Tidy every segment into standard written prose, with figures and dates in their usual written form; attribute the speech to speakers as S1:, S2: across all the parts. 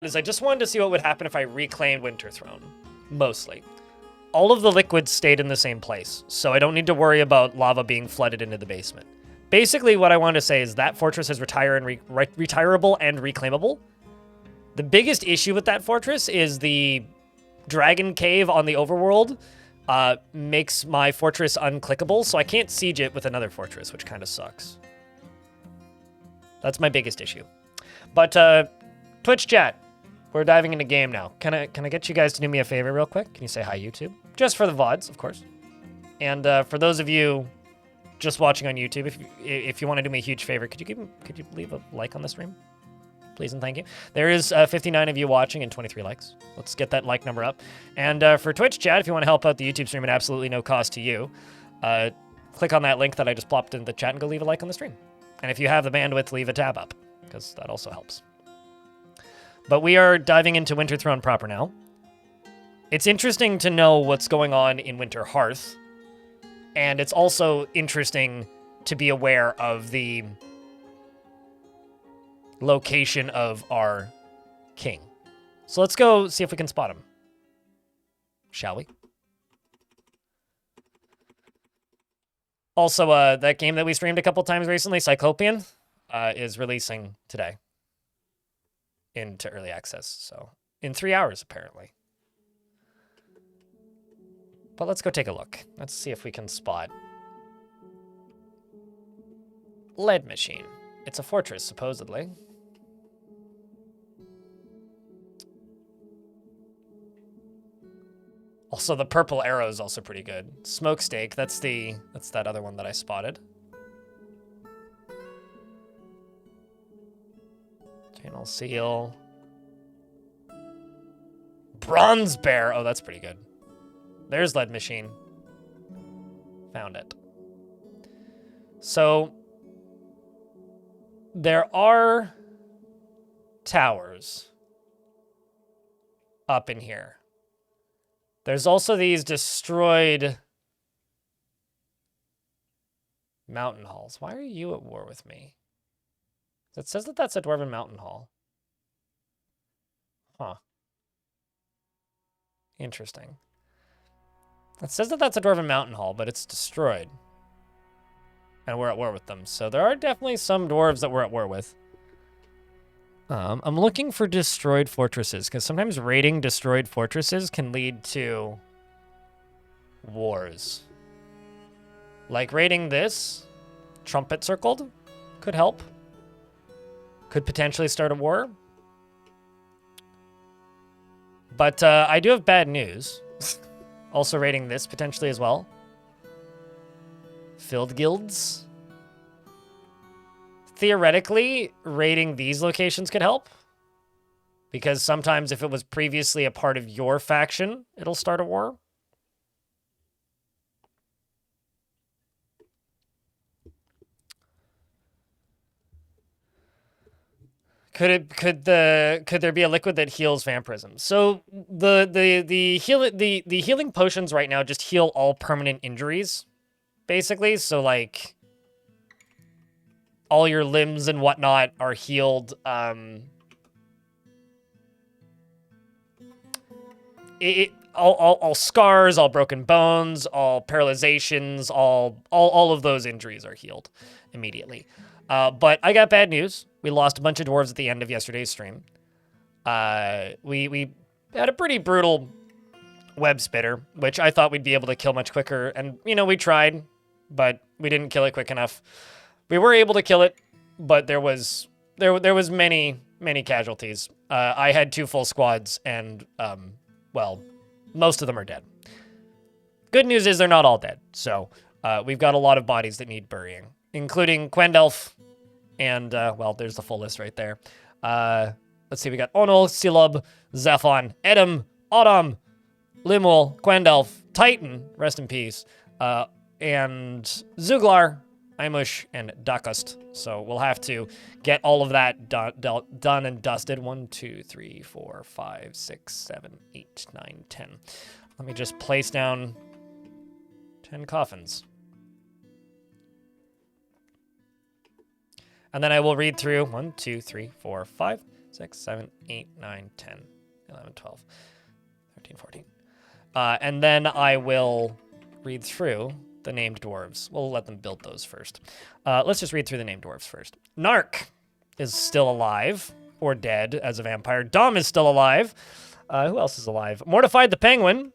S1: is I just wanted to see what would happen if I reclaimed Winterthrone, mostly. All of the liquids stayed in the same place, so I don't need to worry about lava being flooded into the basement. Basically, what I wanted to say is that fortress is retirable and reclaimable. The biggest issue with that fortress is the dragon cave on the overworld makes my fortress unclickable, so I can't siege it with another fortress, which kind of sucks. That's my biggest issue. But Twitch chat, we're diving into game now. Can I get you guys to do me a favor real quick? Can you say hi, YouTube? Just for the VODs, of course. And for those of you just watching on YouTube, if you want to do me a huge favor, could you leave a like on the stream? Please and thank you. There is 59 of you watching and 23 likes. Let's get that like number up. And for Twitch chat, if you want to help out the YouTube stream at absolutely no cost to you, click on that link that I just plopped in the chat and go leave a like on the stream. And if you have the bandwidth, leave a tab up, because that also helps. But we are diving into Winterthrone proper now. It's interesting to know what's going on in Winterhearth, and it's also interesting to be aware of the location of our king. So let's go see if we can spot him. Shall we? Also, that game that we streamed a couple times recently, Cyclopean, is releasing today into early access. So in 3 hours, apparently. But let's go take a look. Let's see if we can spot Lead Machine. It's a fortress, supposedly. Also, the purple arrow is also pretty good. Smokestake, that's that other one that I spotted. Channel seal. Bronze bear. Oh, that's pretty good. There's Lead Machine. Found it. So there are towers up in here. There's also these destroyed mountain halls. Why are you at war with me? It says that that's a Dwarven mountain hall. Huh. Interesting. It says that that's a Dwarven mountain hall, but it's destroyed. And we're at war with them. So there are definitely some dwarves that we're at war with. I'm looking for destroyed fortresses, because sometimes raiding destroyed fortresses can lead to wars. Like raiding this, Trumpet Circled, could help. Could potentially start a war. But I do have bad news. Also raiding this potentially as well. Filled guilds. Theoretically, raiding these locations could help. Because sometimes if it was previously a part of your faction, it'll start a war. Could there be a liquid that heals vampirism? So the healing potions right now just heal all permanent injuries, basically. So like all your limbs and whatnot are healed. All scars, all broken bones, all paralyzations, all of those injuries are healed immediately. But I got bad news. We lost a bunch of dwarves at the end of yesterday's stream. We had a pretty brutal web spitter, which I thought we'd be able to kill much quicker. And, you know, we tried, but we didn't kill it quick enough. We were able to kill it, but there was many casualties. I had 2 full squads, and, well, most of them are dead. Good news is they're not all dead. So we've got a lot of bodies that need burying, including Quendelf. And, well, there's the full list right there. Let's see, we got Onol, Silub, Zephon, Edom, Autumn, Limwell, Quendelf, Titan, rest in peace, and Zuglar, Imush, and Dakust. So we'll have to get all of that done and dusted. 1, 2, 3, 4, 5, 6, 7, 8, 9, 10. Let me just place down 10 coffins. And then I will read through 1, 2, 3, 4, 5, 6, 7, 8, 9, 10, 11, 12, 13, 14. And then I will read through the named dwarves. We'll let them build those first. Let's just read through the named dwarves first. Narc is still alive, or dead as a vampire. Dom is still alive. Who else is alive? Mortified the Penguin,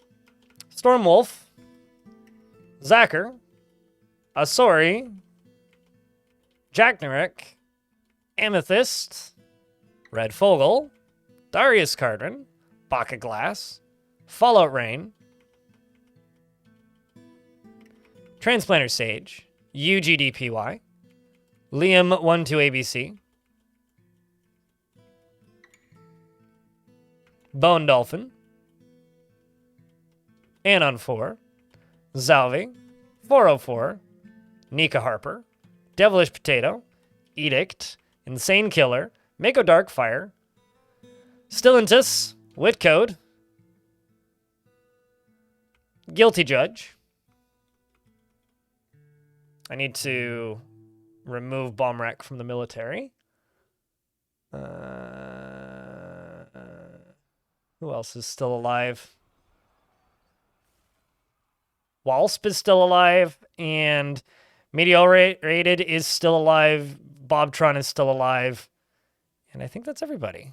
S1: Stormwolf, Zacher, Asori, Jacknarek, Amethyst, Red Fogel, Darius Cardin, Baka Glass, Fallout Rain, Transplanter Sage, UGDPY, Liam12ABC, Bone Dolphin, Anon 4, Zalvi, 404, Nika Harper, Devilish Potato, Edict, Insane Killer, Mako Darkfire, Stillentus, Whitcode, Guilty Judge. I need to remove Bomb-Wreck from the military. Who else is still alive? Walsp is still alive, and Meteorated is still alive. Bobtron is still alive. And I think that's everybody.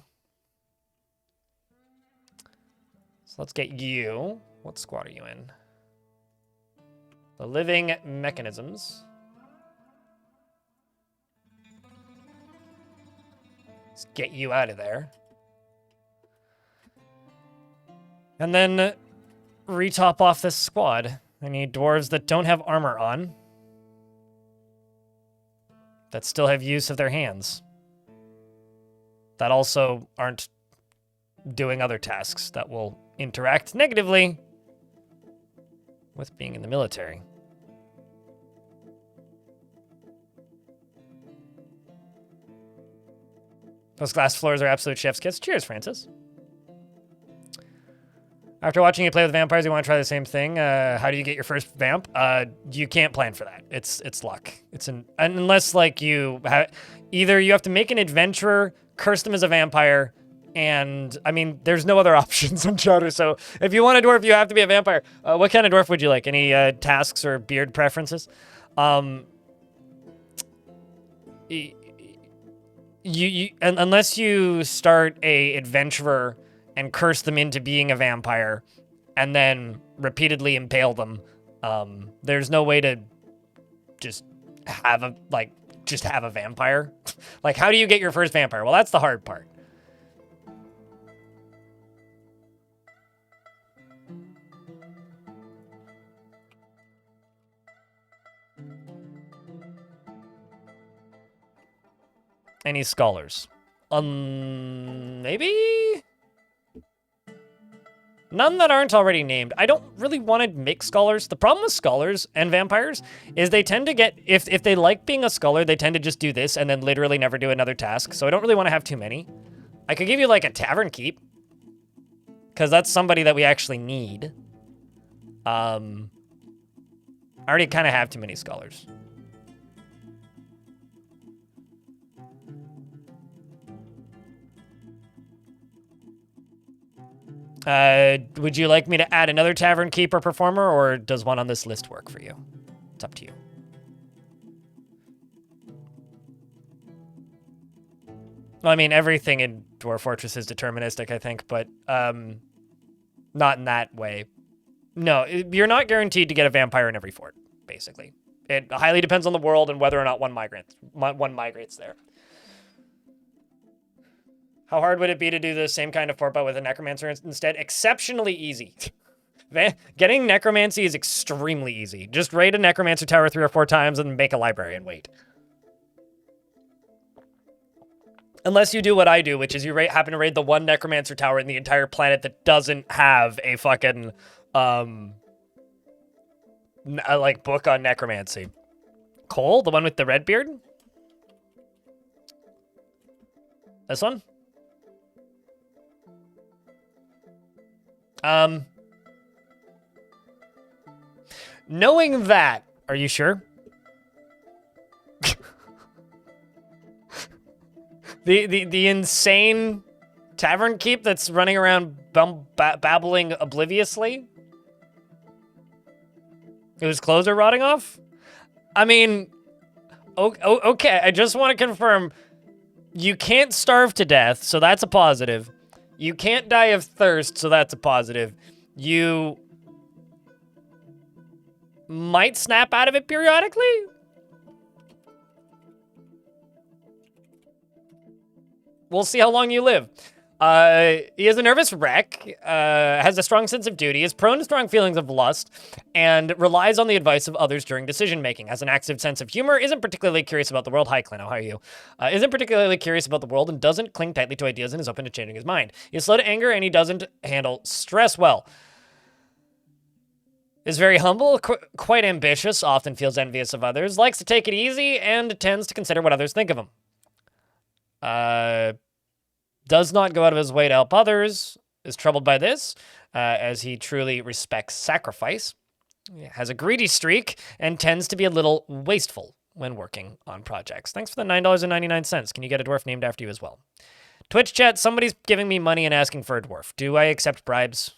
S1: So let's get you. What squad are you in? The Living Mechanisms. Let's get you out of there. And then retop off this squad. I need dwarves that don't have armor on, that still have use of their hands, that also aren't doing other tasks that will interact negatively with being in the military. Those glass floors are absolute chef's kiss. Cheers, Francis. After watching you play with vampires, you want to try the same thing. How do you get your first vamp? You can't plan for that. It's luck. Unless like you have, either you have to make an adventurer, curse them as a vampire, and I mean there's no other options on Chowder. So if you want a dwarf, you have to be a vampire. What kind of dwarf would you like? Any tasks or beard preferences? Unless you start a adventurer and curse them into being a vampire, and then repeatedly impale them, there's no way to just have a vampire. Like, how do you get your first vampire? Well, that's the hard part. Any scholars? Maybe? None that aren't already named. I don't really want to make scholars. The problem with scholars and vampires is they tend to get, if they like being a scholar, they tend to just do this and then literally never do another task. So I don't really want to have too many. I could give you like a tavern keep, because that's somebody that we actually need. I already kind of have too many scholars. Would you like me to add another tavern keeper performer, or does one on this list work for you? It's up to you. Well, I mean, everything in Dwarf Fortress is deterministic, I think, but not in that way. No, you're not guaranteed to get a vampire in every fort, basically. It highly depends on the world and whether or not one migrates there. How hard would it be to do the same kind of fort but with a necromancer instead? Exceptionally easy. Getting necromancy is extremely easy. Just raid a necromancer tower 3 or 4 times and make a library and wait. Unless you do what I do, which is you happen to raid the one necromancer tower in the entire planet that doesn't have a fucking like book on necromancy. Cole, the one with the red beard? This one? Knowing that, are you sure? The insane tavern keep that's running around babbling obliviously? Whose clothes are rotting off? I mean, okay, I just want to confirm, you can't starve to death, so that's a positive. You can't die of thirst, so that's a positive. You might snap out of it periodically? We'll see how long you live. He is a nervous wreck, has a strong sense of duty, is prone to strong feelings of lust, and relies on the advice of others during decision-making. Has an active sense of humor, isn't particularly curious about the world. Hi, Clino, how are you? Isn't particularly curious about the world and doesn't cling tightly to ideas and is open to changing his mind. He is slow to anger and he doesn't handle stress well. Is very humble, quite ambitious, often feels envious of others, likes to take it easy, and tends to consider what others think of him. Does not go out of his way to help others, is troubled by this, as he truly respects sacrifice, has a greedy streak, and tends to be a little wasteful when working on projects. Thanks for the $9.99. Can you get a dwarf named after you as well? Twitch chat, somebody's giving me money and asking for a dwarf. Do I accept bribes?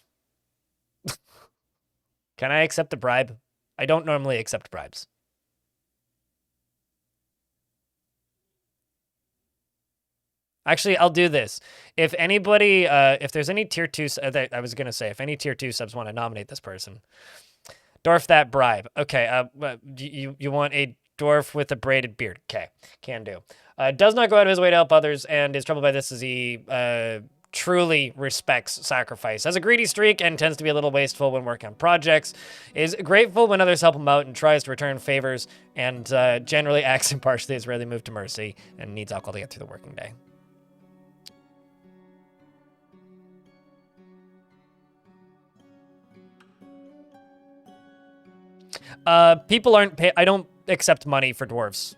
S1: Can I accept a bribe? I don't normally accept bribes. Actually, I'll do this. If anybody, if there's any tier 2, I was going to say, if any tier 2 subs want to nominate this person. Dwarf that bribe. Okay, you want a dwarf with a braided beard. Okay, can do. Does not go out of his way to help others and is troubled by this as he truly respects sacrifice. Has a greedy streak and tends to be a little wasteful when working on projects. Is grateful when others help him out and tries to return favors and generally acts impartially, is rarely moved to mercy and needs alcohol to get through the working day. People aren't I don't accept money for dwarves.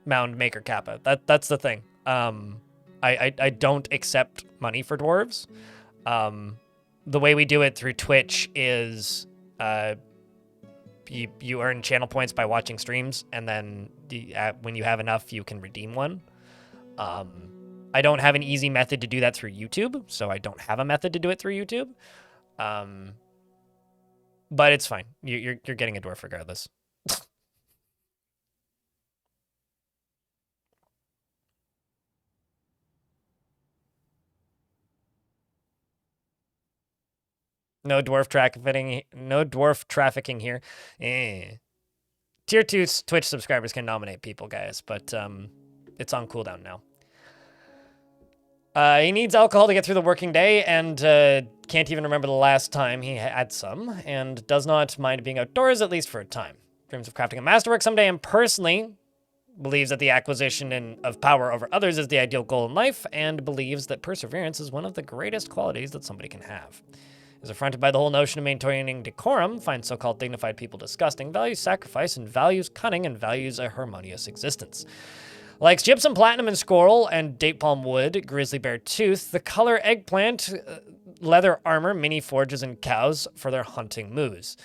S1: Mound Maker Kappa. That's the thing. I don't accept money for dwarves. The way we do it through Twitch is you earn channel points by watching streams, and then when you have enough, you can redeem one. I don't have an easy method to do that through YouTube, so I don't have a method to do it through YouTube. But it's fine. You're getting a dwarf regardless. No dwarf trafficking. No dwarf trafficking here. Tier 2 Twitch subscribers can nominate people, guys, but it's on cooldown now. He needs alcohol to get through the working day and can't even remember the last time he had some, and does not mind being outdoors, at least for a time. Dreams of crafting a masterwork someday, and personally believes that the acquisition of power over others is the ideal goal in life, and believes that perseverance is one of the greatest qualities that somebody can have. Is affronted by the whole notion of maintaining decorum, finds so-called dignified people disgusting, values sacrifice, and values cunning, and values a harmonious existence. Likes gypsum, platinum, and squirrel, and date palm wood, grizzly bear tooth, the color eggplant, leather armor, mini forges, and cows for their hunting moose.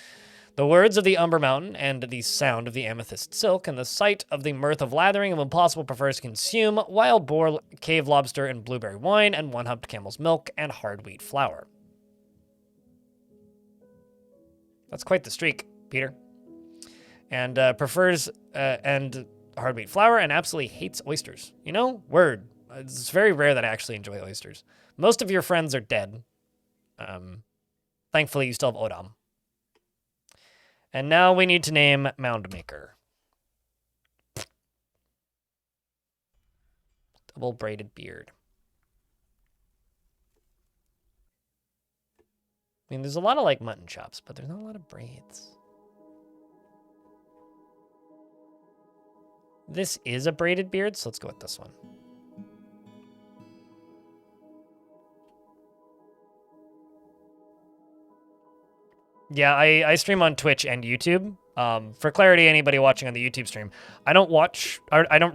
S1: The words of the Umber Mountain, and the sound of the amethyst silk, and the sight of the mirth of lathering, and when possible prefers to consume wild boar, cave lobster, and blueberry wine, and one-humped camel's milk, and hard wheat flour. That's quite the streak, Peter. And prefers hard wheat flour and absolutely hates oysters. You know, word. It's very rare that I actually enjoy oysters. Most of your friends are dead. Thankfully, you still have Odom. And now we need to name Mound Maker. Double braided beard. I mean, there's a lot of, like, mutton chops, but there's not a lot of braids. This is a braided beard, so let's go with this one. Yeah, I stream on Twitch and YouTube. For clarity, anybody watching on the YouTube stream, I don't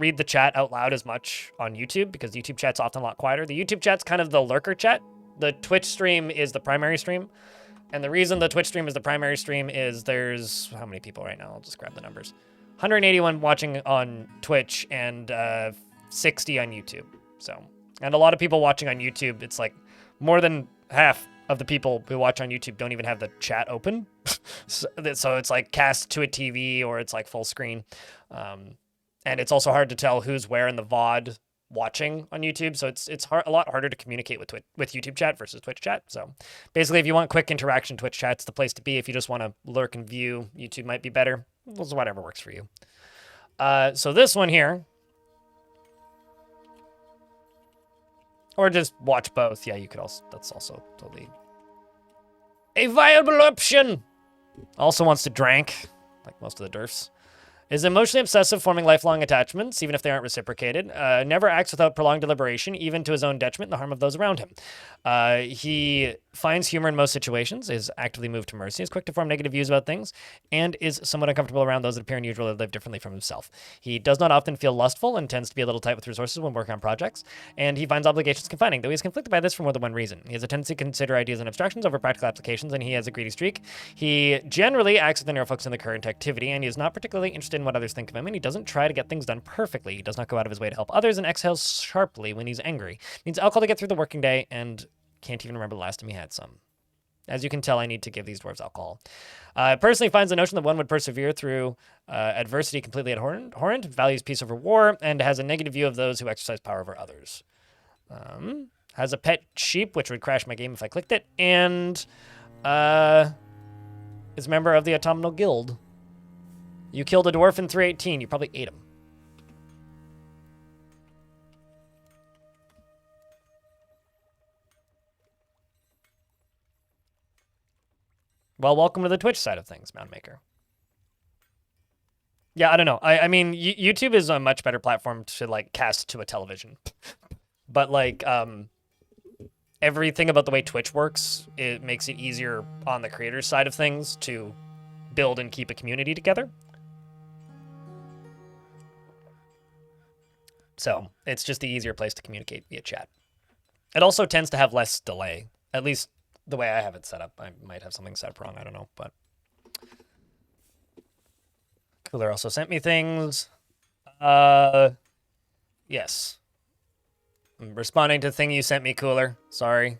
S1: read the chat out loud as much on YouTube because YouTube chat's often a lot quieter. The YouTube chat's kind of the lurker chat. The Twitch stream is the primary stream. And the reason the Twitch stream is the primary stream is there's, how many people right now? I'll just grab the numbers. 181 watching on Twitch and 60 on YouTube. So, and a lot of people watching on YouTube, it's like more than half of the people who watch on YouTube don't even have the chat open. So it's like cast to a TV or it's like full screen. And it's also hard to tell who's where in the VOD watching on YouTube. So it's a lot harder to communicate with YouTube chat versus Twitch chat. So basically, if you want quick interaction, Twitch chat's the place to be. If you just want to lurk and view, YouTube might be better. Well, whatever works for you. So this one here, or just watch both. Yeah, you could also, that's also totally a viable option. Also wants to drink, like most of the Dwarfs. Is emotionally obsessive, forming lifelong attachments, even if they aren't reciprocated. Never acts without prolonged deliberation, even to his own detriment and the harm of those around him. He finds humor in most situations, is actively moved to mercy, is quick to form negative views about things, and is somewhat uncomfortable around those that appear unusual or live differently from himself. He does not often feel lustful and tends to be a little tight with resources when working on projects, and he finds obligations confining, though he is conflicted by this for more than one reason. He has a tendency to consider ideas and abstractions over practical applications, and he has a greedy streak. He generally acts with an narrow focus on the current activity, and he is not particularly interested in what others think of him, and he doesn't try to get things done perfectly. He does not go out of his way to help others and exhales sharply when he's angry. Needs alcohol to get through the working day and can't even remember the last time he had some. As you can tell, I need to give these dwarves alcohol. Personally finds the notion that one would persevere through adversity completely abhorrent, values peace over war, and has a negative view of those who exercise power over others. Has a pet sheep, which would crash my game if I clicked it, and is a member of the Autumnal Guild. You killed a dwarf in 318. You probably ate him. Well, welcome to the Twitch side of things, Moundmaker. Yeah, I don't know. I mean, YouTube is a much better platform to, like, cast to a television. But, like, everything about the way Twitch works, it makes it easier on the creator's side of things to build and keep a community together. So it's just the easier place to communicate via chat. It also tends to have less delay, at least the way I have it set up. I might have something set up wrong, I don't know, but Cooler also sent me things. Yes. I'm responding to the thing you sent me, Cooler. Sorry.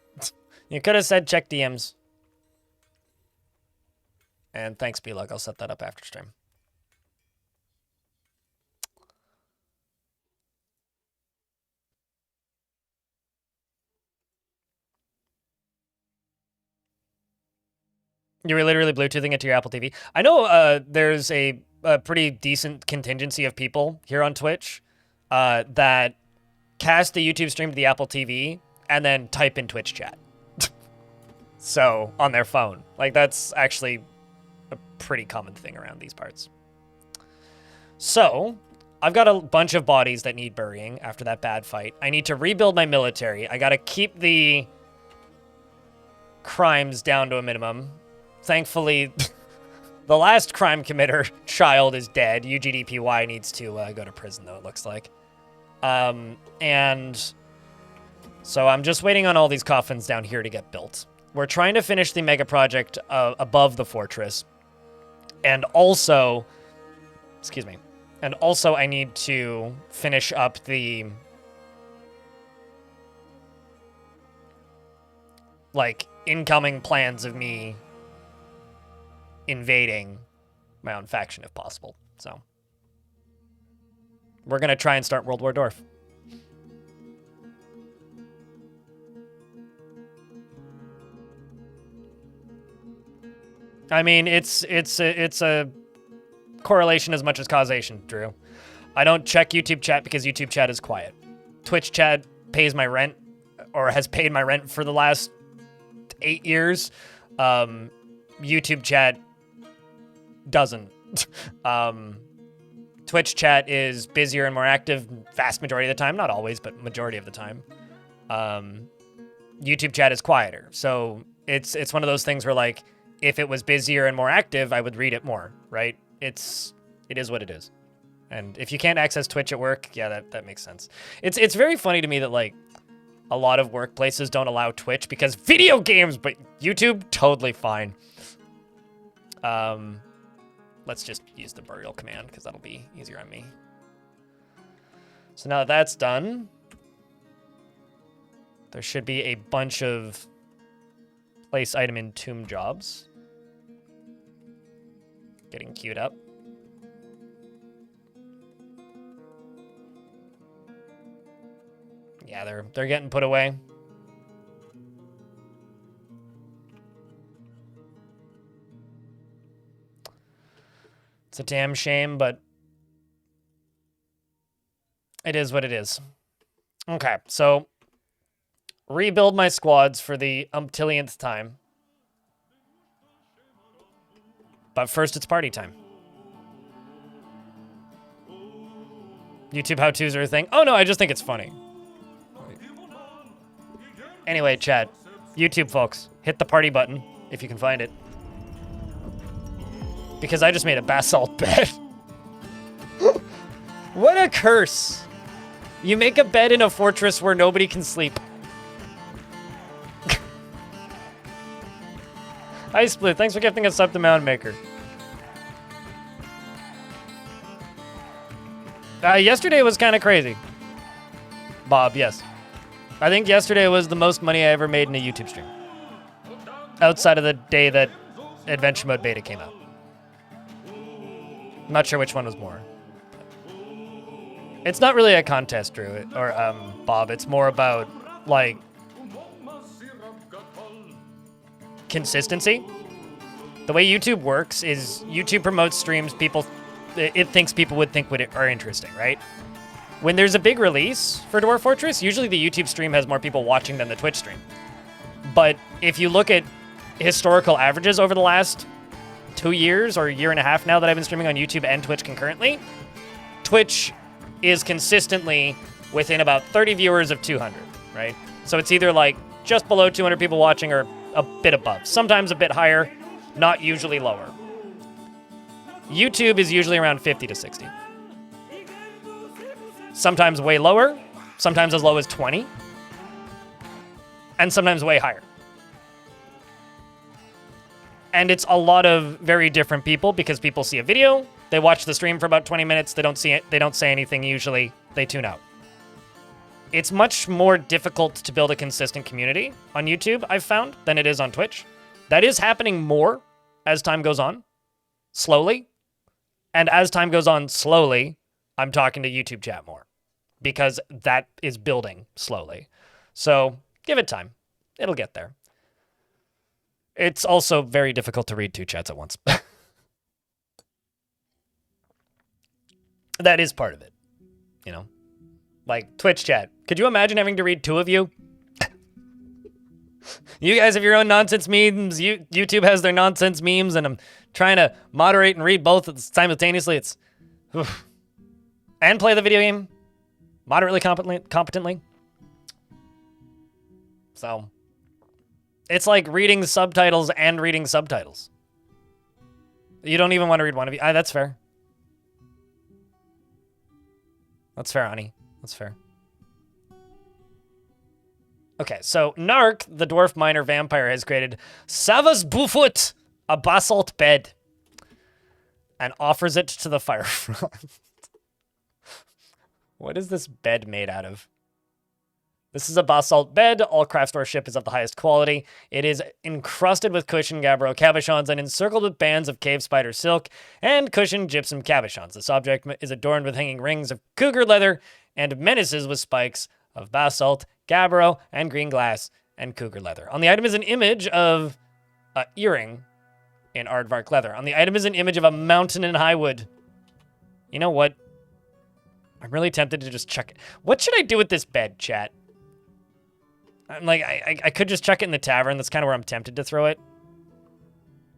S1: You could have said check DMs. And thanks, B-Lug. I'll set that up after stream. You were literally Bluetoothing it to your Apple TV. I know there's a pretty decent contingency of people here on Twitch that cast the YouTube stream to the Apple TV and then type in Twitch chat. So, on their phone. Like, that's actually a pretty common thing around these parts. So, I've got a bunch of bodies that need burying after that bad fight. I need to rebuild my military. I gotta keep the crimes down to a minimum. Thankfully, the last crime committer child is dead. UGDPY needs to go to prison, though, it looks like. And so I'm just waiting on all these coffins down here to get built. We're trying to finish the mega project above the fortress. And also, excuse me. And also I need to finish up the, like, incoming plans of me invading my own faction if possible. So we're gonna try and start World War Dwarf. I mean, it's a correlation as much as causation, Drew. I don't check YouTube chat because YouTube chat is quiet. Twitch chat pays my rent, or has paid my rent for the last 8 years. YouTube chat doesn't. Twitch chat is busier and more active vast majority of the time. Not always, but majority of the time. YouTube chat is quieter. So it's one of those things where, like, if it was busier and more active, I would read it more, right? It is what it is. And if you can't access Twitch at work, yeah, that makes sense. It's very funny to me that, like, a lot of workplaces don't allow Twitch because video games, but YouTube, totally fine. Let's just use the burial command because that'll be easier on me. So now that that's done, There should be a bunch of place item in tomb jobs. Getting queued up. Yeah, they're getting put away. It's a damn shame, but it is what it is. Okay, so rebuild my squads for the umptillionth time. But first, it's party time. YouTube how-tos are a thing. Oh, no, I just think it's funny. Anyway, chat. YouTube folks, hit the party button if you can find it. Because I just made a basalt bed. What a curse. You make a bed in a fortress where nobody can sleep. Hi, Split. Thanks for gifting us up to Mound Maker. Yesterday was kind of crazy. Bob, yes. I think yesterday was the most money I ever made in a YouTube stream. Outside of the day that Adventure Mode Beta came out. I'm not sure which one was more. It's not really a contest, Drew, or Bob. It's more about, like, consistency. The way YouTube works is YouTube promotes streams it thinks people would think are interesting, right? When there's a big release for Dwarf Fortress, usually the YouTube stream has more people watching than the Twitch stream. But if you look at historical averages over the last 2 years or a year and a half now that I've been streaming on YouTube and Twitch concurrently, Twitch is consistently within about 30 viewers of 200, right? So it's either like just below 200 people watching or a bit above. Sometimes a bit higher, not usually lower. YouTube is usually around 50 to 60. Sometimes way lower, sometimes as low as 20, and sometimes way higher. And it's a lot of very different people because people see a video, they watch the stream for about 20 minutes, they don't see it, they don't say anything usually, they tune out. It's much more difficult to build a consistent community on YouTube, I've found, than it is on Twitch. That is happening more as time goes on, slowly. And as time goes on slowly, I'm talking to YouTube chat more because that is building slowly. So give it time. It'll get there. It's also very difficult to read two chats at once. That is part of it, you know? Like Twitch chat. Could you imagine having to read two of you? You guys have your own nonsense memes. YouTube has their nonsense memes, and I'm trying to moderate and read both simultaneously. It's... Oof. And play the video game moderately competently. So, it's like reading subtitles and reading subtitles. You don't even want to read one of you. That's fair. That's fair, honey. That's fair. Okay, so Nark, the dwarf miner vampire, has created Savas Bufut, a basalt bed, and offers it to the Firefront. What is this bed made out of? This is a basalt bed. All craft ship is of the highest quality. It is encrusted with cushioned gabbro cabochons and encircled with bands of cave spider silk and cushioned gypsum cabochons. This object is adorned with hanging rings of cougar leather and menaces with spikes of basalt, gabbro, and green glass, and cougar leather. On the item is an image of an earring in aardvark leather. On the item is an image of a mountain in highwood. You know what? I'm really tempted to just chuck it. What should I do with this bed, chat? I'm like, I could just chuck it in the tavern. That's kind of where I'm tempted to throw it.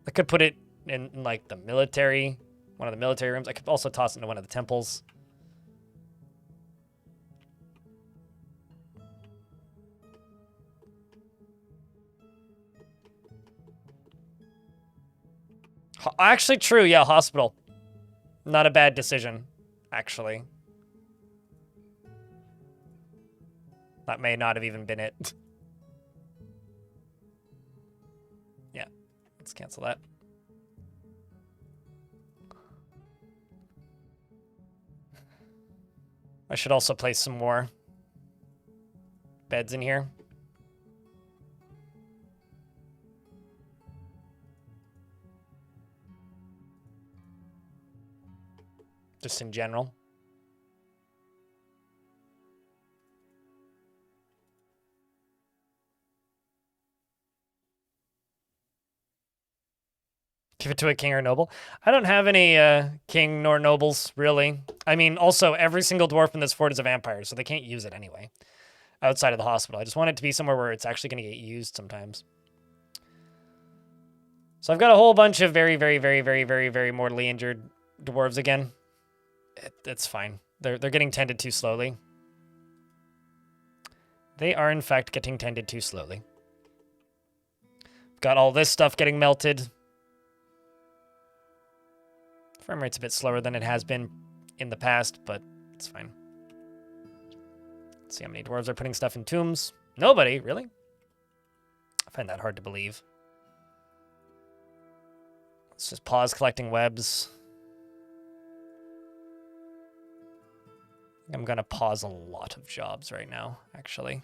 S1: I could put it in like the military, one of the military rooms. I could also toss it into one of the temples. Actually, true. Yeah, hospital. Not a bad decision, actually. That may not have even been it. Yeah, let's cancel that. I should also place some more beds in here. just in general. Give it to a king or noble. I don't have any king nor nobles, really. I mean, also, every single dwarf in this fort is a vampire, so they can't use it anyway. Outside of the hospital. I just want it to be somewhere where it's actually going to get used sometimes. So I've got a whole bunch of very, very, very, very, very, very mortally injured dwarves again. It's fine. They're getting tended to slowly. They are, in fact, getting tended to slowly. Got all this stuff getting melted. Frame rate's a bit slower than it has been in the past, but it's fine. Let's see how many dwarves are putting stuff in tombs. Nobody, really? I find that hard to believe. Let's just pause collecting webs. I'm going to pause a lot of jobs right now, actually. I'm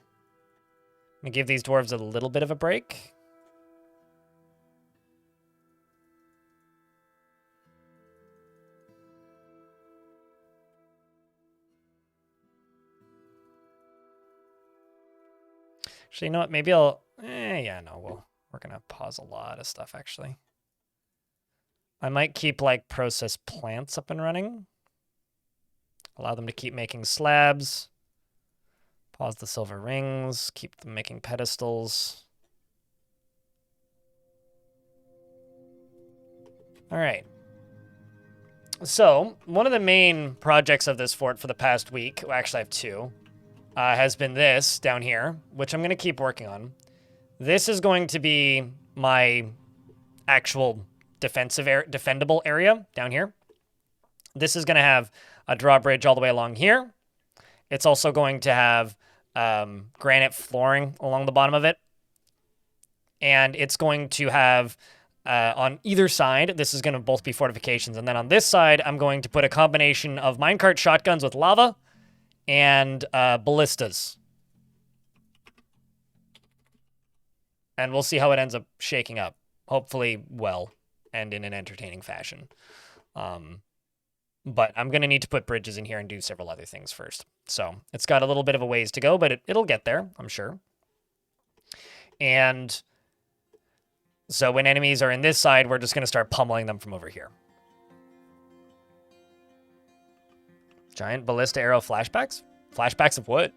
S1: going to give these dwarves a little bit of a break. Actually, you know what? Maybe I'll... yeah, no, we're going to pause a lot of stuff, actually. I might keep, like, process plants up and running. Allow them to keep making slabs. Pause the silver rings. Keep them making pedestals. All right. So, one of the main projects of this fort for the past week, well, actually I have two, has been this down here, which I'm going to keep working on. This is going to be my actual defendable area down here. This is going to have a drawbridge all the way along here. It's also going to have granite flooring along the bottom of it. And it's going to have, on either side, this is going to both be fortifications. And then on this side, I'm going to put a combination of minecart shotguns with lava and ballistas. And we'll see how it ends up shaking up. Hopefully well and in an entertaining fashion. But I'm going to need to put bridges in here and do several other things first. So it's got a little bit of a ways to go, but it'll get there, I'm sure. And so when enemies are in this side, we're just going to start pummeling them from over here. Giant ballista arrow flashbacks? Flashbacks of what?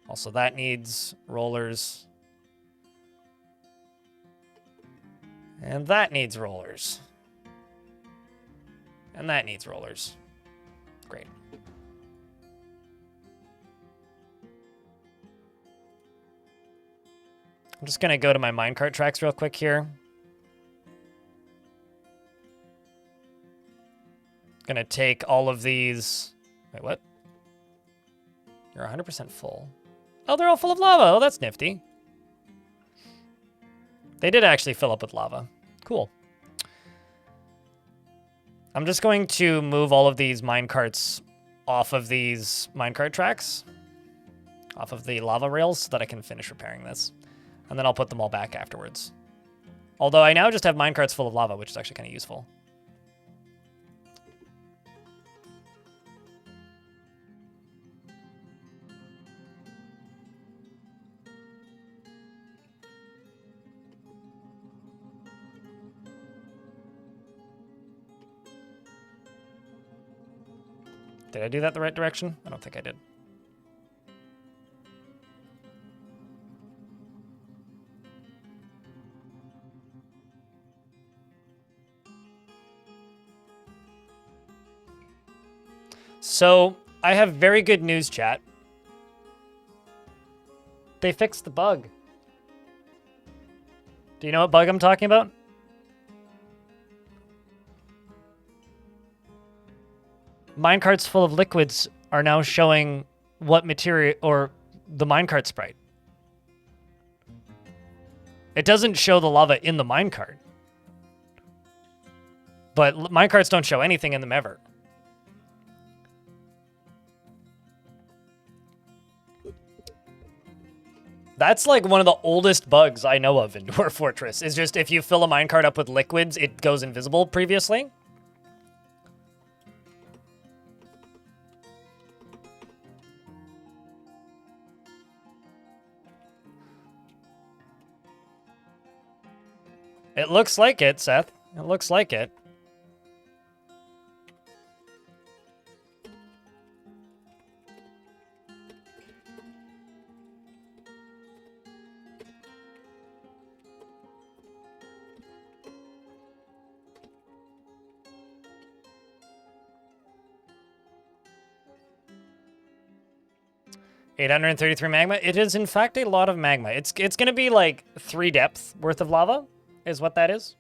S1: Also, that needs rollers. And that needs rollers. And that needs rollers. Great. I'm just going to go to my minecart tracks real quick here. Going to take all of these... Wait, what? You're 100% full. Oh, they're all full of lava. Oh, that's nifty. They did actually fill up with lava. Cool. I'm just going to move all of these minecarts off of these minecart tracks. Off of the lava rails so that I can finish repairing this. And then I'll put them all back afterwards. Although I now just have minecarts full of lava, which is actually kind of useful. Did I do that the right direction? I don't think I did. So, I have very good news, chat. They fixed the bug. Do you know what bug I'm talking about? Minecarts full of liquids are now showing what material, or the minecart sprite. It doesn't show the lava in the minecart. But minecarts don't show anything in them ever. That's like one of the oldest bugs I know of in Dwarf Fortress, is just if you fill a minecart up with liquids, it goes invisible previously. It looks like it, Seth. It looks like it. $833 magma. It is in fact a lot of magma. It's gonna be like 3 depth worth of lava, is what that is.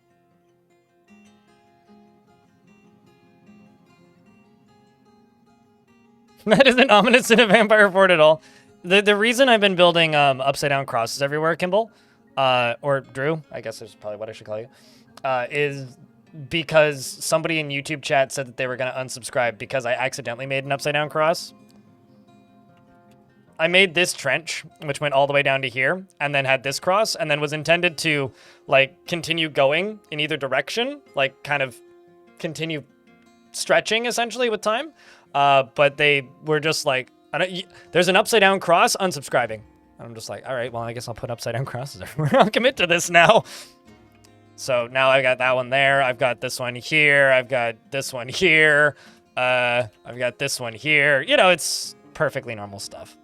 S1: That isn't ominous in a vampire fort at all. The reason I've been building upside down crosses everywhere, Kimball, or Drew, I guess is probably what I should call you, is because somebody in YouTube chat said that they were gonna unsubscribe because I accidentally made an upside down cross. I made this trench, which went all the way down to here, and then had this cross, and then was intended to, like, continue going in either direction, like, kind of continue stretching, essentially, with time. But they were just like, there's an upside-down cross, unsubscribing. And I'm just like, all right, well, I guess I'll put upside-down crosses everywhere. I'll commit to this now. So now I've got that one there. I've got this one here. I've got this one here. I've got this one here. You know, it's perfectly normal stuff.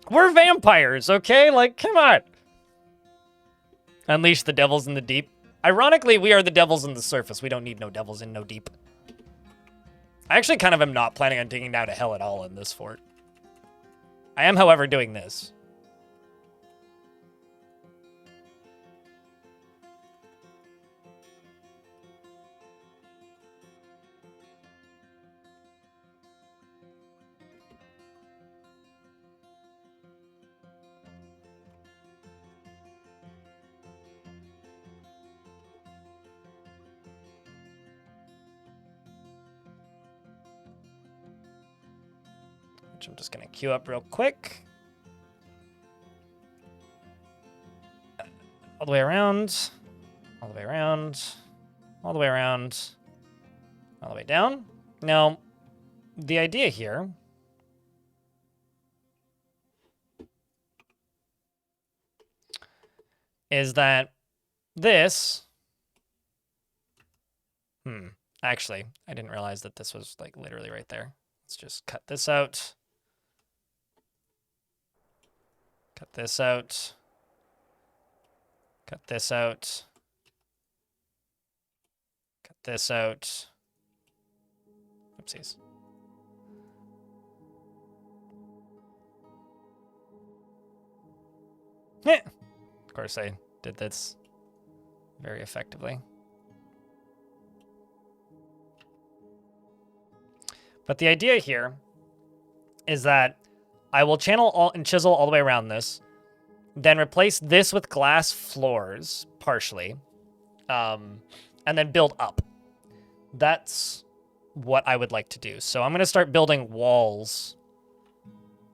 S1: We're vampires, okay? Like, come on. Unleash the devils in the deep. Ironically, we are the devils in the surface. We don't need no devils in no deep. I actually kind of am not planning on digging down to hell at all in this fort. I am, however, doing this. Which I'm just going to queue up real quick. All the way around. All the way around. All the way around. All the way down. Now, the idea here is that this... Actually, I didn't realize that this was, like, literally right there. Let's just cut this out. Cut this out. Cut this out. Cut this out. Oopsies. Yeah. Of course, I did this very effectively. But the idea here is that I will channel all and chisel all the way around this, then replace this with glass floors, partially, and then build up. That's what I would like to do. So I'm going to start building walls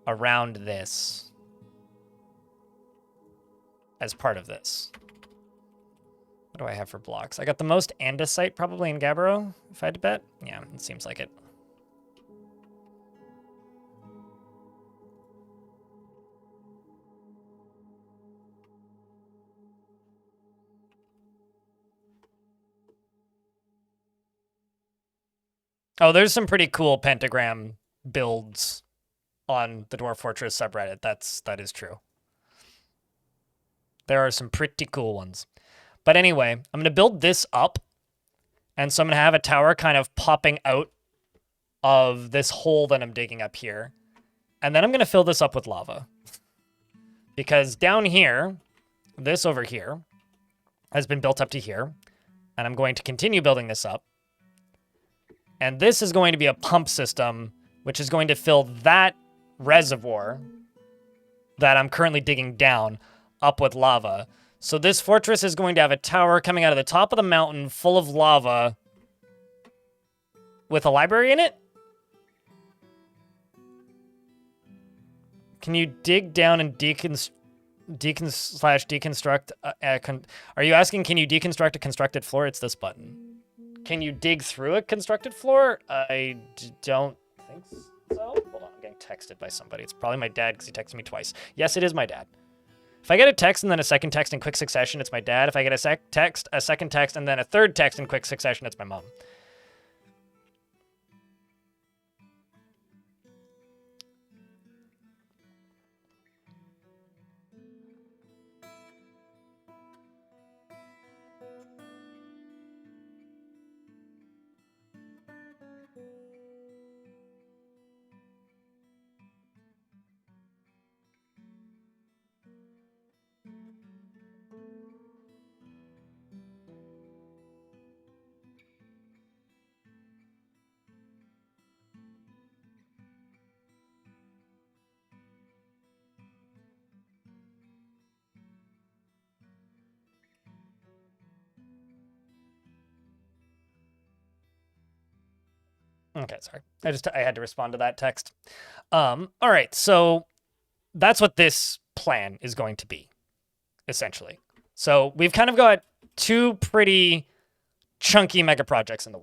S1: around this as part of this. What do I have for blocks? I got the most andesite probably in Gabbro, if I had to bet. Yeah, it seems like it. Oh, there's some pretty cool pentagram builds on the Dwarf Fortress subreddit. That is true. There are some pretty cool ones. But anyway, I'm going to build this up. And so I'm going to have a tower kind of popping out of this hole that I'm digging up here. And then I'm going to fill this up with lava. Because down here, this over here, has been built up to here. And I'm going to continue building this up. And this is going to be a pump system, which is going to fill that reservoir that I'm currently digging down up with lava. So this fortress is going to have a tower coming out of the top of the mountain full of lava with a library in it? Can you dig down and deconstruct? Are you asking, can you deconstruct a constructed floor? It's this button. Can you dig through a constructed floor? I don't think so. Hold on, I'm getting texted by somebody. It's probably my dad because he texted me twice. Yes, it is my dad. If I get a text and then a second text in quick succession, it's my dad. If I get a second text, and then a third text in quick succession, it's my mom. Okay, sorry. I had to respond to that text. All right, so that's what this plan is going to be, essentially. So we've kind of got two pretty chunky mega projects in the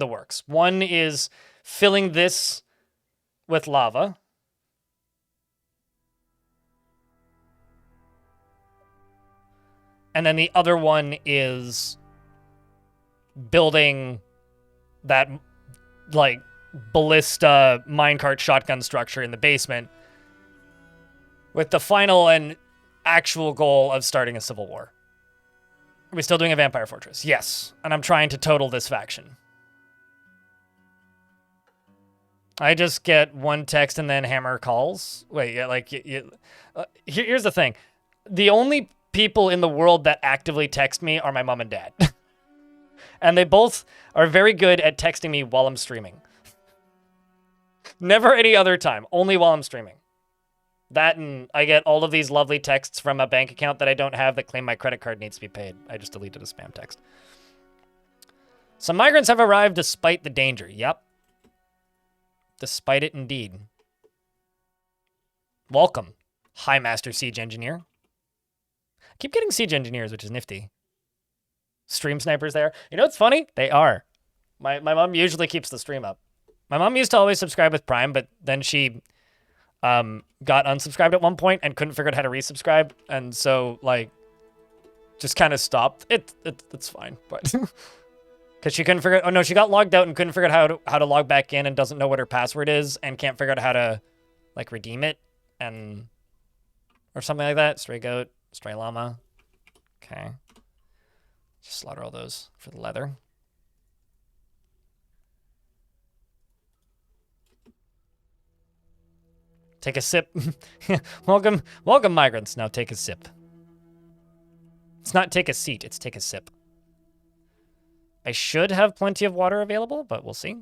S1: works. One is filling this with lava. And then the other one is building that like ballista minecart shotgun structure in the basement with the final and actual goal of starting a civil war. Are we still doing a vampire fortress? Yes. And I'm trying to total this faction. I just get one text and then hammer calls. Wait, yeah, like, here's the thing. The only people in the world that actively text me are my mom and dad. And they both are very good at texting me while I'm streaming. Never any other time, only while I'm streaming. That and I get all of these lovely texts from a bank account that I don't have that claim my credit card needs to be paid. I just deleted a spam text. Some migrants have arrived despite the danger. Yep. Despite it indeed. Welcome, High Master Siege Engineer. I keep getting Siege Engineers, which is nifty. Stream snipers there. You know what's funny? They are. My mom usually keeps the stream up. My mom used to always subscribe with Prime, but then she got unsubscribed at one point and couldn't figure out how to resubscribe, and so like just kind of stopped. It's fine, but because she couldn't figure. Oh no, she got logged out and couldn't figure out how to log back in and doesn't know what her password is and can't figure out how to like redeem it and or something like that. Stray goat, stray llama. Okay. Just slaughter all those for the leather. Take a sip. Welcome, migrants. Now take a sip. It's not take a seat, it's take a sip. I should have plenty of water available, but we'll see.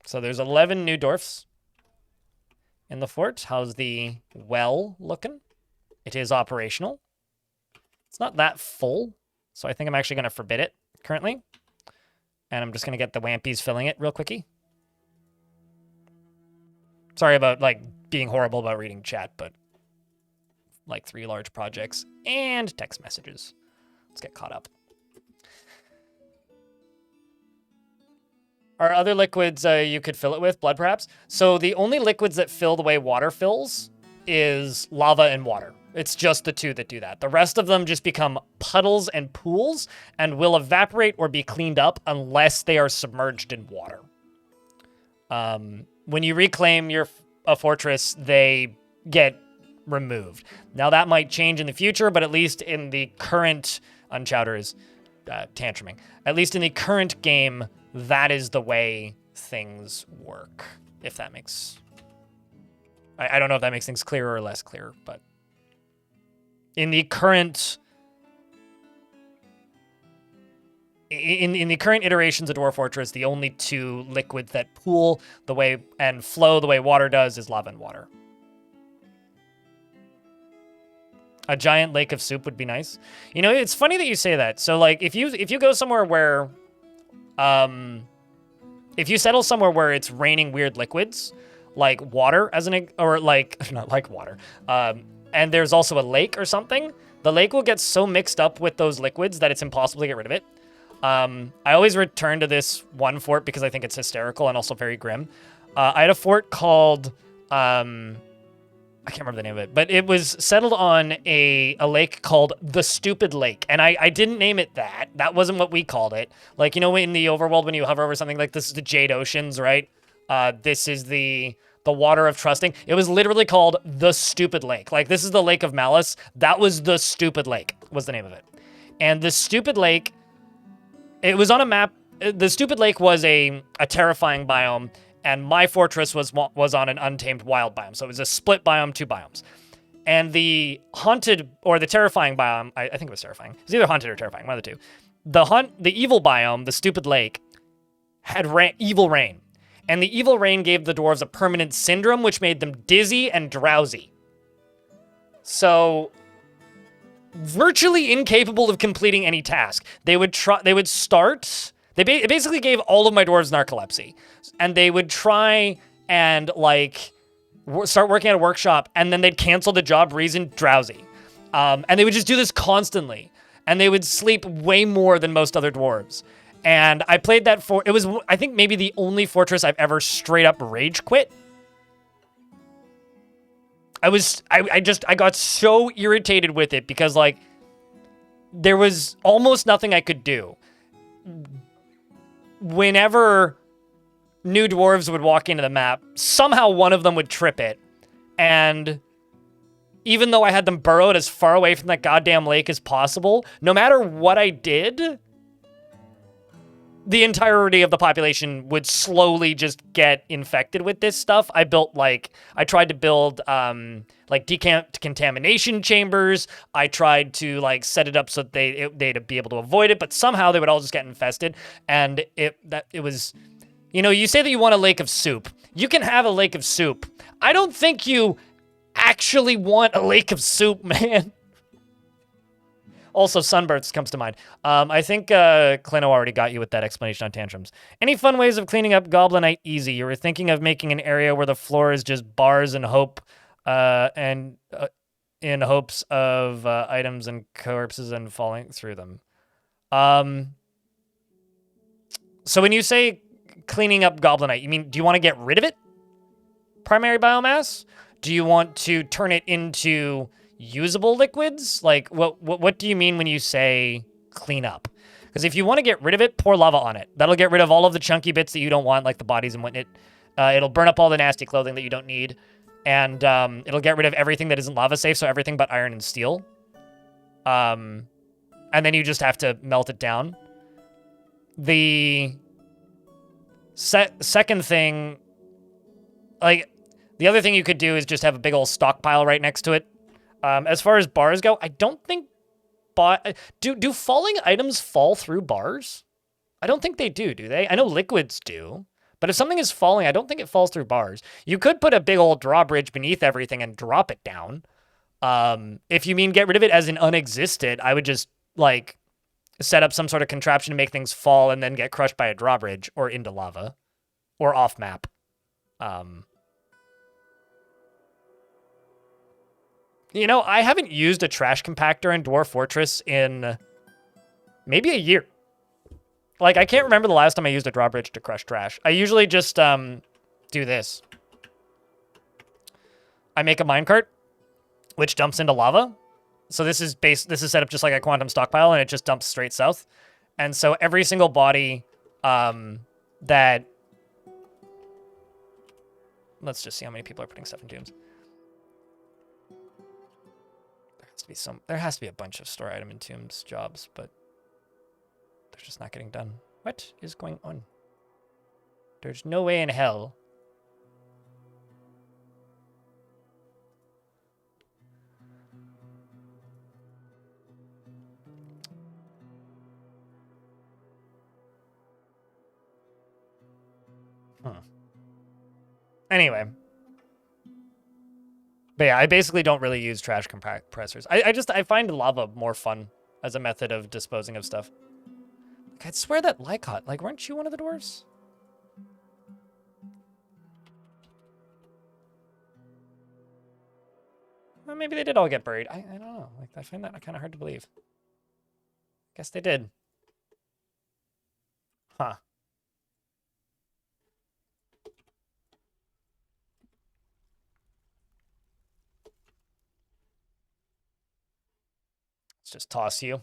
S1: So there's 11 new dwarfs in the fort. How's the well looking? It is operational. It's not that full, so I think I'm actually going to forbid it currently. And I'm just going to get the wampies filling it real quickie. Sorry about, like, being horrible about reading chat, but, like, 3 large projects and text messages. Let's get caught up. Are other liquids you could fill it with? Blood, perhaps? So the only liquids that fill the way water fills is lava and water. It's just the two that do that. The rest of them just become puddles and pools and will evaporate or be cleaned up unless they are submerged in water. When you reclaim a fortress, they get removed. Now that might change in the future, but at least in the current... Unchowder is tantruming. At least in the current game, that is the way things work. If that makes... I don't know if that makes things clearer or less clear, but... In the current... In the current iterations of Dwarf Fortress, the only two liquids that pool the way and flow the way water does is lava and water. A giant lake of soup would be nice. You know, it's funny that you say that. So, like, if you go somewhere where If you settle somewhere where it's raining weird liquids, like water, or like, not like water, and there's also a lake or something, the lake will get so mixed up with those liquids that it's impossible to get rid of it. I always return to this one fort because I think it's hysterical and also very grim. I had a fort called, I can't remember the name of it, but it was settled on a lake called the Stupid Lake. And I didn't name it that. That wasn't what we called it. Like, you know, in the overworld, when you hover over something like this is the Jade Oceans, right? This is the Water of Trusting. It was literally called the Stupid Lake. Like, this is the Lake of Malice. That was the Stupid Lake, was the name of it. And the Stupid Lake, it was on a map. The Stupid Lake was a terrifying biome. And my fortress was on an untamed wild biome. So it was a split biome, 2 biomes. And the haunted, or the terrifying biome, I think it was terrifying. It was either haunted or terrifying, one of the two. The evil biome, the Stupid Lake, had evil rain. And the evil rain gave the dwarves a permanent syndrome, which made them dizzy and drowsy. So, virtually incapable of completing any task. They would start... It basically gave all of my dwarves narcolepsy. And they would try and, like, start working at a workshop, and then they'd cancel the job reason drowsy. And they would just do this constantly. And they would sleep way more than most other dwarves. And I played that it was, I think, maybe the only fortress I've ever straight up rage quit. I got so irritated with it because, like, there was almost nothing I could do. Whenever new dwarves would walk into the map, somehow one of them would trip it. And even though I had them burrowed as far away from that goddamn lake as possible, no matter what I did, the entirety of the population would slowly just get infected with this stuff. I tried to build, like, decontamination chambers. I tried to, like, set it up so that they'd be able to avoid it, but somehow they would all just get infested. And it was, you know, you say that you want a lake of soup. You can have a lake of soup. I don't think you actually want a lake of soup, man. Also, sunbursts comes to mind. I think Clino already got you with that explanation on tantrums. Any fun ways of cleaning up Goblinite easy? You were thinking of making an area where the floor is just bars and in hopes of items and corpses and falling through them. So when you say cleaning up Goblinite, you mean, do you want to get rid of it? Primary biomass? Do you want to turn it into usable liquids? Like, what do you mean when you say clean up? Because if you want to get rid of it, pour lava on it. That'll get rid of all of the chunky bits that you don't want, like the bodies and whatnot. It'll burn up all the nasty clothing that you don't need. And it'll get rid of everything that isn't lava safe, so everything but iron and steel. And then you just have to melt it down. The second thing, like, the other thing you could do is just have a big old stockpile right next to it. As far as bars go, I don't think... Do falling items fall through bars? I don't think they do they? I know liquids do. But if something is falling, I don't think it falls through bars. You could put a big old drawbridge beneath everything and drop it down. If you mean get rid of it as in unexisted, I would just, like, set up some sort of contraption to make things fall and then get crushed by a drawbridge or into lava. Or off map. You know, I haven't used a trash compactor in Dwarf Fortress in maybe a year. Like, I can't remember the last time I used a drawbridge to crush trash. I usually just do this. I make a minecart, which dumps into lava. So this is set up just like a quantum stockpile, and it just dumps straight south. And so every single body that... Let's just see how many people are putting stuff in tombs. There has to be a bunch of store item and tombs jobs, but they're just not getting done. What is going on? There's no way in hell. Anyway. But yeah, I basically don't really use trash compressors. I find lava more fun as a method of disposing of stuff. I swear that Lycott, like, weren't you one of the dwarves? Well, maybe they did all get buried. I don't know. Like, I find that kind of hard to believe. Guess they did. Huh. Let's just toss you.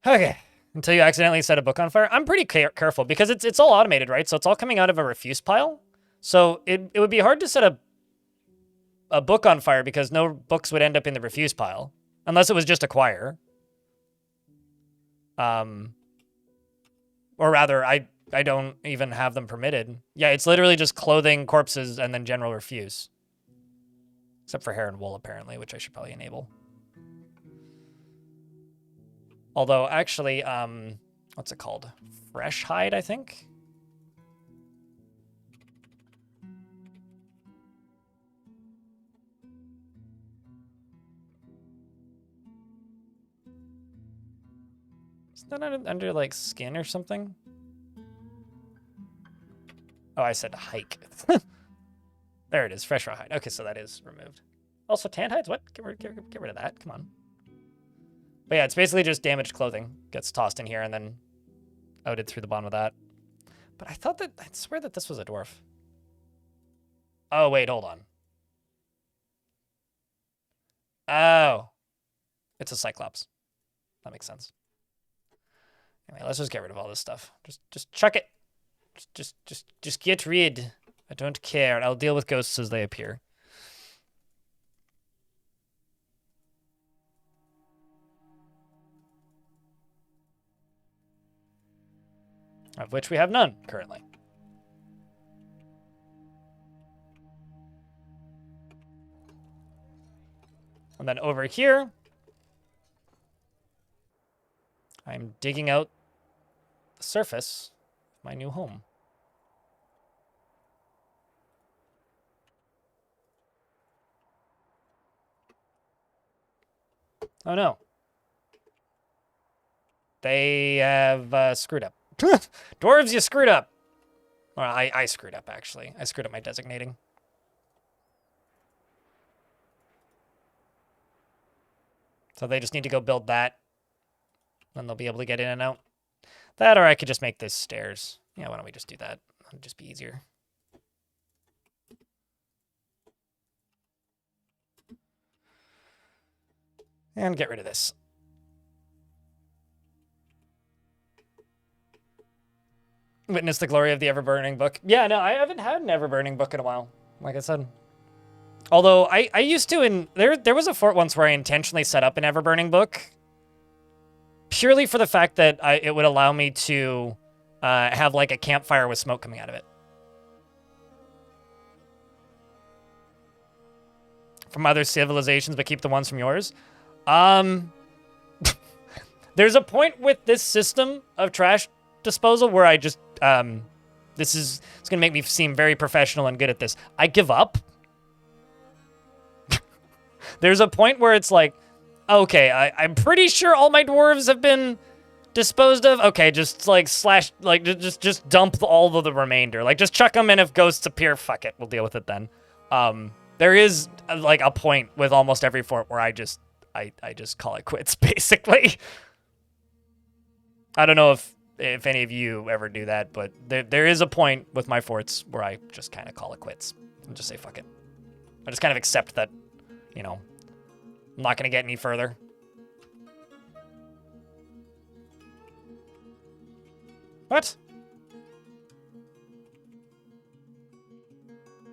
S1: Okay. Until you accidentally set a book on fire. I'm pretty careful because it's all automated, right? So it's all coming out of a refuse pile. So it would be hard to set a book on fire because no books would end up in the refuse pile. Unless it was just a choir. Or rather, I don't even have them permitted. Yeah, it's literally just clothing, corpses, and then general refuse. Except for hair and wool, apparently, which I should probably enable. Although, actually, what's it called? Fresh hide, I think? Is that under, like, skin or something? Oh, I said hike. There it is, fresh raw hide. Okay, so that is removed. Also, tan hides? What? Get rid of that. Come on. But yeah, it's basically just damaged clothing. Gets tossed in here and then outed through the bottom of that. But I swear that this was a dwarf. Oh, wait, hold on. Oh. It's a cyclops. That makes sense. Anyway, let's just get rid of all this stuff. Just chuck it. Just get rid. I don't care. I'll deal with ghosts as they appear. Of which we have none currently. And then over here, I'm digging out the surface of my new home. Oh no. They have screwed up. Dwarves, you screwed up. Well, I screwed up, actually. I screwed up my designating. So they just need to go build that. Then they'll be able to get in and out. That, or I could just make this stairs. Yeah, why don't we just do that? It'll just be easier. And get rid of this. Witness the glory of the ever-burning book. Yeah, no, I haven't had an ever-burning book in a while, like I said. Although, I used to, there was a fort once where I intentionally set up an ever-burning book. Purely for the fact that it would allow me to have, like, a campfire with smoke coming out of it. From other civilizations, but keep the ones from yours. There's a point with this system of trash disposal where I just, it's gonna make me seem very professional and good at this. I give up. There's a point where it's like, okay, I'm pretty sure all my dwarves have been disposed of. Okay, just like just dump all of the remainder. Like just chuck them in. If ghosts appear, fuck it, we'll deal with it then. There is like a point with almost every fort where I just call it quits, basically. I don't know if any of you ever do that, but there is a point with my forts where I just kind of call it quits and just say fuck it. I just kind of accept that, you know, I'm not going to get any further. What?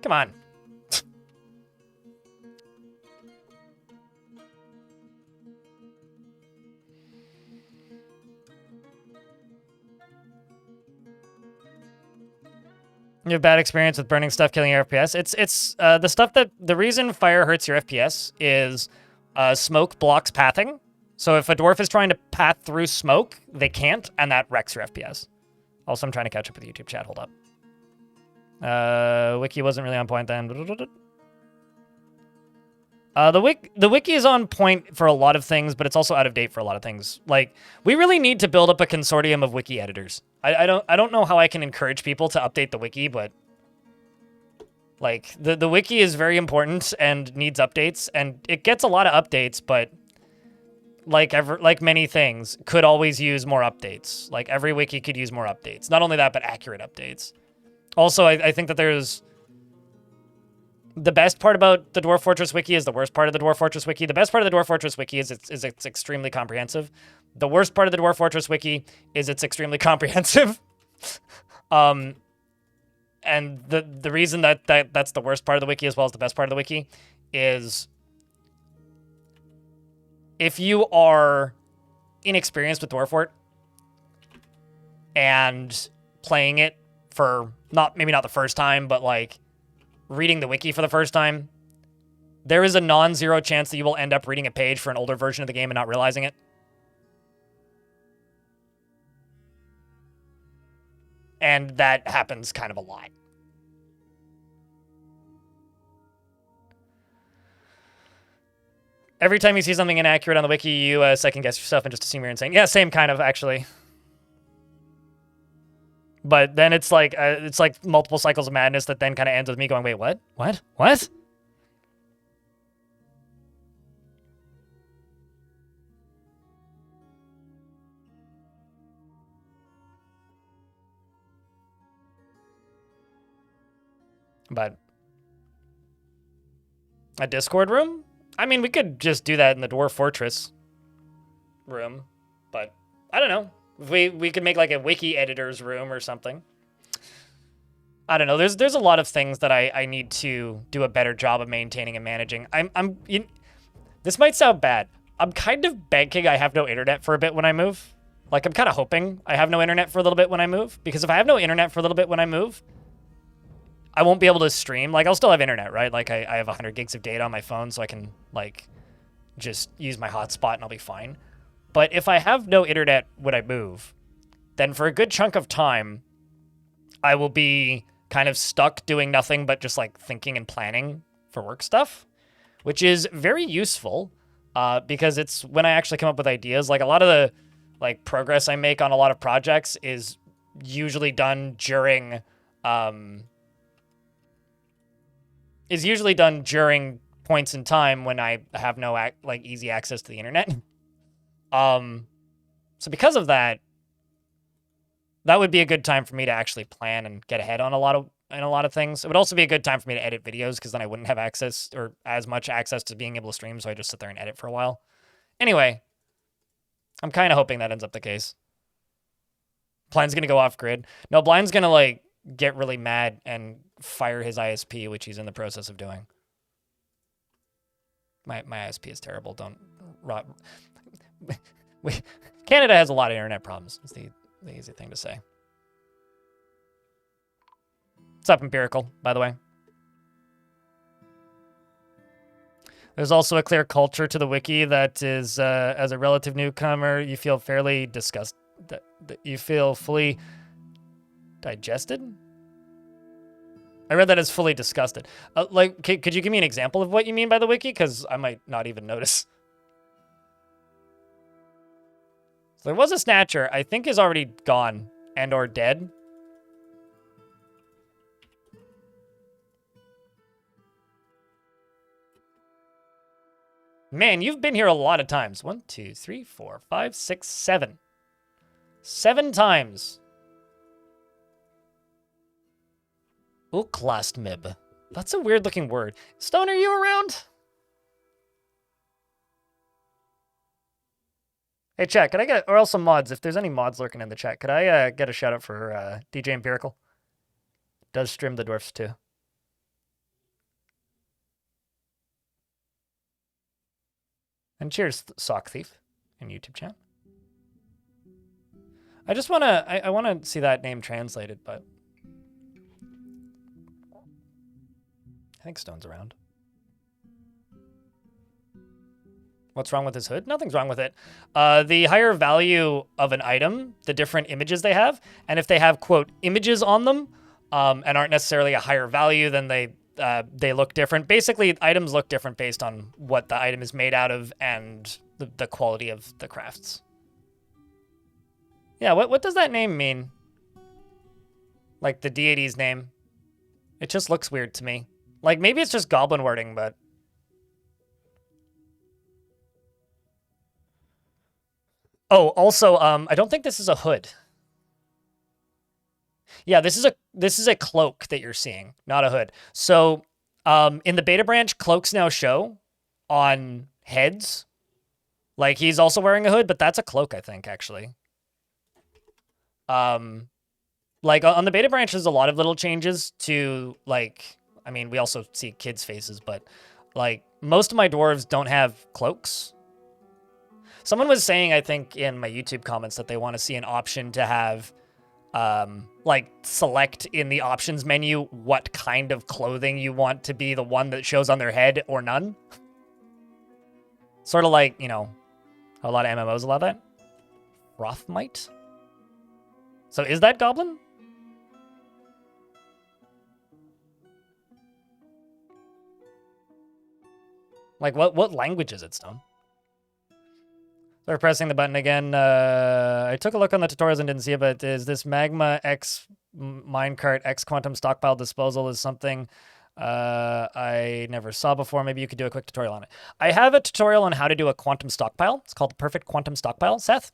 S1: Come on. You have bad experience with burning stuff killing your FPS. It's the stuff the reason fire hurts your FPS is smoke blocks pathing. So if a dwarf is trying to path through smoke, they can't, and that wrecks your FPS. Also, I'm trying to catch up with the YouTube chat. Hold up. Wiki wasn't really on point then. The wiki is on point for a lot of things, but it's also out of date for a lot of things. Like, we really need to build up a consortium of wiki editors. I don't know how I can encourage people to update the wiki, but like the wiki is very important and needs updates, and it gets a lot of updates, but like many things, could always use more updates. Like, every wiki could use more updates. Not only that, but accurate updates. Also, I think that there's the best part about the Dwarf Fortress Wiki is the worst part of the Dwarf Fortress Wiki. The best part of the Dwarf Fortress Wiki is it's extremely comprehensive. The worst part of the Dwarf Fortress Wiki is it's extremely comprehensive. And the reason that's the worst part of the wiki as well as the best part of the wiki is if you are inexperienced with Dwarf Fort and playing it for maybe not the first time, but like reading the wiki for the first time, there is a non-zero chance that you will end up reading a page for an older version of the game and not realizing it. And that happens kind of a lot. Every time you see something inaccurate on the wiki, you second guess yourself and just assume you're insane. Yeah, same kind of, actually. But then it's like multiple cycles of madness that then kind of ends with me going, wait, what? What? What? But a Discord room? I mean, we could just do that in the Dwarf Fortress room, but I don't know. We could make like a wiki editor's room or something. I don't know. There's a lot of things that I need to do a better job of maintaining and managing. This might sound bad. I'm kind of banking I have no internet for a bit when I move. Like, I'm kind of hoping I have no internet for a little bit when I move, because if I have no internet for a little bit when I move, I won't be able to stream. Like, I'll still have internet, right? Like, I have 100 gigs of data on my phone, so I can, like, just use my hotspot and I'll be fine. But if I have no internet when I move, then for a good chunk of time, I will be kind of stuck doing nothing but just, like, thinking and planning for work stuff, which is very useful because it's when I actually come up with ideas. Like, a lot of the, like, progress I make on a lot of projects is usually done during points in time when I have no easy access to the internet. So because of that, that would be a good time for me to actually plan and get ahead on a lot of things. It would also be a good time for me to edit videos, because then I wouldn't have access or as much access to being able to stream, so I just sit there and edit for a while. Anyway, I'm kind of hoping that ends up the case. Blind's gonna go off grid. No, Blind's gonna like get really mad and fire his ISP, which he's in the process of doing. My ISP is terrible. Don't rot. Canada has a lot of internet problems. It's the easy thing to say. What's up, Empirical, by the way? There's also a clear culture to the wiki that is, as a relative newcomer, you feel fairly disgusted. You feel fully digested? I read that as fully disgusted. Could you give me an example of what you mean by the wiki? Because I might not even notice. So there was a Snatcher. I think is already gone and or dead. Man, you've been here a lot of times. 1, 2, 3, 4, 5, 6, 7. 7 times. Uklastmib. That's a weird looking word. Stone, are you around? Hey, chat, could I get, or else some mods, if there's any mods lurking in the chat, could I get a shout out for DJ Empirical? Does stream the Dwarfs too. And cheers, Sock Thief, in YouTube chat. I just want to, I want to see that name translated, but I think Stone's around. What's wrong with his hood? Nothing's wrong with it. The higher value of an item, the different images they have, and if they have, quote, images on them, and aren't necessarily a higher value, then they they look different. Basically, items look different based on what the item is made out of and the quality of the crafts. Yeah, what does that name mean? Like the deity's name. It just looks weird to me. Like, maybe it's just goblin wording, but... Oh, also, I don't think this is a hood. Yeah, this is a cloak that you're seeing, not a hood. So, in the beta branch, cloaks now show on heads. Like, he's also wearing a hood, but that's a cloak, I think, actually. Like, on the beta branch, there's a lot of little changes to, like... I mean, we also see kids' faces, but, like, most of my dwarves don't have cloaks. Someone was saying, I think, in my YouTube comments that they want to see an option to have, like, select in the options menu what kind of clothing you want to be the one that shows on their head or none. Sort of like, you know, a lot of MMOs allow that. Frothmite? So is that goblin? Like, what language is it, Stone? Start pressing the button again. I took a look on the tutorials and didn't see it, but is this Magma X minecart X quantum stockpile disposal is something I never saw before. Maybe you could do a quick tutorial on it. I have a tutorial on how to do a quantum stockpile. It's called the perfect quantum stockpile, Seth.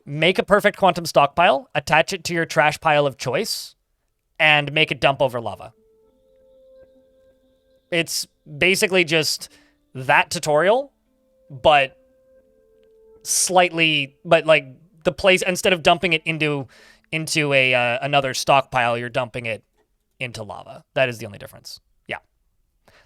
S1: Make a perfect quantum stockpile, attach it to your trash pile of choice, and make it dump over lava. It's basically just that tutorial, but slightly, but like the place, instead of dumping it into a another stockpile, you're dumping it into lava. That is the only difference. Yeah.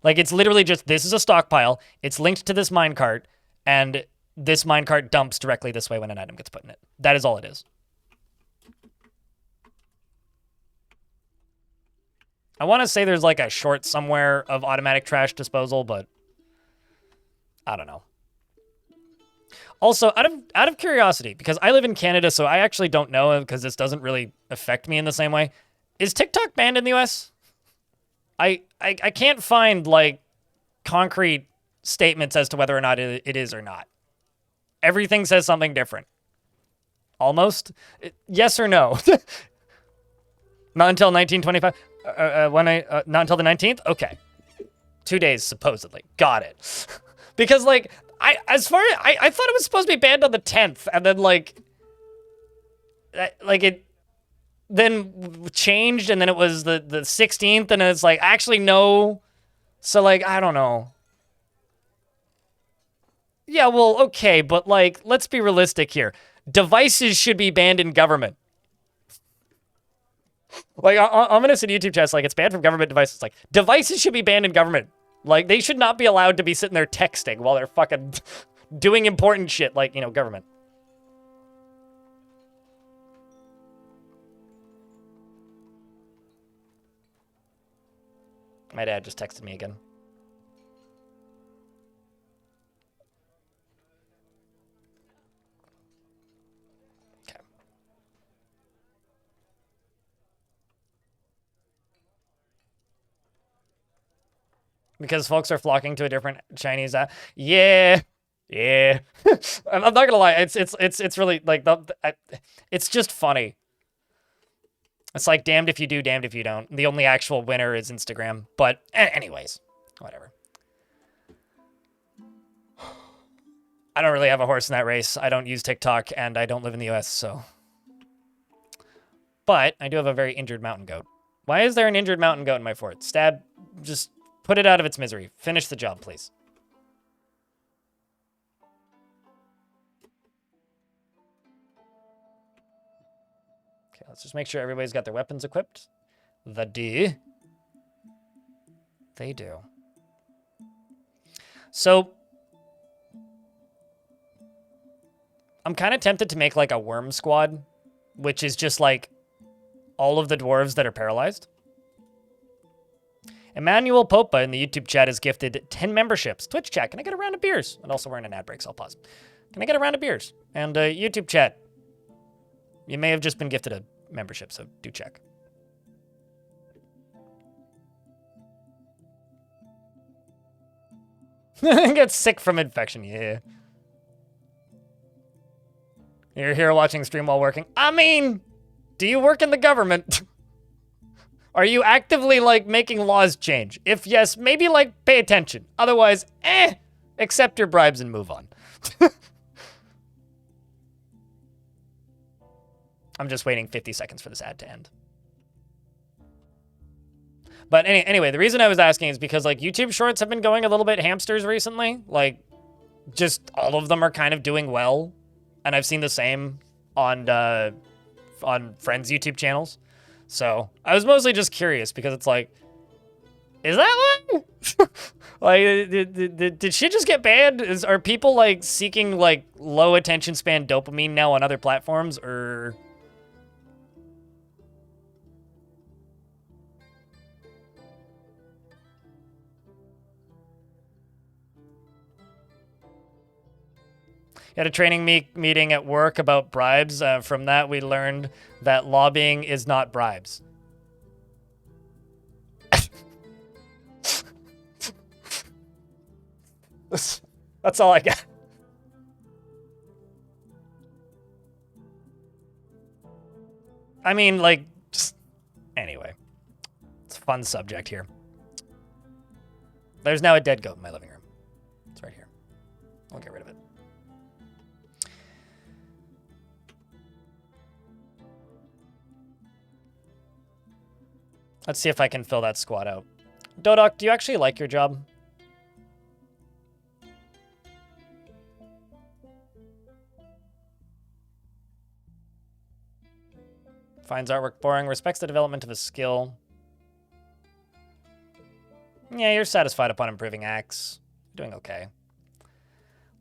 S1: Like, it's literally just, this is a stockpile, it's linked to this minecart, and this minecart dumps directly this way when an item gets put in it. That is all it is. I want to say there's like a short somewhere of automatic trash disposal, but I don't know. Also, out of curiosity, because I live in Canada, so I actually don't know, because this doesn't really affect me in the same way. Is TikTok banned in the US? I can't find, like, concrete statements as to whether or not it is or not. Everything says something different. Almost. Yes or no? Not until 1925. Not until the 19th? Okay. 2 days, supposedly. Got it. Because, like, I thought it was supposed to be banned on the 10th, and then, like, it then changed, and then it was the 16th, and it's like, actually, no. So, like, I don't know. Yeah, well, okay, but, like, let's be realistic here. Devices should be banned in government. Like, I'm gonna say to YouTube chat, like, it's banned from government devices. Like, devices should be banned in government. Like, they should not be allowed to be sitting there texting while they're fucking doing important shit, like, you know, government. My dad just texted me again. Okay. Because folks are flocking to a different Chinese app. Yeah. Yeah. I'm not gonna lie. It's really, like, it's just funny. It's like, damned if you do, damned if you don't. The only actual winner is Instagram. But anyways, whatever. I don't really have a horse in that race. I don't use TikTok, and I don't live in the US, so. But I do have a very injured mountain goat. Why is there an injured mountain goat in my fort? Stab, just put it out of its misery. Finish the job, please. Okay, let's just make sure everybody's got their weapons equipped. They do. They do. So, I'm kind of tempted to make, like, a worm squad, which is just, like, all of the dwarves that are paralyzed. Emmanuel Popa in the YouTube chat has gifted 10 memberships. Twitch chat, can I get a round of beers? And also we're in an ad break, so I'll pause. Can I get a round of beers? And YouTube chat, you may have just been gifted a membership, so do check. Get sick from infection, yeah. You're here watching stream while working. I mean, do you work in the government? Are you actively, like, making laws change? If yes, maybe, like, pay attention. Otherwise, accept your bribes and move on. I'm just waiting 50 seconds for this ad to end. But anyway, the reason I was asking is because, like, YouTube Shorts have been going a little bit hamsters recently. Like, just all of them are kind of doing well. And I've seen the same on friends' YouTube channels. So I was mostly just curious because it's like, is that one? Like, did shit just get banned? Are people, like, seeking, like, low attention span dopamine now on other platforms, or... Had a training meeting at work about bribes. From that, we learned that lobbying is not bribes. That's all I got. I mean, like, just... Anyway. It's a fun subject here. There's now a dead goat in my living room. It's right here. I'll get rid of it. Let's see if I can fill that squad out. Dodok, do you actually like your job? Finds artwork boring, respects the development of a skill. Yeah, you're satisfied upon improving acts. Doing okay.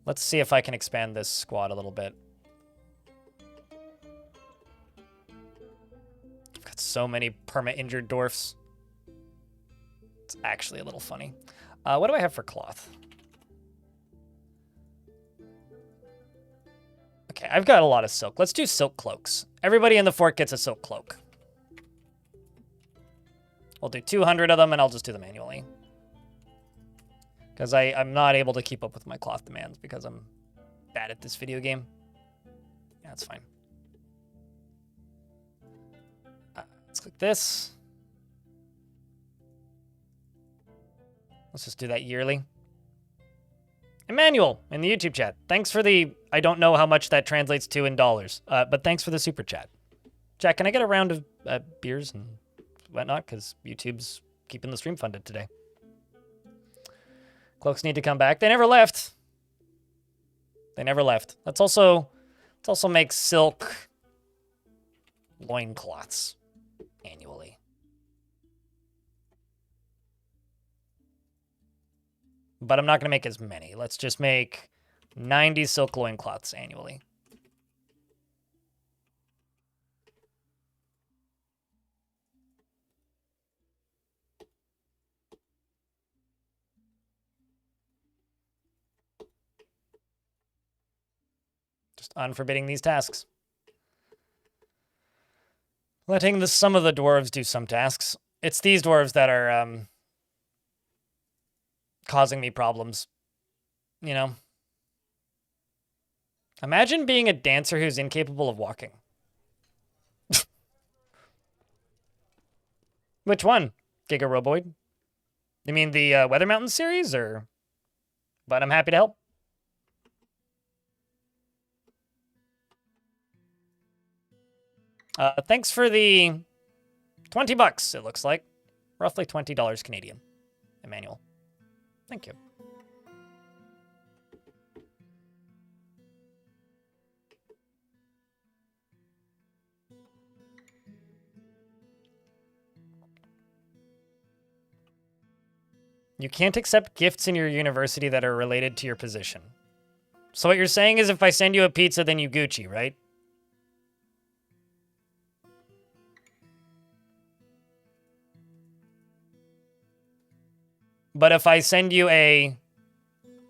S1: Let's see if I can expand this squad a little bit. I've got so many perma-injured dwarfs. It's actually a little funny. What do I have for cloth? Okay, I've got a lot of silk. Let's do silk cloaks. Everybody in the fort gets a silk cloak. We'll do 200 of them, and I'll just do them manually. Because I'm not able to keep up with my cloth demands because I'm bad at this video game. Yeah, that's fine. Let's click this. Let's just do that yearly. Emmanuel in the YouTube chat. Thanks for the... I don't know how much that translates to in dollars, but thanks for the super chat. Jack, can I get a round of beers and whatnot? Because YouTube's keeping the stream funded today. Cloaks need to come back. They never left. They never left. Let's also make silk loincloths annually. But I'm not going to make as many. Let's just make 90 silk loincloths annually. Just unforbidding these tasks. Letting some of the dwarves do some tasks. It's these dwarves that are causing me problems. You know? Imagine being a dancer who's incapable of walking. Which one? Giga Roboid? You mean the Weather Mountain series, or? But I'm happy to help. Thanks for the 20 bucks, it looks like. Roughly $20 Canadian. Emmanuel. Thank you. You can't accept gifts in your university that are related to your position. So what you're saying is if I send you a pizza, then you Gucci, right? But if I send you a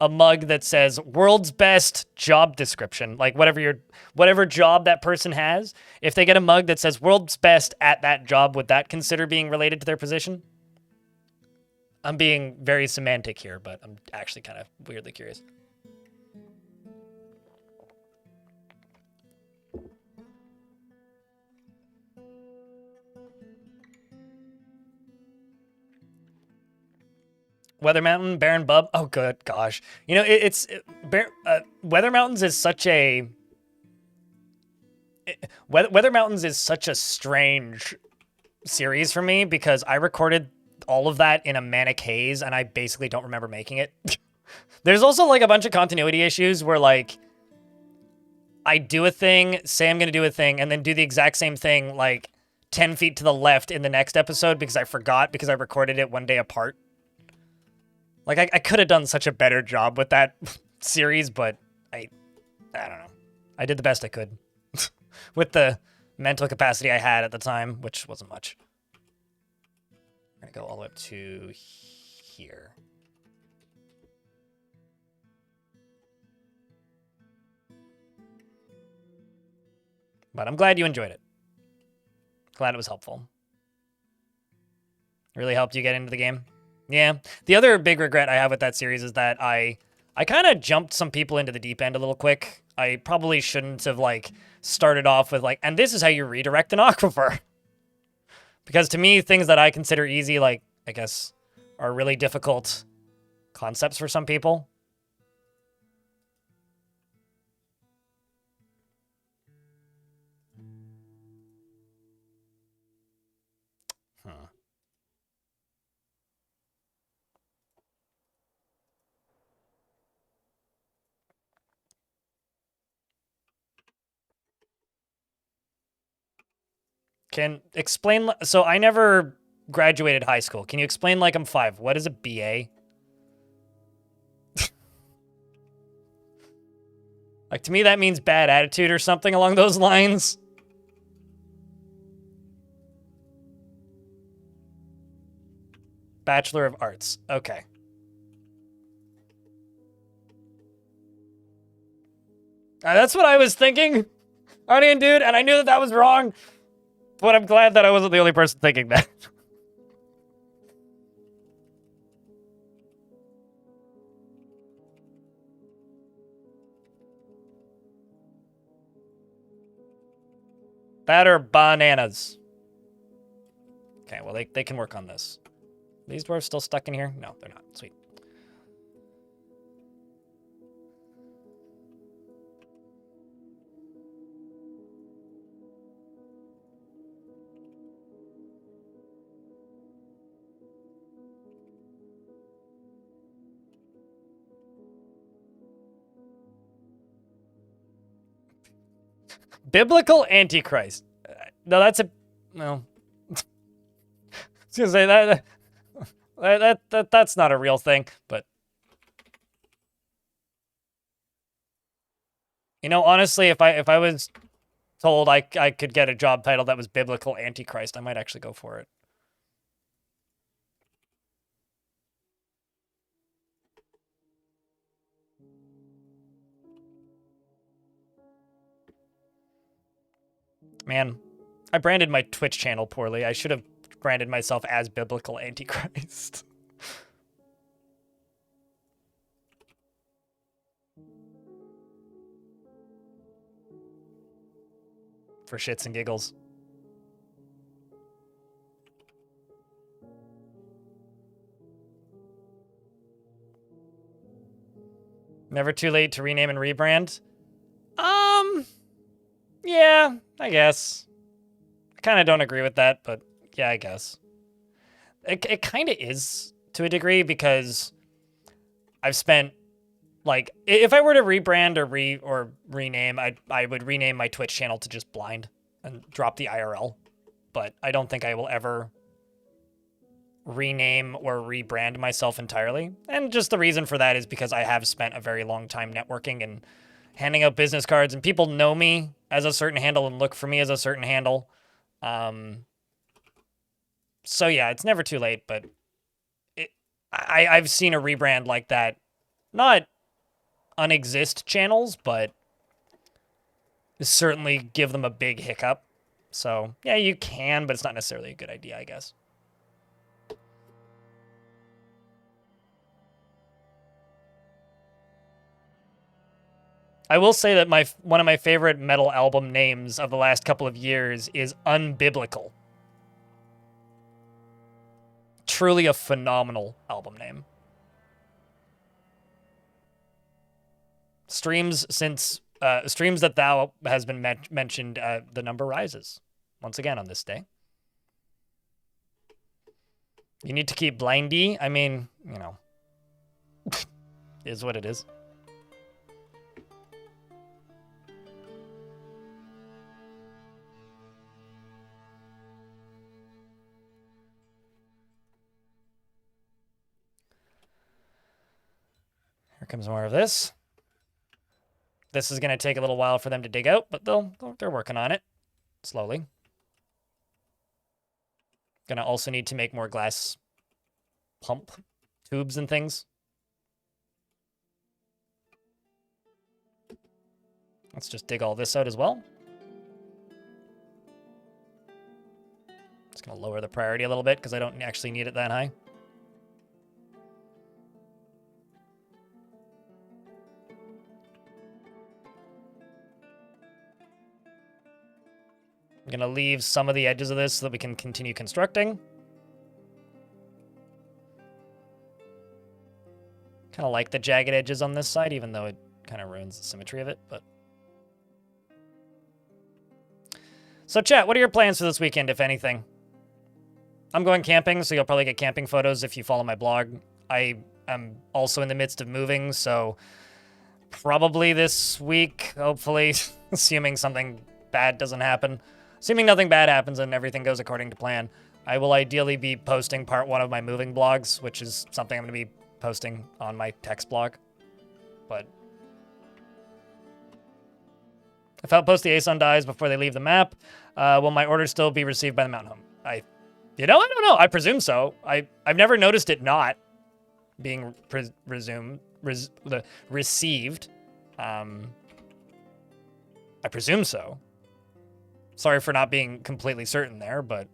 S1: mug that says world's best job description, like whatever job that person has, if they get a mug that says world's best at that job, would that consider being related to their position? I'm being very semantic here, but I'm actually kind of weirdly curious. Weather Mountain, Baron Bub. Oh, good gosh. You know, Weather Mountains is such a Weather Mountains is such a strange series for me because I recorded all of that in a manic haze and I basically don't remember making it. There's also like a bunch of continuity issues where like I do a thing, say I'm going to do a thing, and then do the exact same thing like 10 feet to the left in the next episode because I forgot because I recorded it one day apart. Like, I could have done such a better job with that series, but I don't know. I did the best I could with the mental capacity I had at the time, which wasn't much. I'm going to go all the way up to here. But I'm glad you enjoyed it. Glad it was helpful. Really helped you get into the game. Yeah. The other big regret I have with that series is that I kind of jumped some people into the deep end a little quick. I probably shouldn't have, like, started off with, like, and this is how you redirect an aquifer. Because to me, things that I consider easy, like, I guess, are really difficult concepts for some people. Can explain, so I never graduated high school. Can you explain like I'm 5? What is a BA? Like, to me, that means bad attitude or something along those lines. Bachelor of Arts. Okay. That's what I was thinking, Onion Dude, and I knew that was wrong. But I'm glad that I wasn't the only person thinking that. That are bananas. Okay, well, they can work on this. These dwarves still stuck in here? No, they're not. Sweet. Biblical Antichrist. No, that's a... No. I was gonna say that's not a real thing, but... You know, honestly, if I was told I could get a job title that was Biblical Antichrist, I might actually go for it. Man, I branded my Twitch channel poorly. I should have branded myself as Biblical Antichrist. For shits and giggles. Never too late to rename and rebrand? Yeah, I guess. I kind of don't agree with that, but yeah, I guess. It kind of is to a degree because I've spent, like, if I were to rebrand or rename, I would rename my Twitch channel to just Blind and drop the IRL. But I don't think I will ever rename or rebrand myself entirely. And just the reason for that is because I have spent a very long time networking and handing out business cards, and people know me as a certain handle and look for me as a certain handle. So yeah, it's never too late, but I've seen a rebrand like that, not unexist channels, but certainly give them a big hiccup. So yeah, you can, but it's not necessarily a good idea, I guess. I will say that one of my favorite metal album names of the last couple of years is Unbiblical. Truly a phenomenal album name. Streams that thou has been mentioned, the number rises once again on this day. You need to keep blindy. I mean, you know, is what it is. Here comes more of this. This is going to take a little while for them to dig out, but they're working on it slowly. Gonna also need to make more glass pump tubes and things. Let's just dig all this out as well. Just gonna lower the priority a little bit because I don't actually need it that high. I'm going to leave some of the edges of this so that we can continue constructing. Kind of like the jagged edges on this side, even though it kind of ruins the symmetry of it. But so chat, what are your plans for this weekend, if anything? I'm going camping, so you'll probably get camping photos if you follow my blog. I am also in the midst of moving, so probably this week, hopefully, assuming something bad doesn't happen. Assuming nothing bad happens and everything goes according to plan, I will ideally be posting part 1 of my moving blogs, which is something I'm going to be posting on my text blog. But if Outpost the ASUN dies before they leave the map, will my order still be received by the Mountain Home? I don't know. I presume so. I've never noticed it not being received. I presume so. Sorry for not being completely certain there, but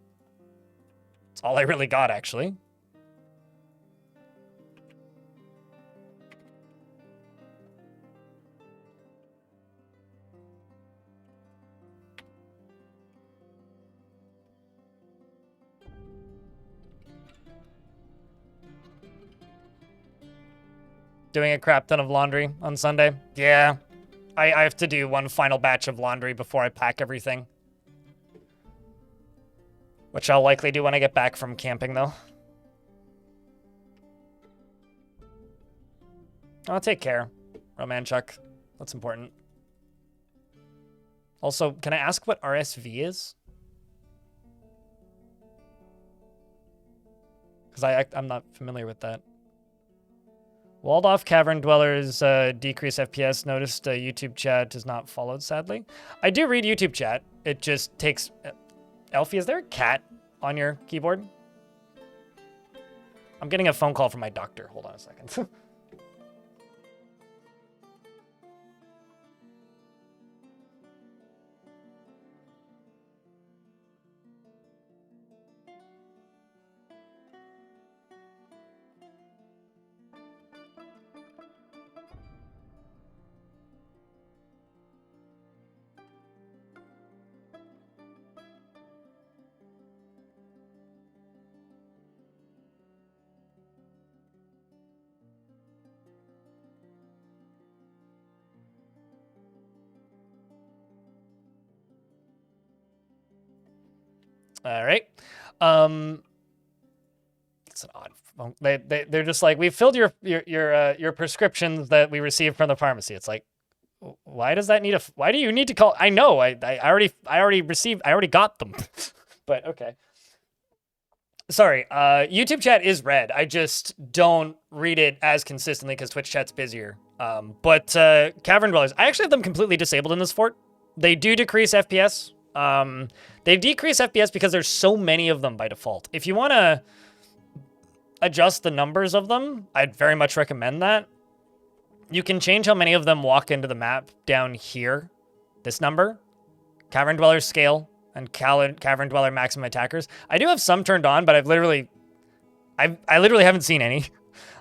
S1: it's all I really got, actually. Doing a crap ton of laundry on Sunday. Yeah, I have to do one final batch of laundry before I pack everything. Which I'll likely do when I get back from camping, though. I'll take care, Romanchuk. That's important. Also, can I ask what RSV is? Because I'm not familiar with that. Walled off cavern dwellers decrease FPS. Noticed YouTube chat is not followed, sadly. I do read YouTube chat. It just takes... Elfie, is there a cat on your keyboard? I'm getting a phone call from my doctor. Hold on a second. All right. It's an odd phone. They're just like, we've filled your prescriptions that we received from the pharmacy. It's like, why does that need why do you need to call? I know, I already got them. But okay. Sorry, YouTube chat is red. I just don't read it as consistently because Twitch chat's busier. But Cavern Dwellers, I actually have them completely disabled in this fort. They do decrease FPS. They decrease FPS because there's so many of them by default. If you want to adjust the numbers of them, I'd very much recommend that. You can change how many of them walk into the map down here. This number, Cavern Dweller scale, and Cavern Dweller maximum attackers. I do have some turned on, but I literally haven't seen any.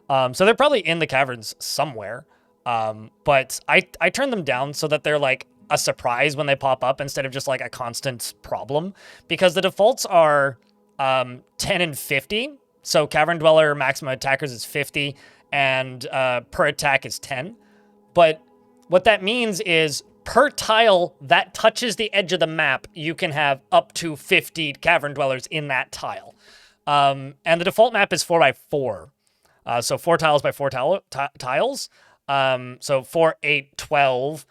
S1: So they're probably in the caverns somewhere. But I turn them down so that they're like a surprise when they pop up instead of just like a constant problem, because the defaults are 10 and 50. So Cavern Dweller maximum attackers is 50 and per attack is 10. But what that means is per tile that touches the edge of the map, you can have up to 50 Cavern Dwellers in that tile. And the default map is 4x4. So 4 tiles by 4 tiles. So 4, 8, 12,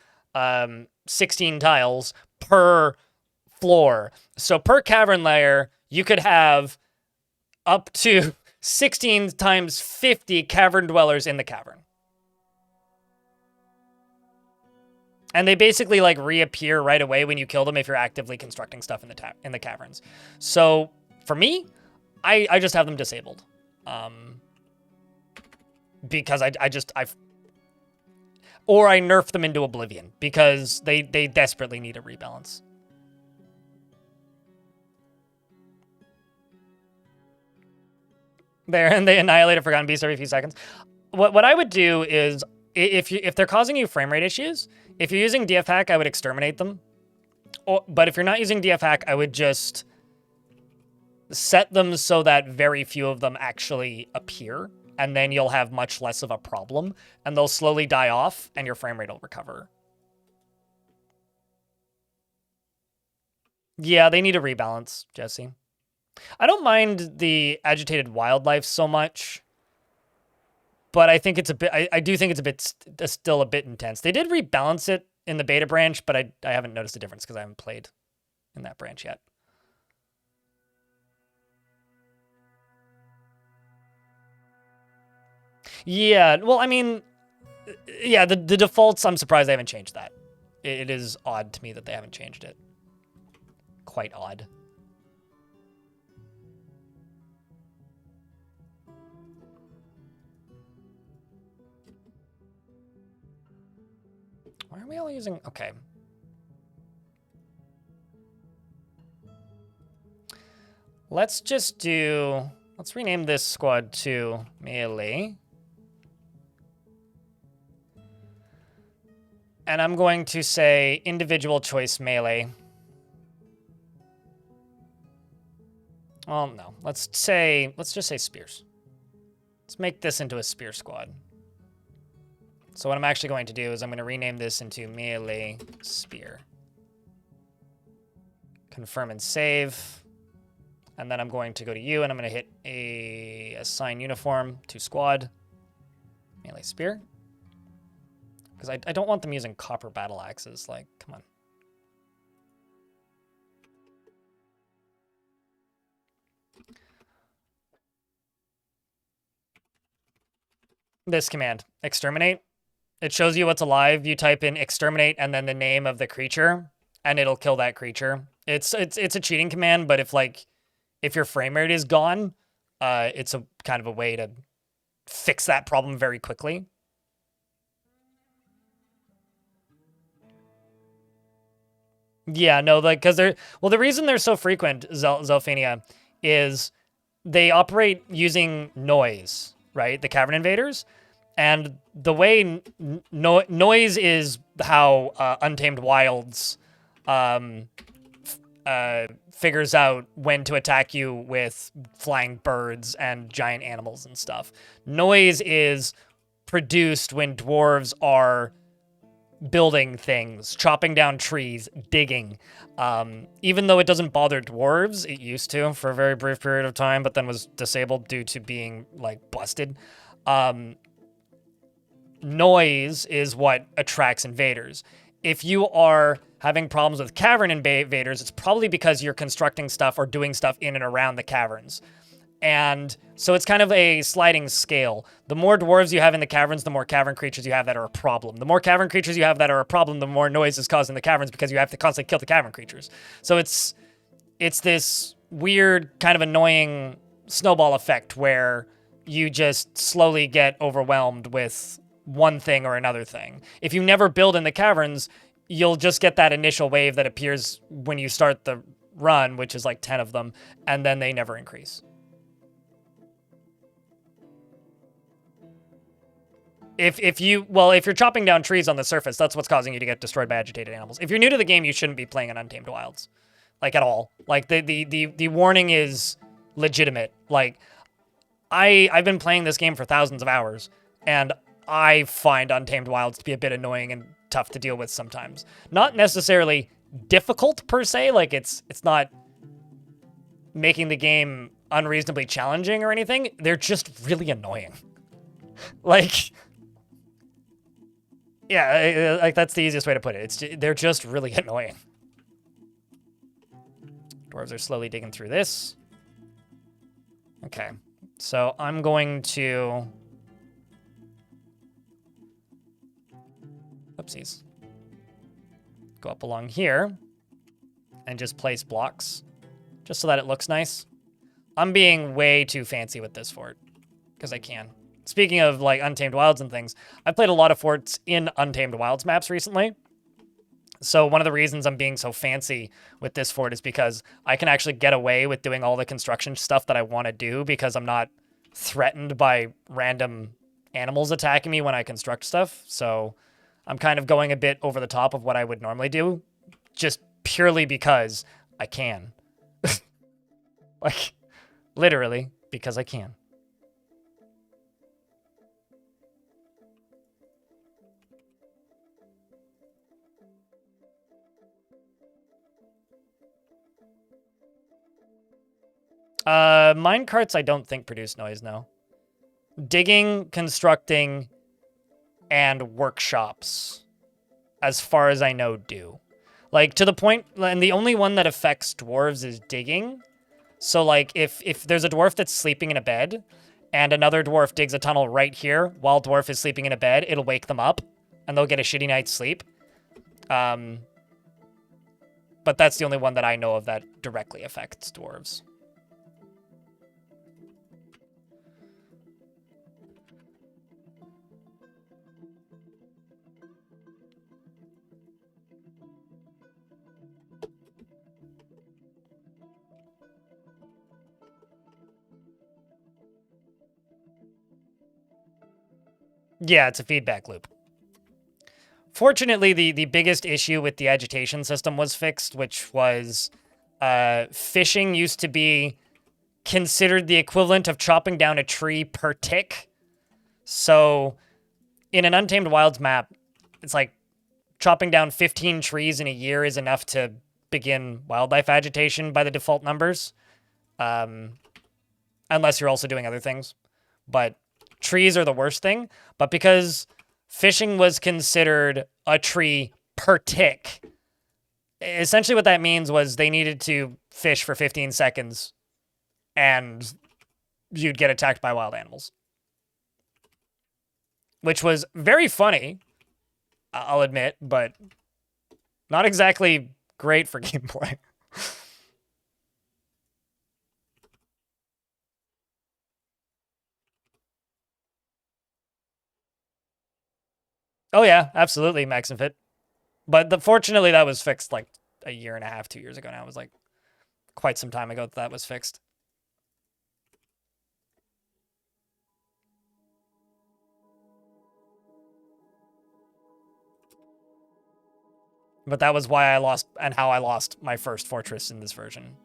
S1: 16 tiles per floor. So per cavern layer, you could have up to 16 times 50 cavern dwellers in the cavern. And they basically like reappear right away when you kill them if you're actively constructing stuff in the caverns. So for me, I just have them disabled. Because I or I nerf them into oblivion because they desperately need a rebalance. There, and they annihilate a Forgotten Beast every few seconds. What I would do is, if they're causing you frame rate issues, if you're using DF hack, I would exterminate them. But if you're not using DF hack, I would just set them so that very few of them actually appear, and then you'll have much less of a problem, and they'll slowly die off, and your frame rate will recover. Yeah, they need a rebalance, Jesse. I don't mind the agitated wildlife so much, but I think it's a bit. I do think it's a bit still a bit intense. They did rebalance it in the beta branch, but I haven't noticed a difference because I haven't played in that branch yet. Yeah, well, I mean, yeah, the defaults, I'm surprised they haven't changed that. It is odd to me that they haven't changed it. Quite odd. Why are we all using... Okay. Let's just do... Let's rename this squad to melee. And I'm going to say individual choice melee. Well, no. Let's just say spears. Let's make this into a spear squad. So what I'm actually going to do is I'm going to rename this into melee spear. Confirm and save. And then I'm going to go to you and I'm going to hit assign uniform to squad. Melee spear. Because I don't want them using copper battle axes. Like, come on. This command, exterminate. It shows you what's alive. You type in exterminate and then the name of the creature, and it'll kill that creature. It's a cheating command, but if your frame rate is gone, it's a kind of a way to fix that problem very quickly. Yeah, no, like because the reason they're so frequent, Zelphania, is they operate using noise, right? The cavern invaders. And the way noise is how Untamed Wilds figures out when to attack you with flying birds and giant animals and stuff. Noise is produced when dwarves are building things, chopping down trees, digging. Even though it doesn't bother dwarves, it used to for a very brief period of time, but then was disabled due to being, like, busted. Noise is what attracts invaders. If you are having problems with cavern invaders, it's probably because you're constructing stuff or doing stuff in and around the caverns. And so it's kind of a sliding scale. The more dwarves you have in the caverns, the more cavern creatures you have that are a problem. The more cavern creatures you have that are a problem, the more noise is caused in the caverns because you have to constantly kill the cavern creatures. So it's this weird kind of annoying snowball effect where you just slowly get overwhelmed with one thing or another thing. If you never build in the caverns, you'll just get that initial wave that appears when you start the run, which is like 10 of them, and then they never increase. If you're chopping down trees on the surface, that's what's causing you to get destroyed by agitated animals. If you're new to the game, you shouldn't be playing in Untamed Wilds, like at all. Like the warning is legitimate. Like I've been playing this game for thousands of hours, and I find Untamed Wilds to be a bit annoying and tough to deal with sometimes. Not necessarily difficult per se, like it's not making the game unreasonably challenging or anything. They're just really annoying. Like, yeah, like that's the easiest way to put it. They're just really annoying. Dwarves are slowly digging through this. Okay, so I'm going to... Oopsies. Go up along here and just place blocks just so that it looks nice. I'm being way too fancy with this fort because I can. Speaking of like Untamed Wilds and things, I've played a lot of forts in Untamed Wilds maps recently. So one of the reasons I'm being so fancy with this fort is because I can actually get away with doing all the construction stuff that I want to do because I'm not threatened by random animals attacking me when I construct stuff. So I'm kind of going a bit over the top of what I would normally do, just purely because I can. Like, literally, because I can. Minecarts I don't think produce noise, no. Digging, constructing, and workshops, as far as I know, do. Like, to the point, and the only one that affects dwarves is digging. So, like, if there's a dwarf that's sleeping in a bed, and another dwarf digs a tunnel right here while dwarf is sleeping in a bed, it'll wake them up, and they'll get a shitty night's sleep. But that's the only one that I know of that directly affects dwarves. Yeah, it's a feedback loop. Fortunately, the biggest issue with the agitation system was fixed, which was fishing used to be considered the equivalent of chopping down a tree per tick. So in an Untamed Wilds map, it's like chopping down 15 trees in a year is enough to begin wildlife agitation by the default numbers. Unless you're also doing other things. But trees are the worst thing. But because fishing was considered a tree per tick, essentially what that means was they needed to fish for 15 seconds and you'd get attacked by wild animals. Which was very funny, I'll admit, but not exactly great for gameplay. Oh yeah, absolutely, Max and Fit. But fortunately that was fixed like a year and a half, 2 years ago now. It was like quite some time ago that was fixed. But that was why I lost and how I lost my first fortress in this version.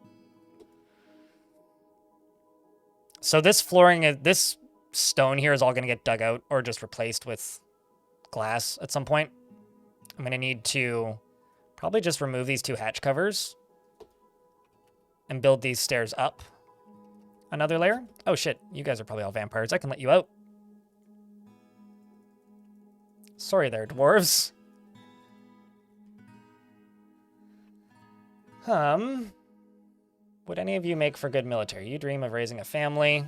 S1: So this flooring, this stone here is all going to get dug out or just replaced with glass at some point. I'm going to need to probably just remove these 2 hatch covers and build these stairs up another layer. Oh shit, you guys are probably all vampires. I can let you out. Sorry there, dwarves. Would any of you make for good military? You dream of raising a family.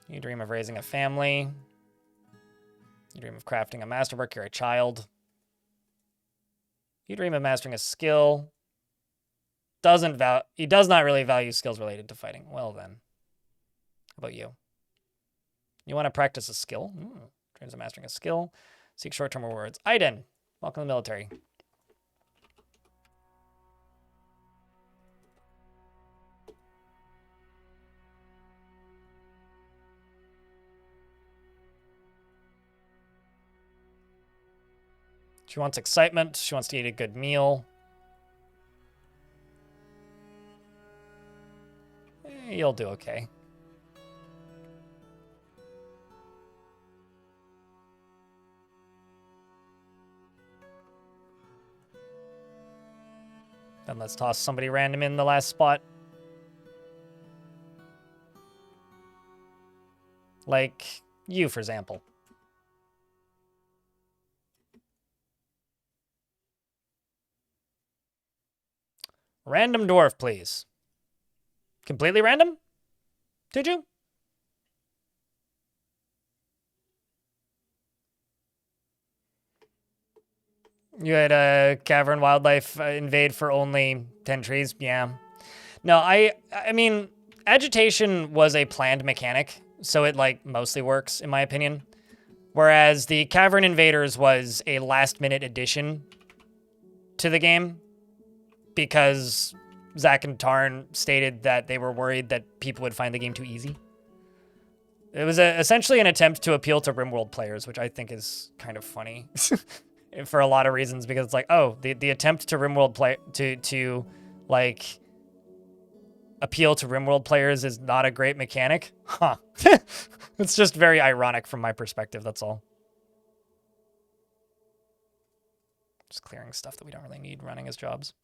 S1: You dream of raising a family. You dream of crafting a masterwork. You're a child. You dream of mastering a skill. He does not really value skills related to fighting. Well then. How about you? You want to practice a skill? Dreams of mastering a skill. Seek short-term rewards. Aiden, welcome to the military. She wants excitement. She wants to eat a good meal. You'll do okay. Then let's toss somebody random in the last spot. Like you, for example. Random dwarf, please. Completely random? Did you? You had a cavern wildlife invade for only 10 trees? Yeah. No, I mean, agitation was a planned mechanic, so it, like, mostly works, in my opinion. Whereas the cavern invaders was a last-minute addition to the game because Zach and Tarn stated that they were worried that people would find the game too easy. It was essentially an attempt to appeal to RimWorld players, which I think is kind of funny for a lot of reasons, because it's like, oh, the attempt to RimWorld play to like appeal to RimWorld players is not a great mechanic. Huh. It's just very ironic from my perspective, that's all. Just clearing stuff that we don't really need running as jobs.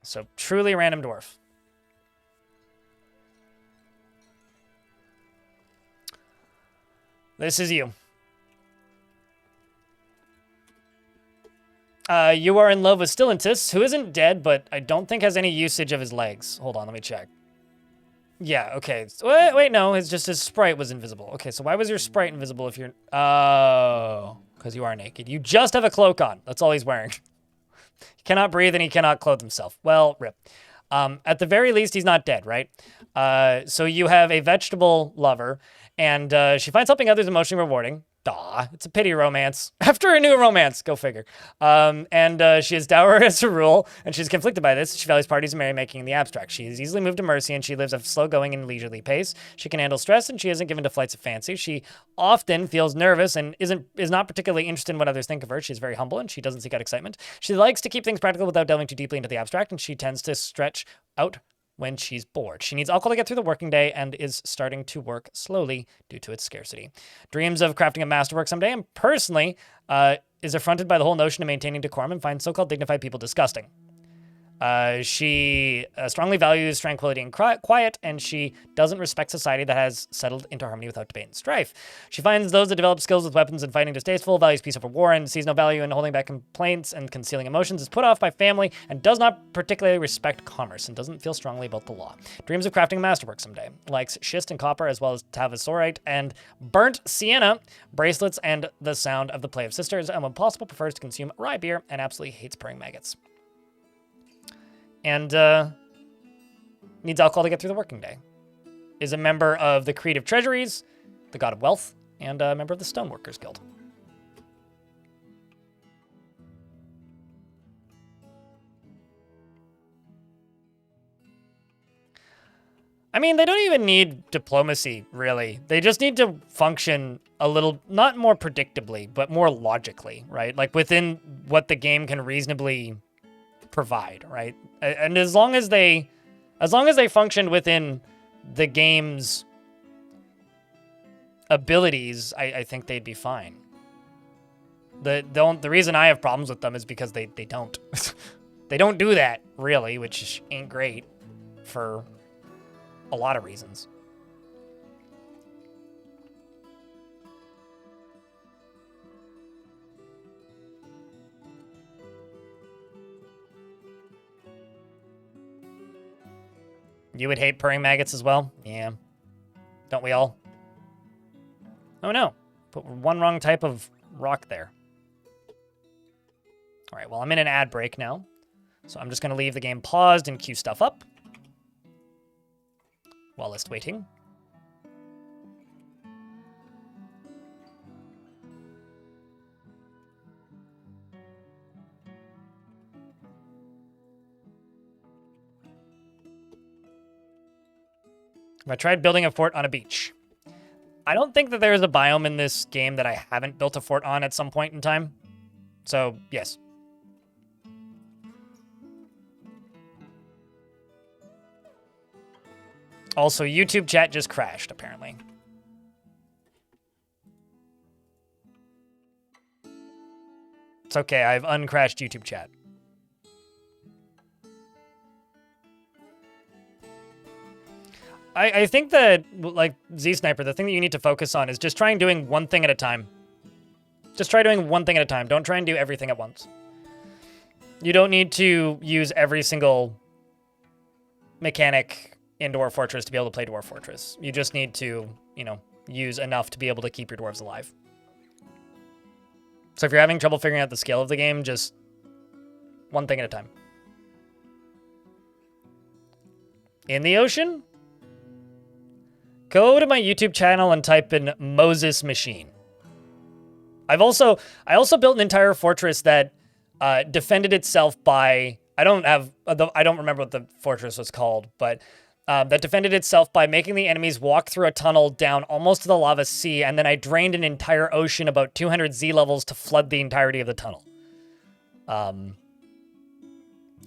S1: So, truly random dwarf. This is you. You are in love with Stylentis, who isn't dead, but I don't think has any usage of his legs. Hold on, let me check. Yeah, okay. Wait, no, it's just his sprite was invisible. Okay, so why was your sprite invisible if you're... Oh, because you are naked. You just have a cloak on. That's all he's wearing. He cannot breathe and he cannot clothe himself. Well, rip. At the very least, he's not dead, right? So you have a vegetable lover, and she finds helping others emotionally rewarding. Daw, it's a pity romance. After a new romance, go figure. She is dour as a rule, and she's conflicted by this. She values parties and merrymaking in the abstract. She is easily moved to mercy, and she lives a slow-going and leisurely pace. She can handle stress, and she isn't given to flights of fancy. She often feels nervous and is not particularly interested in what others think of her. She's very humble, and she doesn't seek out excitement. She likes to keep things practical without delving too deeply into the abstract, and she tends to stretch out when she's bored. She needs alcohol to get through the working day and is starting to work slowly due to its scarcity. Dreams of crafting a masterwork someday, and personally is affronted by the whole notion of maintaining decorum and finds so-called dignified people disgusting. She strongly values tranquility and quiet, and she doesn't respect society that has settled into harmony without debate and strife. She finds those that develop skills with weapons and fighting distasteful, values peace over war, and sees no value in holding back complaints and concealing emotions, is put off by family, and does not particularly respect commerce, and doesn't feel strongly about the law. Dreams of crafting a masterwork someday. Likes schist and copper, as well as tavasorite and burnt sienna, bracelets, and the sound of the play of sisters, and when possible prefers to consume rye beer, and absolutely hates purring maggots. And needs alcohol to get through the working day. Is a member of the Creative Treasuries, the God of Wealth, and a member of the Stoneworkers Guild. I mean, they don't even need diplomacy, really. They just need to function a little, not more predictably, but more logically, right? Like within what the game can reasonably provide, right? And as long as they function within the game's abilities, I think they'd be fine. The reason I have problems with them is because they don't. They don't do that, really, which ain't great for a lot of reasons. You would hate purring maggots as well? Yeah. Don't we all? Oh no. Put one wrong type of rock there. Alright, well, I'm in an ad break now. So I'm just going to leave the game paused and queue stuff up. While list waiting. Have I tried building a fort on a beach? I don't think that there is a biome in this game that I haven't built a fort on at some point in time. So, yes. Also, YouTube chat just crashed, apparently. It's okay, I've uncrashed YouTube chat. I think that, like, Z-Sniper, the thing that you need to focus on is just trying doing one thing at a time. Just try doing one thing at a time. Don't try and do everything at once. You don't need to use every single mechanic in Dwarf Fortress to be able to play Dwarf Fortress. You just need to, you know, use enough to be able to keep your dwarves alive. So if you're having trouble figuring out the scale of the game, just one thing at a time. In the ocean? Go to my YouTube channel and type in Moses Machine. I also built an entire fortress that defended itself by, I don't remember what the fortress was called, but that defended itself by making the enemies walk through a tunnel down almost to the lava sea, and then I drained an entire ocean about 200 Z levels to flood the entirety of the tunnel.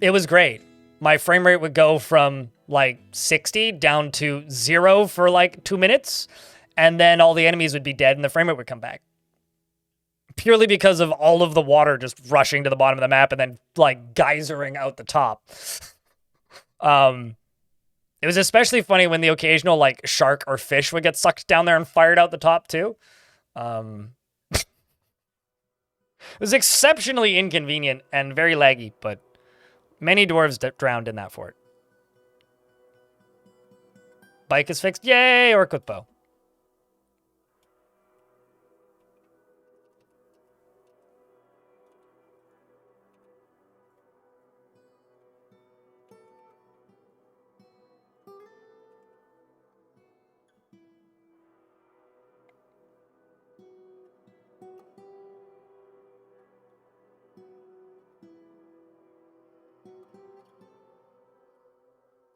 S1: It was great. My frame rate would go from like 60 down to 0 for like 2 minutes, and then all the enemies would be dead and the frame rate would come back. Purely because of all of the water just rushing to the bottom of the map and then like geysering out the top. It was especially funny when the occasional like shark or fish would get sucked down there and fired out the top too. It was exceptionally inconvenient and very laggy, but many dwarves drowned in that fort. Bike is fixed. Yay! Orc with bow.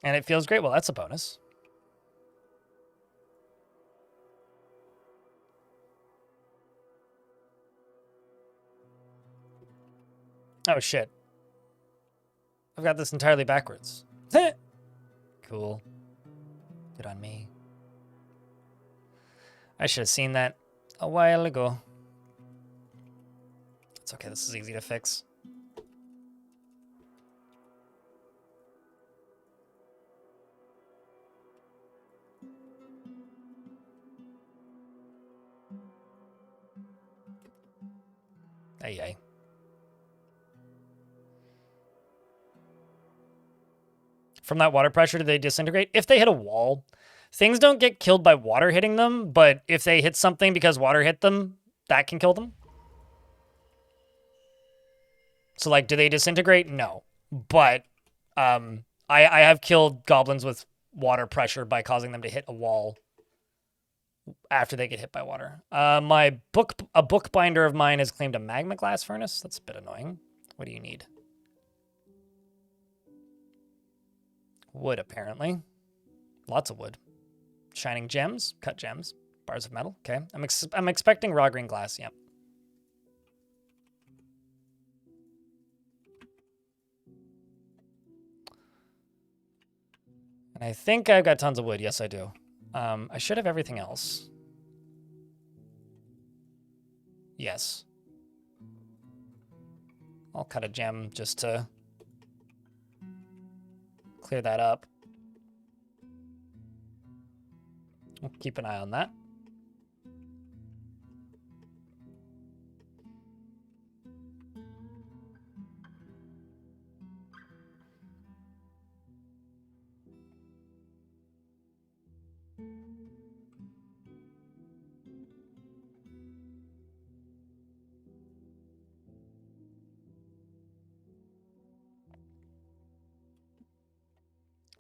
S1: And it feels great. Well, that's a bonus. Oh, shit. I've got this entirely backwards. Cool. Good on me. I should have seen that a while ago. It's okay. This is easy to fix. Ay, ay. From that water pressure, do they disintegrate? If they hit a wall, things don't get killed by water hitting them, but if they hit something because water hit them, that can kill them. So, like, do they disintegrate? No. But I have killed goblins with water pressure by causing them to hit a wall after they get hit by water. A bookbinder of mine has claimed a magma glass furnace. That's a bit annoying. What do you need? Wood, apparently. Lots of wood. Shining gems, cut gems, bars of metal. Okay, I'm expecting raw green glass. Yep. And I think I've got tons of wood. Yes, I do. I should have everything else. Yes. I'll cut a gem just to clear that up. We'll keep an eye on that.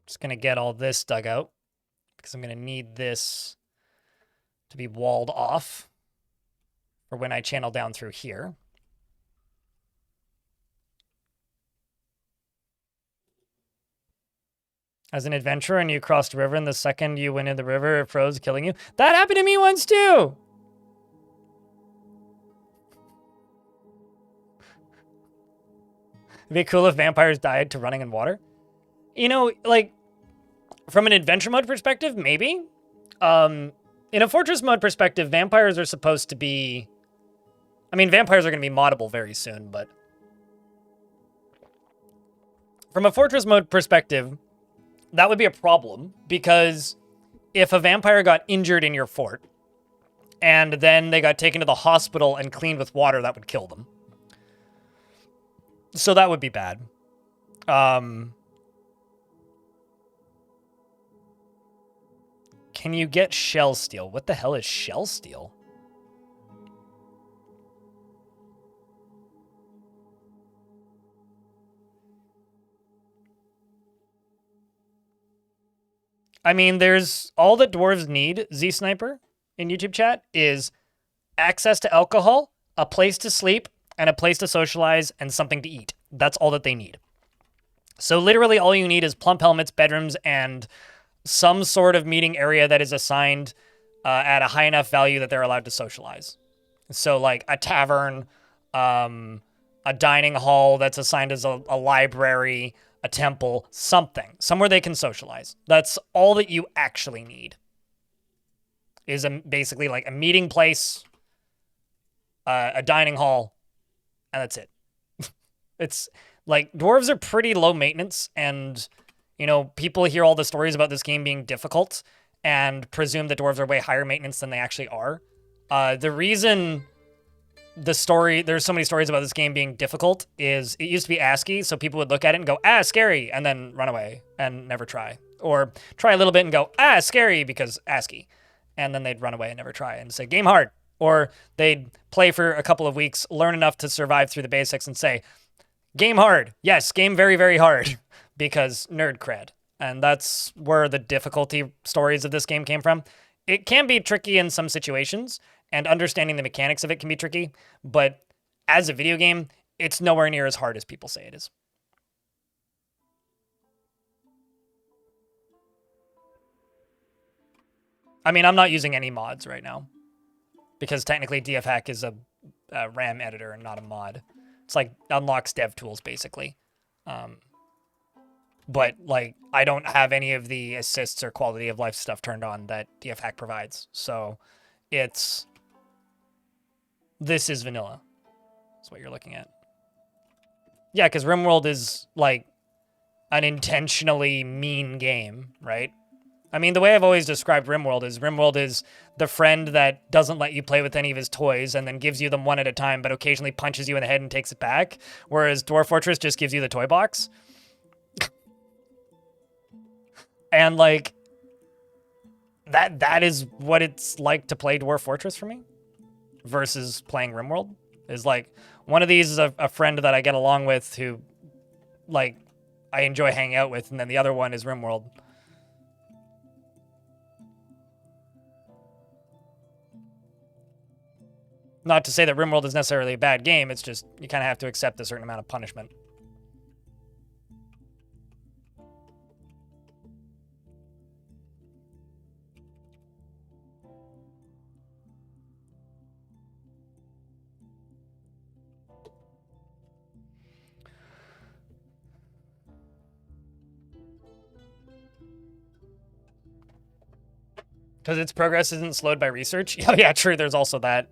S1: Just going to get all this dug out because I'm going to need this to be walled off for when I channel down through here. As an adventurer and you crossed a river, and the second you went in the river, it froze, killing you. That happened to me once too! It'd be cool if vampires died to running in water. You know, like, from an adventure mode perspective, maybe. In a fortress mode perspective, vampires are supposed to be... I mean, vampires are going to be moddable very soon, but... From a fortress mode perspective, that would be a problem, because if a vampire got injured in your fort, and then they got taken to the hospital and cleaned with water, that would kill them. So that would be bad. Can you get shell steel? What the hell is shell steel? I mean, there's all that dwarves need, Z-Sniper, in YouTube chat, is access to alcohol, a place to sleep, and a place to socialize, and something to eat. That's all that they need. So literally all you need is plump helmets, bedrooms, and some sort of meeting area that is assigned at a high enough value that they're allowed to socialize. So like a tavern, a dining hall that's assigned as a library, a temple, something. Somewhere they can socialize. That's all that you actually need. Is basically like a meeting place, a dining hall, and that's it. It's like dwarves are pretty low maintenance, and you know, people hear all the stories about this game being difficult and presume that dwarves are way higher maintenance than they actually are. The reason there's so many stories about this game being difficult is it used to be ASCII, so people would look at it and go, ah, scary, and then run away and never try. Or try a little bit and go, ah, scary, because ASCII. And then they'd run away and never try and say, game hard. Or they'd play for a couple of weeks, learn enough to survive through the basics and say, game hard. Yes, game very, very hard. Because nerd cred. And that's where the difficulty stories of this game came from. It can be tricky in some situations, and understanding the mechanics of it can be tricky, but as a video game, it's nowhere near as hard as people say it is. I mean, I'm not using any mods right now, because technically DFHack is a RAM editor and not a mod. It's like unlocks dev tools, basically. But, like, I don't have any of the assists or quality of life stuff turned on that DFHack provides. So, this is vanilla. That's what you're looking at. Yeah, because RimWorld is, like, an intentionally mean game, right? I mean, the way I've always described RimWorld is the friend that doesn't let you play with any of his toys and then gives you them one at a time, but occasionally punches you in the head and takes it back. Whereas Dwarf Fortress just gives you the toy box. And, like, that is what it's like to play Dwarf Fortress for me versus playing RimWorld. Is, like, one of these is a friend that I get along with who, like, I enjoy hanging out with, and then the other one is RimWorld. Not to say that RimWorld is necessarily a bad game, it's just you kind of have to accept a certain amount of punishment. Because its progress isn't slowed by research? Oh yeah, true, there's also that.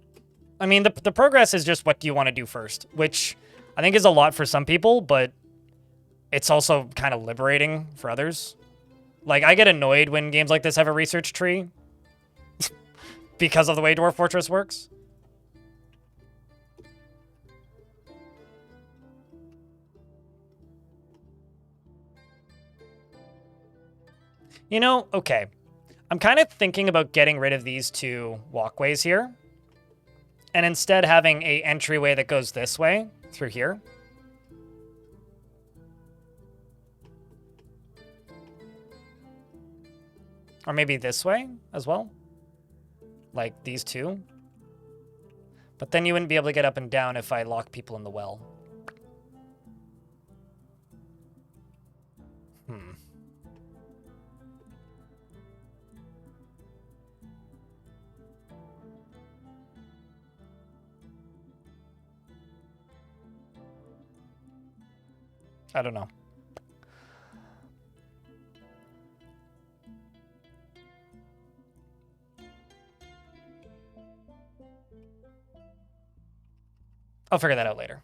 S1: I mean, the progress is just what do you want to do first, which I think is a lot for some people, but it's also kind of liberating for others. Like, I get annoyed when games like this have a research tree because of the way Dwarf Fortress works. You know, okay. I'm kind of thinking about getting rid of these two walkways here, and instead having a entryway that goes this way, through here. Or maybe this way as well. Like these two. But then you wouldn't be able to get up and down if I lock people in the well. I don't know. I'll figure that out later.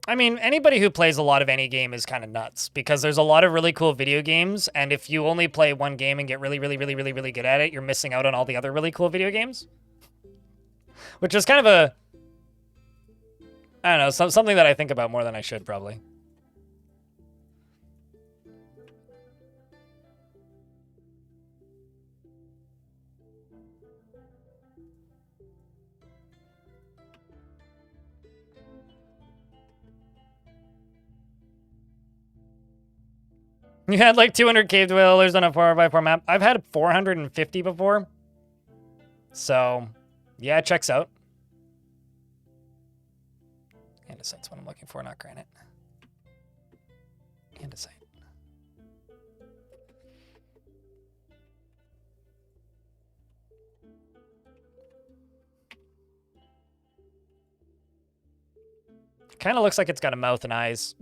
S1: I mean, anybody who plays a lot of any game is kind of nuts because there's a lot of really cool video games, and if you only play one game and get really, really, really, really, really good at it, you're missing out on all the other really cool video games. Which is kind of a, I don't know, something that I think about more than I should, probably. You had like 200 cave dwellers on a 4x4 map. I've had 450 before. So, yeah, it checks out. Andesite's what I'm looking for, not granite. Andesite. Kind of looks like it's got a mouth and eyes.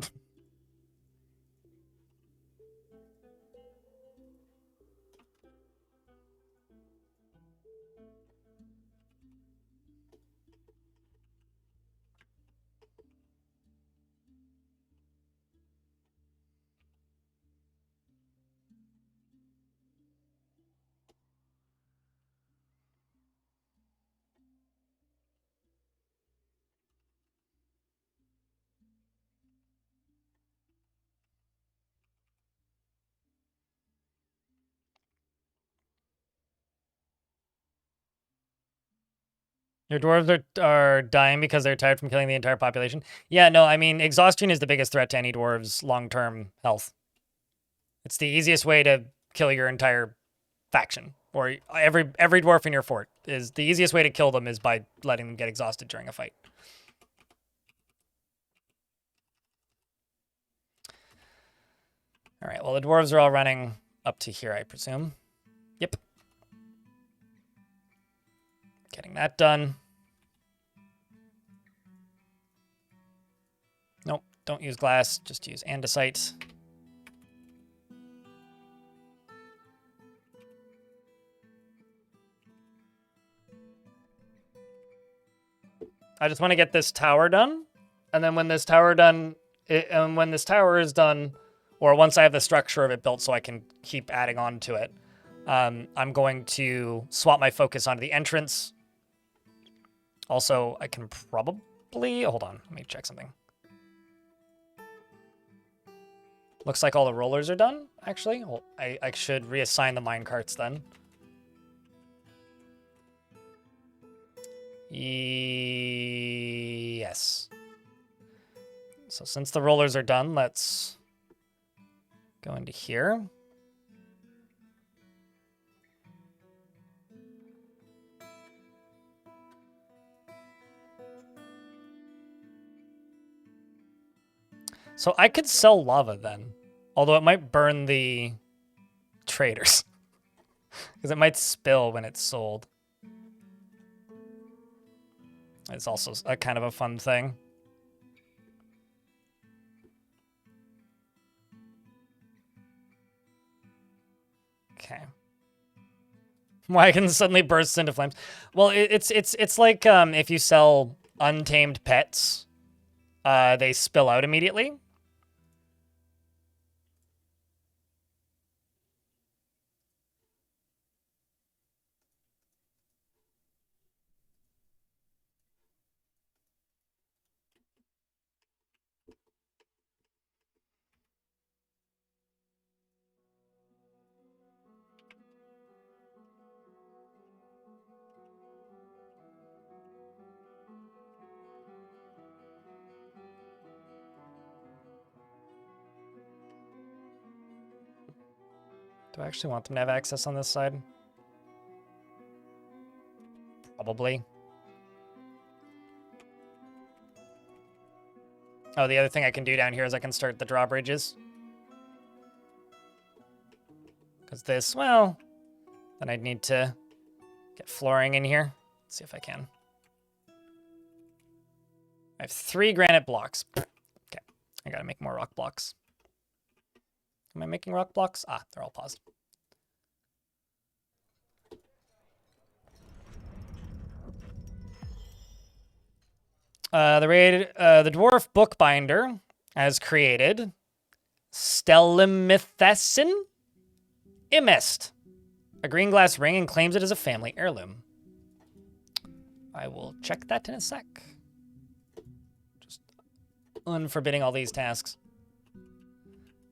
S1: Your dwarves are dying because they're tired from killing the entire population. Yeah, no, I mean, exhaustion is the biggest threat to any dwarves' long-term health. It's the easiest way to kill your entire faction, or every dwarf in your fort. Is the easiest way to kill them is by letting them get exhausted during a fight. All right, well, the dwarves are all running up to here, I presume. Yep. Getting that done. Nope, don't use glass, just use andesite. I just want to get this tower done, and then when this tower is done, or once I have the structure of it built so I can keep adding on to it, I'm going to swap my focus onto the entrance. Also, I can probably... Hold on, let me check something. Looks like all the rollers are done, actually. Well, I should reassign the mine carts then. Yes. So since the rollers are done, let's go into here. So I could sell lava then, although it might burn the traders because it might spill when it's sold. It's also a kind of a fun thing. Okay. Wagon suddenly bursts into flames. Well, it's like if you sell untamed pets, they spill out immediately. Do I actually want them to have access on this side? Probably. Oh, the other thing I can do down here is I can start the drawbridges. Because this, well, then I'd need to get flooring in here. Let's see if I can. I have 3 granite blocks. Okay, I gotta make more rock blocks. Am I making rock blocks? Ah, they're all paused. The Dwarf Bookbinder has created Stellimithessin Imest, a green glass ring, and claims it as a family heirloom. I will check that in a sec. Just unforbidding all these tasks.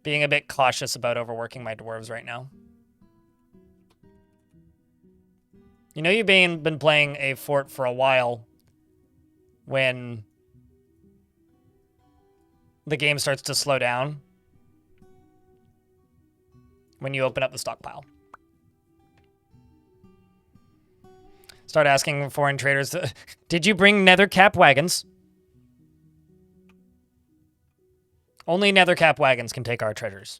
S1: Being a bit cautious about overworking my dwarves right now. You know you've been playing a fort for a while when the game starts to slow down. When you open up the stockpile. Start asking foreign traders, did you bring nethercap wagons? Only nethercap wagons can take our treasures.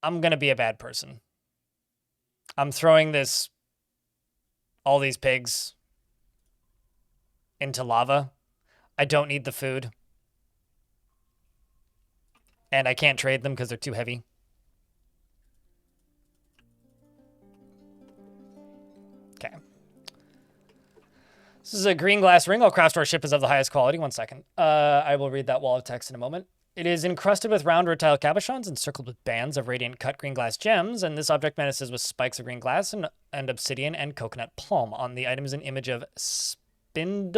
S1: I'm gonna be a bad person. I'm throwing all these pigs into lava. I don't need the food. And I can't trade them because they're too heavy. Okay. This is a green glass ring. All craft store ship is of the highest quality. 1 second. I will read that wall of text in a moment. It is encrusted with round rotile cabochons encircled with bands of radiant cut green glass gems, and this object menaces with spikes of green glass and obsidian and coconut palm. On the item is an image of spin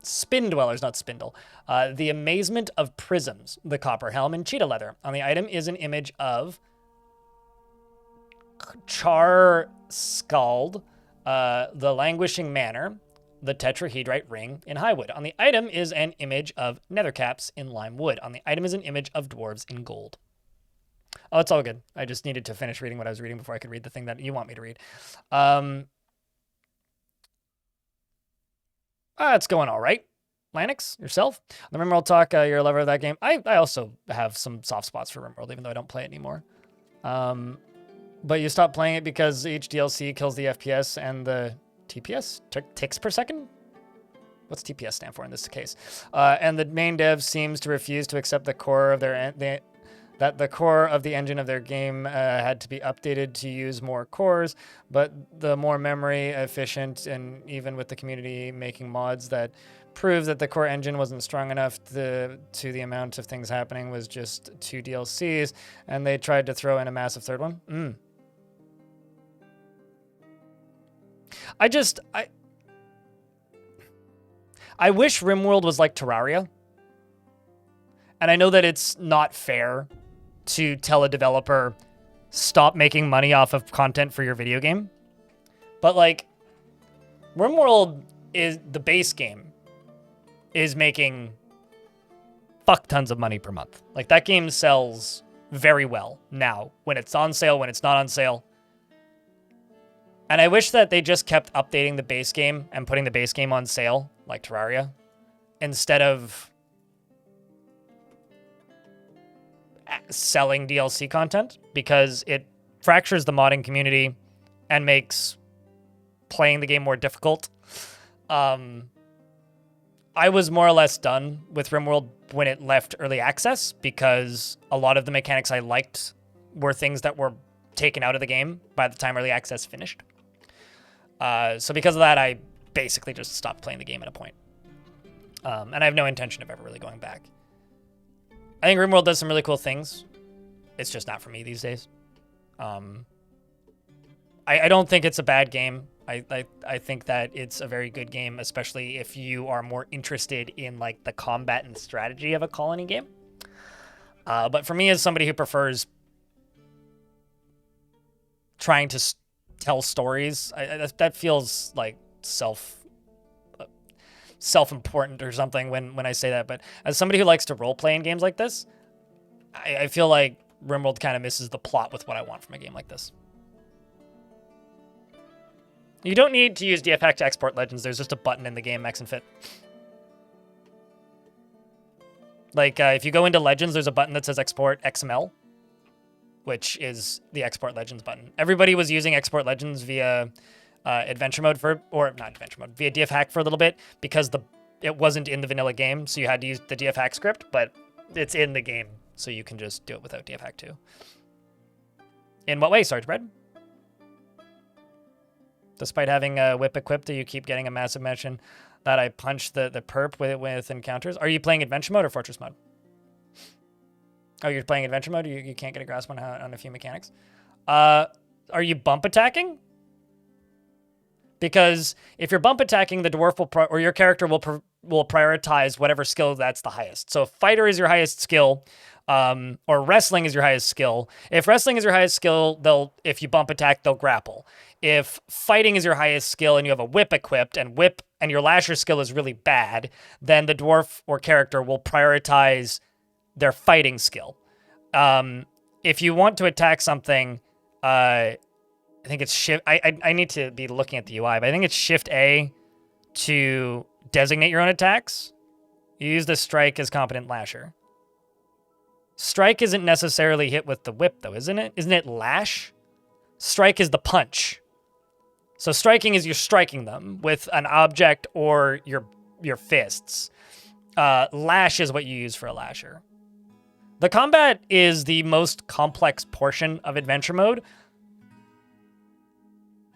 S1: dwellers, not spindle. The amazement of prisms, the copper helm, and cheetah leather. On the item is an image of Char Scald, the languishing manor, the tetrahedrite ring in high wood. On the item is an image of nethercaps in lime wood. On the item is an image of dwarves in gold. Oh, it's all good. I just needed to finish reading what I was reading before I could read the thing that you want me to read. It's going all right. Lanix, yourself? The RimWorld talk, you're a lover of that game. I also have some soft spots for RimWorld, even though I don't play it anymore. But you stopped playing it because each DLC kills the FPS and the TPS? Ticks per second? What's TPS stand for in this case? And the main dev seems to refuse to accept the core of that the core of the engine of their game had to be updated to use more cores, but the more memory efficient, and even with the community making mods that prove that the core engine wasn't strong enough to the amount of things happening, was just 2 DLCs, and they tried to throw in a massive third one. I wish RimWorld was like Terraria. And I know that it's not fair to tell a developer, stop making money off of content for your video game. But like, RimWorld is the base game is making fuck tons of money per month. Like, that game sells very well now, when it's on sale, when it's not on sale. And I wish that they just kept updating the base game and putting the base game on sale, like Terraria, instead of selling DLC content, because it fractures the modding community and makes playing the game more difficult. I was more or less done with RimWorld when it left early access, because a lot of the mechanics I liked were things that were taken out of the game by the time early access finished. So because of that, I basically just stopped playing the game at a point. And I have no intention of ever really going back. I think RimWorld does some really cool things. It's just not for me these days. I don't think it's a bad game. I think that it's a very good game, especially if you are more interested in like the combat and strategy of a colony game. But for me, as somebody who prefers trying to tell stories, that feels like self-important or something when I say that. But as somebody who likes to role play in games like this, I feel like RimWorld kind of misses the plot with what I want from a game like this. You don't need to use DFhack to export Legends. There's just a button in the game, Max and Fit. Like, if you go into Legends, there's a button that says Export XML, which is the Export Legends button. Everybody was using Export Legends via Adventure Mode or not Adventure Mode, via DFHack for a little bit because it wasn't in the vanilla game, so you had to use the DFHack script, but it's in the game, so you can just do it without DFHack too. In what way, Sarge Bread? Despite having a whip equipped, do you keep getting a massive mention that I punch the perp with encounters? Are you playing Adventure Mode or Fortress Mode? Oh, you're playing Adventure Mode? You can't get a grasp on a few mechanics? Are you bump attacking? Because if you're bump attacking, the dwarf or your character will prioritize whatever skill that's the highest. So if fighter is your highest skill, or wrestling is your highest skill. If wrestling is your highest skill, if you bump attack, they'll grapple. If fighting is your highest skill and you have a whip equipped and your lasher skill is really bad, then the dwarf or character will prioritize their fighting skill. If you want to attack something, I think it's shift. I need to be looking at the UI, but I think it's Shift A to designate your own attacks. You use the strike as competent lasher. Strike isn't necessarily hit with the whip, though, isn't it? Isn't it lash? Strike is the punch. So striking is you're striking them with an object or your fists. Lash is what you use for a lasher. The combat is the most complex portion of Adventure Mode.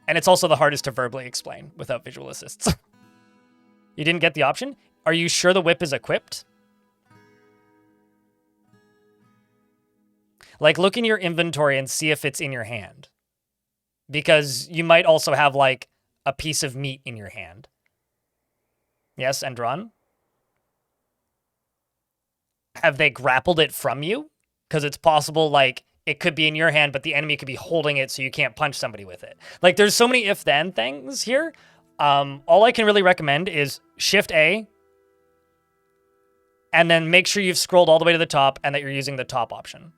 S1: And it's also the hardest to verbally explain without visual assists. You didn't get the option? Are you sure the whip is equipped? Like, look in your inventory and see if it's in your hand. Because you might also have, like, a piece of meat in your hand. Yes, Endron? Have they grappled it from you? Because it's possible, like, it could be in your hand, but the enemy could be holding it so you can't punch somebody with it. Like, there's so many if-then things here. All I can really recommend is Shift A, and then make sure you've scrolled all the way to the top and that you're using the top option.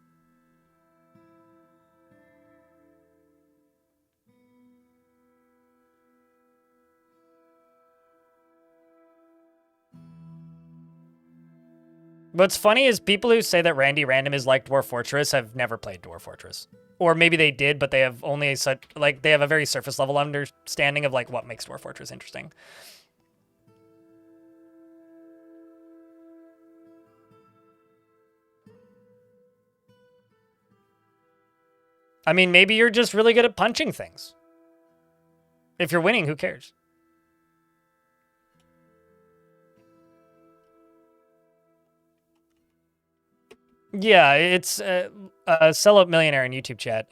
S1: What's funny is people who say that Randy Random is like Dwarf Fortress have never played Dwarf Fortress. Or maybe they did, but they have only they have a very surface level understanding of like what makes Dwarf Fortress interesting. I mean, maybe you're just really good at punching things. If you're winning, who cares? Yeah, it's a Sellout Millionaire in YouTube chat.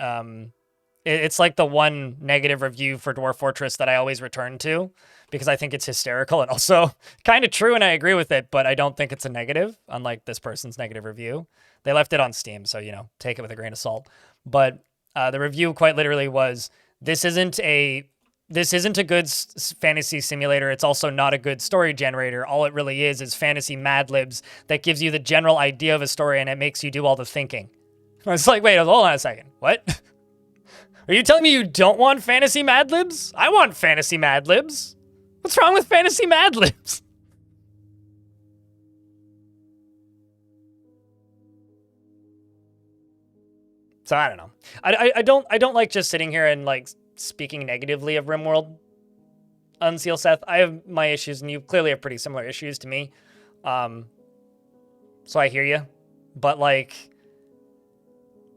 S1: It's like the one negative review for Dwarf Fortress that I always return to because I think it's hysterical and also kind of true and I agree with it, but I don't think it's a negative, unlike this person's negative review. They left it on Steam, so, you know, take it with a grain of salt. But the review quite literally was, this isn't a good fantasy simulator. It's also not a good story generator. All it really is fantasy Mad Libs that gives you the general idea of a story and it makes you do all the thinking. I was like, wait, hold on a second. What? Are you telling me you don't want fantasy Mad Libs? I want fantasy Mad Libs. What's wrong with fantasy Mad Libs? So I don't know. I don't like just sitting here and like speaking negatively of RimWorld. Unseal Seth, I have my issues, and you clearly have pretty similar issues to me. So I hear you, but like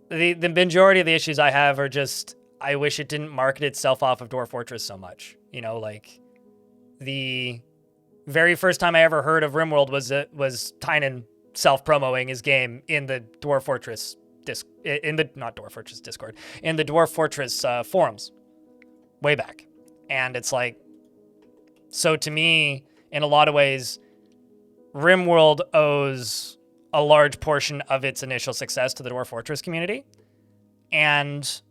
S1: the majority of the issues I have are just I wish it didn't market itself off of Dwarf Fortress so much. You know, like the very first time I ever heard of RimWorld was Tynan self-promoing his game in the Dwarf Fortress not Dwarf Fortress Discord, in the Dwarf Fortress forums way back. And it's like, so to me, in a lot of ways, RimWorld owes a large portion of its initial success to the Dwarf Fortress community. And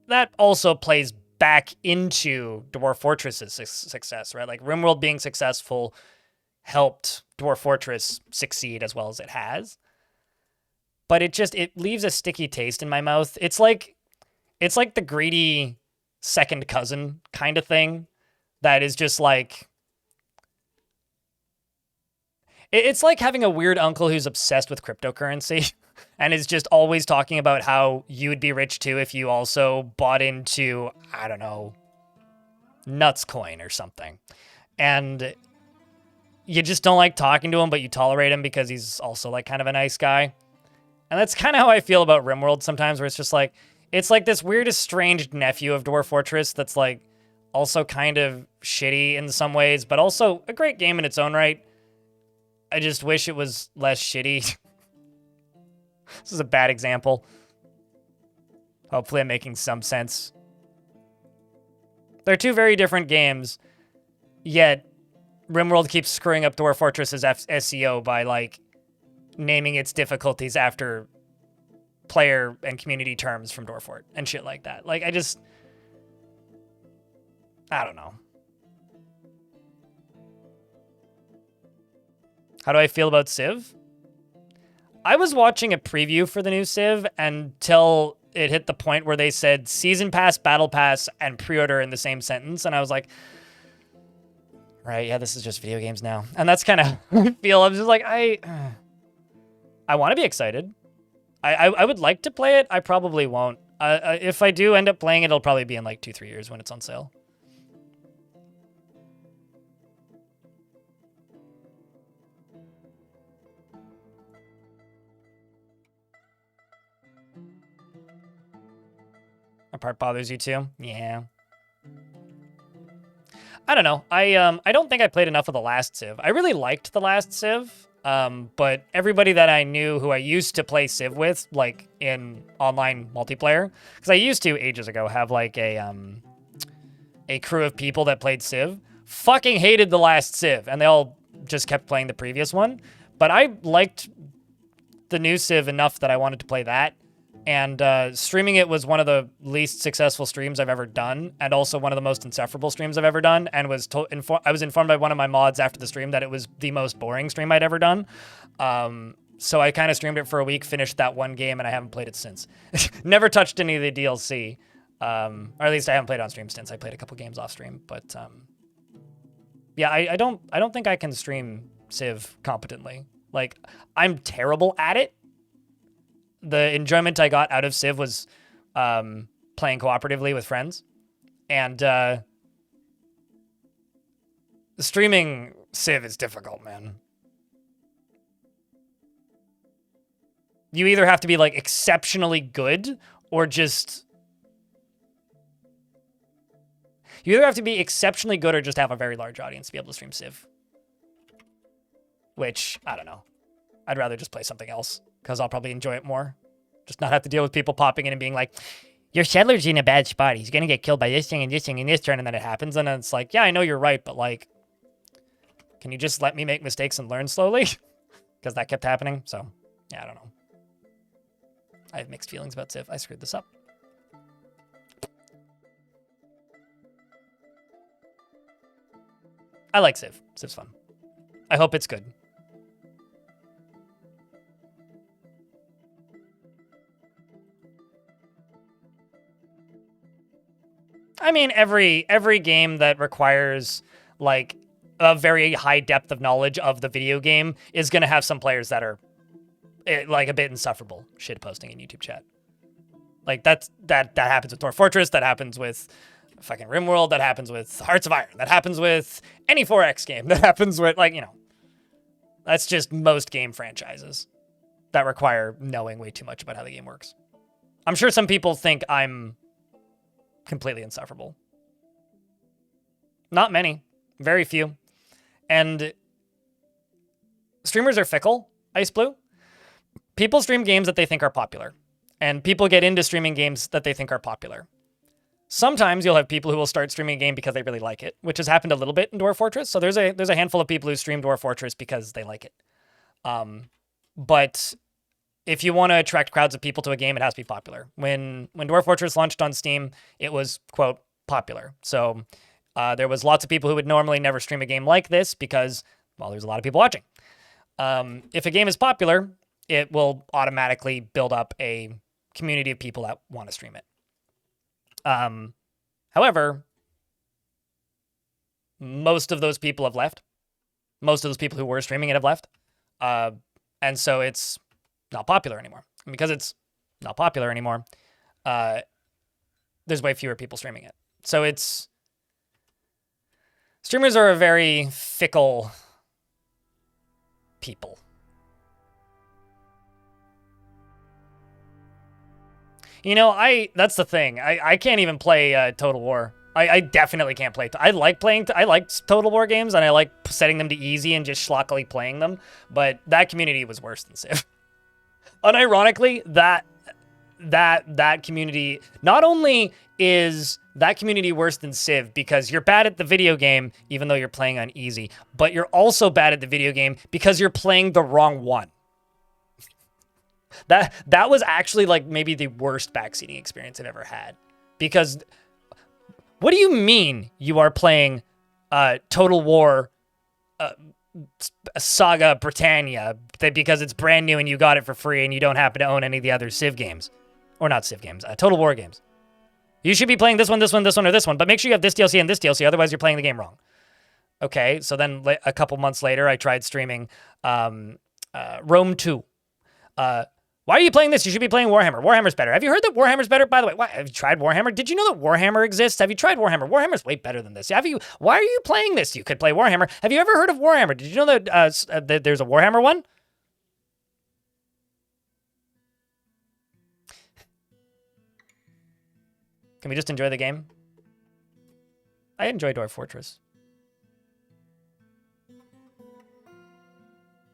S1: that also plays back into Dwarf Fortress's success, right? Like RimWorld being successful helped Dwarf Fortress succeed as well as it has. But it leaves a sticky taste in my mouth. It's like the greedy second cousin kind of thing that is just like, It's like having a weird uncle who's obsessed with cryptocurrency and is just always talking about how you would be rich too if you also bought into, I don't know, Nuts Coin or something. And you just don't like talking to him, but you tolerate him because he's also like kind of a nice guy. And that's kind of how I feel about RimWorld sometimes, where it's just like, it's like this weird estranged nephew of Dwarf Fortress that's like also kind of shitty in some ways, but also a great game in its own right. I just wish it was less shitty. This is a bad example. Hopefully I'm making some sense. They're two very different games, yet RimWorld keeps screwing up Dwarf Fortress's SEO by, like, naming its difficulties after player and community terms from Dwarfort and shit like that. Like, I don't know. How do I feel about Civ? I was watching a preview for the new Civ until it hit the point where they said Season Pass, Battle Pass, and pre-order in the same sentence, and I was like, right, yeah, this is just video games now. And that's kind of how I feel. I'm just like, I want to be excited. I would like to play it. I probably won't. If I do end up playing it, it'll probably be in like 2-3 years when it's on sale. That part bothers you too? Yeah. I don't know. I don't think I played enough of the last Civ. I really liked the last Civ, but everybody that I knew who I used to play Civ with, like in online multiplayer, because I used to ages ago have like a crew of people that played Civ, fucking hated the last Civ, and they all just kept playing the previous one. But I liked the new Civ enough that I wanted to play that. And streaming it was one of the least successful streams I've ever done, and also one of the most insufferable streams I've ever done. And I was informed by one of my mods after the stream that it was the most boring stream I'd ever done. So I kind of streamed it for a week, finished that one game, and I haven't played it since. Never touched any of the DLC, or at least I haven't played on stream since. I played a couple games off stream, but yeah, I don't think I can stream Civ competently. Like, I'm terrible at it. The enjoyment I got out of Civ was playing cooperatively with friends. And streaming Civ is difficult, man. You either have to be, like, exceptionally good or just... You either have to be exceptionally good or just have a very large audience to be able to stream Civ. Which, I don't know. I'd rather just play something else, because I'll probably enjoy it more. Just not have to deal with people popping in and being like, your settler's in a bad spot. He's going to get killed by this thing and this thing and this turn, and then it happens. And then it's like, yeah, I know you're right, but like, can you just let me make mistakes and learn slowly? Because that kept happening. So, yeah, I don't know. I have mixed feelings about Civ. I screwed this up. I like Civ. Civ's fun. I hope it's good. I mean, every game that requires, like, a very high depth of knowledge of the video game is going to have some players that are, like, a bit insufferable shitposting in YouTube chat. Like, that happens with Dwarf Fortress, that happens with fucking RimWorld, that happens with Hearts of Iron, that happens with any 4X game, that happens with, like, you know, that's just most game franchises that require knowing way too much about how the game works. I'm sure some people think I'm completely insufferable. Not many. Very few. And streamers are fickle, Ice Blue. People stream games that they think are popular. And people get into streaming games that they think are popular. Sometimes you'll have people who will start streaming a game because they really like it, which has happened a little bit in Dwarf Fortress. So there's a handful of people who stream Dwarf Fortress because they like it. But if you want to attract crowds of people to a game, it has to be popular. When Dwarf Fortress launched on Steam, it was, quote, popular. So there was lots of people who would normally never stream a game like this because, well, there's a lot of people watching. If a game is popular, it will automatically build up a community of people that want to stream it. However, most of those people have left. Most of those people who were streaming it have left. And so it's not popular anymore. And because it's not popular anymore, there's way fewer people streaming it. So streamers are a very fickle people. You know, that's the thing. I can't even play Total War. I definitely can't play. I like Total War games, and I like setting them to easy and just schlockily playing them. But that community was worse than Civ. Unironically, that community, not only is that community worse than Civ because you're bad at the video game, even though you're playing on easy, but you're also bad at the video game because you're playing the wrong one. That was actually like maybe the worst backseating experience I've ever had. Because what do you mean you are playing Total War Saga Britannia because it's brand new and you got it for free and you don't happen to own any of the other Civ games? Or not Civ games, Total War games. You should be playing this one, this one, this one, or this one, but make sure you have this DLC and this DLC, otherwise you're playing the game wrong. Okay, so then a couple months later, I tried streaming Rome 2. Why are you playing this? You should be playing Warhammer. Warhammer's better. Have you heard that Warhammer's better? By the way, have you tried Warhammer? Did you know that Warhammer exists? Have you tried Warhammer? Warhammer's way better than this. Why are you playing this? You could play Warhammer. Have you ever heard of Warhammer? Did you know that there's a Warhammer one? Can we just enjoy the game? I enjoy Dwarf Fortress.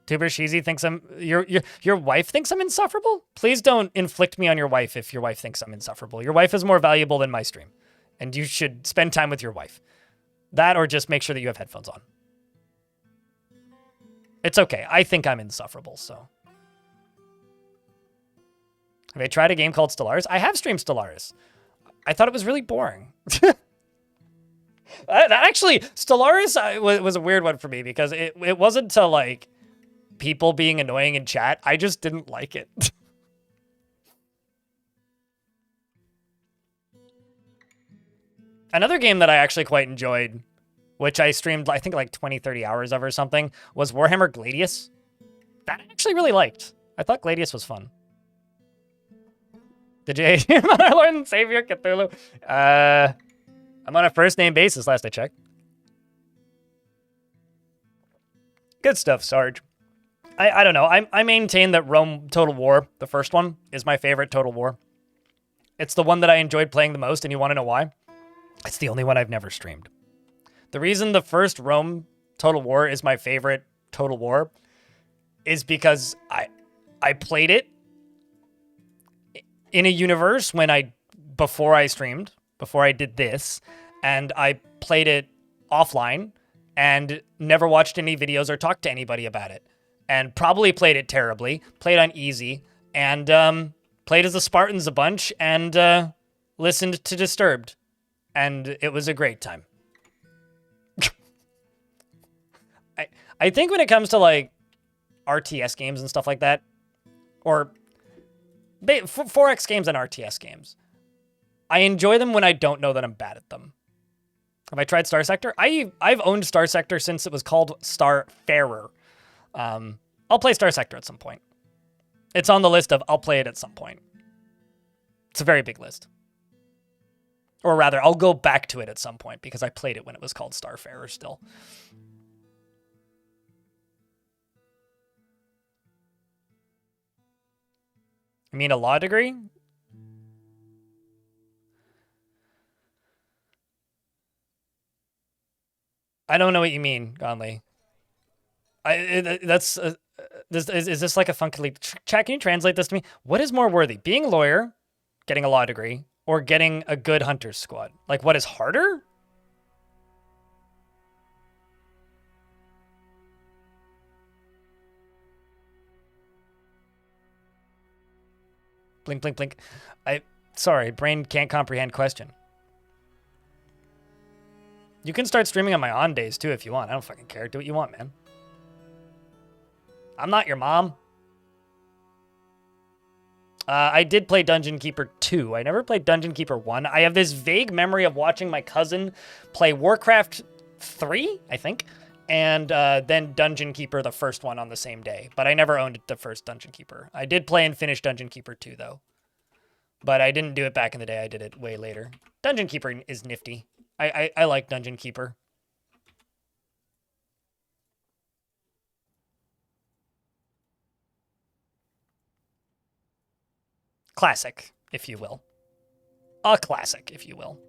S1: Tuber Sheezy thinks your wife thinks I'm insufferable? Please don't inflict me on your wife if your wife thinks I'm insufferable. Your wife is more valuable than my stream. And you should spend time with your wife. That or just make sure that you have headphones on. It's okay. I think I'm insufferable, so. Have I tried a game called Stellaris? I have streamed Stellaris. I thought it was really boring. Actually, Stellaris was a weird one for me because it wasn't to like people being annoying in chat. I just didn't like it. Another game that I actually quite enjoyed, which I streamed, I think like 20, 30 hours of or something, was Warhammer Gladius. That I actually really liked. I thought Gladius was fun. Did you hear about our Lord and Savior, Cthulhu? I'm on a first-name basis, last I checked. Good stuff, Sarge. I don't know. I maintain that Rome Total War, the first one, is my favorite Total War. It's the one that I enjoyed playing the most, and you want to know why? It's the only one I've never streamed. The reason the first Rome Total War is my favorite Total War is because I played it in a universe before I streamed, before I did this, and I played it offline and never watched any videos or talked to anybody about it, and probably played it terribly, played on easy, and played as the Spartans a bunch, and listened to Disturbed, and it was a great time. I think when it comes to like RTS games and stuff like that, or 4X games and RTS games, I enjoy them when I don't know that I'm bad at them. Have I tried Star Sector? I've owned Star Sector since it was called Starfarer. I'll play Star Sector at some point. It's on the list of I'll play it at some point. It's a very big list. Or rather, I'll go back to it at some point because I played it when it was called Starfarer still. You mean a law degree? I don't know what you mean, Gonley. Is this like a funkily... Chat, can you translate this to me? What is more worthy? Being a lawyer, getting a law degree, or getting a good hunter's squad? Like, what is harder? Blink, blink, blink. Sorry, brain can't comprehend question. You can start streaming on my on days too if you want. I don't fucking care. Do what you want, man. I'm not your mom. I did play Dungeon Keeper 2. I never played Dungeon Keeper 1. I have this vague memory of watching my cousin play Warcraft 3, I think, and then Dungeon Keeper, the first one, on the same day. But I never owned the first Dungeon Keeper. I did play and finish Dungeon Keeper 2, though. But I didn't do it back in the day. I did it way later. Dungeon Keeper is nifty. I like Dungeon Keeper. Classic, if you will. A classic, if you will.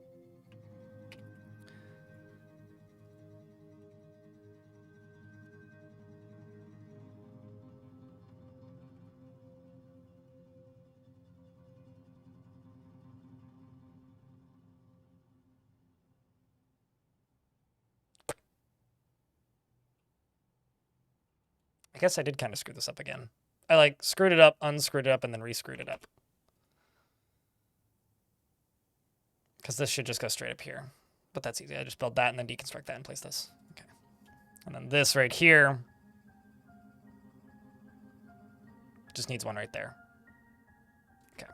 S1: I guess I did kind of screw this up again. I like screwed it up, unscrewed it up, and then re-screwed it up. Because this should just go straight up here. But that's easy. I just build that and then deconstruct that and place this. Okay. And then this right here just needs one right there. Okay.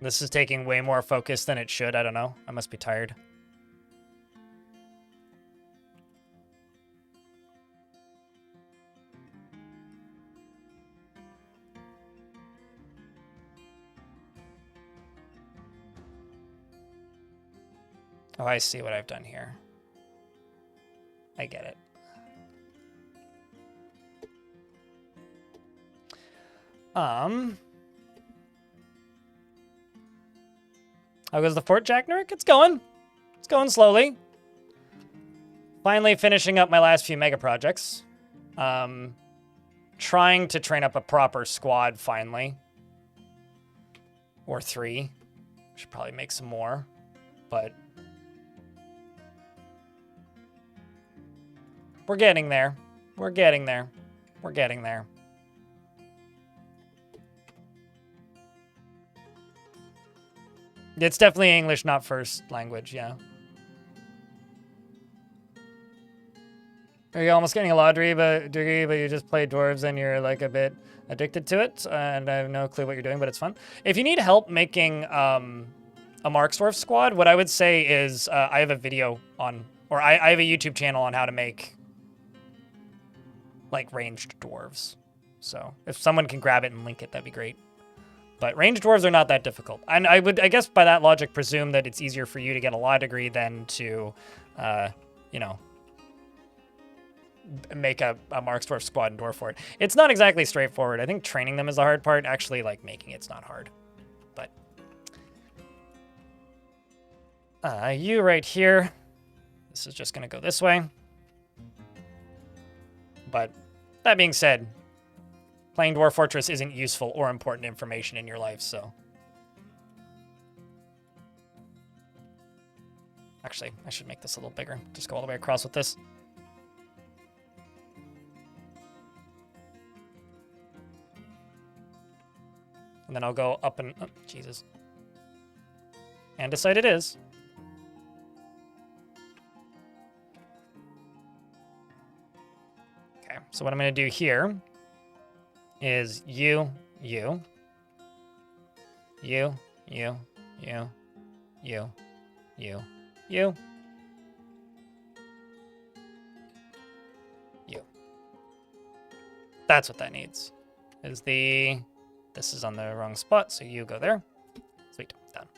S1: This is taking way more focus than it should. I don't know. I must be tired. Oh, I see what I've done here. I get it. How goes the fort, Jack Nurk? It's going. It's going slowly. Finally finishing up my last few mega projects. Trying to train up a proper squad finally. Or 3. Should probably make some more. But we're getting there. We're getting there. We're getting there. It's definitely English, not first language, yeah. Are you almost getting a law degree, but you just play dwarves and you're like a bit addicted to it, and I have no clue what you're doing, but it's fun. If you need help making a Marksdwarf squad, what I would say is I have a video on, or I have a YouTube channel on how to make like ranged dwarves. So if someone can grab it and link it, that'd be great. But ranged dwarves are not that difficult. And I would, I guess by that logic, presume that it's easier for you to get a law degree than to, you know, make a Marksdwarf squad and dwarf for it. It's not exactly straightforward. I think training them is the hard part. Actually, like, making it's not hard. But you right here. This is just going to go this way. But that being said, playing Dwarf Fortress isn't useful or important information in your life, so. Actually, I should make this a little bigger. Just go all the way across with this. And then I'll go up and... Oh, Jesus. Andesite it is. Okay, so what I'm going to do here is you, you, you, you, you, you, you, you, you. That's what that needs. Is the... This is on the wrong spot, so you go there. Sweet, done.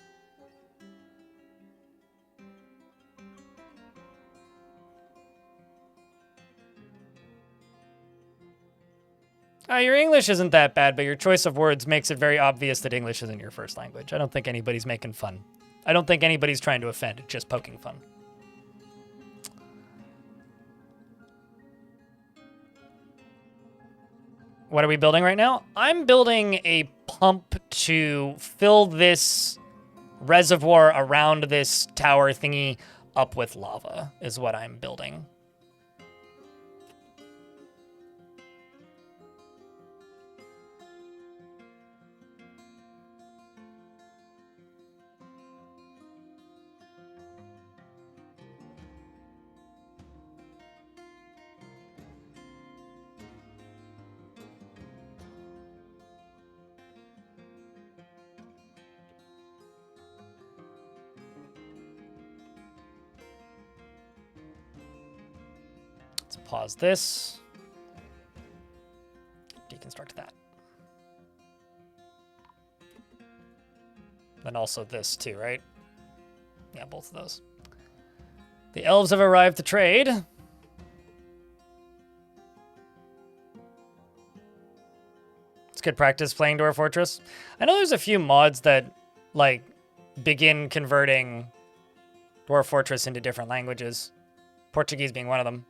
S1: Your English isn't that bad, but your choice of words makes it very obvious that English isn't your first language. I don't think anybody's making fun. I don't think anybody's trying to offend, just poking fun. What are we building right now? I'm building a pump to fill this reservoir around this tower thingy up with lava, is what I'm building. Let's pause this. Deconstruct that. Then also this too, right? Yeah, both of those. The elves have arrived to trade. It's good practice playing Dwarf Fortress. I know there's a few mods that, like, begin converting Dwarf Fortress into different languages. Portuguese being one of them.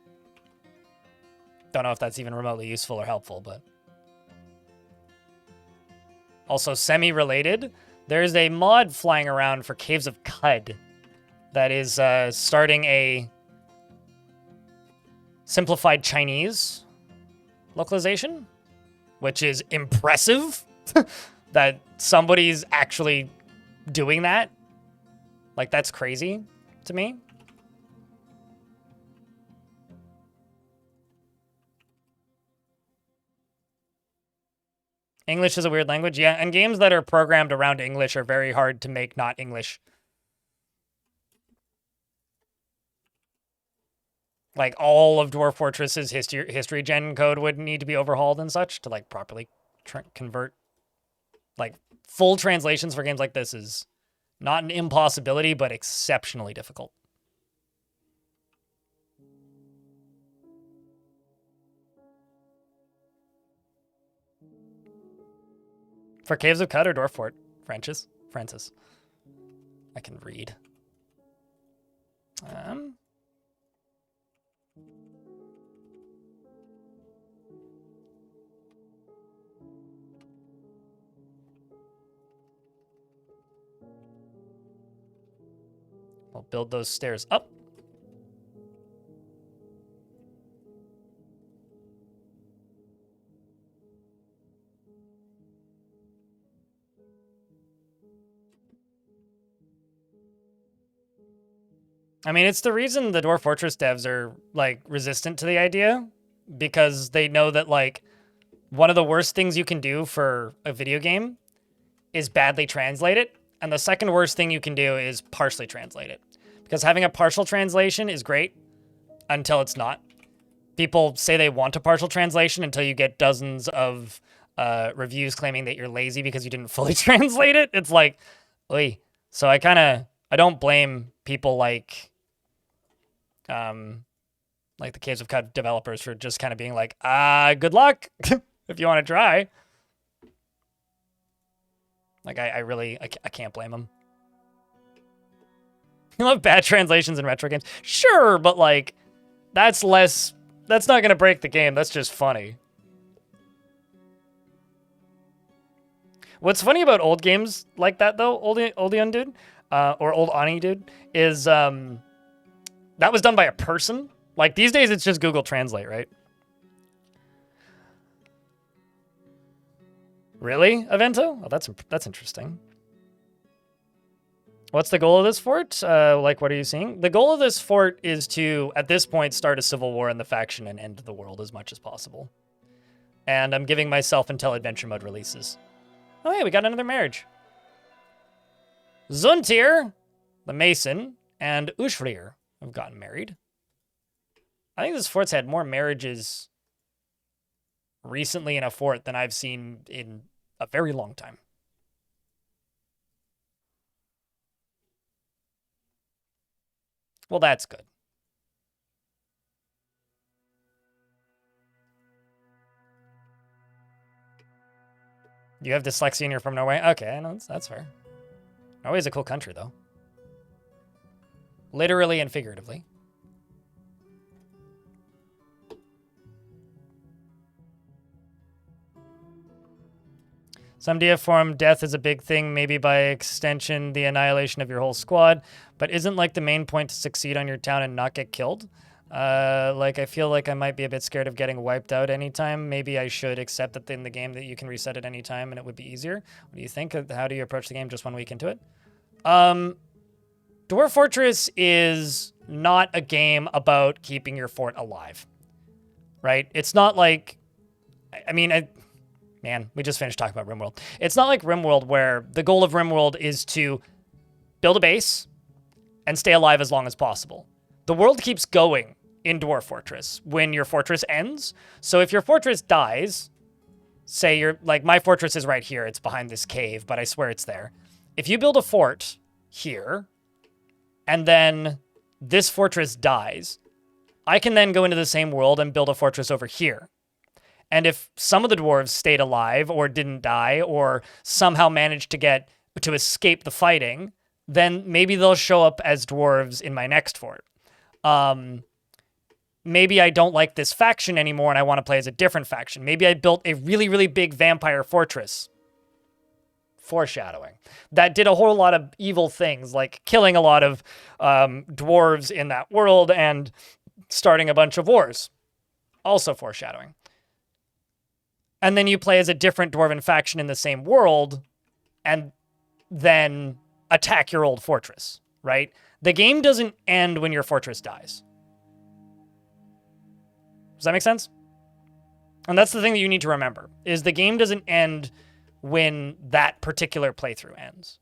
S1: Don't know if that's even remotely useful or helpful, but... Also, semi-related, there's a mod flying around for Caves of Cud that is starting a simplified Chinese localization, which is impressive that somebody's actually doing that. Like, that's crazy to me. English is a weird language, yeah, and games that are programmed around English are very hard to make not English. Like, all of Dwarf Fortress's history gen code would need to be overhauled and such to, like, properly convert. Like, full translations for games like this is not an impossibility, but exceptionally difficult. For Caves of Cud or Dwarf Fort? Francis? I can read. I'll build those stairs up. I mean, it's the reason the Dwarf Fortress devs are, like, resistant to the idea, because they know that, like, one of the worst things you can do for a video game is badly translate it, and the second worst thing you can do is partially translate it. Because having a partial translation is great until it's not. People say they want a partial translation until you get dozens of reviews claiming that you're lazy because you didn't fully translate it. It's like, oy. So I don't blame people like the Caves of Cud developers for just kind of being like, good luck if you want to try. Like, I can't blame them. You love bad translations in retro games? Sure, but, like, that's not going to break the game. That's just funny. What's funny about old games like that, though, Oldion dude, or Old Ani dude, is that was done by a person. Like, these days, it's just Google Translate, right? Really, Avento? Oh, that's interesting. What's the goal of this fort? Like, what are you seeing? The goal of this fort is to, at this point, start a civil war in the faction and end the world as much as possible. And I'm giving myself until adventure mode releases. Oh, hey, we got another marriage. Zuntir, the Mason, and Ushrir have gotten married. I think this fort's had more marriages recently in a fort than I've seen in a very long time. Well, that's good. You have dyslexia and you're from Norway? Okay, no, that's fair. Norway's a cool country, though. Literally and figuratively. Some DF death is a big thing, maybe by extension, the annihilation of your whole squad, but isn't like the main point to succeed on your town and not get killed? Like, I feel like I might be a bit scared of getting wiped out anytime. Maybe I should accept that in the game that you can reset at any time and it would be easier. What do you think? How do you approach the game just 1 week into it? Dwarf Fortress is not a game about keeping your fort alive, right? It's not like, I mean, man, we just finished talking about RimWorld. It's not like RimWorld where the goal of RimWorld is to build a base and stay alive as long as possible. The world keeps going in Dwarf Fortress when your fortress ends. So if your fortress dies, say you're like, my fortress is right here. It's behind this cave, but I swear it's there. If you build a fort here and then this fortress dies, I can then go into the same world and build a fortress over here. And if some of the dwarves stayed alive or didn't die or somehow managed to escape the fighting, then maybe they'll show up as dwarves in my next fort. Maybe I don't like this faction anymore and I want to play as a different faction. Maybe I built a really, really big vampire fortress. Foreshadowing. That did a whole lot of evil things, like killing a lot of dwarves in that world and starting a bunch of wars. Also foreshadowing. And then you play as a different dwarven faction in the same world and then attack your old fortress, right? The game doesn't end when your fortress dies. Does that make sense? And that's the thing that you need to remember, is the game doesn't end when that particular playthrough ends.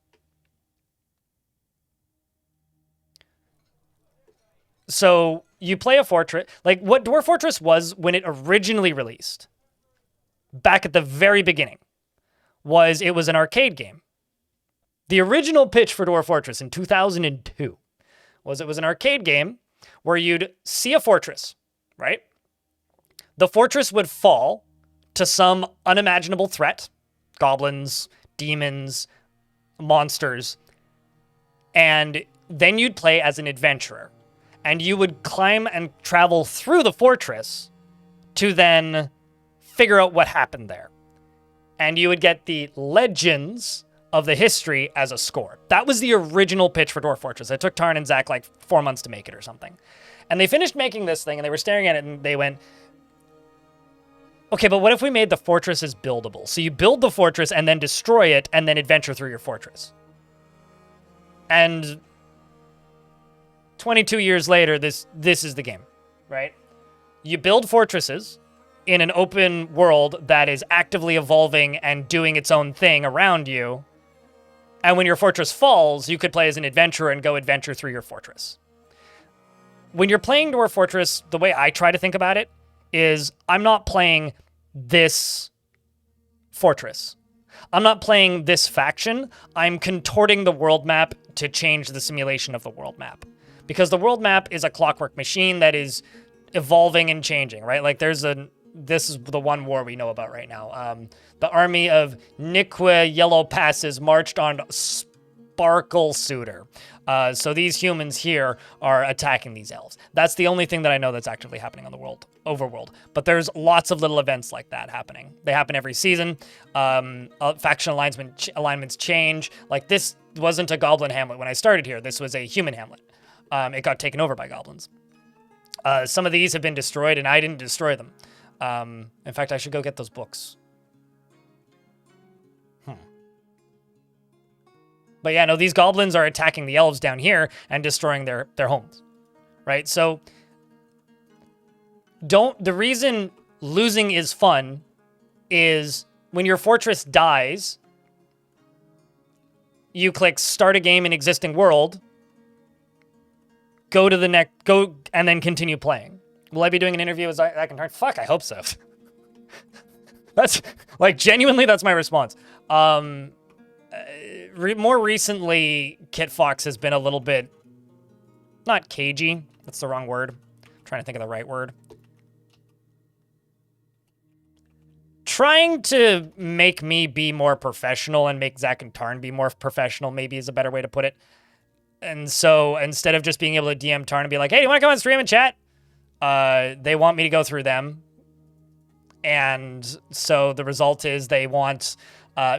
S1: So you play a fortress, like what Dwarf Fortress was when it originally released, back at the very beginning, was it was an arcade game. The original pitch for Dwarf Fortress in 2002 was it was an arcade game where you'd see a fortress, right? The fortress would fall to some unimaginable threat, goblins, demons, monsters, and then you'd play as an adventurer. And you would climb and travel through the fortress to then figure out what happened there. And you would get the legends of the history as a score. That was the original pitch for Dwarf Fortress. It took Tarn and Zach like 4 months to make it or something. And they finished making this thing and they were staring at it and they went, okay, but what if we made the fortresses buildable? So you build the fortress and then destroy it and then adventure through your fortress. And 22 years later, this is the game, right? You build fortresses in an open world that is actively evolving and doing its own thing around you. And when your fortress falls, you could play as an adventurer and go adventure through your fortress. When you're playing Dwarf Fortress, the way I try to think about it is I'm not playing this fortress. I'm not playing this faction. I'm contorting the world map to change the simulation of the world map. Because the world map is a clockwork machine that is evolving and changing, right? Like this is the one war we know about right now. The army of Nikwe Yellow Passes marched on Sparkle Suitor. So these humans here are attacking these elves. That's the only thing that I know that's actively happening on the overworld. But there's lots of little events like that happening. They happen every season. Faction alignments change. Like this wasn't a goblin hamlet when I started here. This was a human hamlet. It got taken over by goblins. Some of these have been destroyed and I didn't destroy them. In fact, I should go get those books. But yeah, no, these goblins are attacking the elves down here and destroying their homes, right? So the reason losing is fun is when your fortress dies, you click start a game in existing world, go and then continue playing. Will I be doing an interview as I can turn? Fuck, I hope so. That's like genuinely, that's my response. More recently, Kit Fox has been a little bit, not cagey. That's the wrong word. I'm trying to think of the right word. Trying to make me be more professional and make Zach and Tarn be more professional, maybe is a better way to put it. And so instead of just being able to DM Tarn and be like, hey, do you want to come on stream and chat? They want me to go through them. And so the result is they want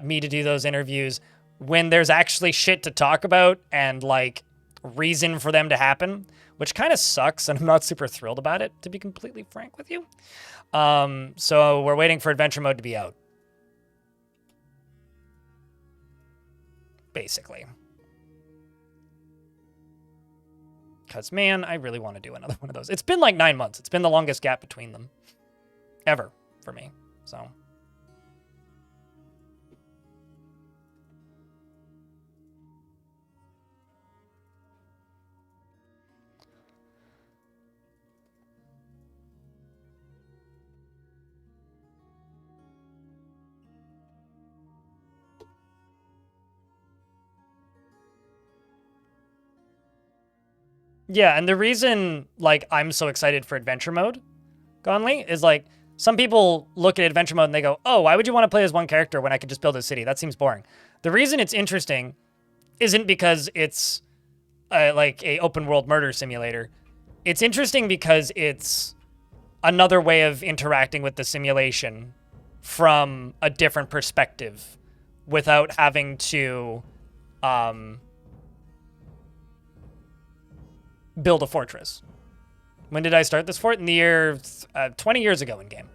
S1: me to do those interviews when there's actually shit to talk about and like reason for them to happen, which kind of sucks, and I'm not super thrilled about it, to be completely frank with you. So we're waiting for adventure mode to be out, basically. Because, man, I really want to do another one of those. It's been like 9 months. It's been the longest gap between them ever for me. So. Yeah, and the reason like I'm so excited for adventure mode, Gonley, is like some people look at adventure mode and they go, "Oh, why would you want to play as one character when I could just build a city? That seems boring." The reason it's interesting isn't because it's like a open world murder simulator. It's interesting because it's another way of interacting with the simulation from a different perspective without having to build a fortress. When did I start this fort? In the year 20 years ago in game.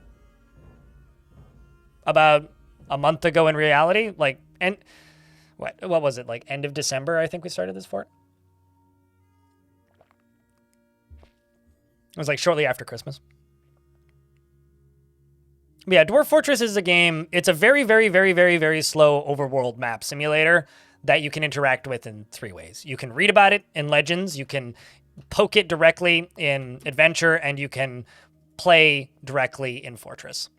S1: About a month ago in reality. Like, and what was it? Like end of December, I think we started this fort. It was like shortly after Christmas. But yeah, Dwarf Fortress is a game. It's a very, very, very, very, very slow overworld map simulator that you can interact with in 3 ways. You can read about it in Legends. You can poke it directly in Adventure, and you can play directly in Fortress.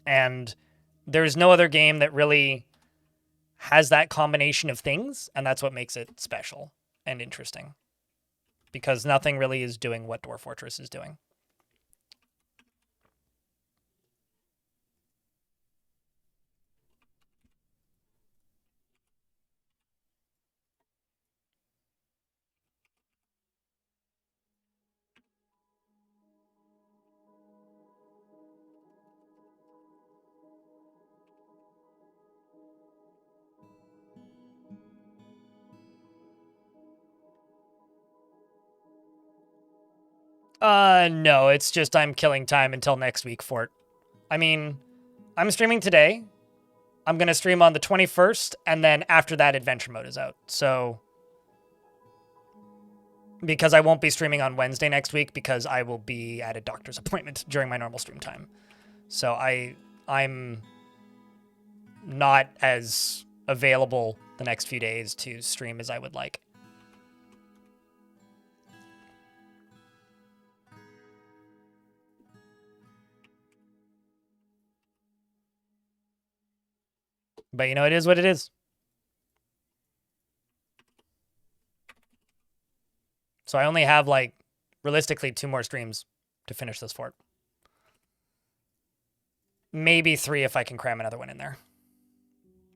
S1: And there's no other game that really has that combination of things, and that's what makes it special and interesting. Because nothing really is doing what Dwarf Fortress is doing. No, it's just I'm killing time until next week, Fort. I mean, I'm streaming today. I'm going to stream on the 21st, and then after that, adventure mode is out. So, because I won't be streaming on Wednesday next week because I will be at a doctor's appointment during my normal stream time. So I'm not as available the next few days to stream as I would like. But you know, it is what it is. So I only have like realistically 2 more streams to finish this fort. Maybe 3 if I can cram another one in there.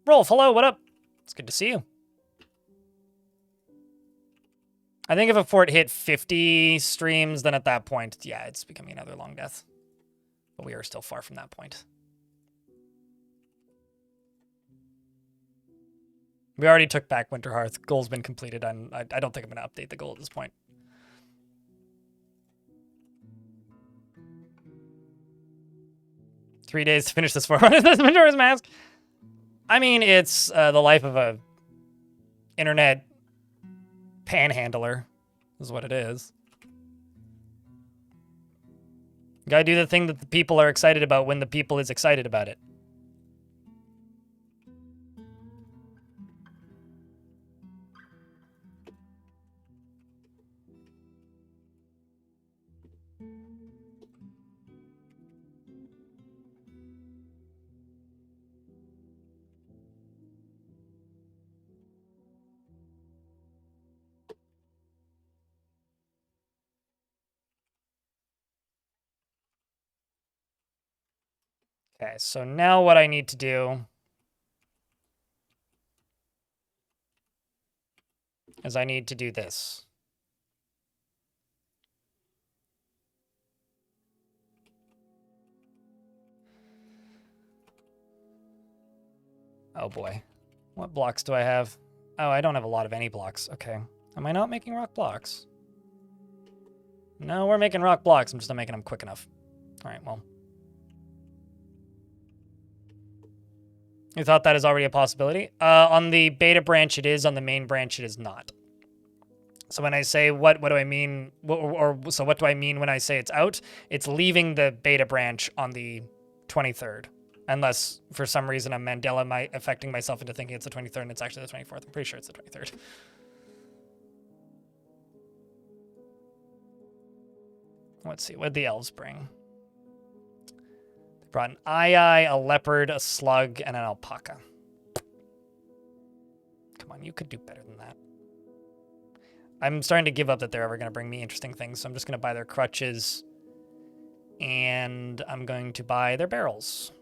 S1: Rolf, hello, what up? It's good to see you. I think if a fort hit 50 streams, then at that point, yeah, it's becoming another long death. But we are still far from that point. We already took back Winterhearth. Goal's been completed. I don't think I'm going to update the goal at this point. Three days to finish this fort. What is this Majora's Mask? I mean, it's the life of a internet panhandler is what it is. You gotta do the thing that the people are excited about when the people is excited about it. Okay, so now what I need to do is I need to do this. Oh boy. What blocks do I have? Oh, I don't have a lot of any blocks. Okay. Am I not making rock blocks? No, we're making rock blocks. I'm just not making them quick enough. All right, well. You thought that is already a possibility? On the beta branch, it is. On the main branch, it is not. So when I say what do I mean? So what do I mean when I say it's out? It's leaving the beta branch on the 23rd. Unless, for some reason, I'm Mandela affecting myself into thinking it's the 23rd and it's actually the 24th. I'm pretty sure it's the 23rd. Let's see. What did the elves bring? They brought an eye, a leopard, a slug, and an alpaca. Come on, you could do better than that. I'm starting to give up that they're ever going to bring me interesting things, so I'm just going to buy their crutches. And I'm going to buy their barrels.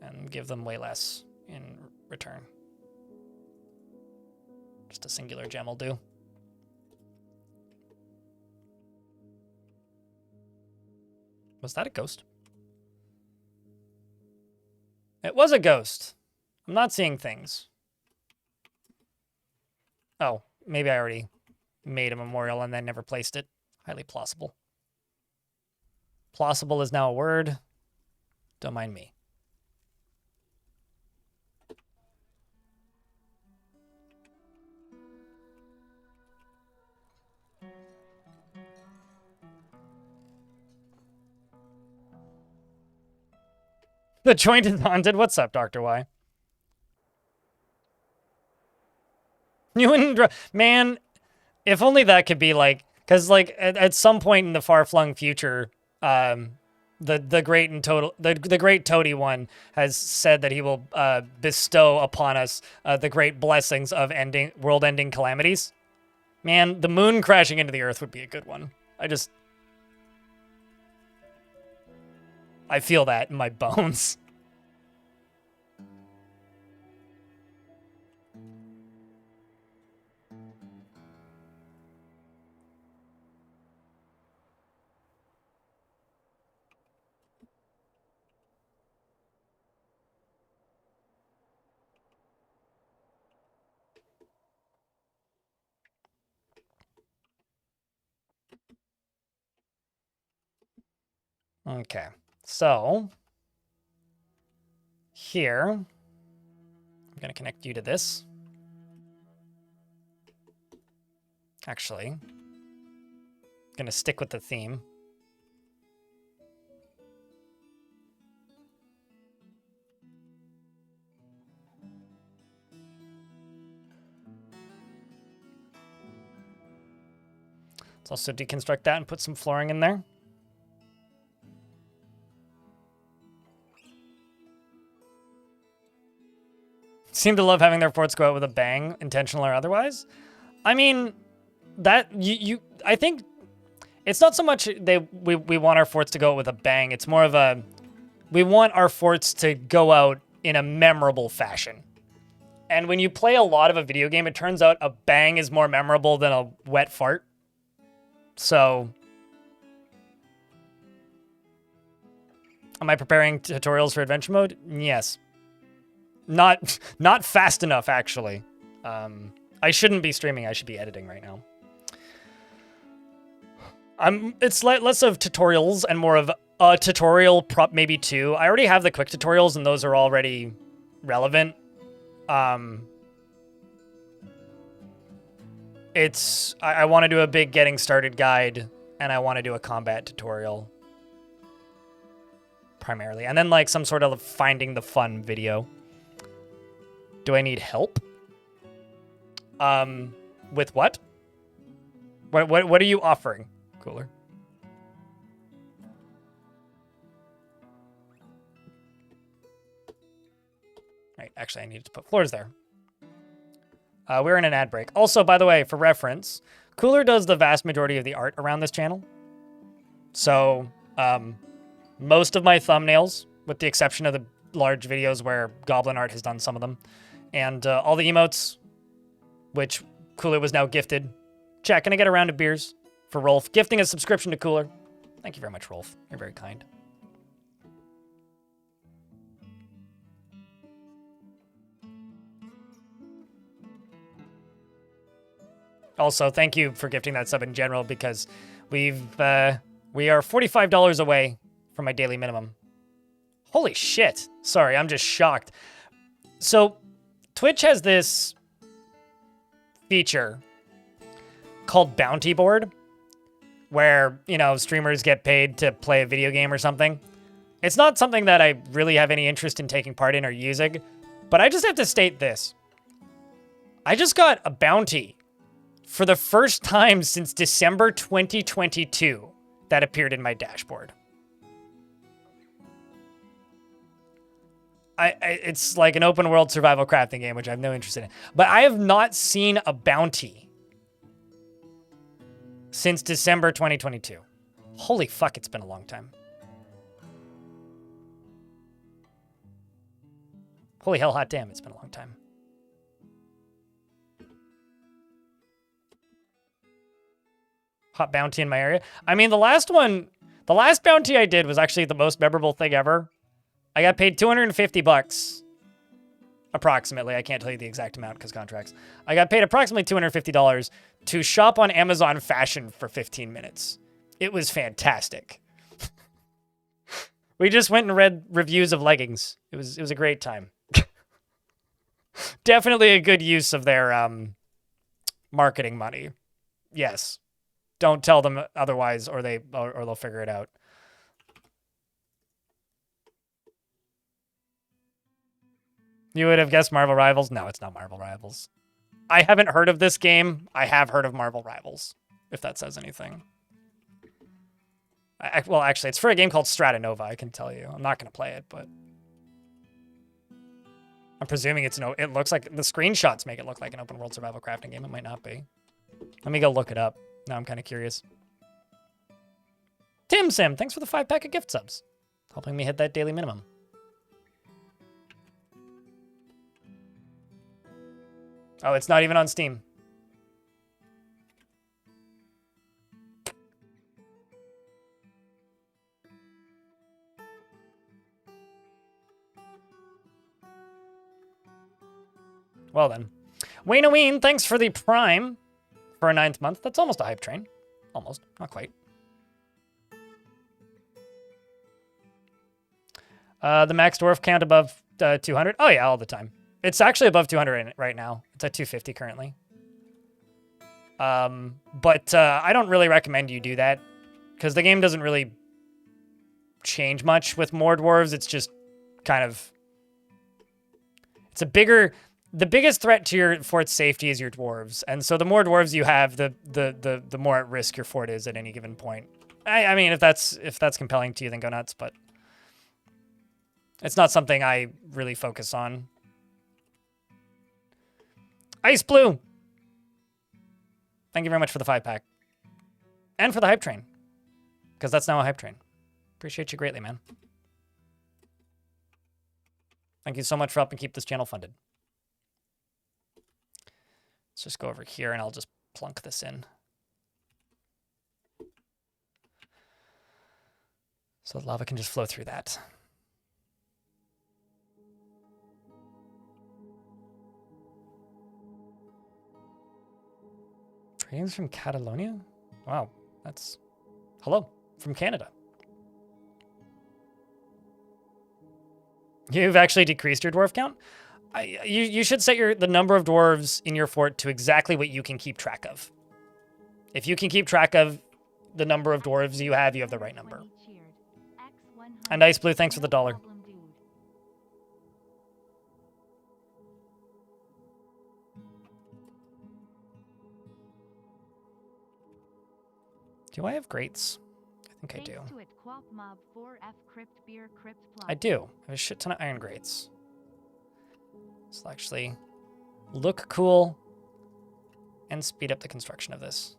S1: And give them way less in return. Just a singular gem will do. Was that a ghost? It was a ghost. I'm not seeing things. Oh, maybe I already made a memorial and then never placed it. Highly plausible. Plausible is now a word. Don't mind me. The joint is haunted. What's up, Dr. Y? You wouldn't... Man, if only that could be like... Because, like, at some point in the far-flung future, the great Toady One has said that he will bestow upon us the great blessings of world-ending calamities. Man, the moon crashing into the earth would be a good one. I feel that in my bones. Okay, so here, I'm going to connect you to this. Actually, I'm going to stick with the theme. Let's also deconstruct that and put some flooring in there. Seem to love having their forts go out with a bang, intentional or otherwise. I mean, that I think it's not so much we want our forts to go out with a bang. It's more of a we want our forts to go out in a memorable fashion. And when you play a lot of a video game, it turns out a bang is more memorable than a wet fart. So, am I preparing tutorials for adventure mode? Yes. Not fast enough, actually. I shouldn't be streaming. I should be editing right now. It's less of tutorials and more of a tutorial, prop maybe two. I already have the quick tutorials, and those are already relevant. I want to do a big getting started guide, and I want to do a combat tutorial primarily, and then like some sort of finding the fun video. Do I need help? With what? What are you offering, Cooler? Right, actually, I needed to put floors there. We're in an ad break. Also, by the way, for reference, Cooler does the vast majority of the art around this channel. So, most of my thumbnails, with the exception of the large videos where Goblin Art has done some of them, and all the emotes, which Cooler was now gifted. Chat, can I get a round of beers for Rolf? Gifting a subscription to Cooler. Thank you very much, Rolf. You're very kind. Also, thank you for gifting that sub in general because we are $45 away from my daily minimum. Holy shit. Sorry, I'm just shocked. So, Twitch has this feature called Bounty Board where, you know, streamers get paid to play a video game or something. It's not something that I really have any interest in taking part in or using, but I just have to state this. I just got a bounty for the first time since December 2022 that appeared in my dashboard. It's like an open world survival crafting game, which I have no interest in. But I have not seen a bounty since December 2022. Holy fuck, it's been a long time. Holy hell, hot damn, it's been a long time. Hot bounty in my area. I mean, the last bounty I did was actually the most memorable thing ever. I got paid 250 bucks. Approximately. I can't tell you the exact amount because contracts. I got paid approximately $250 to shop on Amazon Fashion for 15 minutes. It was fantastic. We just went and read reviews of leggings. It was a great time. Definitely a good use of their marketing money. Yes. Don't tell them otherwise or they'll figure it out. You would have guessed Marvel Rivals? No, it's not Marvel Rivals. I haven't heard of this game. I have heard of Marvel Rivals, if that says anything. Well, actually, it's for a game called Stratanova, I can tell you. I'm not going to play it, but... I'm presuming it looks like... The screenshots make it look like an open world survival crafting game. It might not be. Let me go look it up. Now I'm kind of curious. Tim Sim, thanks for the 5-pack of gift subs. Helping me hit that daily minimum. Oh, it's not even on Steam. Well then. Wayne, thanks for the Prime for a 9th month. That's almost a hype train. Almost. Not quite. The max dwarf count above 200? Oh yeah, all the time. It's actually above 200 right now. It's at 250 currently. But I don't really recommend you do that because the game doesn't really change much with more dwarves. It's just kind of... It's a bigger... The biggest threat to your fort's safety is your dwarves. And so the more dwarves you have, the more at risk your fort is at any given point. I mean, if that's compelling to you, then go nuts, but it's not something I really focus on. Ice Blue! Thank you very much for the 5-pack. And for the hype train. Because that's now a hype train. Appreciate you greatly, man. Thank you so much for helping keep this channel funded. Let's just go over here and I'll just plunk this in. So the lava can just flow through that. Greetings from Catalonia? Wow, that's... Hello, from Canada. You've actually decreased your dwarf count? You should set the number of dwarves in your fort to exactly what you can keep track of. If you can keep track of the number of dwarves you have the right number. And Ice Blue, thanks for the $1. Do I have grates? I think I do. I do. I have a shit ton of iron grates. This will actually look cool and speed up the construction of this.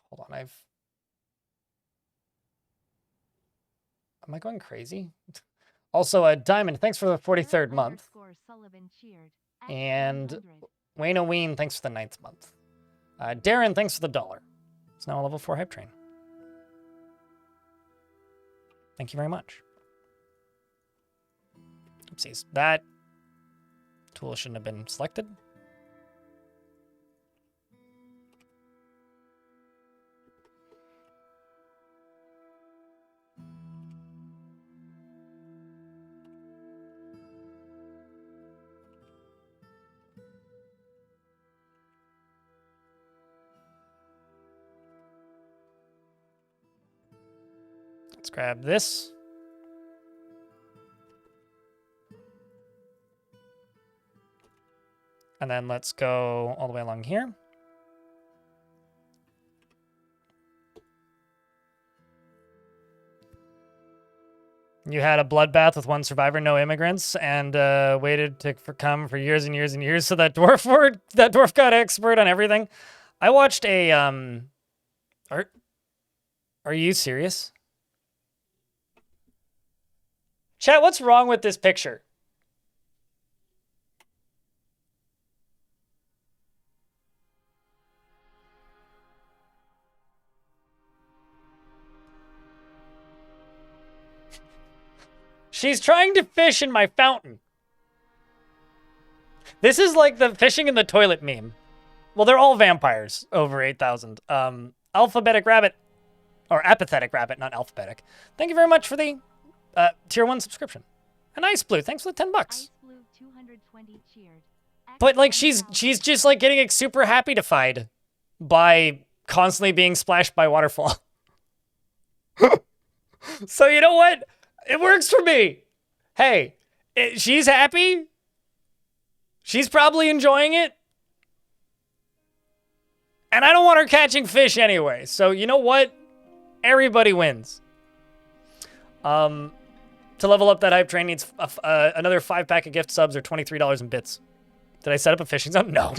S1: Hold on, am I going crazy? Also, Diamond, thanks for the 43rd month. And Wayne, thanks for the 9th month. Darren, thanks for the $1. It's now a level 4 hype train. Thank you very much. Oopsies. That tool shouldn't have been selected. Let's grab this. And then let's go all the way along here. You had a bloodbath with one survivor, no immigrants, and waited to come for years and years and years. So that dwarf got expert on everything. I watched a Are you serious? Chat, what's wrong with this picture? She's trying to fish in my fountain. This is like the fishing in the toilet meme. Well, they're all vampires over 8,000. Alphabetic rabbit, or apathetic rabbit, not alphabetic. Thank you very much for the tier 1 subscription. And Ice Blue, thanks for the 10 bucks.
S2: Ice Blue 220 cheered.
S1: But like she's just like getting super happy-defied by constantly being splashed by waterfall. So you know what? It works for me. Hey, she's happy. She's probably enjoying it. And I don't want her catching fish anyway. So you know what? Everybody wins. To level up that hype train needs another 5-pack of gift subs or $23 in bits. Did I set up a fishing zone? No.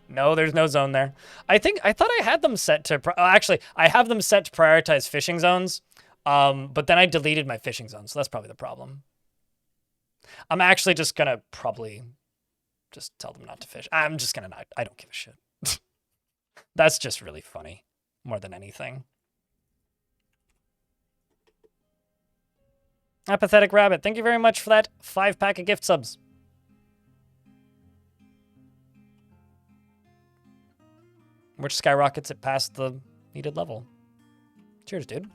S1: No, there's no zone there. I thought I had them set to... actually, I have them set to prioritize fishing zones. But then I deleted my fishing zone, so that's probably the problem. I'm actually just gonna probably just tell them not to fish. I'm just gonna not... I don't give a shit. That's just really funny, more than anything. Apathetic Rabbit, thank you very much for that 5-pack of gift subs. Which skyrockets it past the needed level. Cheers, dude.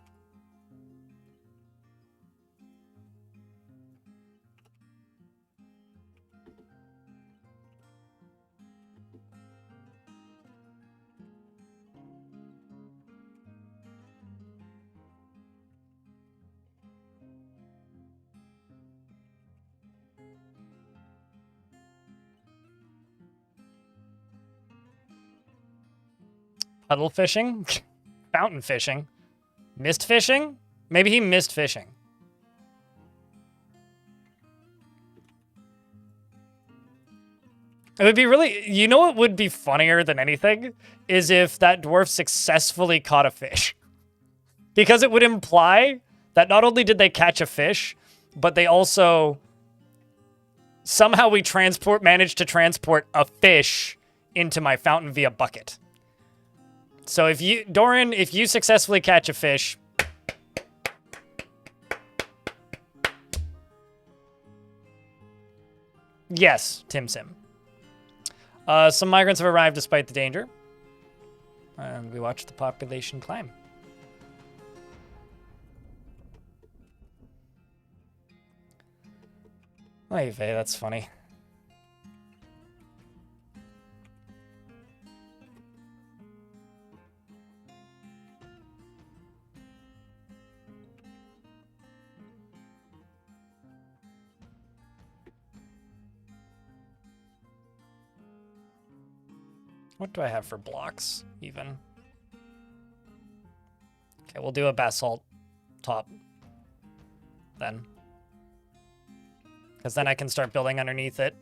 S1: Puddle fishing? Fountain fishing? Mist fishing? Maybe he missed fishing. It would be really... You know what would be funnier than anything? Is if that dwarf successfully caught a fish. Because it would imply that not only did they catch a fish, but they also... Somehow we managed to transport a fish into my fountain via bucket. So if you, Doran, if you successfully catch a fish... Yes, Tim Sim. Some migrants have arrived despite the danger. And we watched the population climb. Oy vey, that's funny. What do I have for blocks, even? Okay, we'll do a basalt top then. Because then I can start building underneath it.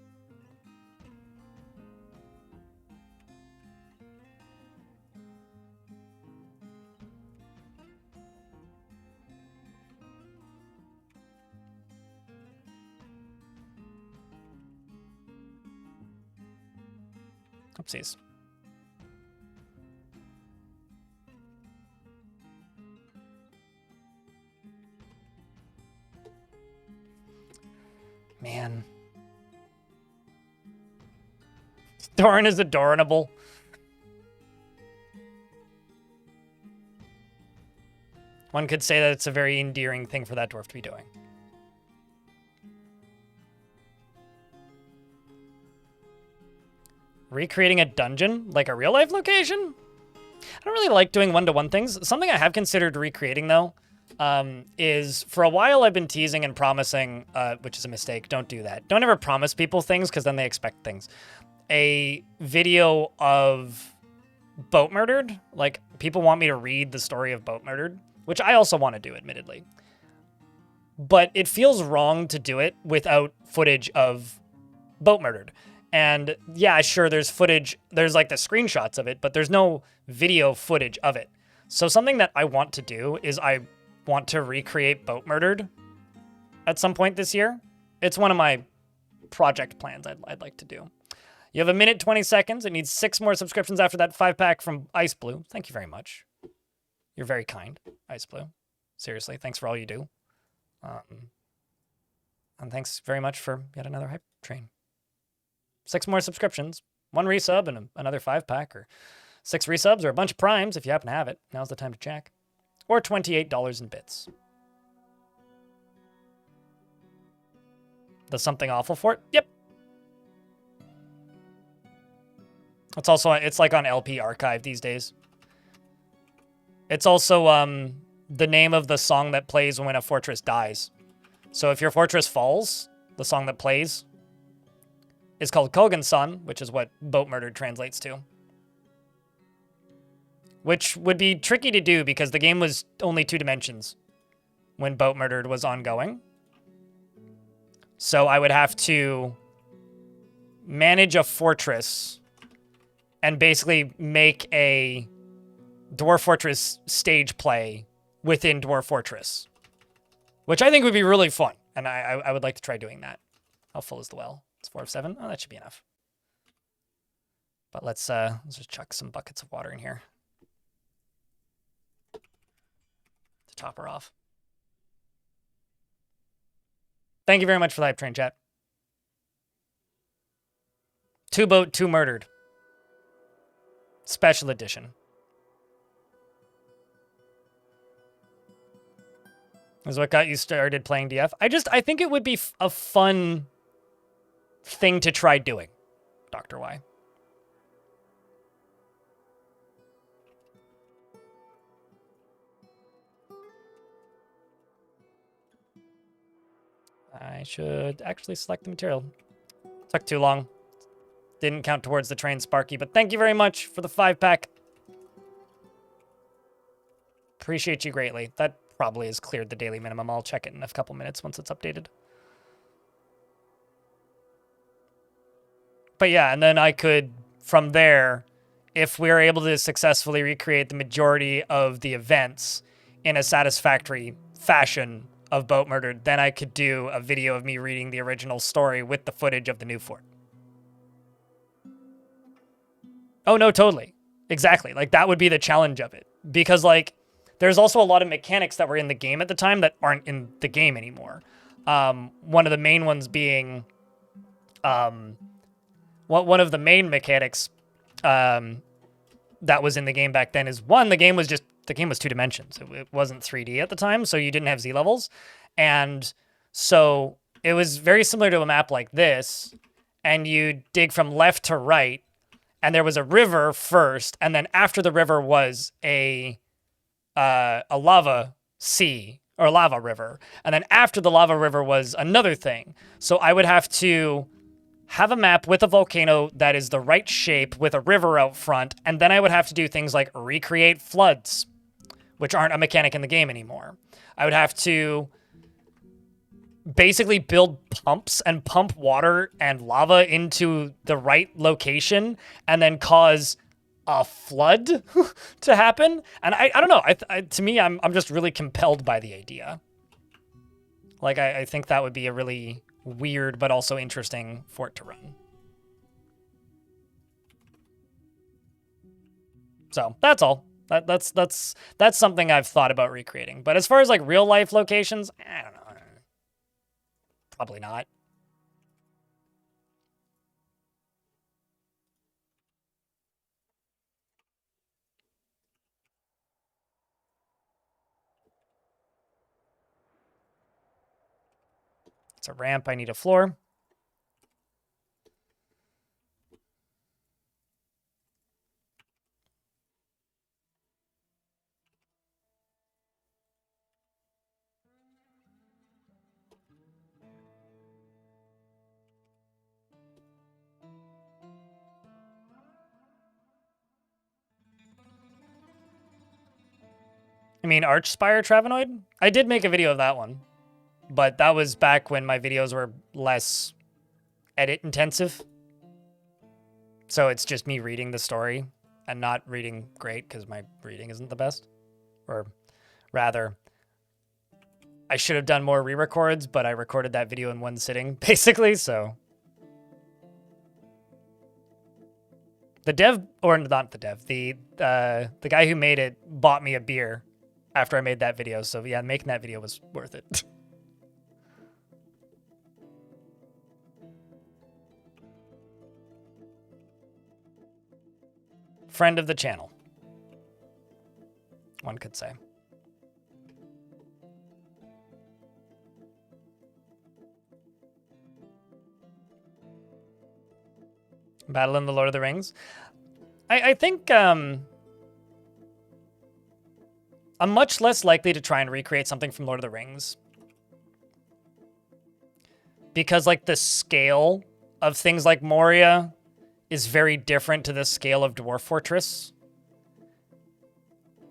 S1: Oopsies. man. Doran is adorable. One could say that it's a very endearing thing for that dwarf to be doing. Recreating a dungeon? Like a real-life location? I don't really like doing one-to-one things. Something I have considered recreating, though, is for a while I've been teasing and promising, which is a mistake. Don't do that. Don't ever promise people things, because then they expect things. A video of Boat Murdered. Like, people want me to read the story of Boat Murdered, which I also want to do, admittedly. But it feels wrong to do it without footage of Boat Murdered. And yeah, sure, there's footage, there's like the screenshots of it, but there's no video footage of it. So something that I want to do is I want to recreate Boat Murdered at some point this year. It's one of my project plans I'd like to do. You have 1 minute, 20 seconds. It needs 6 more subscriptions after that 5-pack from Ice Blue. Thank you very much. You're very kind, Ice Blue. Seriously, thanks for all you do. And thanks very much for yet another hype train. 6 more subscriptions, 1 resub and another 5-pack, or 6 resubs, or a bunch of primes if you happen to have it. Now's the time to check. Or $28 in bits. The something awful for it? Yep. It's also, it's like on LP Archive these days. It's also the name of the song that plays when a fortress dies. So if your fortress falls, the song that plays is called Kogan's Son, which is what Boat Murdered translates to. Which would be tricky to do because the game was only 2 dimensions when Boat Murdered was ongoing. So I would have to manage a fortress and basically make a Dwarf Fortress stage play within Dwarf Fortress, which I think would be really fun. And I would like to try doing that. How full is the well? It's 4 of 7. Oh, that should be enough. But let's just chuck some buckets of water in here to top her off. Thank you very much for the hype train, chat. 2 boat, 2 murdered. Special edition. Is what got you started playing DF? I think it would be a fun thing to try doing, Dr. Y. I should actually select the material. Took too long. Didn't count towards the train, Sparky, but thank you very much for the 5-pack. Appreciate you greatly. That probably has cleared the daily minimum. I'll check it in a couple minutes once it's updated. But yeah, and then I could, from there, if we're able to successfully recreate the majority of the events in a satisfactory fashion of Boat Murdered, then I could do a video of me reading the original story with the footage of the new fort. Oh, no, totally. Exactly. Like, that would be the challenge of it. Because, like, there's also a lot of mechanics that were in the game at the time that aren't in the game anymore. One of the main ones being... one of the main mechanics that was in the game back then is, one, the game was 2 dimensions. It wasn't 3D at the time, so you didn't have Z levels. And so it was very similar to a map like this, and you dig from left to right, and there was a river first, and then after the river was a lava sea, or lava river. And then after the lava river was another thing. So I would have to have a map with a volcano that is the right shape with a river out front, and then I would have to do things like recreate floods, which aren't a mechanic in the game anymore. I would have to basically build pumps and pump water and lava into the right location and then cause a flood to happen. And I don't know. To me, I'm just really compelled by the idea. Like, I think that would be a really weird but also interesting fort to run. So that's all. That's something I've thought about recreating. But as far as like real life locations, I don't know. Probably not. It's a ramp. I need a floor. I mean, Archspire Travenoid? I did make a video of that one, but that was back when my videos were less edit intensive. So it's just me reading the story and not reading great because my reading isn't the best. Or rather, I should have done more re-records, but I recorded that video in one sitting, basically, so. The dev, or not the dev, the guy who made it bought me a beer after I made that video. So yeah, making that video was worth it. Friend of the channel, one could say. Battle in the Lord of the Rings. I think I'm much less likely to try and recreate something from Lord of the Rings. Because, like, the scale of things like Moria is very different to the scale of Dwarf Fortress.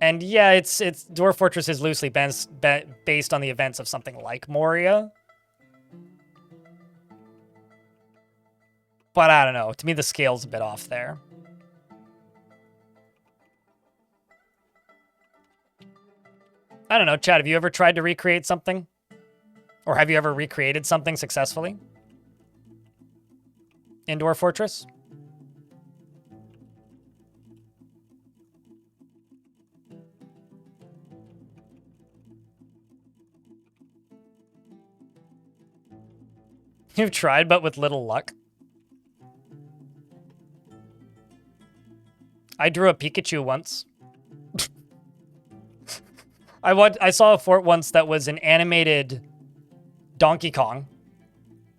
S1: And yeah, it's Dwarf Fortress is loosely based on the events of something like Moria. But I don't know. To me, the scale's a bit off there. I don't know, Chad, have you ever tried to recreate something? Or have you ever recreated something successfully? In Dwarf Fortress? You've tried, but with little luck. I drew a Pikachu once. I saw a fort once that was an animated Donkey Kong,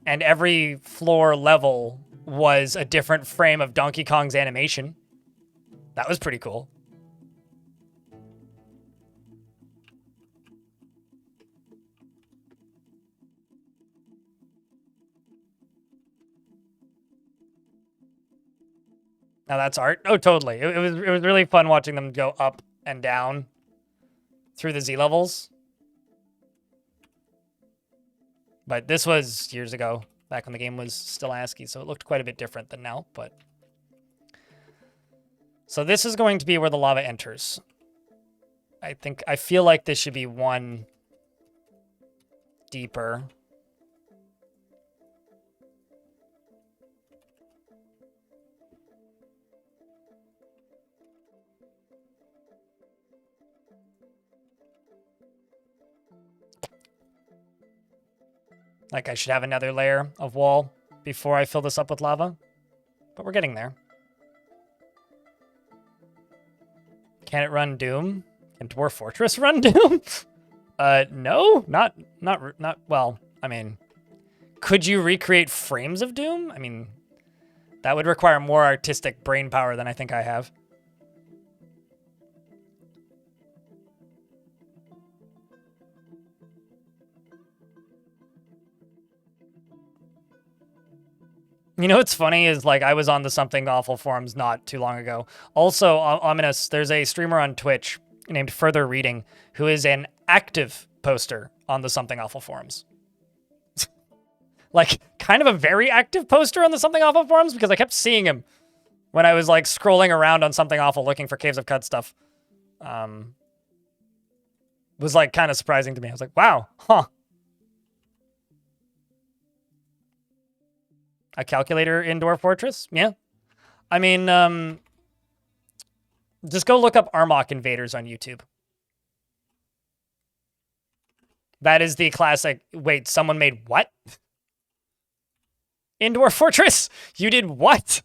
S1: and every floor level was a different frame of Donkey Kong's animation. That was pretty cool. Now that's art. Oh, totally. It was really fun watching them go up and down through the Z levels. But this was years ago, back when the game was still ASCII, so it looked quite a bit different than now, but... So this is going to be where the lava enters. I feel like this should be one deeper. Like I should have another layer of wall before I fill this up with lava. But we're getting there. Can it run Doom? Can Dwarf Fortress run Doom? No, not, well, I mean, could you recreate frames of Doom? I mean, that would require more artistic brain power than I think I have. You know what's funny is, like, I was on the Something Awful forums not too long ago. Also, ominous, there's a streamer on Twitch named Further Reading who is an active poster on the Something Awful forums. Like, kind of a very active poster on the Something Awful forums because I kept seeing him when I was, like, scrolling around on Something Awful looking for Caves of Cut stuff. Was, like, kind of surprising to me. I was like, wow, huh. A calculator in Dwarf Fortress? Yeah. I mean, just go look up Armok Invaders on YouTube. That is the classic, wait, someone made what? In Dwarf Fortress? You did what?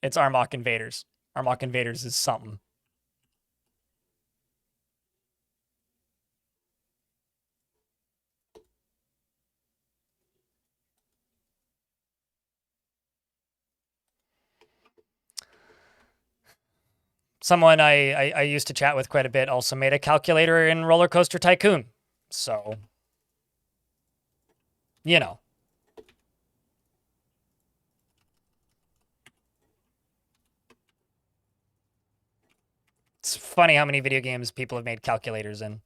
S1: It's Armok Invaders. Armok Invaders is something. Someone I used to chat with quite a bit also made a calculator in Roller Coaster Tycoon. So, you know. It's funny how many video games people have made calculators in.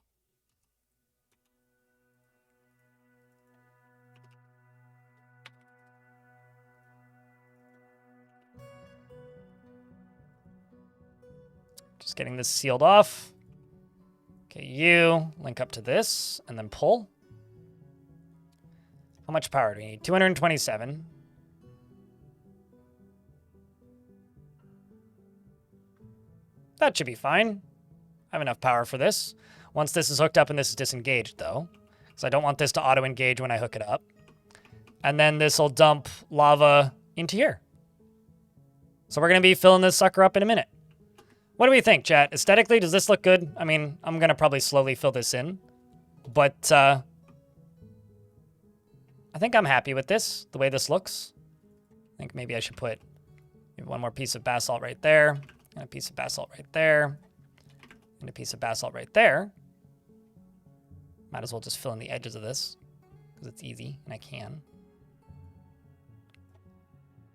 S1: Just getting this sealed off. Okay, you link up to this and then pull. How much power do we need? 227. That should be fine. I have enough power for this. Once this is hooked up and this is disengaged, though, because I don't want this to auto-engage when I hook it up. And then this will dump lava into here. So we're going to be filling this sucker up in a minute. What do we think, chat? Aesthetically, does this look good? I mean, I'm going to probably slowly fill this in. But I think I'm happy with this, the way this looks. I think maybe I should put maybe one more piece of basalt right there, and a piece of basalt right there, and a piece of basalt right there. Might as well just fill in the edges of this, because it's easy, and I can.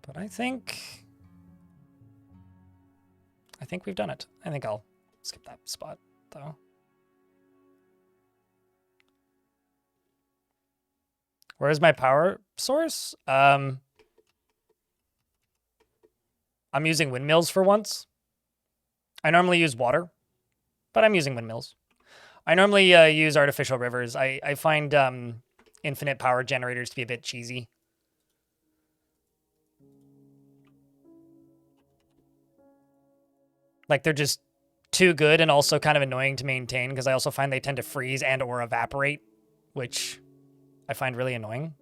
S1: But I think we've done it. I think I'll skip that spot, though. Where's my power source? I'm using windmills for once. I normally use water, but I'm using windmills. I normally use artificial rivers. I find infinite power generators to be a bit cheesy. Like, they're just too good and also kind of annoying to maintain, because I also find they tend to freeze and or evaporate, which I find really annoying.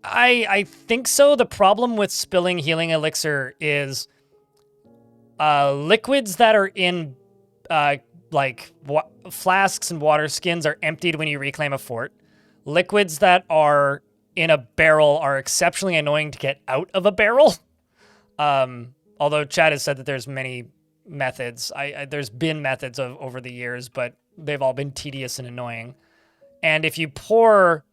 S1: I think so. The problem with spilling healing elixir is liquids that are in like flasks and water skins are emptied when you reclaim a fort. Liquids that are in a barrel are exceptionally annoying to get out of a barrel. Although Chad has said that there's many methods. There's been methods over the years, but they've all been tedious and annoying. And if you pour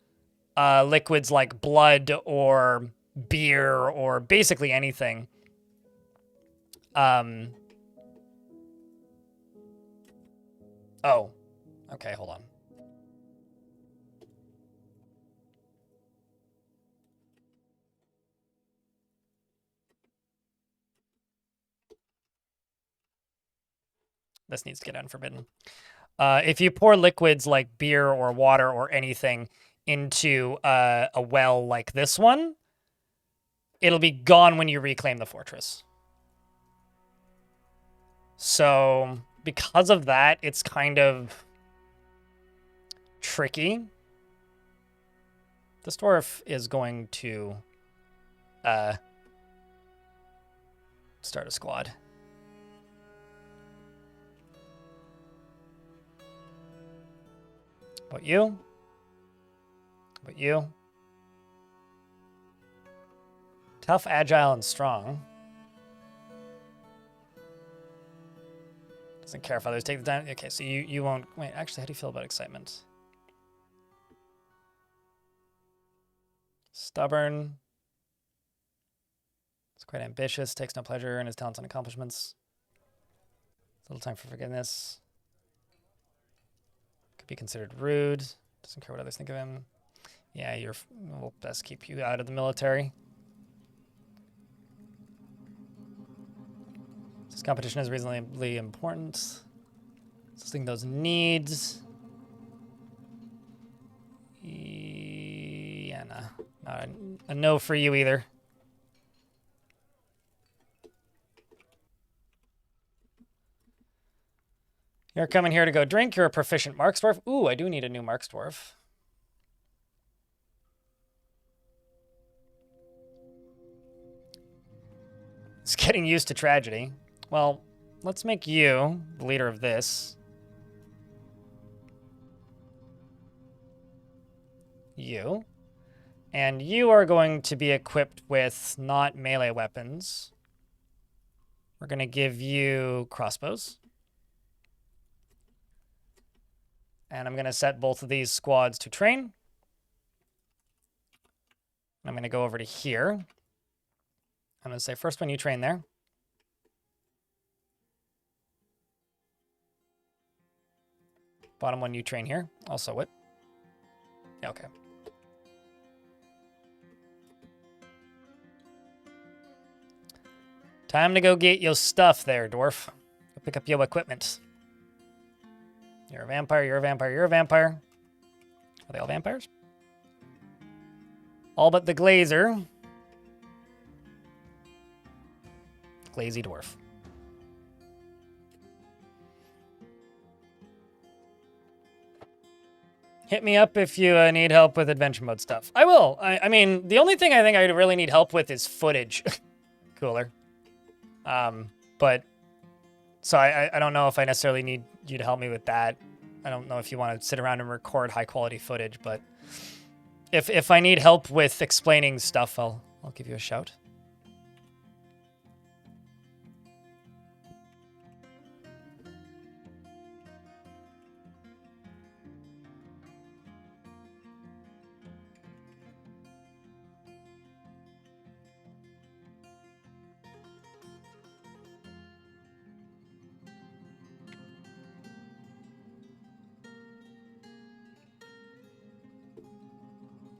S1: liquids like blood or beer or basically anything, oh, okay, hold on. This needs to get unforbidden. If you pour liquids like beer or water or anything into a well like this one, it'll be gone when you reclaim the fortress. So because of that, it's kind of tricky. This dwarf is going to start a squad. About you? About you? Tough, agile, and strong. Doesn't care if others take the time. Okay, so you won't... Wait, actually, how do you feel about excitement? Stubborn. It's quite ambitious. Takes no pleasure in his talents and accomplishments. Little time for forgiveness. Could be considered rude. Doesn't care what others think of him. Yeah, we'll best keep you out of the military. This competition is reasonably important. Listing those needs. Yeah, nah. A no for you either. You're coming here to go drink. You're a proficient Marks Dwarf. Ooh, I do need a new Marks Dwarf. It's getting used to tragedy. Well, let's make you the leader of this. You. And you are going to be equipped with not melee weapons. We're going to give you crossbows. And I'm going to set both of these squads to train. I'm going to go over to here. I'm going to say first one, you train there. Bottom one, you train here. Also what? Yeah, okay. Time to go get your stuff there, Dwarf. Go pick up your equipment. You're a vampire, you're a vampire, you're a vampire. Are they all vampires? All but the Glazer. Glazy Dwarf. Hit me up if you need help with adventure mode stuff. I will. I mean, the only thing I think I really need help with is footage. Cooler. But so I don't know if I necessarily need you to help me with that. I don't know if you want to sit around and record high quality footage, but if I need help with explaining stuff, I'll give you a shout.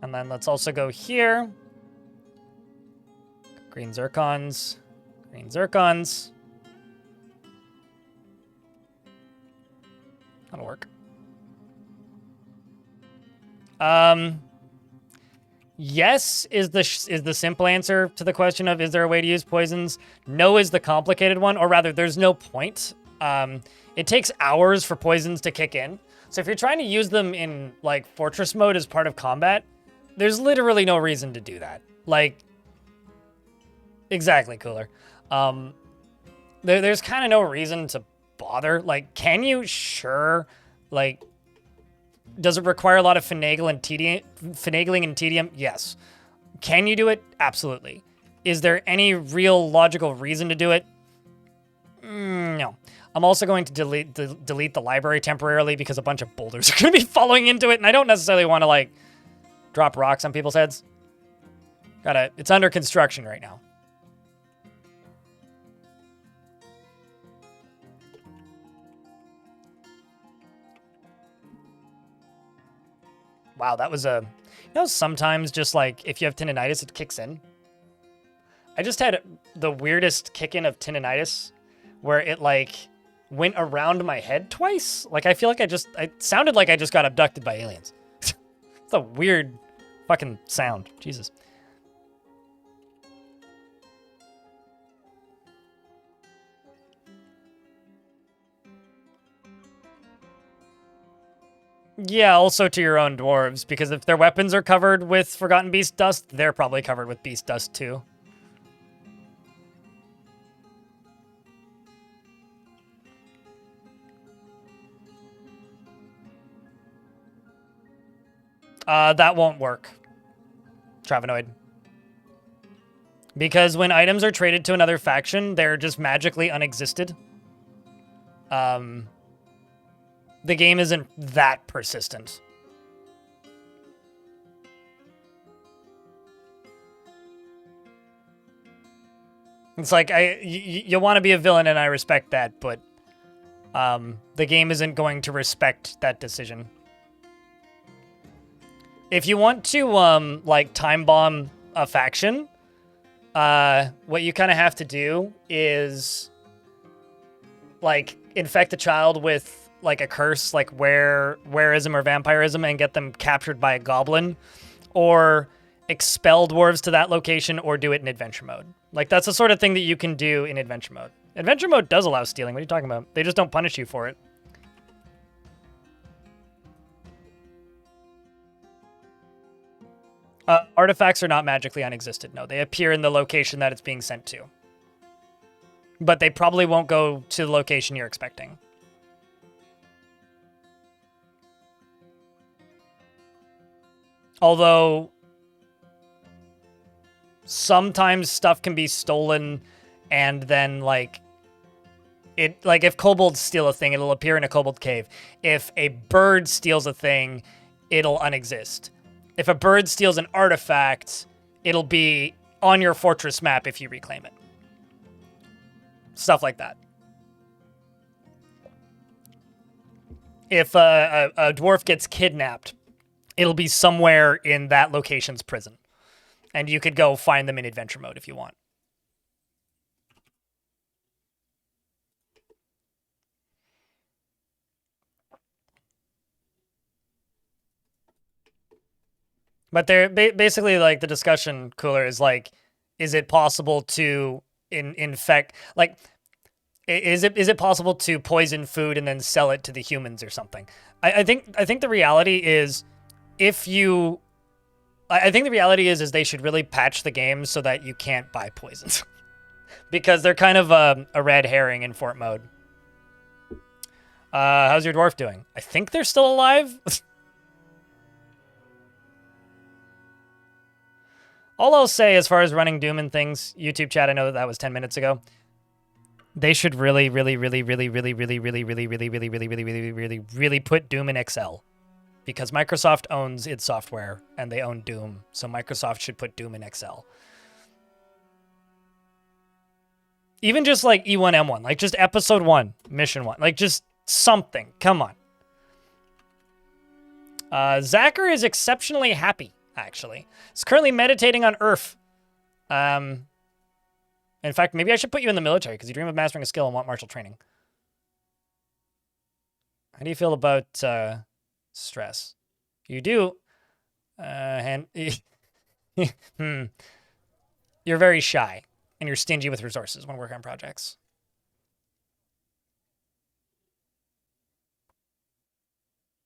S1: And then let's also go here. Green zircons. Green zircons. That'll work. Yes is the simple answer to the question of is there a way to use poisons? No is the complicated one, or rather, there's no point. It takes hours for poisons to kick in. So if you're trying to use them in like fortress mode as part of combat, there's literally no reason to do that. Like, exactly, Cooler. There's kind of no reason to bother. Like, can you? Sure. Like, does it require a lot of finagling and tedium? Yes. Can you do it? Absolutely. Is there any real logical reason to do it? No. I'm also going to delete the library temporarily because a bunch of boulders are going to be falling into it, and I don't necessarily want to, like, drop rocks on people's heads. It's under construction right now. Wow, that was a... You know, sometimes just, like, if you have tendinitis, it kicks in. I just had the weirdest kick-in of tendinitis where it, like, went around my head twice. Like, I feel like it sounded like I just got abducted by aliens. It's a weird fucking sound. Jesus. Yeah, also to your own dwarves, because if their weapons are covered with Forgotten Beast dust, they're probably covered with beast dust too. That won't work, Travenoid. Because when items are traded to another faction, they're just magically unexisted. The game isn't that persistent. It's like, you want to be a villain, and I respect that, but the game isn't going to respect that decision. If you want to, like, time bomb a faction, what you kind of have to do is, like, infect a child with, like, a curse, like wareism or vampirism, and get them captured by a goblin, or expel dwarves to that location, or do it in adventure mode. Like, that's the sort of thing that you can do in adventure mode. Adventure mode does allow stealing. What are you talking about? They just don't punish you for it. Artifacts are not magically unexisted. No, they appear in the location that it's being sent to. But they probably won't go to the location you're expecting. Although, sometimes stuff can be stolen and then like if kobolds steal a thing, it'll appear in a kobold cave. If a bird steals a thing, it'll unexist. If a bird steals an artifact, it'll be on your fortress map if you reclaim it. Stuff like that. If a dwarf gets kidnapped, it'll be somewhere in that location's prison. And you could go find them in adventure mode if you want. But they're basically like the discussion cooler is like, is it possible to infect, like, is it possible to poison food and then sell it to the humans or something? I think the reality is I think the reality is they should really patch the game so that you can't buy poisons. Because they're kind of a red herring in fort mode. How's your dwarf doing? I think they're still alive. All I'll say as far as running Doom and things, YouTube chat, I know that was 10 minutes ago. They should really put Doom in Excel. Because Microsoft owns id Software and they own Doom. So Microsoft should put Doom in Excel. Even just like E1M1, like just episode 1, mission 1, like just something. Come on. Zachar is exceptionally happy, actually. He's currently meditating on Earth. In fact, maybe I should put you in the military because you dream of mastering a skill and want martial training. How do you feel about stress? You do. You're very shy and you're stingy with resources when working on projects.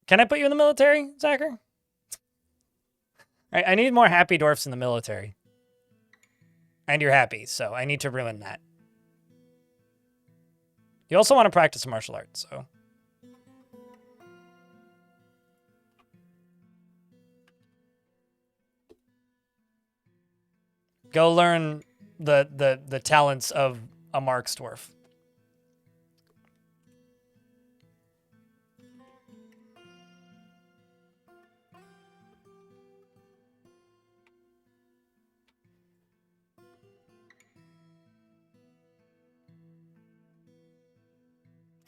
S1: Can I put you in the military, Zachar? I need more happy dwarfs in the military. And you're happy, so I need to ruin that. You also want to practice martial arts, so. Go learn the talents of a Mark's dwarf.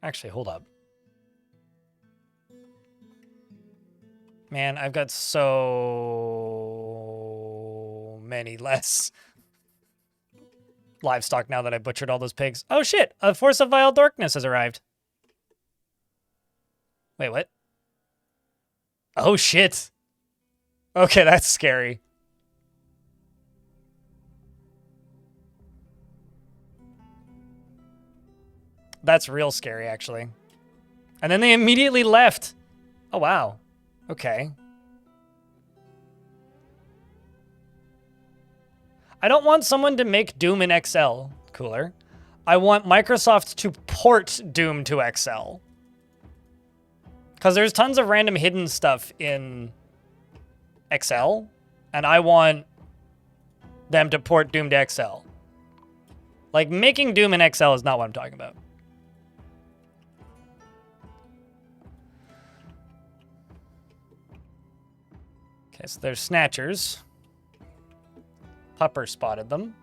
S1: Actually, hold up. Man, I've got so many less livestock now that I butchered all those pigs. Oh shit, a force of vile darkness has arrived. Wait, what? Oh shit. Okay, that's scary. That's real scary, actually. And then they immediately left. Oh, wow. Okay. I don't want someone to make Doom in Excel cooler. I want Microsoft to port Doom to Excel. Because there's tons of random hidden stuff in Excel. And I want them to port Doom to Excel. Like, making Doom in Excel is not what I'm talking about. Okay, so there's snatchers. Pupper spotted them.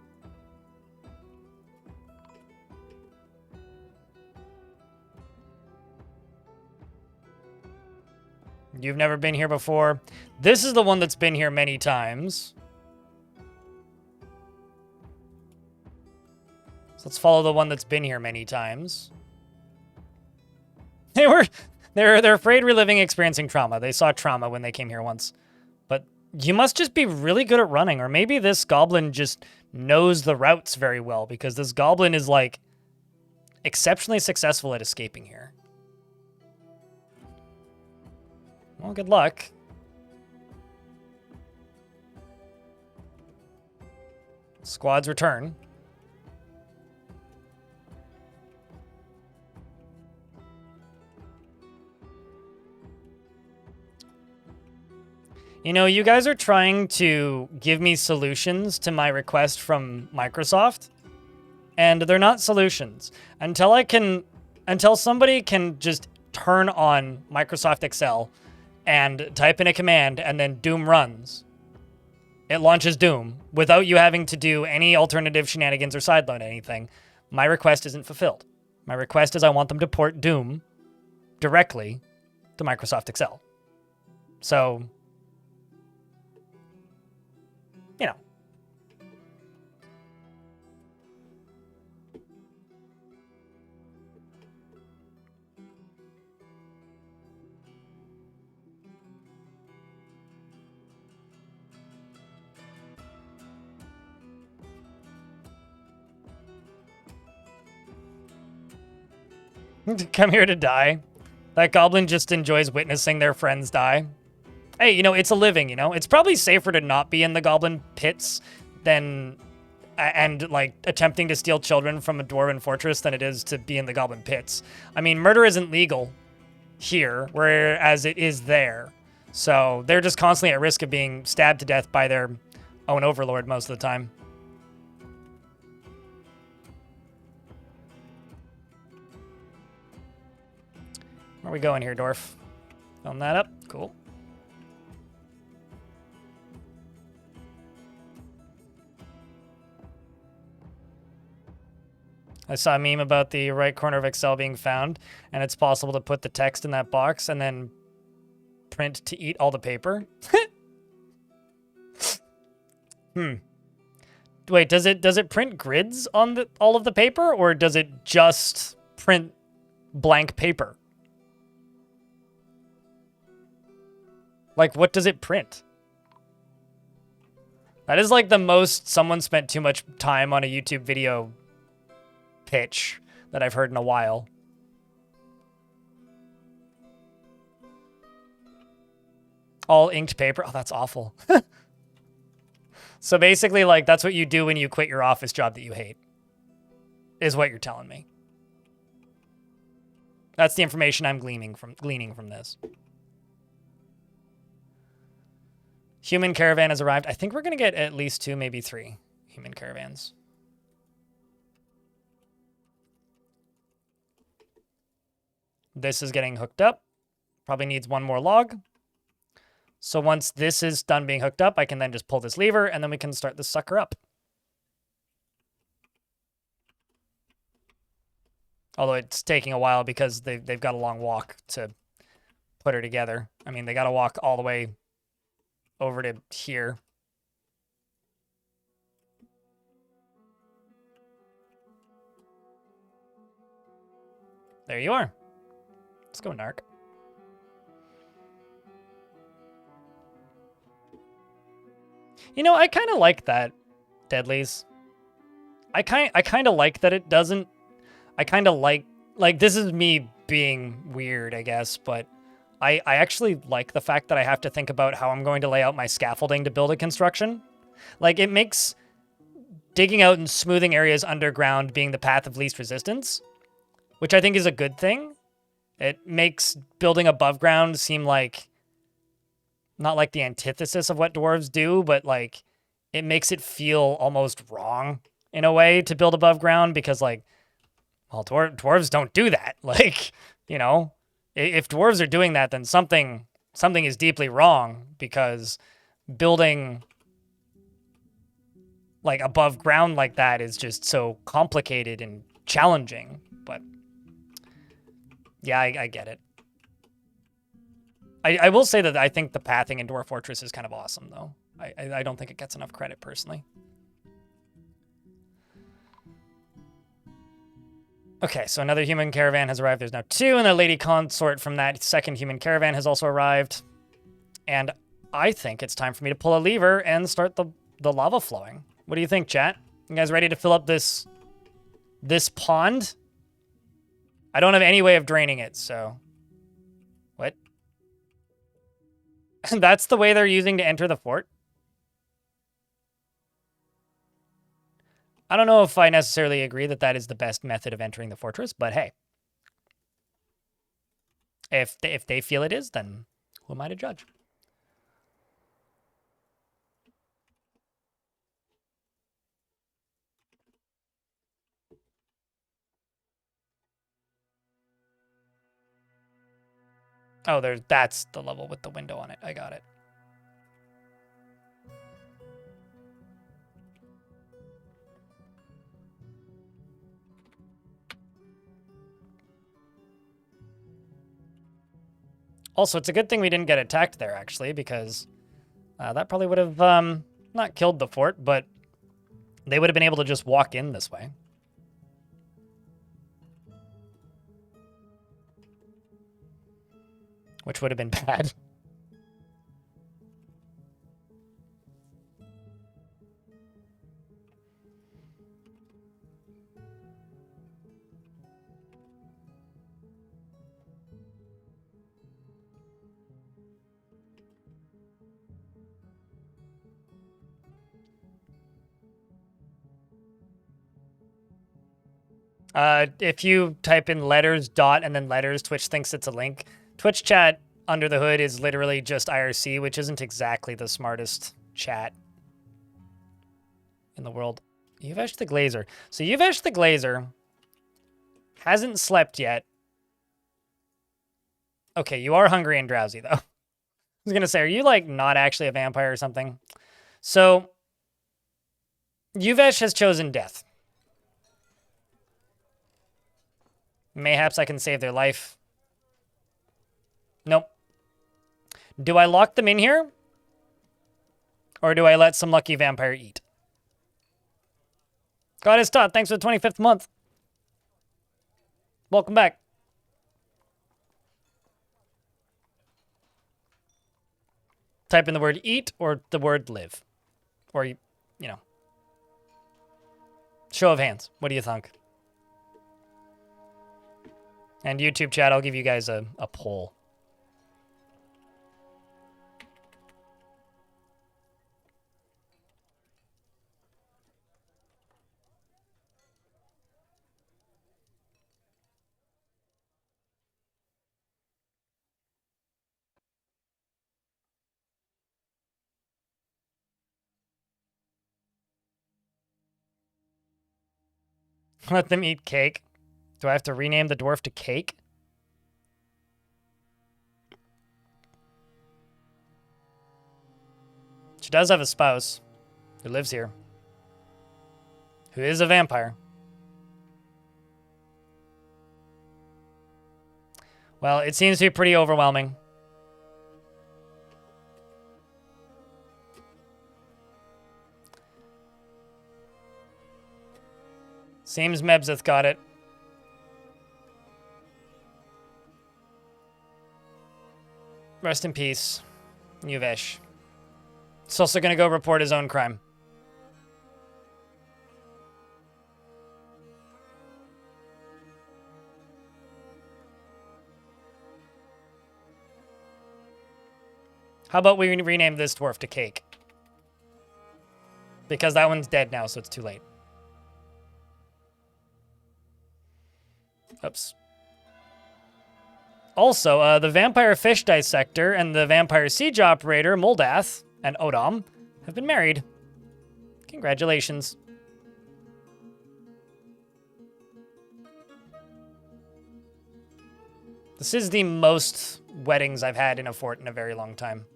S1: You've never been here before. This is the one that's been here many times. So let's follow the one that's been here many times. They're afraid reliving experiencing trauma. They saw trauma when they came here once. But you must just be really good at running, or maybe this goblin just knows the routes very well, because this goblin is like exceptionally successful at escaping here. Well, good luck. Squads return. You know, you guys are trying to give me solutions to my request from Microsoft, and they're not solutions. Until somebody can just turn on Microsoft Excel and type in a command and then Doom runs. It launches Doom without you having to do any alternative shenanigans or sideload anything. My request isn't fulfilled. My request is I want them to port Doom directly to Microsoft Excel. So, you know. Come here to die. That goblin just enjoys witnessing their friends die. Hey, you know, it's a living, you know? It's probably safer to not be in the goblin pits than... and, like, attempting to steal children from a dwarven fortress than it is to be in the goblin pits. I mean, murder isn't legal here, whereas it is there. So they're just constantly at risk of being stabbed to death by their own overlord most of the time. Where are we going here, Dwarf? Film that up. Cool. I saw a meme about the right corner of Excel being found, and it's possible to put the text in that box and then print to eat all the paper. Wait, does it print grids on all of the paper, or does it just print blank paper? Like, what does it print? That is like the most someone spent too much time on a YouTube video pitch that I've heard in a while. All inked paper. Oh, that's awful. So basically, like, that's what you do when you quit your office job that you hate, is what you're telling me. That's the information I'm gleaning from this. Human caravan has arrived. I think we're going to get at least 2, maybe 3 human caravans. This is getting hooked up. Probably needs 1 more log. So once this is done being hooked up, I can then just pull this lever, and then we can start this sucker up. Although it's taking a while because they've got a long walk to put her together. I mean, they got to walk all the way over to here. There you are. Let's go, Narc. You know, I kind of like that, Deadlies. I kind of like that it doesn't... I kind of like this is me being weird, I guess, but I actually like the fact that I have to think about how I'm going to lay out my scaffolding to build a construction. Like, it makes digging out and smoothing areas underground being the path of least resistance, which I think is a good thing. It makes building above ground seem like, not like the antithesis of what dwarves do, but like, it makes it feel almost wrong in a way to build above ground because, like, well, dwarves don't do that. Like, you know, if dwarves are doing that, then something is deeply wrong, because building like above ground like that is just so complicated and challenging. But yeah, I get it. I will say that I think the pathing in Dwarf Fortress is kind of awesome, though. I don't think it gets enough credit, personally. Okay, so another human caravan has arrived. There's now 2, and the lady consort from that second human caravan has also arrived. And I think it's time for me to pull a lever and start the lava flowing. What do you think, chat? You guys ready to fill up this pond? I don't have any way of draining it, so... What? That's the way they're using to enter the fort? I don't know if I necessarily agree that that is the best method of entering the fortress, but hey. If they feel it is, then who am I to judge? Oh, that's the level with the window on it. I got it. Also, it's a good thing we didn't get attacked there, actually, because that probably would have not killed the fort, but they would have been able to just walk in this way. Which would have been bad. If you type in letters, dot, and then letters, Twitch thinks it's a link. Twitch chat under the hood is literally just IRC, which isn't exactly the smartest chat in the world. Yuvesh the Glazer. So Yuvesh the Glazer hasn't slept yet. Okay, you are hungry and drowsy, though. I was going to say, are you, like, not actually a vampire or something? So, Yuvesh has chosen death. Mayhaps I can save their life. Nope. Do I lock them in here? Or do I let some lucky vampire eat? Goddess Todd, thanks for the 25th month. Welcome back. Type in the word eat or the word live. Or, you know. Show of hands. What do you think? And YouTube chat, I'll give you guys a poll. Let them eat cake. Do I have to rename the dwarf to Cake? She does have a spouse who lives here, who is a vampire. Well, it seems to be pretty overwhelming. Seems Mebseth got it. Rest in peace, Yuvesh. He's also going to go report his own crime. How about we rename this dwarf to Cake? Because that one's dead now, so it's too late. Oops. Also, the Vampire Fish Dissector and the Vampire Siege Operator, Moldath, and Odom have been married. Congratulations. This is the most weddings I've had in a fort in a very long time.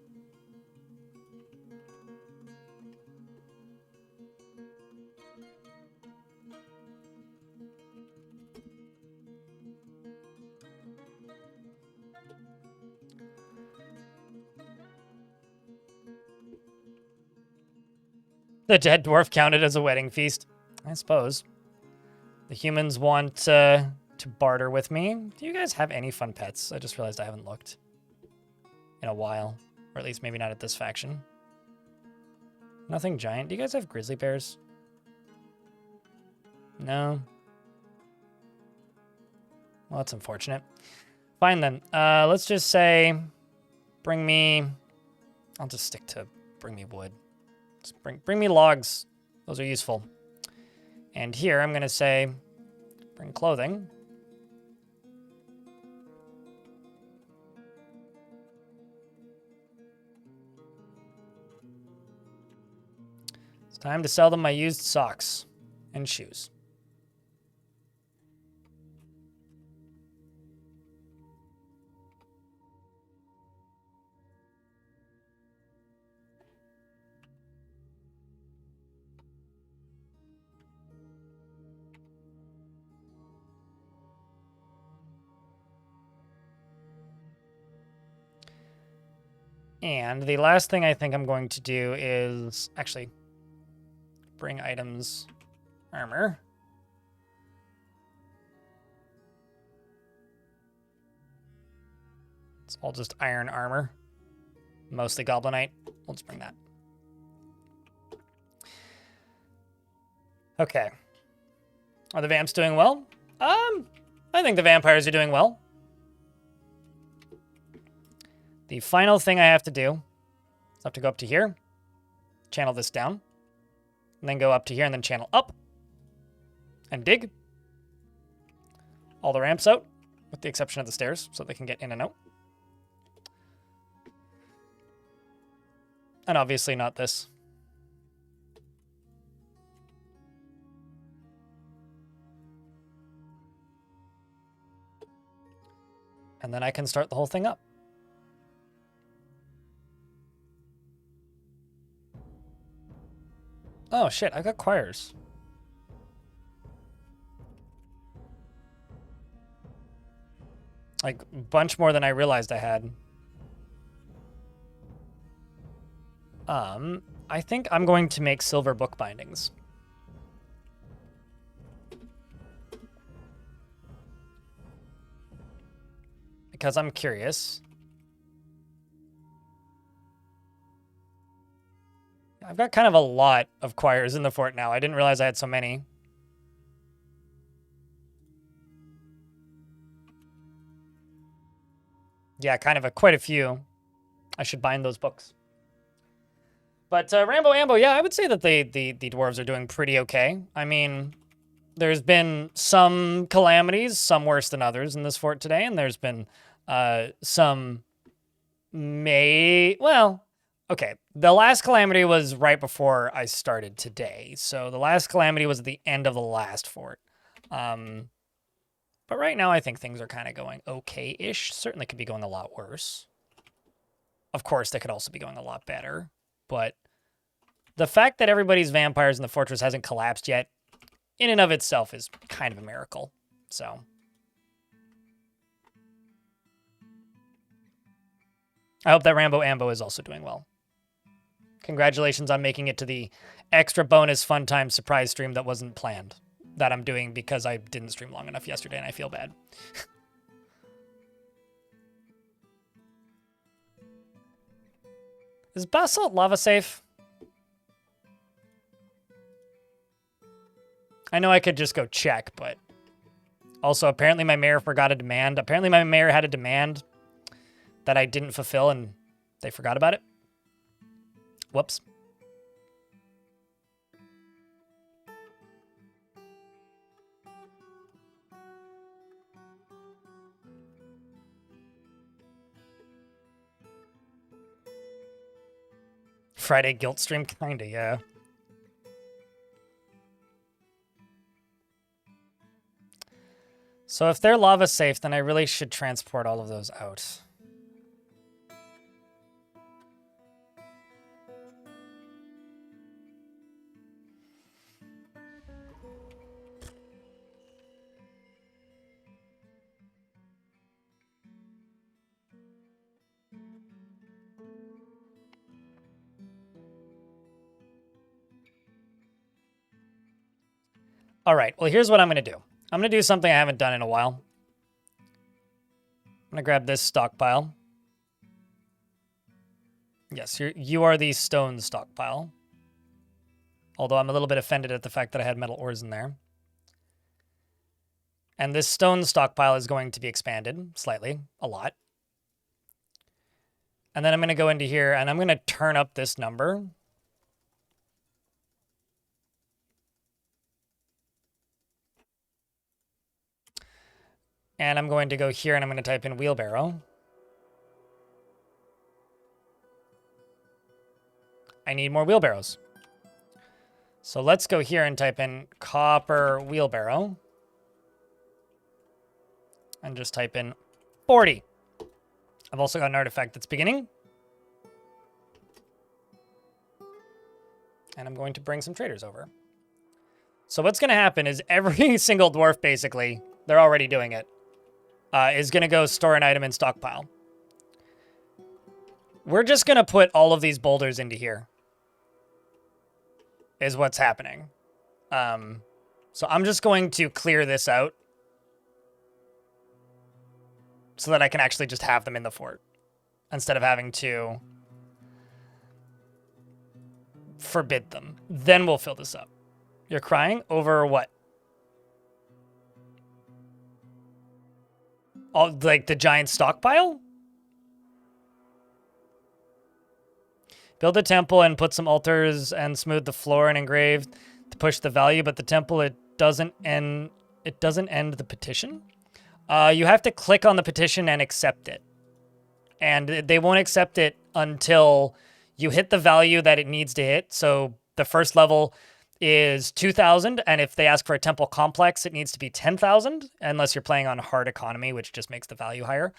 S1: The dead dwarf counted as a wedding feast, I suppose. The humans want to barter with me. Do you guys have any fun pets? I just realized I haven't looked in a while. Or at least maybe not at this faction. Nothing giant. Do you guys have grizzly bears? No. Well, that's unfortunate. Fine then. Let's just say bring me... I'll just stick to bring me wood. Just bring me logs. Those are useful. And here I'm going to say bring clothing. It's time to sell them my used socks and shoes. And the last thing I think I'm going to do is actually bring items, armor. It's all just iron armor, mostly goblinite. We'll just bring that. Okay. Are the vamps doing well? I think the vampires are doing well. The final thing I have to do is I have to go up to here, channel this down, and then go up to here and then channel up and dig all the ramps out, with the exception of the stairs, so they can get in and out. And obviously not this. And then I can start the whole thing up. Oh shit, I got choirs. Like, a bunch more than I realized I had. I think I'm going to make silver book bindings. Because I'm curious. I've got kind of a lot of choirs in the fort now. I didn't realize I had so many. Yeah, kind of quite a few. I should bind those books. But Rambo Ambo, yeah, I would say that the dwarves are doing pretty okay. I mean, there's been some calamities, some worse than others in this fort today, and there's been some well, okay. The last calamity was right before I started today, so the last calamity was at the end of the last fort. But right now I think things are kind of going okay-ish. Certainly could be going a lot worse. Of course, they could also be going a lot better. But the fact that everybody's vampires in the fortress hasn't collapsed yet, in and of itself, is kind of a miracle. So I hope that Rambo Ambo is also doing well. Congratulations on making it to the extra bonus fun time surprise stream that wasn't planned. That I'm doing because I didn't stream long enough yesterday and I feel bad. Is basalt lava safe? I know I could just go check, but also apparently my mayor forgot a demand. Apparently my mayor had a demand that I didn't fulfill and they forgot about it. Whoops. Friday guilt stream? Kinda, yeah. So if they're lava safe, then I really should transport all of those out. All right, well, here's what I'm going to do. I'm going to do something I haven't done in a while. I'm going to grab this stockpile. Yes, you are the stone stockpile. Although I'm a little bit offended at the fact that I had metal ores in there. And this stone stockpile is going to be expanded slightly, a lot. And then I'm going to go into here and I'm going to turn up this number. And I'm going to go here and I'm going to type in wheelbarrow. I need more wheelbarrows. So let's go here and type in copper wheelbarrow. And just type in 40. I've also got an artifact that's beginning. And I'm going to bring some traders over. So what's going to happen is every single dwarf, basically, they're already doing it, is going to go store an item in stockpile. We're just going to put all of these boulders into here. Is what's happening. So I'm just going to clear this out. So that I can actually just have them in the fort. Instead of having to forbid them. Then we'll fill this up. You're crying over what? Oh, like the giant stockpile? Build a temple and put some altars and smooth the floor and engrave to push the value, but the temple, it doesn't end the petition. You have to click on the petition and accept it. And they won't accept it until you hit the value that it needs to hit. So the first level is 2,000, and if they ask for a temple complex, it needs to be 10,000, unless you're playing on hard economy, which just makes the value higher.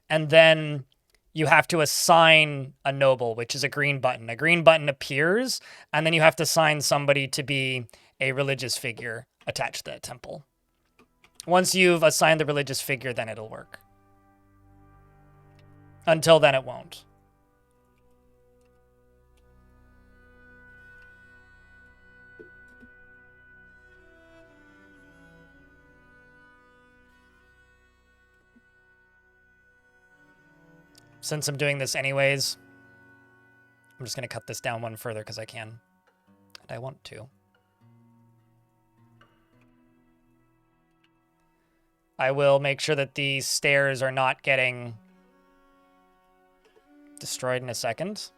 S1: And then you have to assign a noble, which is a green button. A green button appears, and then you have to assign somebody to be a religious figure attached to that temple. Once you've assigned the religious figure, then it'll work. Until then, it won't. Since I'm doing this anyways, I'm just going to cut this down one further because I can. And I want to. I will make sure that the stairs are not getting destroyed in a second.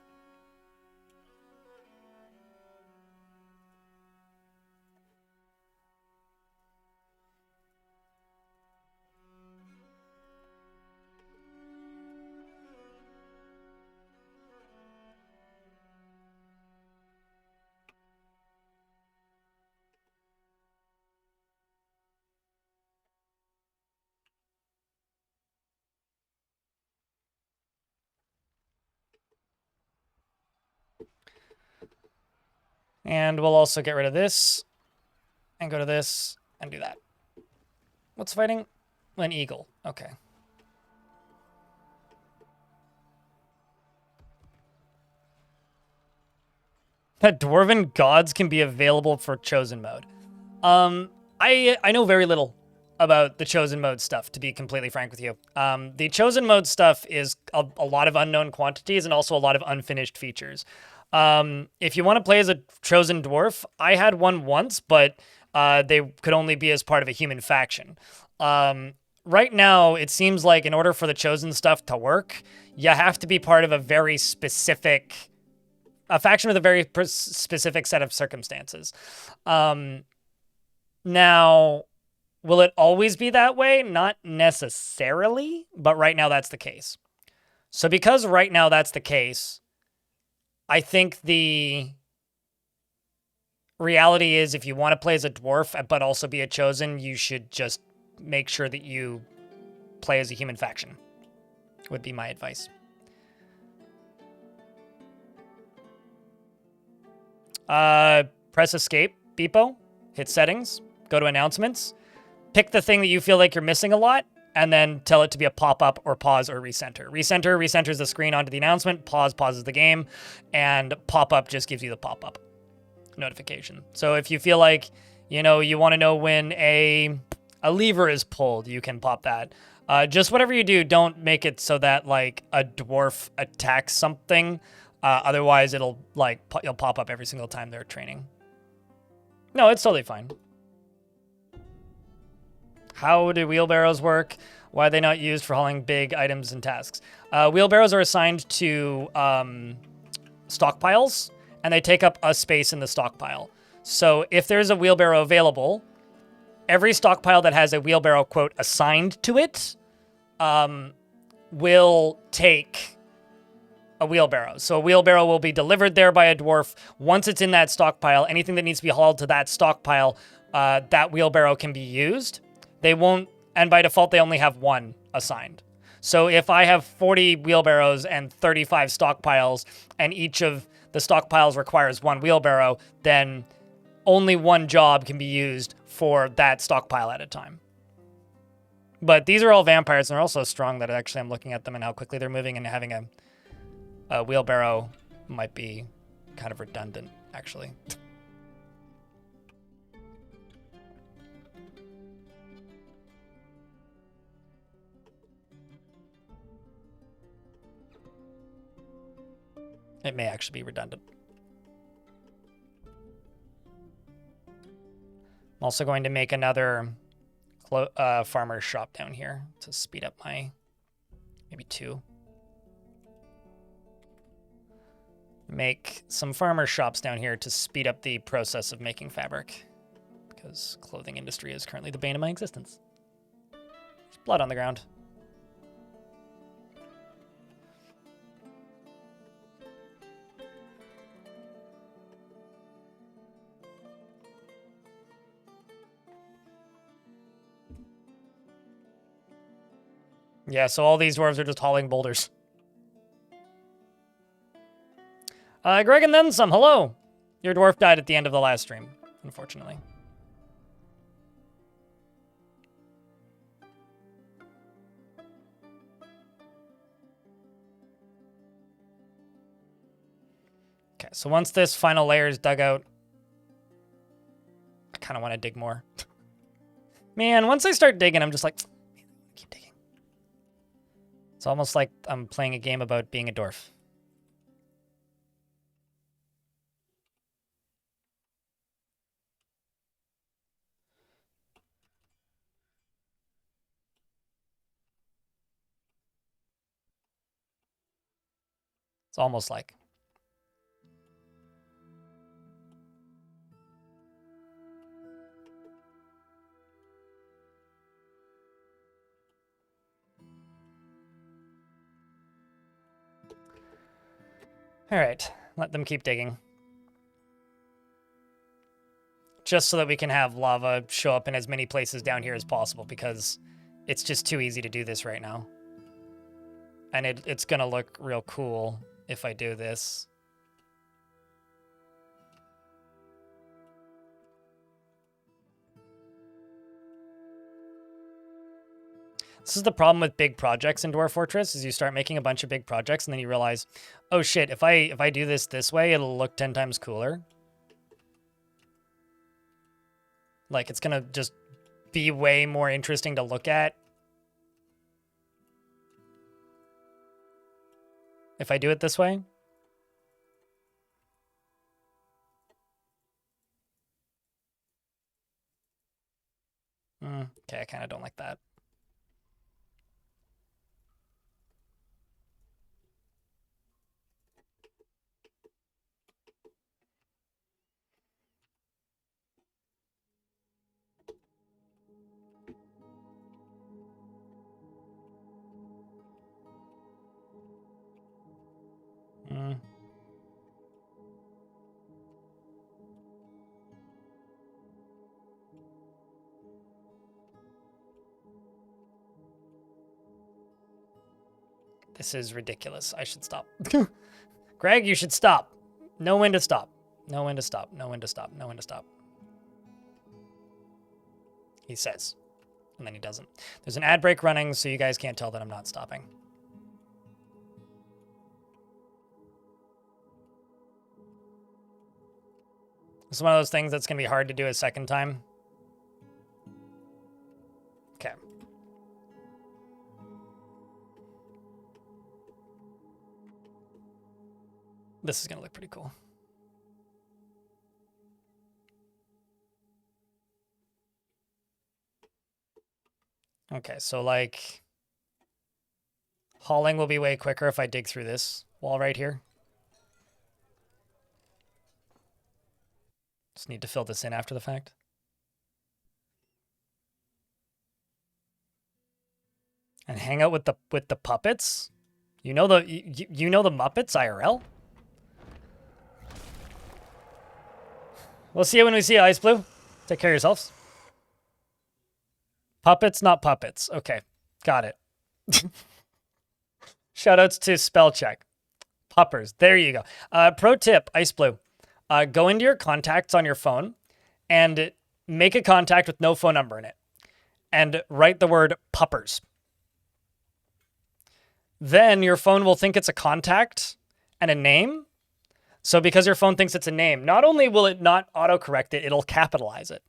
S1: And we'll also get rid of this and go to this and do that. What's fighting? An eagle. Okay. That dwarven gods can be available for chosen mode. I know very little about the chosen mode stuff, to be completely frank with you. The chosen mode stuff is a lot of unknown quantities and also a lot of unfinished features. If you want to play as a chosen dwarf, I had one once, but they could only be as part of a human faction. Right now, it seems like in order for the chosen stuff to work, you have to be part of a very specific, a faction with a very specific set of circumstances. Now, will it always be that way? Not necessarily, but right now that's the case. So because right now that's the case, I think the reality is if you want to play as a dwarf but also be a chosen, you should just make sure that you play as a human faction, would be my advice. Press escape, Beepo, hit settings, go to announcements, pick the thing that you feel like you're missing a lot, and then tell it to be a pop-up or pause or recenter. Recenter recenters the screen onto the announcement, pause pauses the game, and pop-up just gives you the pop-up notification. So if you feel like, you know, you want to know when a lever is pulled, you can pop that. Just whatever you do, don't make it so that like a dwarf attacks something. Otherwise it'll like, you'll pop up every single time they're training. No, it's totally fine. How do wheelbarrows work? Why are they not used for hauling big items and tasks? Wheelbarrows are assigned to stockpiles, and they take up a space in the stockpile. So if there's a wheelbarrow available, every stockpile that has a wheelbarrow, quote, assigned to it, will take a wheelbarrow. So a wheelbarrow will be delivered there by a dwarf. Once it's in that stockpile, anything that needs to be hauled to that stockpile, that wheelbarrow can be used. They won't, and by default, they only have one assigned. So if I have 40 wheelbarrows and 35 stockpiles, and each of the stockpiles requires one wheelbarrow, then only one job can be used for that stockpile at a time. But these are all vampires, and they're also strong that actually I'm looking at them and how quickly they're moving and having A wheelbarrow might be kind of redundant, actually. It may actually be redundant. I'm also going to make another farmer's shop down here to speed up my, maybe 2. Make some farmer shops down here to speed up the process of making fabric, because clothing industry is currently the bane of my existence. There's blood on the ground. Yeah, so all these dwarves are just hauling boulders. Greg and then some, hello! Your dwarf died at the end of the last stream, unfortunately. Okay, so once this final layer is dug out, I kind of want to dig more. Man, once I start digging, I'm just like, keep digging. It's almost like I'm playing a game about being a dwarf. It's almost like. All right, let them keep digging. Just so that we can have lava show up in as many places down here as possible, because it's just too easy to do this right now. And it's gonna look real cool if I do this. This is the problem with big projects in Dwarf Fortress, is you start making a bunch of big projects and then you realize, oh shit, if I do this way, it'll look 10 times cooler. Like, it's gonna just be way more interesting to look at if I do it this way. Okay, I kind of don't like that. This is ridiculous. I should stop. Greg, you should stop. Know when to stop. Know when to stop. Know when to stop. Know when to stop. He says. And then he doesn't. There's an ad break running, so you guys can't tell that I'm not stopping. It's one of those things that's going to be hard to do a second time. Okay. This is going to look pretty cool. Okay, so like hauling will be way quicker if I dig through this wall right here. Just need to fill this in after the fact. And hang out with the puppets. You know the Muppets IRL. We'll see you when we see you, Ice Blue. Take care of yourselves. Puppets, not puppets. Okay, got it. Shoutouts to spell check. Puppers. There you go. Pro tip, Ice Blue. Go into your contacts on your phone and make a contact with no phone number in it. And write the word puppers. Then your phone will think it's a contact and a name. So because your phone thinks it's a name, not only will it not autocorrect it, it'll capitalize it.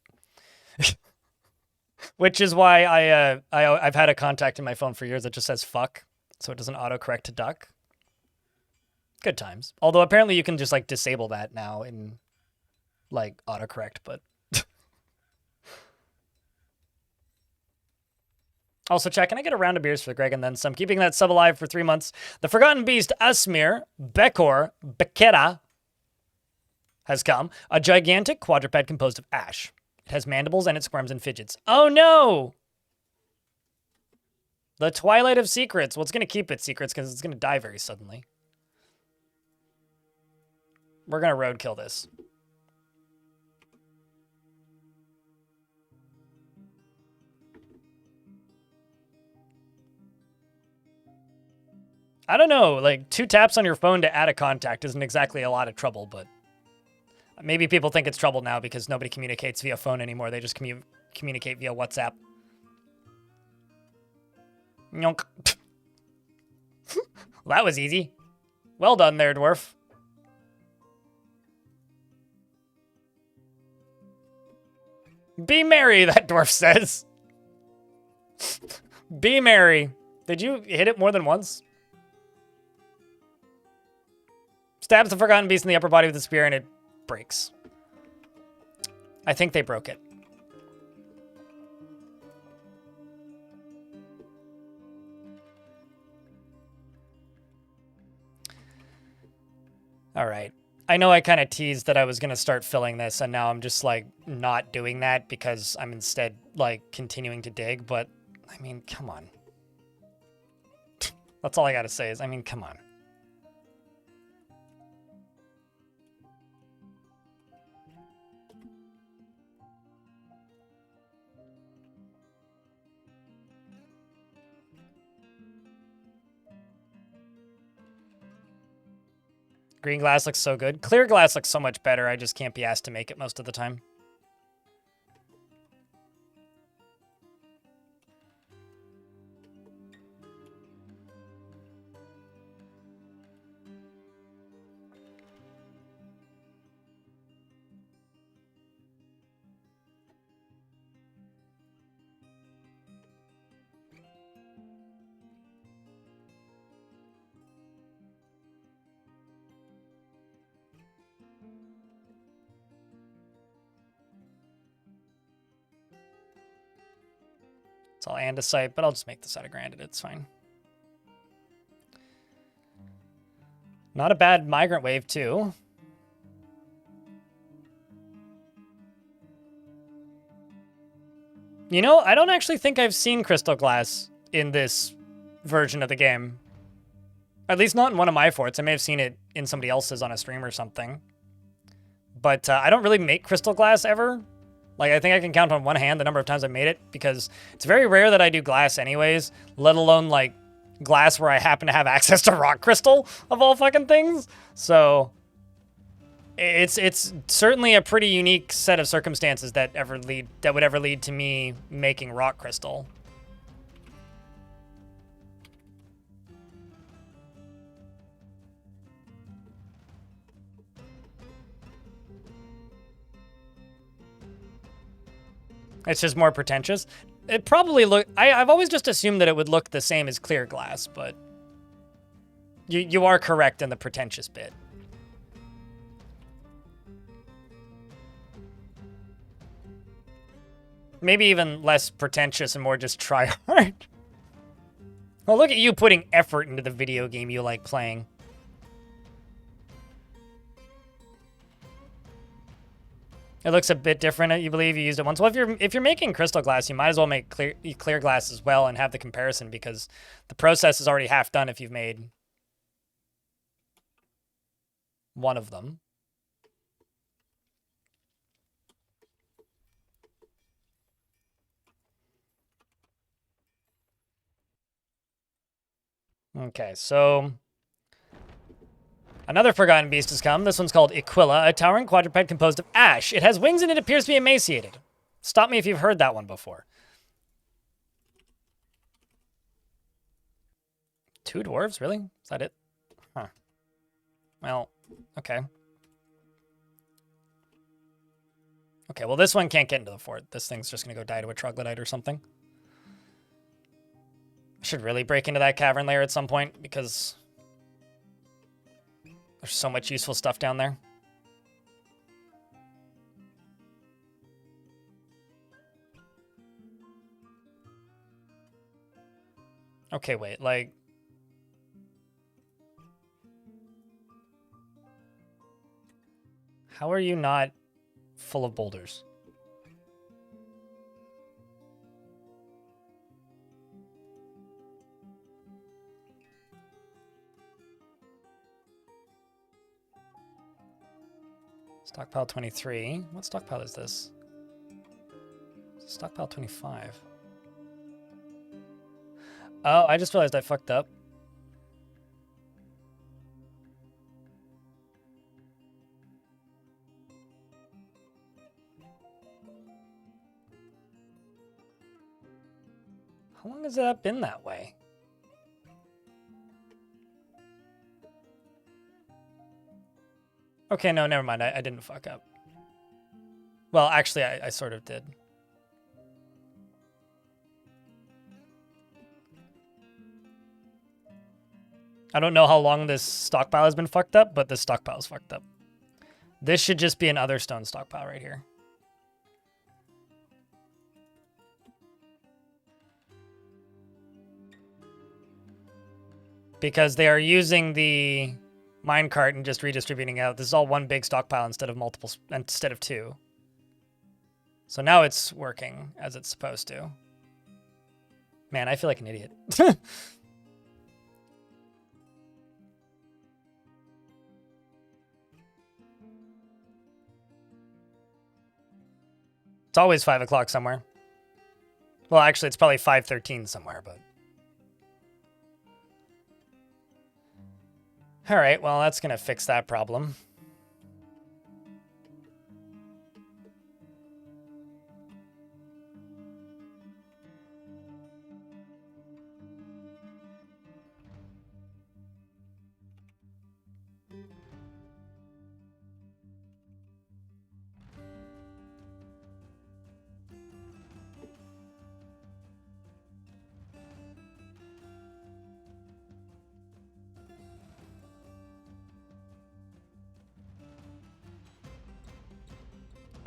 S1: Which is why I've had a contact in my phone for years that just says fuck, so it doesn't autocorrect to duck. Good times. Although apparently you can just like disable that now in like autocorrect, but also, chat, can I get a round of beers for Greg and then some? Keeping that sub alive for 3 months. The Forgotten Beast, Asmir, Bekera, has come. A gigantic quadruped composed of ash. It has mandibles and it squirms and fidgets. Oh no! The Twilight of Secrets. Well, it's going to keep its secrets because it's going to die very suddenly. We're going to roadkill this. I don't know, like 2 taps on your phone to add a contact isn't exactly a lot of trouble, but maybe people think it's trouble now because nobody communicates via phone anymore. They just communicate via WhatsApp. Nyonk. Well, that was easy. Well done there, Dwarf. Be merry, that Dwarf says. Be merry. Did you hit it more than once? Stabs the Forgotten Beast in the upper body with a spear and it breaks. I think they broke it. All right. I know I kind of teased that I was going to start filling this, and now I'm just, like, not doing that because I'm instead, like, continuing to dig, but, I mean, come on. That's all I got to say is, I mean, come on. Green glass looks so good. Clear glass looks so much better. I just can't be asked to make it most of the time. It's all andesite, but I'll just make this out of granite. It's fine. Not a bad migrant wave, too. You know, I don't actually think I've seen crystal glass in this version of the game. At least not in one of my forts. I may have seen it in somebody else's on a stream or something. But I don't really make crystal glass ever. Like, I think I can count on one hand the number of times I've made it, because it's very rare that I do glass anyways, let alone, like, glass where I happen to have access to rock crystal, of all fucking things. So, it's certainly a pretty unique set of circumstances that would ever lead to me making rock crystal. It's just more pretentious. It probably I've always just assumed that it would look the same as clear glass, but you are correct in the pretentious bit. Maybe even less pretentious and more just try hard. Well, look at you putting effort into the video game you like playing. It looks a bit different. You believe you used it once. Well, if you're making crystal glass, you might as well make clear glass as well and have the comparison, because the process is already half done if you've made one of them. Okay, so another Forgotten Beast has come. This one's called Aquila, a towering quadruped composed of ash. It has wings and it appears to be emaciated. Stop me if you've heard that one before. 2 dwarves, really? Is that it? Huh. Well, okay. Okay, well, this one can't get into the fort. This thing's just going to go die to a troglodyte or something. I should really break into that cavern layer at some point because there's so much useful stuff down there. Okay, wait, like... How are you not full of boulders? Stockpile 23. What stockpile is this? Stockpile 25. Oh, I just realized I fucked up. How long has that been that way? Okay, no, never mind. I didn't fuck up. Well, actually, I sort of did. I don't know how long this stockpile has been fucked up, but this stockpile is fucked up. This should just be an other stone stockpile right here. Because they are using the minecart and just redistributing out. This is all one big stockpile instead of two. So now it's working as it's supposed to. Man, I feel like an idiot. It's always 5 o'clock somewhere. Well, actually, it's probably 5:13 somewhere, but... All right, well, that's going to fix that problem.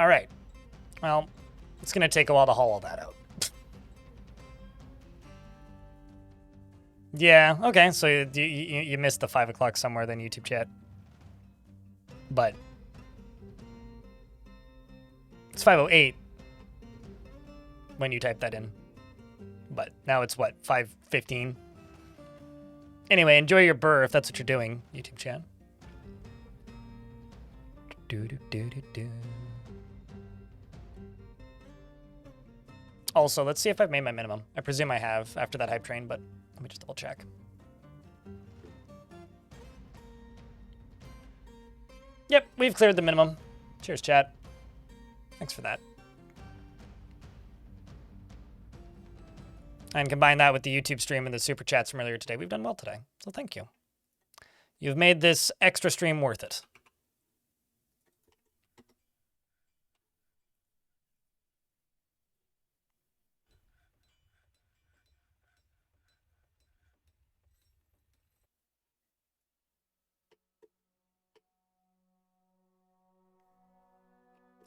S1: All right. Well, it's going to take a while to haul all that out. Yeah, okay. So you missed the 5 o'clock somewhere then YouTube chat. But it's 5:08 when you type that in. But now it's what, 5:15? Anyway, enjoy your burr if that's what you're doing, YouTube chat. Also, let's see if I've made my minimum. I presume I have after that hype train, but let me just double check. Yep, we've cleared the minimum. Cheers, chat. Thanks for that. And combine that with the YouTube stream and the super chats from earlier today. We've done well today, so thank you. You've made this extra stream worth it.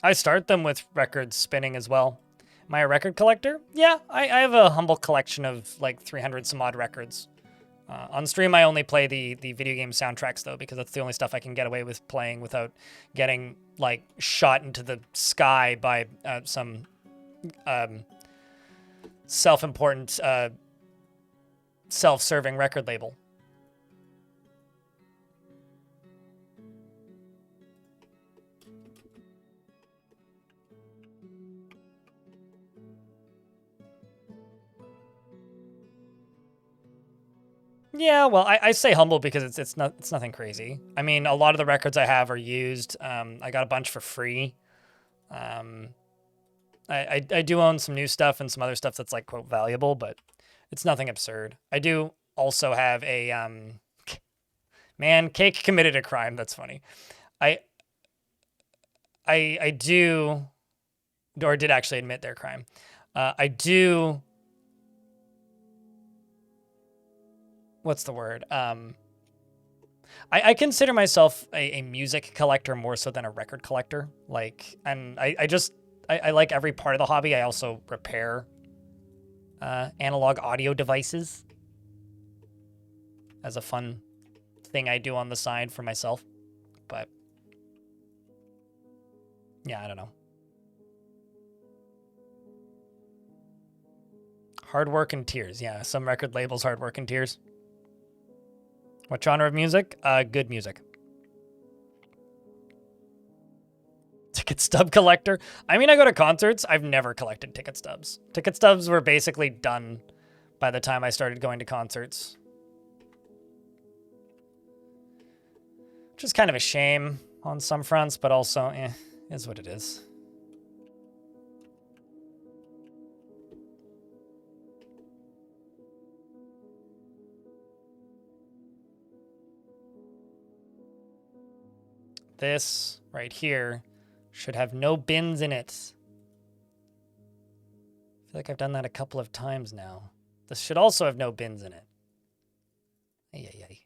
S1: I start them with records spinning as well. Am I a record collector? Yeah, I have a humble collection of like 300 some odd records. On stream, I only play the video game soundtracks though, because that's the only stuff I can get away with playing without getting like shot into the sky by some self-important, self-serving record label. Yeah, well, I say humble because it's nothing crazy. I mean, a lot of the records I have are used. I got a bunch for free. I do own some new stuff and some other stuff that's like quote valuable, but it's nothing absurd. I do also have a Man, Cake committed a crime. That's funny. I do, or did actually admit their crime. I do. What's the word? I consider myself a music collector more so than a record collector. Like, and I like every part of the hobby. I also repair analog audio devices as a fun thing I do on the side for myself. But yeah, I don't know. Hard work and tears. Yeah, some record labels, hard work and tears. What genre of music? Good music. Ticket stub collector. I mean, I go to concerts. I've never collected ticket stubs. Ticket stubs were basically done by the time I started going to concerts. Which is kind of a shame on some fronts, but also, is what it is. This right here should have no bins in it. I feel like I've done that a couple of times now. This should also have no bins in it. Ay, ay, ay.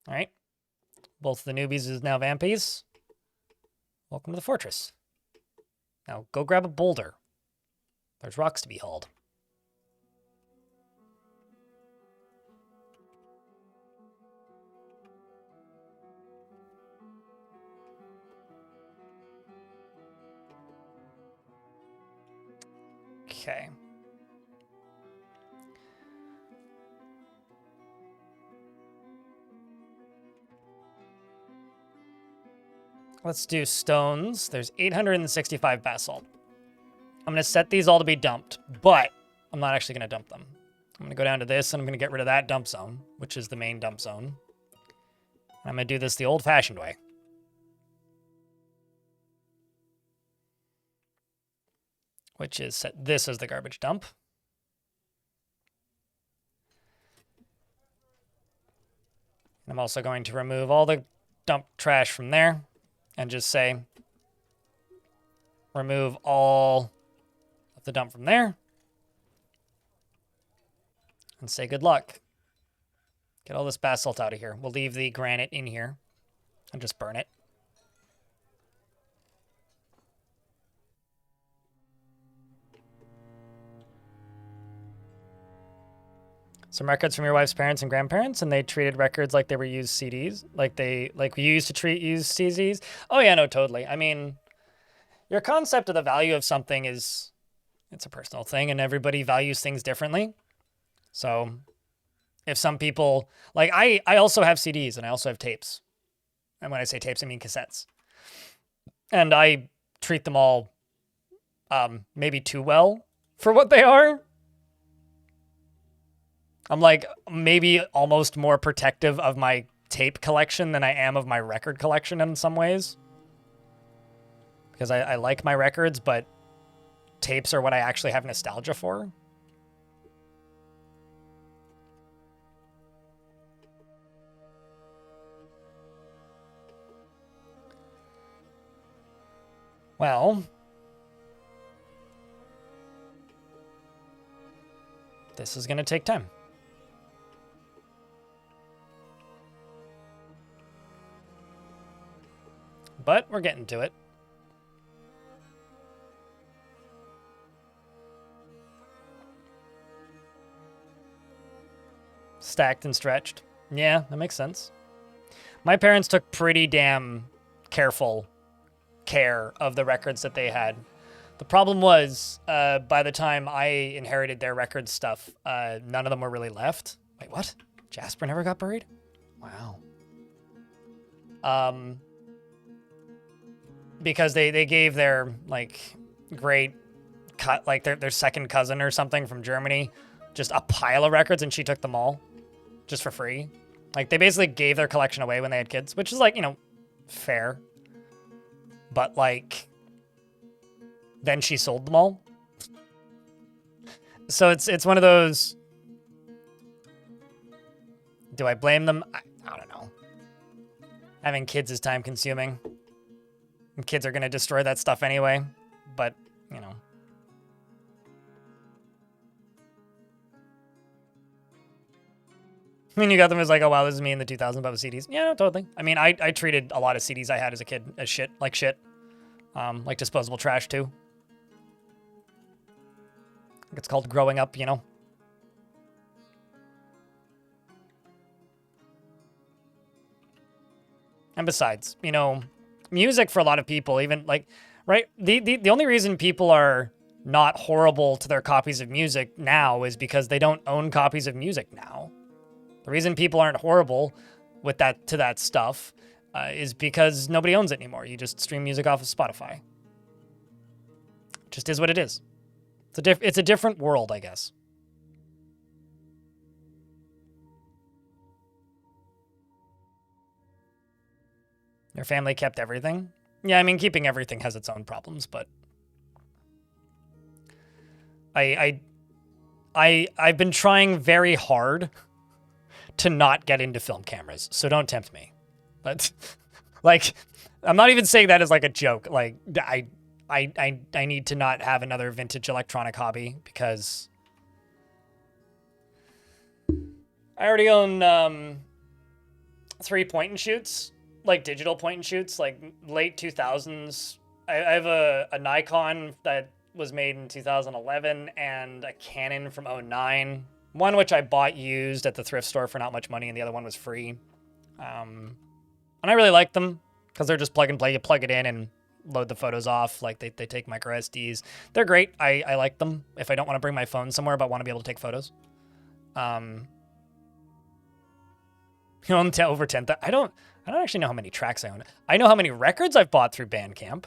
S1: All right. Both the newbies is now vampies. Welcome to the fortress. Now go grab a boulder. There's rocks to be hauled. Okay. Let's do stones. There's 865 basalt. I'm going to set these all to be dumped, but I'm not actually going to dump them. I'm going to go down to this, and I'm going to get rid of that dump zone, which is the main dump zone. And I'm going to do this the old-fashioned way. Which is set this as the garbage dump. And I'm also going to remove all the dump trash from there and just say remove all of the dump from there and say good luck. Get all this basalt out of here. We'll leave the granite in here and just burn it. Some records from your wife's parents and grandparents, and they treated records like they were used CDs, like we used to treat used CDs. Oh yeah, no, totally. I mean, your concept of the value of something it's a personal thing, and everybody values things differently. So if some people, like I also have CDs and I also have tapes. And when I say tapes, I mean cassettes. And I treat them all maybe too well for what they are. I'm like maybe almost more protective of my tape collection than I am of my record collection in some ways. Because I like my records, but tapes are what I actually have nostalgia for. Well, this is going to take time. But we're getting to it. Stacked and stretched. Yeah, that makes sense. My parents took pretty damn careful care of the records that they had. The problem was, by the time I inherited their record stuff, none of them were really left. Wait, what? Jasper never got buried? Wow. Because they gave their, like, great cut, like their second cousin or something from Germany, just a pile of records, and she took them all just for free. Like, they basically gave their collection away when they had kids, which is, like, you know, fair. But, like, then she sold them all. So it's one of those. Do I blame them? I don't know. Having kids is time consuming. And kids are gonna destroy that stuff anyway. But, you know. I mean, you got them as like, oh wow, this is me in the 2000s about the CDs. Yeah, no, totally. I mean, I treated a lot of CDs I had as a kid as shit, like shit. Like disposable trash too. It's called growing up, you know. And besides, you know, music for a lot of people, even like, right? The only reason people are not horrible to their copies of music now is because they don't own copies of music now. The reason people aren't horrible with that stuff is because nobody owns it anymore. You just stream music off of Spotify. It just is what it is. It's a different world, I guess. Your family kept everything? Yeah, I mean, keeping everything has its own problems, but I've been trying very hard to not get into film cameras, so don't tempt me. But like, I'm not even saying that as like a joke. Like, I need to not have another vintage electronic hobby because I already own 3 point and shoots. Like digital point and shoots, like late 2000s. I have a Nikon that was made in 2011 and a Canon from 09. One which I bought used at the thrift store for not much money, and the other one was free. And I really like them because they're just plug and play. You plug it in and load the photos off. Like they take micro SDs. They're great. I like them if I don't want to bring my phone somewhere but want to be able to take photos. You know, over 10. I don't actually know how many tracks I own. I know how many records I've bought through Bandcamp.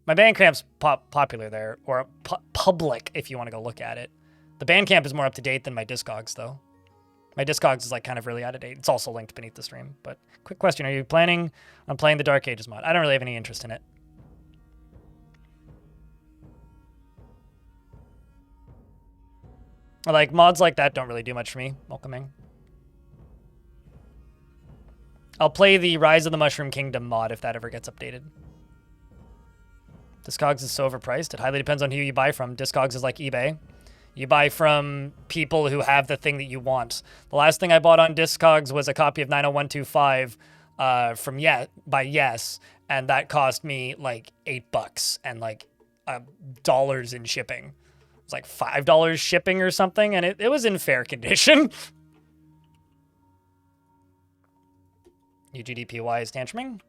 S1: My Bandcamp's popular there, or public if you want to go look at it. The Bandcamp is more up to date than my Discogs, though. My Discogs is like kind of really out of date. It's also linked beneath the stream. But quick question: are you planning on playing the Dark Ages mod? I don't really have any interest in it. Like mods like that don't really do much for me. Welcoming. I'll play the Rise of the Mushroom Kingdom mod if that ever gets updated. Discogs is so overpriced. It highly depends on who you buy from. Discogs is like eBay. You buy from people who have the thing that you want. The last thing I bought on Discogs was a copy of 90125 by Yes, and that cost me like $8 and like dollars in shipping. It was like $5 shipping or something, and it was in fair condition. UGDPY is tantruming.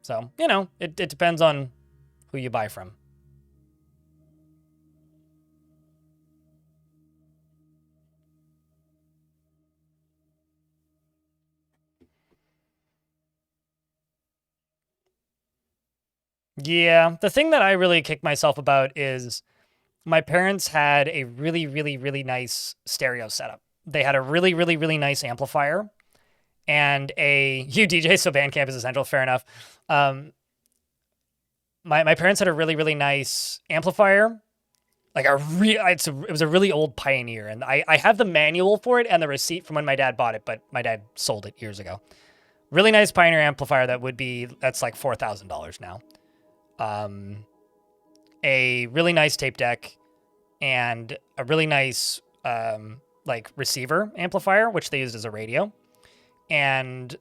S1: So, you know, it depends on who you buy from. Yeah, the thing that I really kick myself about is my parents had a really, really, really nice stereo setup. They had a really, really, really nice amplifier. And you DJ, so Bandcamp is essential. Fair enough. My parents had a really, really nice amplifier, like it was a really old Pioneer, and I have the manual for it and the receipt from when my dad bought it, but my dad sold it years ago. Really nice Pioneer amplifier that's like $4,000 now. A really nice tape deck, and a really nice like receiver amplifier, which they used as a radio. And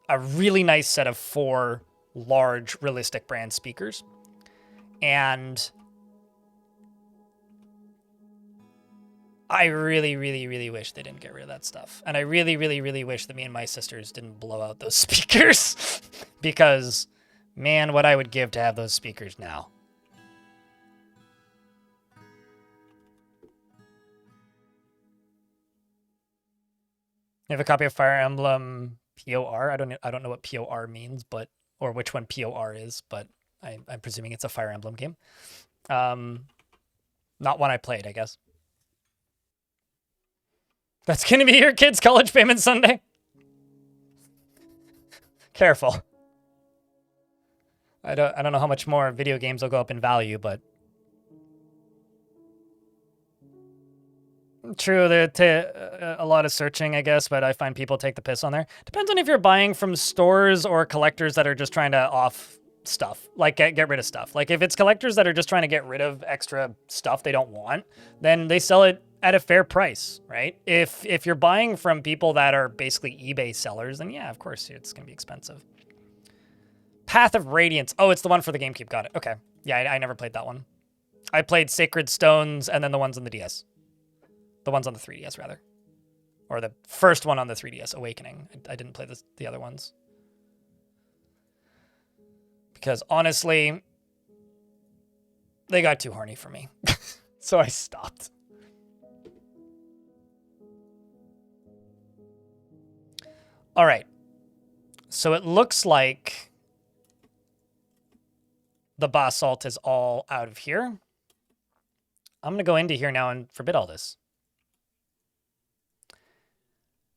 S1: a really nice set of 4 large realistic brand speakers. And I really, really, really wish they didn't get rid of that stuff. And I really, really, really wish that me and my sisters didn't blow out those speakers. Because, man, what I would give to have those speakers now. You have a copy of Fire Emblem POR. I don't know what POR means, or which one POR is, but I'm presuming it's a Fire Emblem game. Not one I played, I guess. That's gonna be your kid's college payment Sunday. Careful. I don't know how much more video games will go up in value, but True, a lot of searching, I guess, but I find people take the piss on there. Depends on if you're buying from stores or collectors that are just trying to off stuff, like get rid of stuff. Like if it's collectors that are just trying to get rid of extra stuff they don't want, then they sell it at a fair price, right? If you're buying from people that are basically eBay sellers, then yeah, of course it's gonna be expensive. Path of Radiance. Oh, it's the one for the GameCube. Got it. Okay. Yeah, I never played that one. I played Sacred Stones and then the ones on the DS. The ones on the 3DS, rather. Or the first one on the 3DS, Awakening. I didn't play the other ones. Because honestly, they got too horny for me. So I stopped. All right. So it looks like the basalt is all out of here. I'm going to go into here now and forbid all this.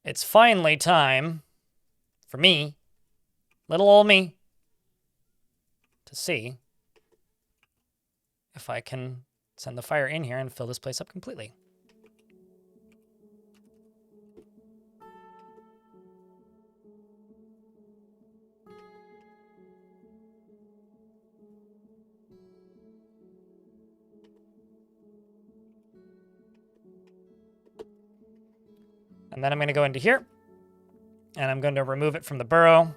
S1: It's finally time for me, little old me, to see if I can send the fire in here and fill this place up completely. And then I'm going to go into here, and I'm going to remove it from the burrow.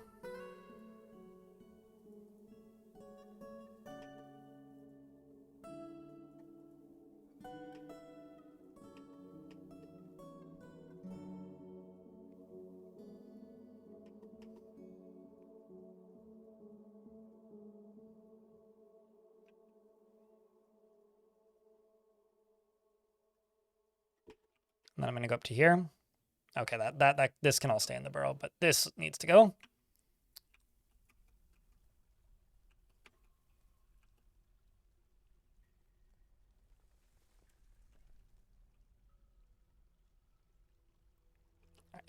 S1: And then I'm going to go up to here. Okay, this can all stay in the burrow, but this needs to go.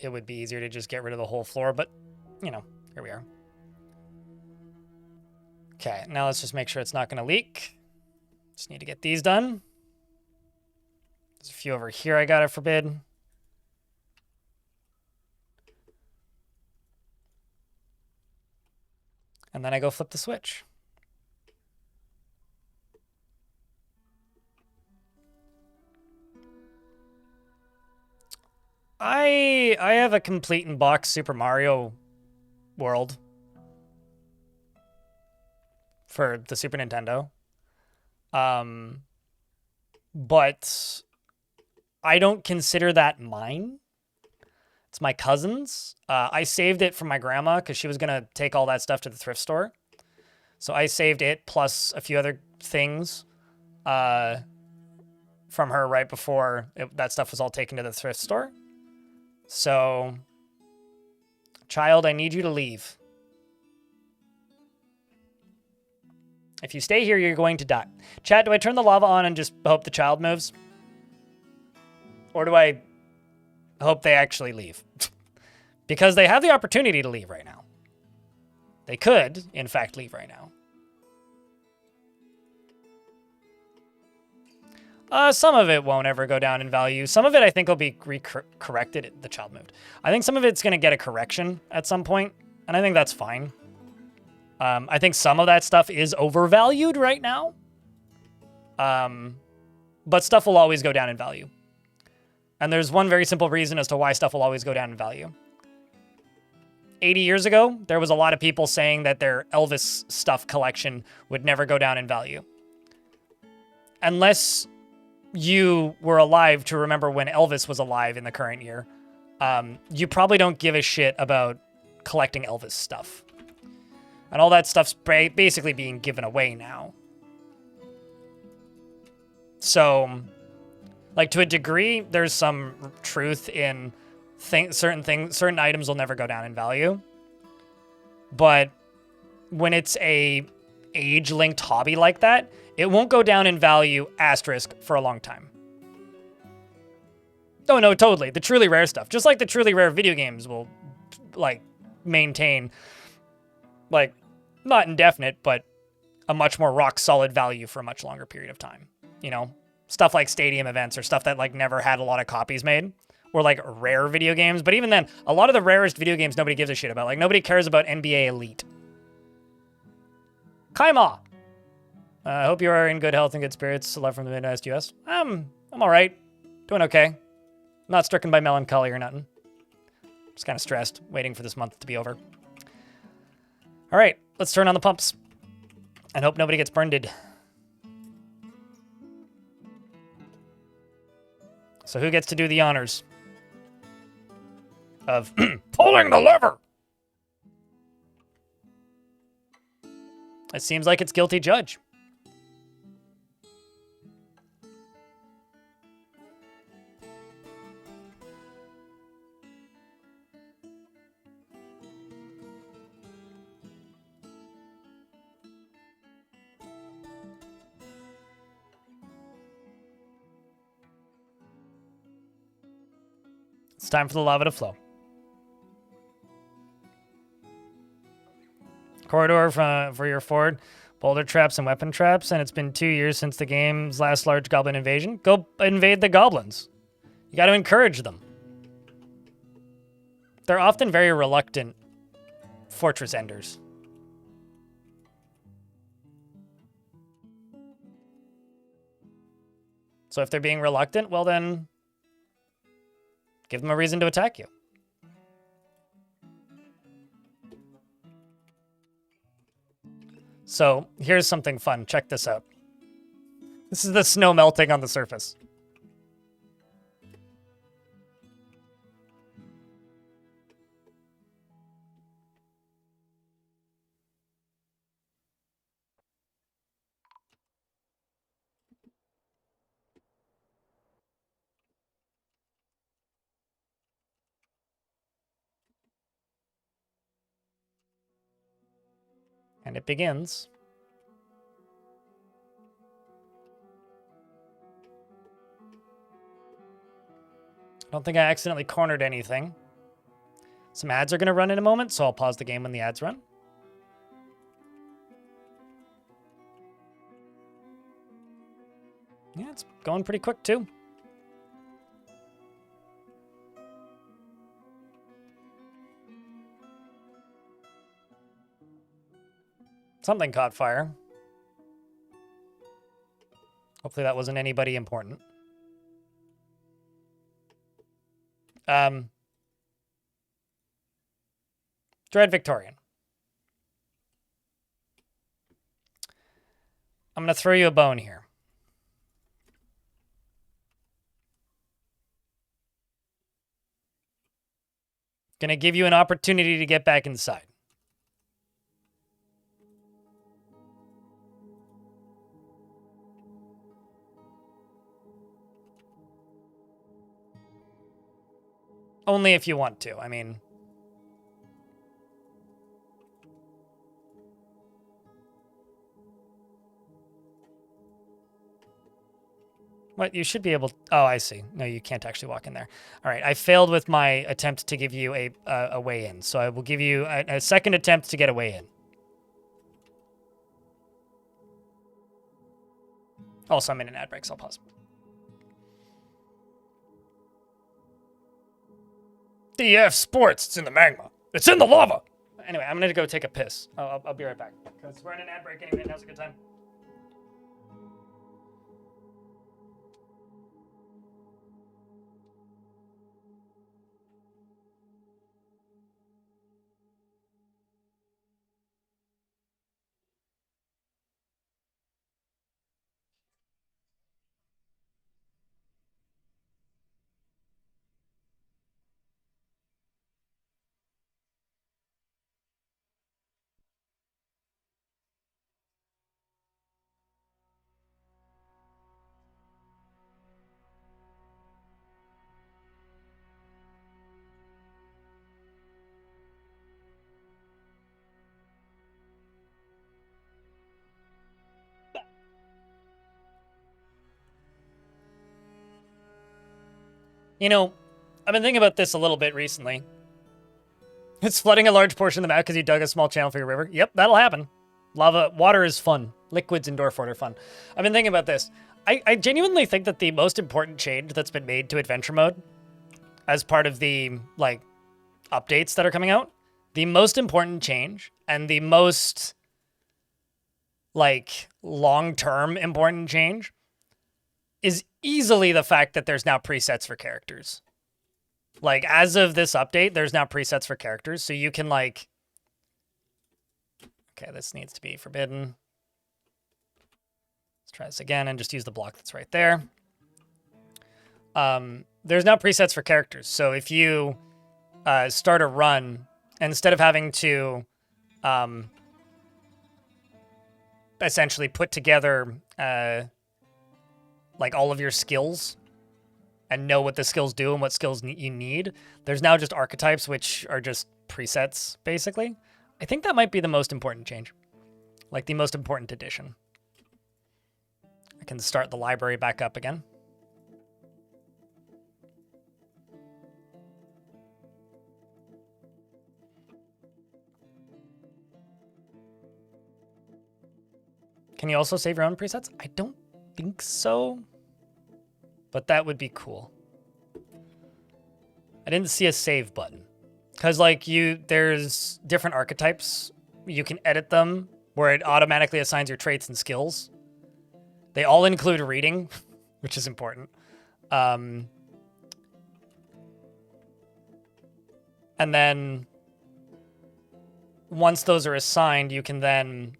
S1: It would be easier to just get rid of the whole floor, but, you know, here we are. Okay, now let's just make sure it's not going to leak. Just need to get these done. There's a few over here I got to forbid. And then I go flip the switch. I have a complete in box Super Mario World for the Super Nintendo. But I don't consider that mine. It's my cousin's. I saved it from my grandma because she was going to take all that stuff to the thrift store. So I saved it plus a few other things from her right before that stuff was all taken to the thrift store. So, child, I need you to leave. If you stay here, you're going to die. Chat, do I turn the lava on and just hope the child moves? Or do I hope they actually leave? Because they have the opportunity to leave right now. They could, in fact, leave right now. Some of it won't ever go down in value. Some of it I think will be corrected. The child moved. I think some of it's going to get a correction at some point, and I think that's fine. I think some of that stuff is overvalued right now. But stuff will always go down in value. And there's one very simple reason as to why stuff will always go down in value. 80 years ago, there was a lot of people saying that their Elvis stuff collection would never go down in value. Unless you were alive to remember when Elvis was alive in the current year, you probably don't give a shit about collecting Elvis stuff. And all that stuff's basically being given away now. So, like, to a degree, there's some truth in certain items will never go down in value. But when it's a age-linked hobby like that, it won't go down in value, asterisk, for a long time. Oh, no, totally. The truly rare stuff. Just like the truly rare video games will, like, maintain, like, not indefinite, but a much more rock-solid value for a much longer period of time. You know? stuff like stadium events or stuff that like never had a lot of copies made, or like rare video games. But even then, a lot of the rarest video games nobody gives a shit about. Like nobody cares about NBA Elite. Kaima. I hope you are in good health and good spirits. Love from the Midwest US. I'm all right. Doing okay. Not stricken by melancholy or nothing. Just kind of stressed, waiting for this month to be over. All right, let's turn on the pumps and hope nobody gets burned. So who gets to do the honors of pulling the lever? It seems like it's guilty judge. It's time for the lava to flow. Corridor for your fort, boulder traps and weapon traps, and it's been 2 years since the game's last large goblin invasion. Go invade the goblins. You got to encourage them. They're often very reluctant fortress enders. So if they're being reluctant, well then, give them a reason to attack you. So here's something fun. Check this out. This is the snow melting on the surface. And it begins. I don't think I accidentally cornered anything. Some ads are going to run in a moment, so I'll pause the game when the ads run. Yeah, it's going pretty quick, too. Something caught fire. Hopefully that wasn't anybody important. Dread Victorian. I'm going to throw you a bone here. Going to give you an opportunity to get back inside. Only if you want to. I mean, what? You should be able to, oh, I see. No, you can't actually walk in there. All right, I failed with my attempt to give you a way in, so I will give you a second attempt to get a way in. Also, I'm in an ad break, so I'll pause. DF Sports, it's in the magma. It's in the lava. Anyway, I'm going to go take a piss. I'll be right back. Because we're in an ad break anyway, now's a good time. You know, I've been thinking about this a little bit recently. It's flooding a large portion of the map because you dug a small channel for your river. Yep, that'll happen. Lava, water is fun. Liquids in Dwarf are fun. I've been thinking about this. I genuinely think that the most important change that's been made to adventure mode as part of the, like, updates that are coming out, the most important change and the most, like, long-term important change is easily the fact that there's now presets for characters. Like, as of this update, there's now presets for characters, so you can, like... Okay, this needs to be forbidden. Let's try this again and just use the block that's right there. There's now presets for characters, so if you start a run, instead of having to essentially put together like all of your skills and know what the skills do and what skills you need, there's now just archetypes, which are just presets, basically. I think that might be the most important change. Like, the most important addition. I can start the library back up again. Can you also save your own presets? I don't think so, but that would be cool. I didn't see a save button. Because, like, there's different archetypes. You can edit them where it automatically assigns your traits and skills. They all include reading, which is important. And then once those are assigned, you can then...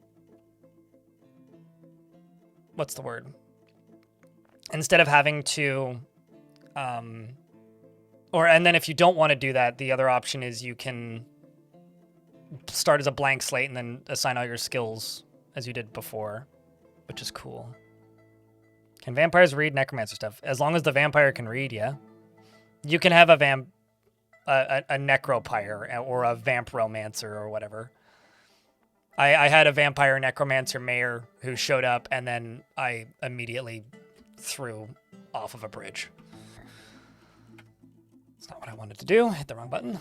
S1: What's the word? Instead of having to... and then if you don't want to do that, the other option is you can start as a blank slate and then assign all your skills as you did before, which is cool. Can vampires read necromancer stuff? As long as the vampire can read, yeah. You can have a necropire or a vamp romancer or whatever. I had a vampire necromancer mayor who showed up, and then I immediately threw off of a bridge. That's not what I wanted to do. Hit the wrong button.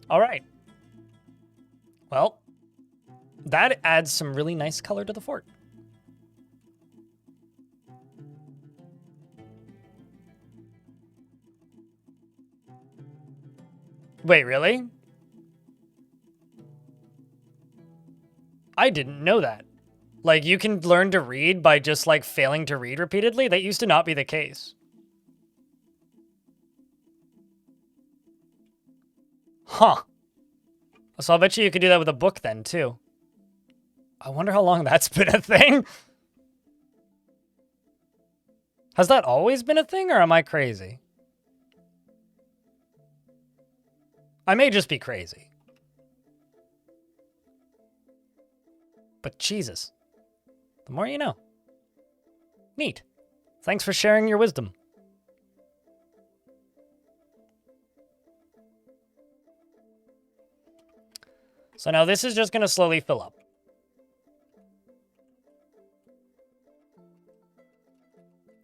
S1: All right. Well, that adds some really nice color to the fort. Wait, really? I didn't know that. Like, you can learn to read by just, like, failing to read repeatedly? That used to not be the case. Huh. So I'll bet you could do that with a book then, too. I wonder how long that's been a thing. Has that always been a thing, or am I crazy? I may just be crazy. But Jesus. The more you know. Neat. Thanks for sharing your wisdom. So now this is just going to slowly fill up.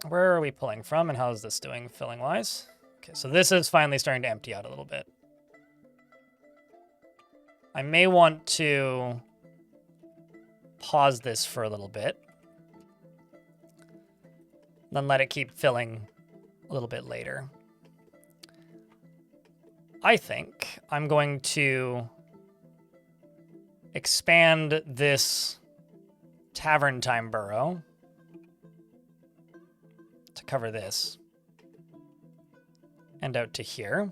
S1: Where are we pulling from, and how is this doing filling-wise? Okay, so this is finally starting to empty out a little bit. I may want to pause this for a little bit, then let it keep filling a little bit later. I think I'm going to expand this Tavern Time burrow to cover this and out to here.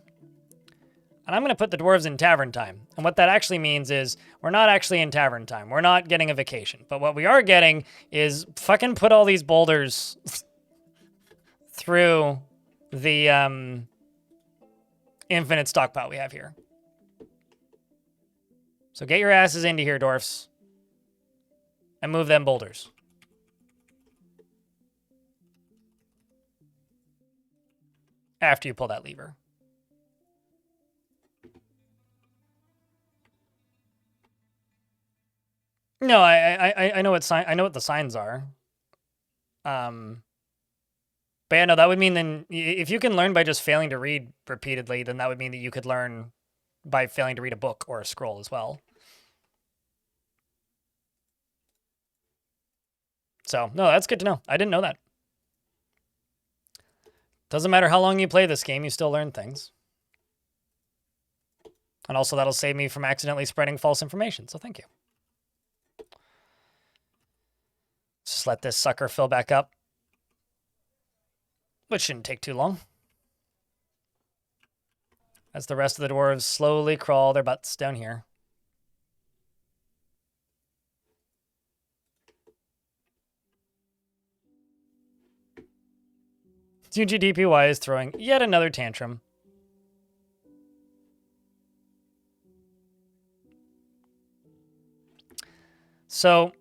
S1: And I'm going to put the dwarves in Tavern Time. And what that actually means is we're not actually in Tavern Time. We're not getting a vacation. But what we are getting is fucking put all these boulders through the infinite stockpile we have here. So get your asses into here, dwarfs. And move them boulders. After you pull that lever. No, I know what the signs are. But yeah, no, that would mean then if you can learn by just failing to read repeatedly, then that would mean that you could learn by failing to read a book or a scroll as well. So, no, that's good to know. I didn't know that. Doesn't matter how long you play this game, you still learn things. And also that'll save me from accidentally spreading false information, so thank you. Just let this sucker fill back up. Which shouldn't take too long. As the rest of the dwarves slowly crawl their butts down here. UGDPY is throwing yet another tantrum. So,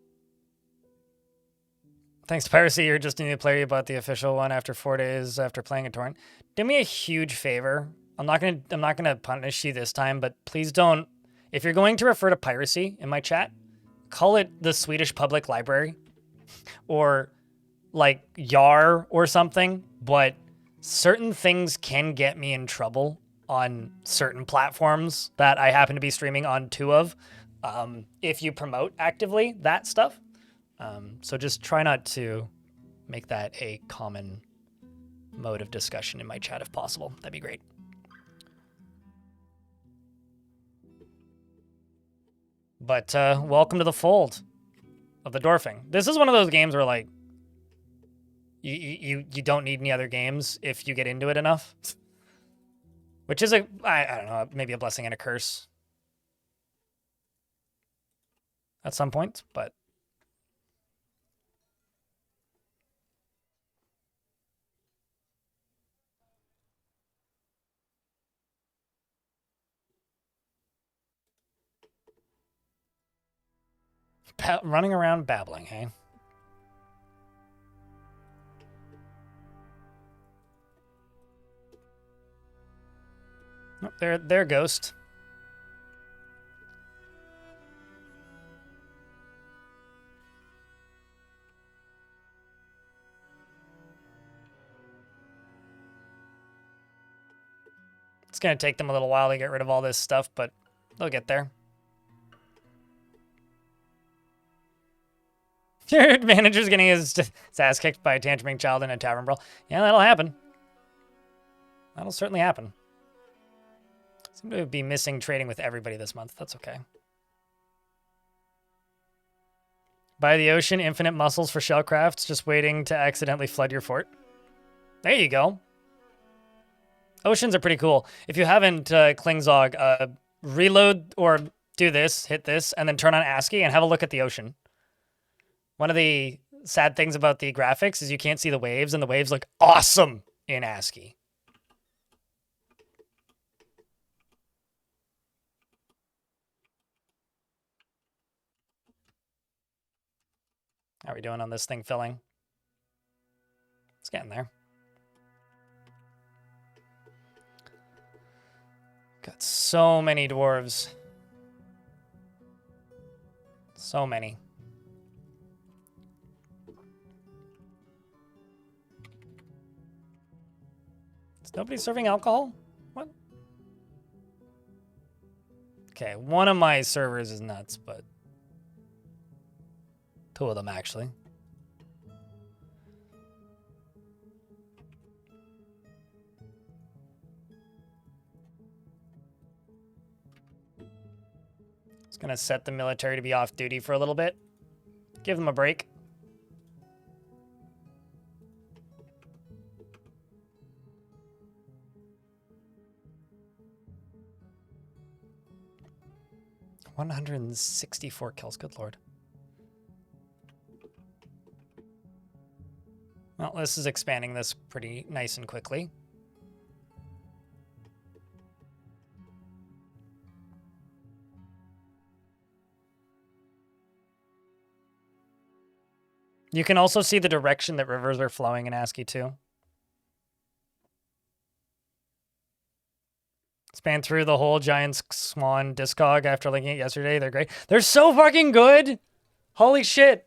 S1: thanks to Piracy, you're just a new player. You bought the official one after 4 days after playing a torrent. Do me a huge favor. I'm not gonna punish you this time, but please don't. If you're going to refer to piracy in my chat, call it the Swedish Public Library, or like YAR or something. But certain things can get me in trouble on certain platforms that I happen to be streaming on 2 of. If you promote actively that stuff. So just try not to make that a common mode of discussion in my chat if possible. That'd be great. But welcome to the fold of the dwarfing. This is one of those games where like you don't need any other games if you get into it enough. Which is I don't know, maybe a blessing and a curse. At some point, but running around babbling, hey? Oh, there, ghost. It's going to take them a little while to get rid of all this stuff, but they'll get there. Your manager's getting his ass kicked by a tantruming child in a tavern brawl. Yeah, that'll happen. That'll certainly happen. Seem to be missing trading with everybody this month. That's okay. By the ocean, infinite muscles for shellcrafts, just waiting to accidentally flood your fort. There you go. Oceans are pretty cool. If you haven't, Klingzog, reload or do this, hit this, and then turn on ASCII and have a look at the ocean. One of the sad things about the graphics is you can't see the waves, and the waves look awesome in ASCII. How are we doing on this thing filling? It's getting there. Got so many dwarves. So many. Is nobody serving alcohol? What? Okay, one of my servers is nuts, but 2 of them actually. Just gonna set the military to be off duty for a little bit. Give them a break. $164 kills, good lord. Well, this is expanding this pretty nice and quickly. You can also see the direction that rivers are flowing in ASCII too. Span through the whole Giant Swan Discog after linking it yesterday. They're great. They're so fucking good! Holy shit!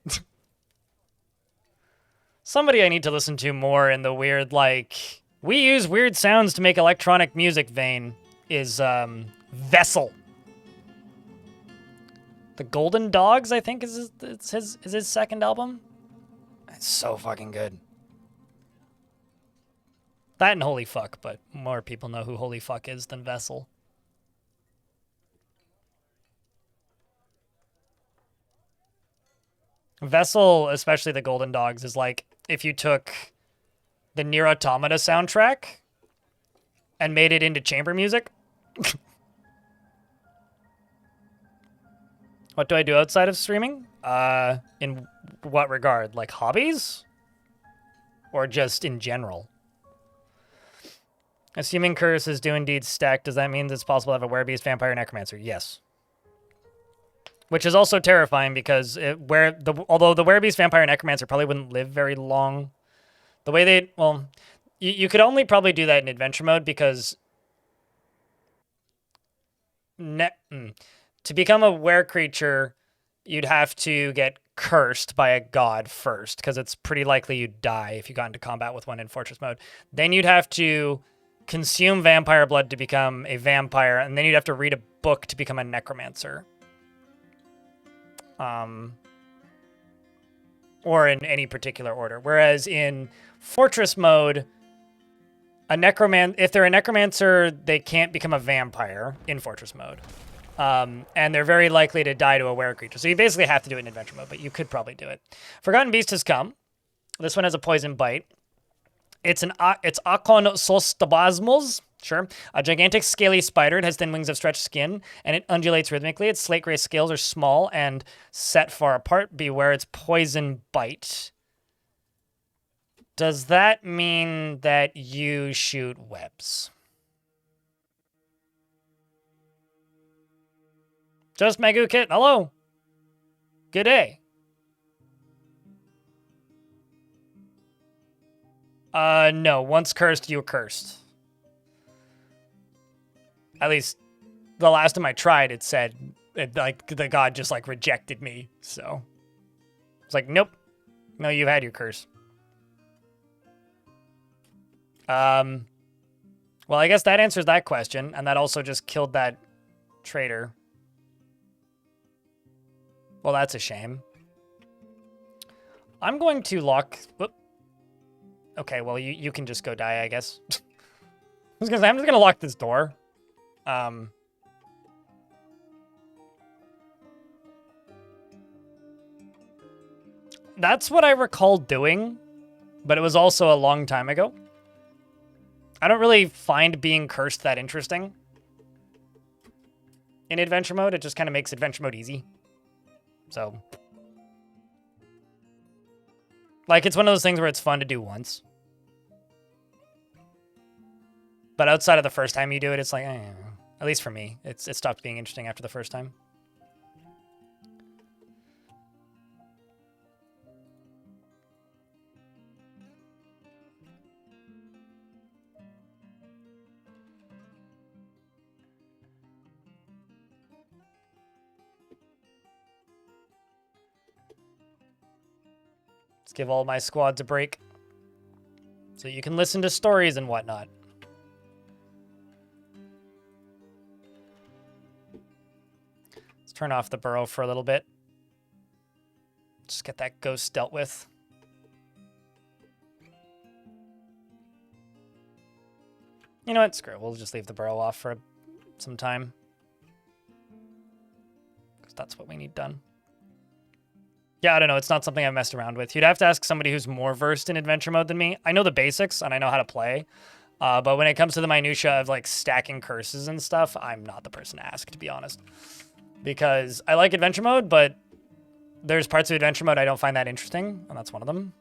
S1: Somebody I need to listen to more in the weird, like, we use weird sounds to make electronic music vein is Vessel. The Golden Dogs, I think, is his second album. It's so fucking good. That and Holy Fuck, but more people know who Holy Fuck is than Vessel. Vessel, especially the Golden Dogs, is like if you took the Nier Automata soundtrack and made it into chamber music. What do I do outside of streaming? In what regard? Like hobbies? Or just in general? Assuming curses do indeed stack, does that mean it's possible to have a werebeast, vampire, necromancer? Yes. Which is also terrifying because although the werebeast, vampire, necromancer probably wouldn't live very long. The way they, well, you could only probably do that in adventure mode because to become a were creature, you'd have to get cursed by a god first, because it's pretty likely you'd die if you got into combat with one in fortress mode. Then you'd have to consume vampire blood to become a vampire, and then you'd have to read a book to become a necromancer. Or in any particular order. Whereas in fortress mode, if they're a necromancer, they can't become a vampire in fortress mode. And they're very likely to die to a were creature. So you basically have to do it in adventure mode, but you could probably do it. Forgotten Beast has come. This one has a poison bite. It's Akon Sostabasmos. Sure. A gigantic scaly spider. It has thin wings of stretched skin, and it undulates rhythmically. Its slate gray scales are small and set far apart. Beware its poison bite. Does that mean that you shoot webs? Just Megu Kit, hello. Good day. No. Once cursed, you're cursed. At least the last time I tried, it said, like, the god just, like, rejected me. So it's like, nope. No, you've had your curse. Well, I guess that answers that question, and that also just killed that traitor. Well, that's a shame. I'm going to lock... Whoop. Okay, well, you can just go die, I guess. I was gonna say, I'm just gonna lock this door. That's what I recall doing, but it was also a long time ago. I don't really find being cursed that interesting in adventure mode. It just kind of makes adventure mode easy. So, like, it's one of those things where it's fun to do once. But outside of the first time you do it, it's like, at least for me, it stopped being interesting after the first time. Let's give all my squads a break so you can listen to stories and whatnot. Let's turn off the burrow for a little bit. Just get that ghost dealt with. You know what? Screw it. We'll just leave the burrow off for some time. Because that's what we need done. Yeah, I don't know. It's not something I've messed around with. You'd have to ask somebody who's more versed in adventure mode than me. I know the basics, and I know how to play. But when it comes to the minutia of, like, stacking curses and stuff, I'm not the person to ask, to be honest. Because I like adventure mode, but there's parts of adventure mode I don't find that interesting, and that's one of them.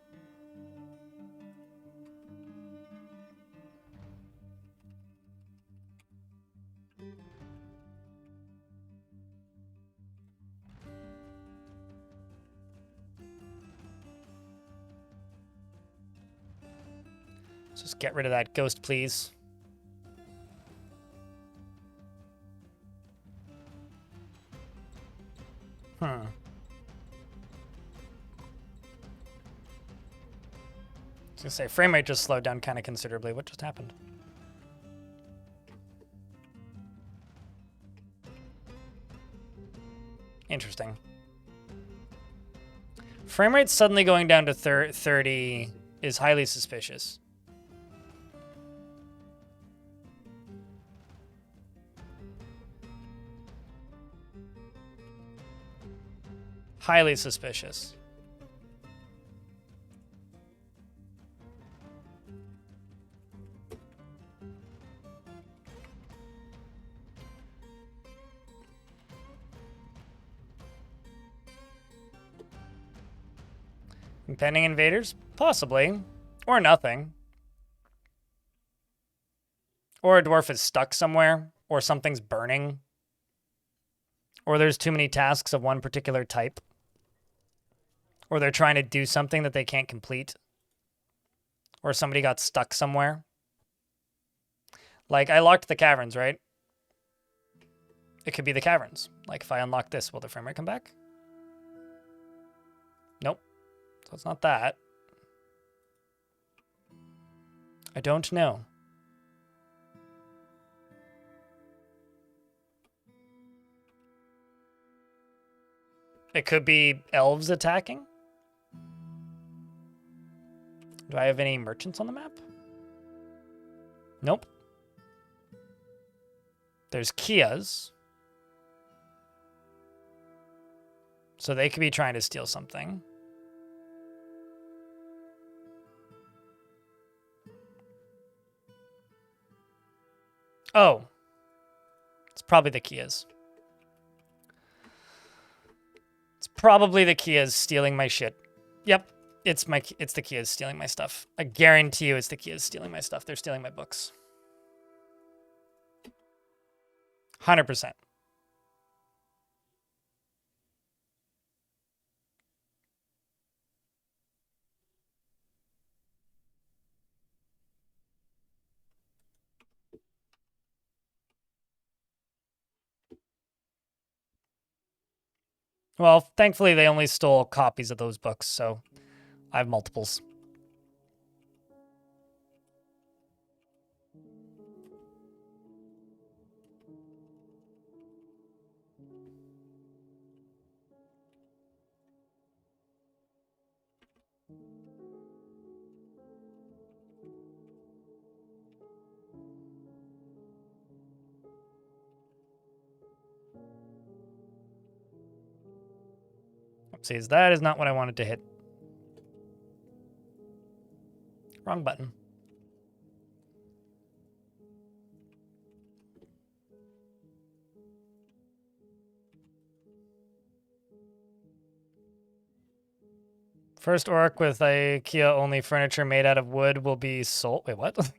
S1: Let's just get rid of that ghost, please. was gonna say, frame rate just slowed down kind of considerably. What just happened? Interesting. Frame rate suddenly going down to 30 is highly suspicious. Highly suspicious. Impending invaders? Possibly. Or nothing. Or a dwarf is stuck somewhere. Or something's burning. Or there's too many tasks of one particular type. Or they're trying to do something that they can't complete. Or somebody got stuck somewhere. Like, I locked the caverns, right? It could be the caverns. Like, if I unlock this, will the frame rate come back? Nope. So it's not that. I don't know. It could be elves attacking. Do I have any merchants on the map? Nope. There's Kias. So they could be trying to steal something. Oh. It's probably the Kias. It's probably the Kias stealing my shit. Yep. It's the Kias stealing my stuff. I guarantee you it's the Kias stealing my stuff. They're stealing my books. 100%. Well, thankfully they only stole copies of those books, so I have multiples. Oopsies, that is not what I wanted to hit. Wrong button. First orc with IKEA-only furniture made out of wood will be sold. Wait, what?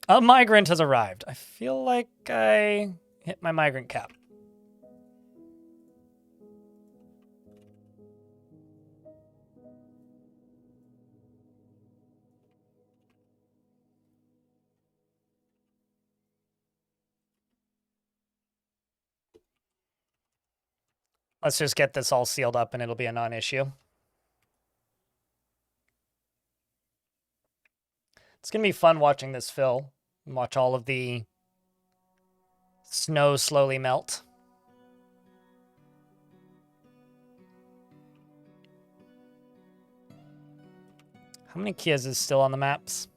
S1: A migrant has arrived. I feel like I hit my migrant cap. Let's just get this all sealed up and it'll be a non-issue. It's going to be fun watching this fill and watch all of the snow slowly melt. How many Kias is still on the maps?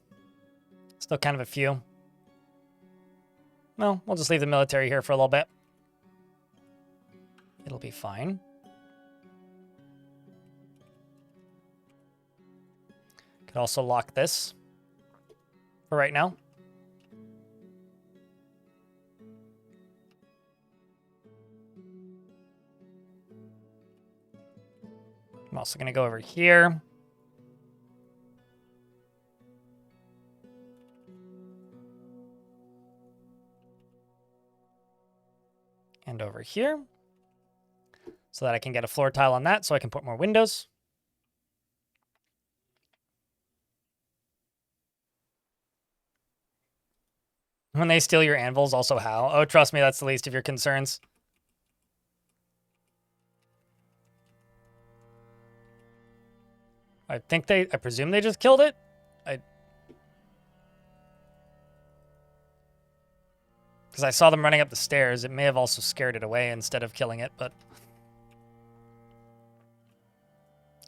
S1: Still kind of a few. Well, we'll just leave the military here for a little bit. It'll be fine. Could also lock this for right now. I'm also going to go over here. And over here. So that I can get a floor tile on that so I can put more windows. When they steal your anvils, also how? Oh, trust me, that's the least of your concerns. I presume they just killed it. Because I saw them running up the stairs. It may have also scared it away instead of killing it, but...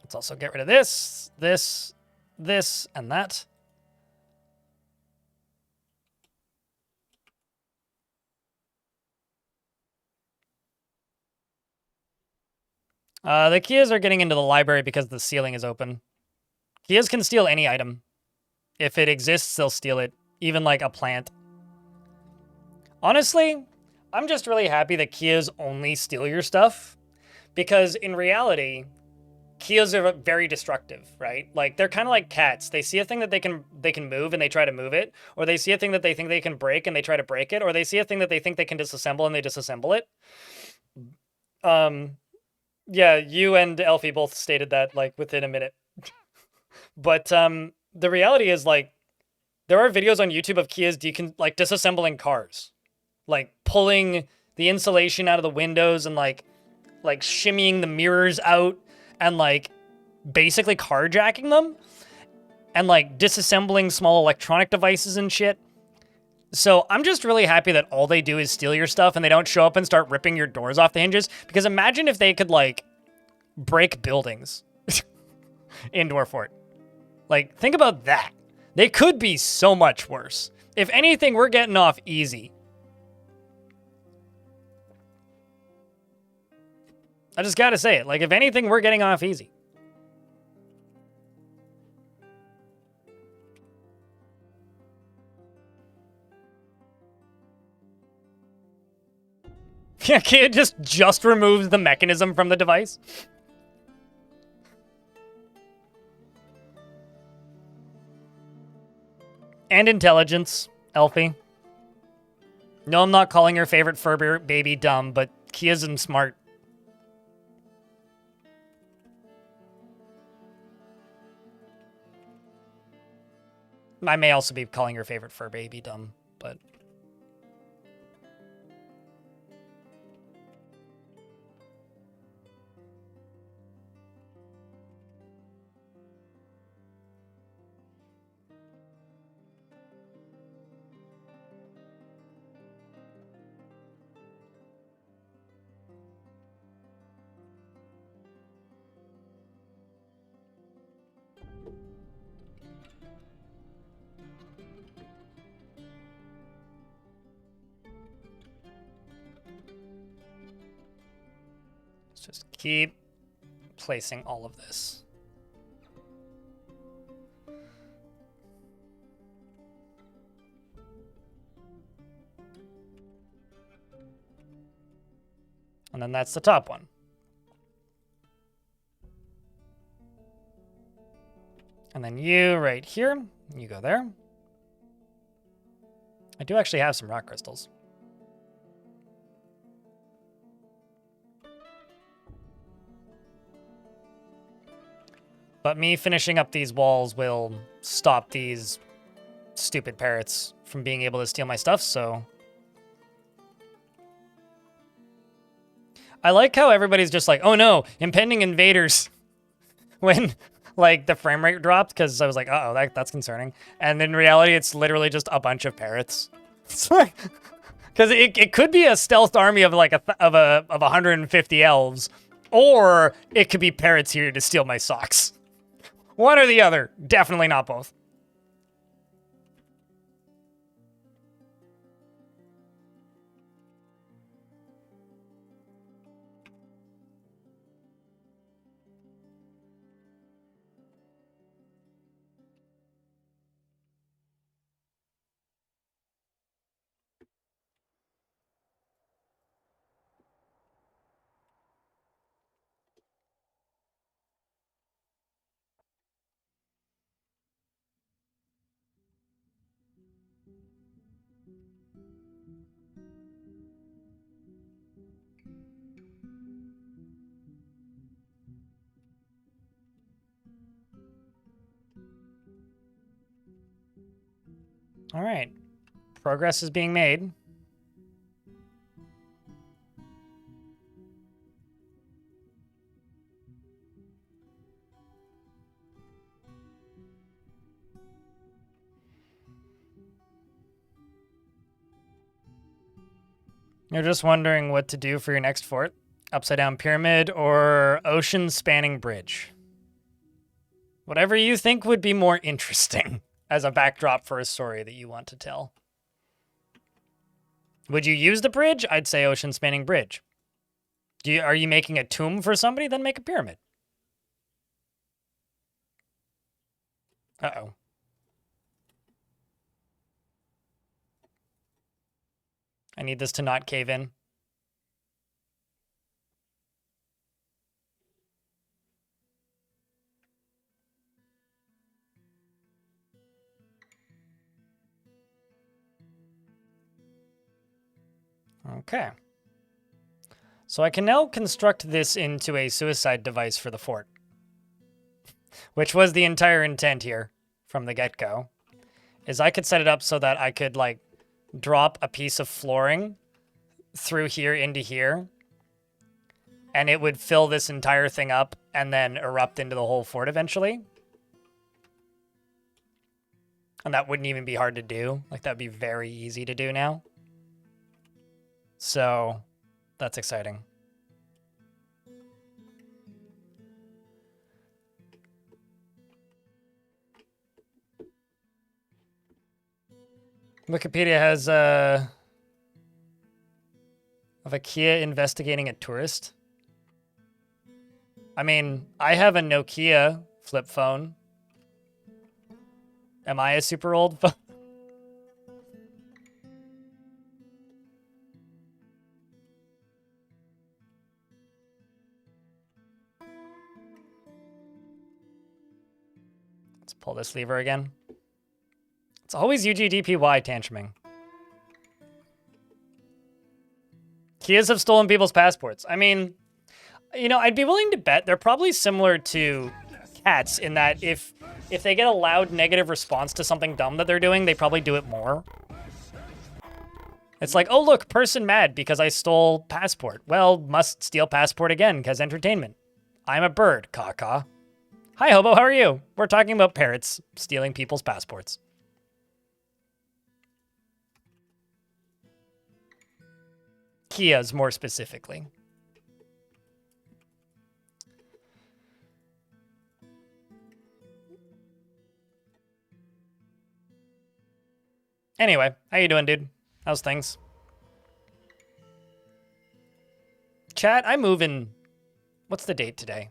S1: Let's also get rid of this, and that. The Kias are getting into the library because the ceiling is open. Kias can steal any item. If it exists, they'll steal it. Even like a plant. Honestly, I'm just really happy that Kias only steal your stuff. Because in reality, Kias are very destructive, right? Like, they're kind of like cats. They see a thing that they can move and they try to move it. Or they see a thing that they think they can break and they try to break it. Or they see a thing that they think they can disassemble and they disassemble it. Yeah, you and Elfie both stated that, like, within a minute. But the reality is, like, there are videos on YouTube of Kias disassembling cars. Like, pulling the insulation out of the windows and, like shimmying the mirrors out and, like, basically carjacking them. And, like, disassembling small electronic devices and shit. So I'm just really happy that all they do is steal your stuff and they don't show up and start ripping your doors off the hinges. Because imagine if they could, like, break buildings in Dwarf Fort. Like, think about that. They could be so much worse. If anything, we're getting off easy. I just gotta say it. Like, if anything, we're getting off easy. Yeah, it just removes the mechanism from the device. And intelligence, Elfie. No, I'm not calling your favorite fur baby dumb, but Kia's smart. I may also be calling your favorite fur baby dumb, but... Let's just keep placing all of this. And then that's the top one. And then you right here. You go there. I do actually have some rock crystals. But me finishing up these walls will stop these stupid parrots from being able to steal my stuff, so... I like how everybody's just like, oh no, impending invaders. When, like, the frame rate dropped, because I was like, uh-oh, that's concerning. And in reality, it's literally just a bunch of parrots. It's like... Because it could be a stealth army of, like, of 150 elves, or it could be parrots here to steal my socks. One or the other. Definitely not both. All right. Progress is being made. You're just wondering what to do for your next fort? Upside down pyramid or ocean spanning bridge? Whatever you think would be more interesting as a backdrop for a story that you want to tell. Would you use the bridge? I'd say ocean spanning bridge. Are you making a tomb for somebody? Then make a pyramid. Uh-oh. I need this to not cave in. Okay. So I can now construct this into a suicide device for the fort. Which was the entire intent here from the get-go. Is I could set it up so that I could, like, drop a piece of flooring through here into here. And it would fill this entire thing up and then erupt into the whole fort eventually. And that wouldn't even be hard to do. Like, that would be very easy to do now. So, that's exciting. Wikipedia has of a Kia investigating a tourist. I mean, I have a Nokia flip phone. Am I a super old phone? Let's pull this lever again. It's always UGDPY tantruming. Kias have stolen people's passports. I mean, you know, I'd be willing to bet they're probably similar to cats in that if they get a loud negative response to something dumb that they're doing, they probably do it more. It's like, oh, look, person mad because I stole passport. Well, must steal passport again because entertainment. I'm a bird, caw-caw. Hi, Hobo, how are you? We're talking about parrots stealing people's passports. Kias, more specifically. Anyway, how you doing, dude? How's things? Chat, I'm moving. What's the date today?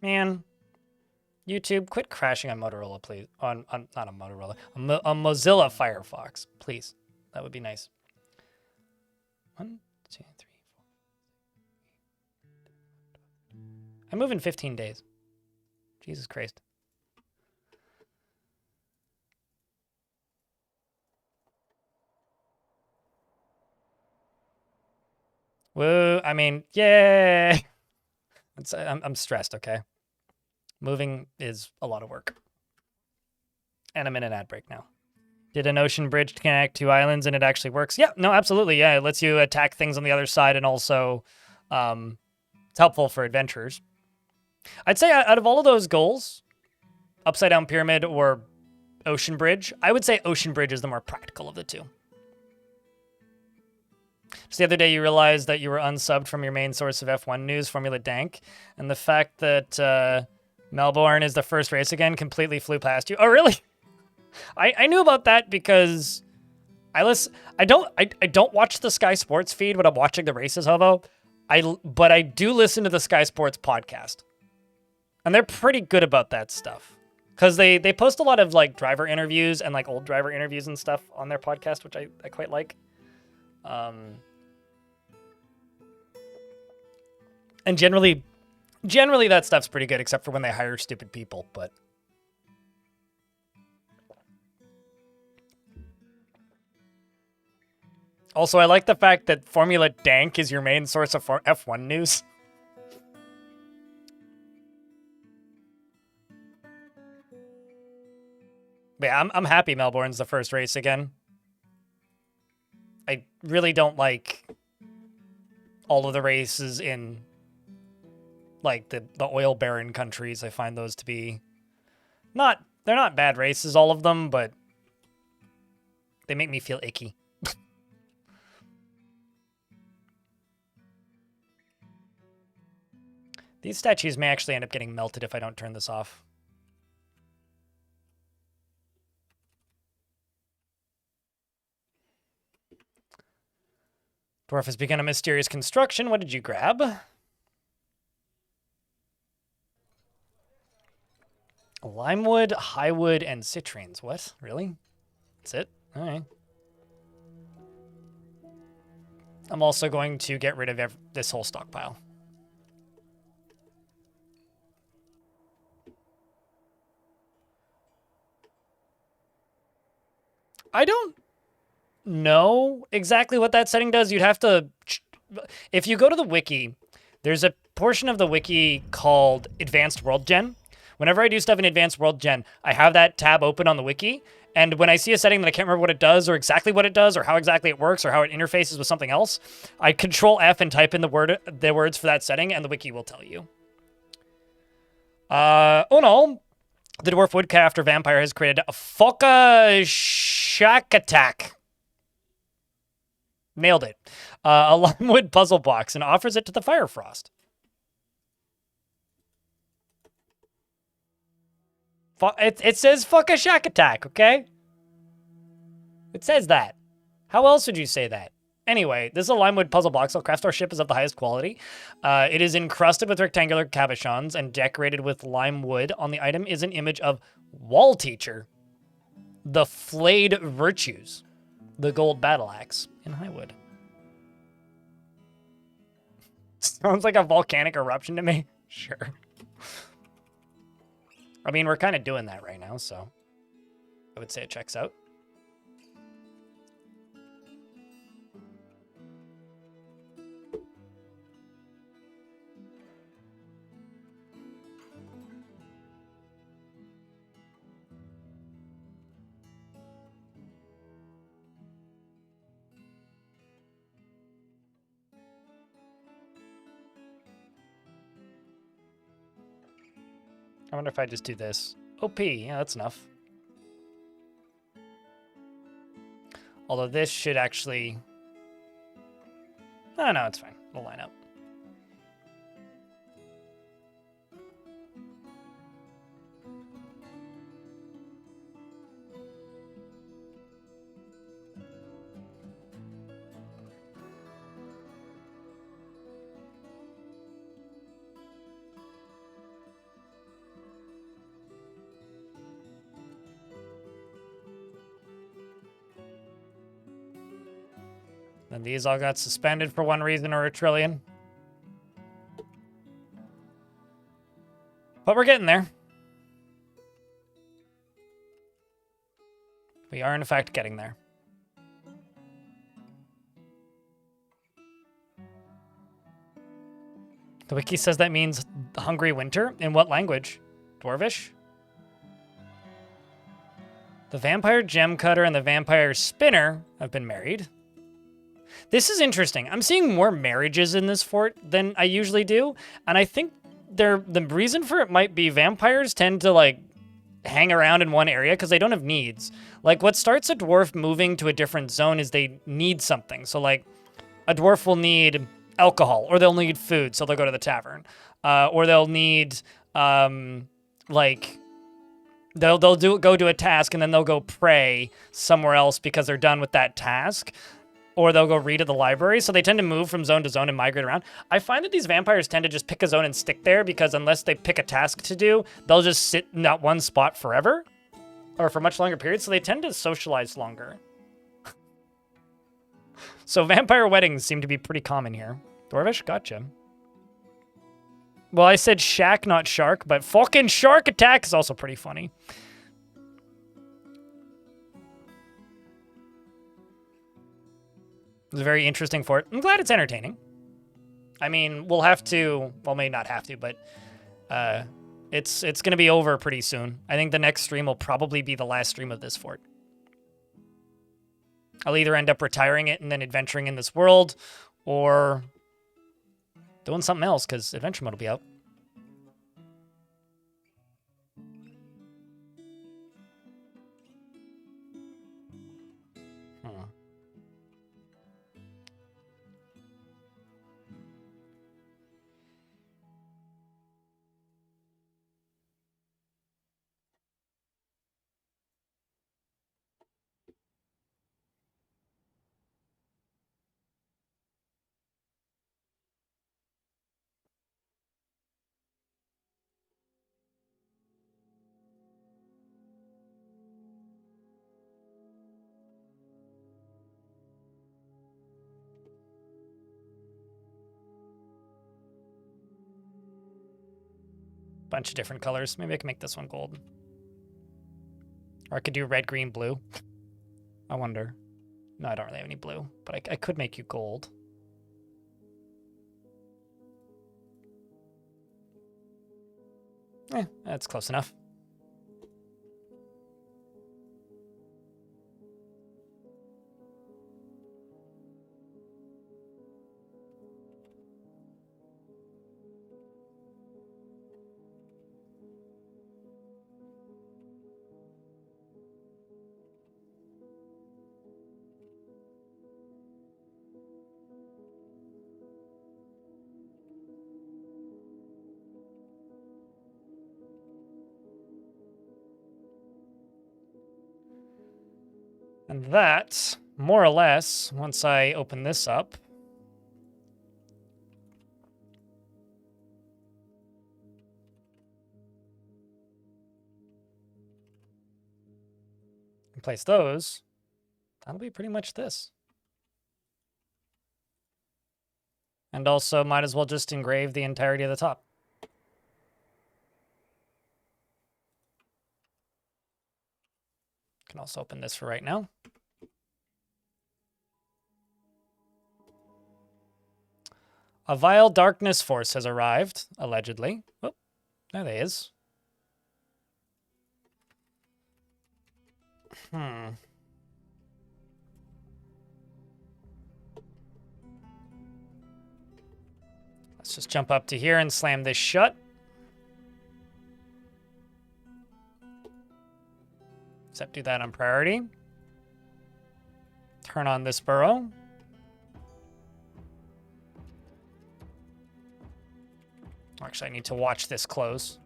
S1: Man, YouTube, quit crashing on Motorola, please. On not on Motorola, on Mozilla Firefox, please. That would be nice. 1, 2, 3, 4. I move in 15 days. Jesus Christ. Woo! I mean, yay! I'm stressed. Okay. Moving is a lot of work. And I'm in an ad break now. Did an ocean bridge connect two islands and it actually works? Yeah, no, absolutely. Yeah, it lets you attack things on the other side and also it's helpful for adventurers. I'd say out of all of those goals, upside down pyramid or ocean bridge, I would say ocean bridge is the more practical of the two. Just the other day, you realized that you were unsubbed from your main source of F1 news, Formula Dank, and the fact that Melbourne is the first race again completely flew past you. Oh, really? I knew about that because I don't watch the Sky Sports feed when I'm watching the races, Hobo. But I do listen to the Sky Sports podcast, and they're pretty good about that stuff because they post a lot of like driver interviews and like old driver interviews and stuff on their podcast, which I quite like. And generally that stuff's pretty good, except for when they hire stupid people, but. Also, I like the fact that Formula Dank is your main source of F1 news. But yeah, I'm happy Melbourne's the first race again. I really don't like all of the races in like the oil baron countries. I find those to be not They're not bad races, all of them, but they make me feel icky. These statues may actually end up getting melted if I don't turn this off. Dwarf has begun a mysterious construction. What did you grab? Limewood, highwood, and citrines. What? Really? That's it? All right. I'm also going to get rid of this whole stockpile. I don't know exactly what that setting does. You'd have to... If you go to the wiki, there's a portion of the wiki called Advanced World Gen. Whenever I do stuff in Advanced World Gen, I have that tab open on the wiki, and when I see a setting that I can't remember what it does, or exactly what it does, or how exactly it works, or how it interfaces with something else, I Control F and type in the words for that setting, and the wiki will tell you. Oh no. The Dwarf Woodcrafter Vampire has created a Foka Shack Attack. Nailed it. A limewood puzzle box and offers it to the Firefrost. It says fuck a shack attack, okay? It says that. How else would you say that? Anyway, this is a limewood puzzle box. Our craft store ship is of the highest quality. It is encrusted with rectangular cabochons and decorated with lime wood. On the item is an image of Wall Teacher, the Flayed Virtues, the gold battle axe in Highwood. Sounds like a volcanic eruption to me. Sure. I mean, we're kind of doing that right now, so I would say it checks out. I wonder if I just do this. OP, yeah, that's enough. Although this should actually... Oh, no, it's fine. It'll line up. And these all got suspended for one reason or a trillion. But we're getting there. We are, in fact, getting there. The wiki says that means hungry winter. In what language? Dwarvish? The vampire gem cutter and the vampire spinner have been married. This is interesting. I'm seeing more marriages in this fort than I usually do, and I think the reason for it might be vampires tend to, like, hang around in one area because they don't have needs. Like, what starts a dwarf moving to a different zone is they need something. So, like, a dwarf will need alcohol, or they'll need food, so they'll go to the tavern. Or they'll need, like... They'll go do a task, and then they'll go pray somewhere else because they're done with that task. Or they'll go read at the library. So they tend to move from zone to zone and migrate around. I find that these vampires tend to just pick a zone and stick there because unless they pick a task to do, they'll just sit in that one spot forever or for much longer periods. So they tend to socialize longer. So vampire weddings seem to be pretty common here. Dwarvish, gotcha. Well, I said shack, not shark, but fucking shark attack is also pretty funny. It's a very interesting fort. I'm glad it's entertaining. I mean, we'll have to... Well, may not have to, but... It's going to be over pretty soon. I think the next stream will probably be the last stream of this fort. I'll either end up retiring it and then adventuring in this world, or doing something else, because Adventure Mode will be out. Hmm. Bunch of different colors. Maybe I can make this one gold. Or I could do red, green, blue. I wonder. No, I don't really have any blue, but I could make you gold. That's close enough. And that, more or less, once I open this up, and place those, that'll be pretty much this. And also, might as well just engrave the entirety of the top. Can also open this for right now. A vile darkness force has arrived, allegedly. Oh, there they is. Let's just jump up to here and slam this shut. Except do that on priority. Turn on this burrow. Actually, I need to watch this close.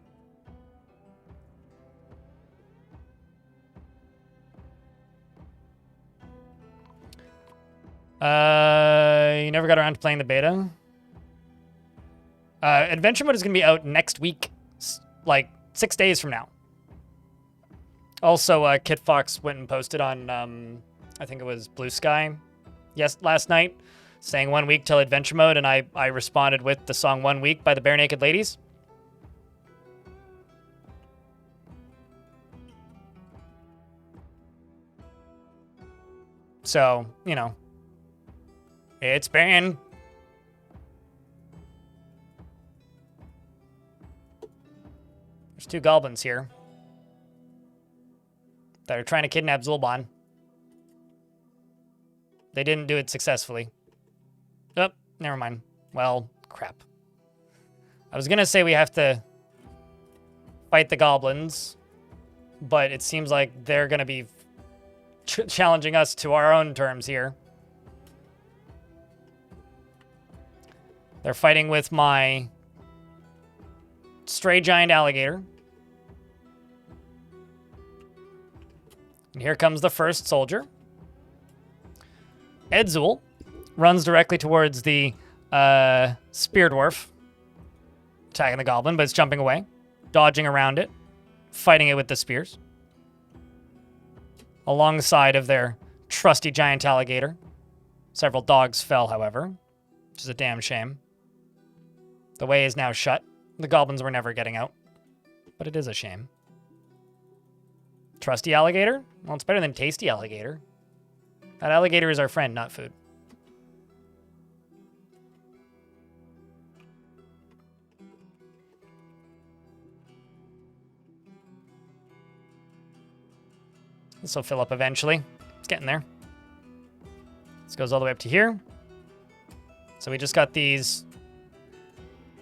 S1: You never got around to playing the beta? Adventure Mode is going to be out next week, like 6 days from now. Also, Kit Fox went and posted on, I think it was Blue Sky, last night, saying 1 week till Adventure Mode, and I responded with the song 1 Week by the Bare Naked Ladies. So, you know, it's been. There's 2 goblins here that are trying to kidnap Zulban. They didn't do it successfully. Oh, never mind. Well, crap. I was going to say we have to fight the goblins, but it seems like they're going to be challenging us to our own terms here. They're fighting with my stray giant alligator. And here comes the first soldier. Edzul runs directly towards the spear dwarf, attacking the goblin, but it's jumping away, dodging around it, fighting it with the spears, alongside of their trusty giant alligator. Several dogs fell, however, which is a damn shame. The way is now shut. The goblins were never getting out, but it is a shame. Trusty alligator? Well, it's better than tasty alligator. That alligator is our friend, not food. This will fill up eventually. It's getting there. This goes all the way up to here. So we just got these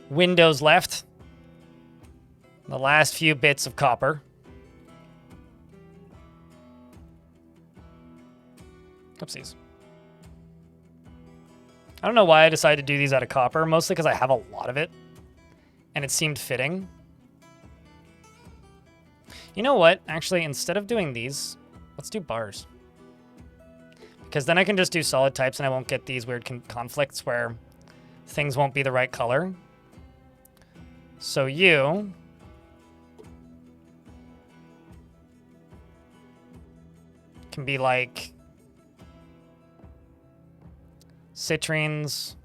S1: windows left. The last few bits of copper. Oopsies. I don't know why I decided to do these out of copper, mostly because I have a lot of it, and it seemed fitting. You know what? Actually, instead of doing these, let's do bars. Because then I can just do solid types, and I won't get these weird conflicts where things won't be the right color. So you... can be like... citrines.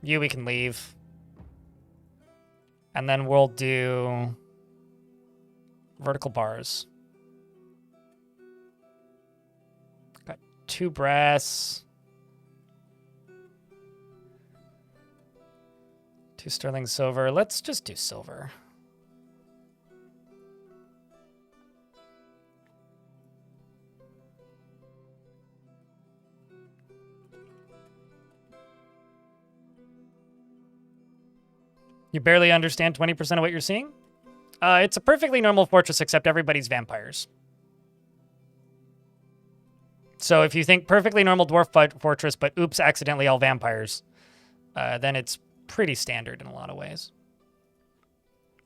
S1: You we can leave. And then we'll do vertical bars. Got 2 brass. 2 sterling silver. Let's just do silver. You barely understand 20% of what you're seeing? It's a perfectly normal fortress, except everybody's vampires. So if you think perfectly normal dwarf fortress, but oops, accidentally all vampires, then it's pretty standard in a lot of ways.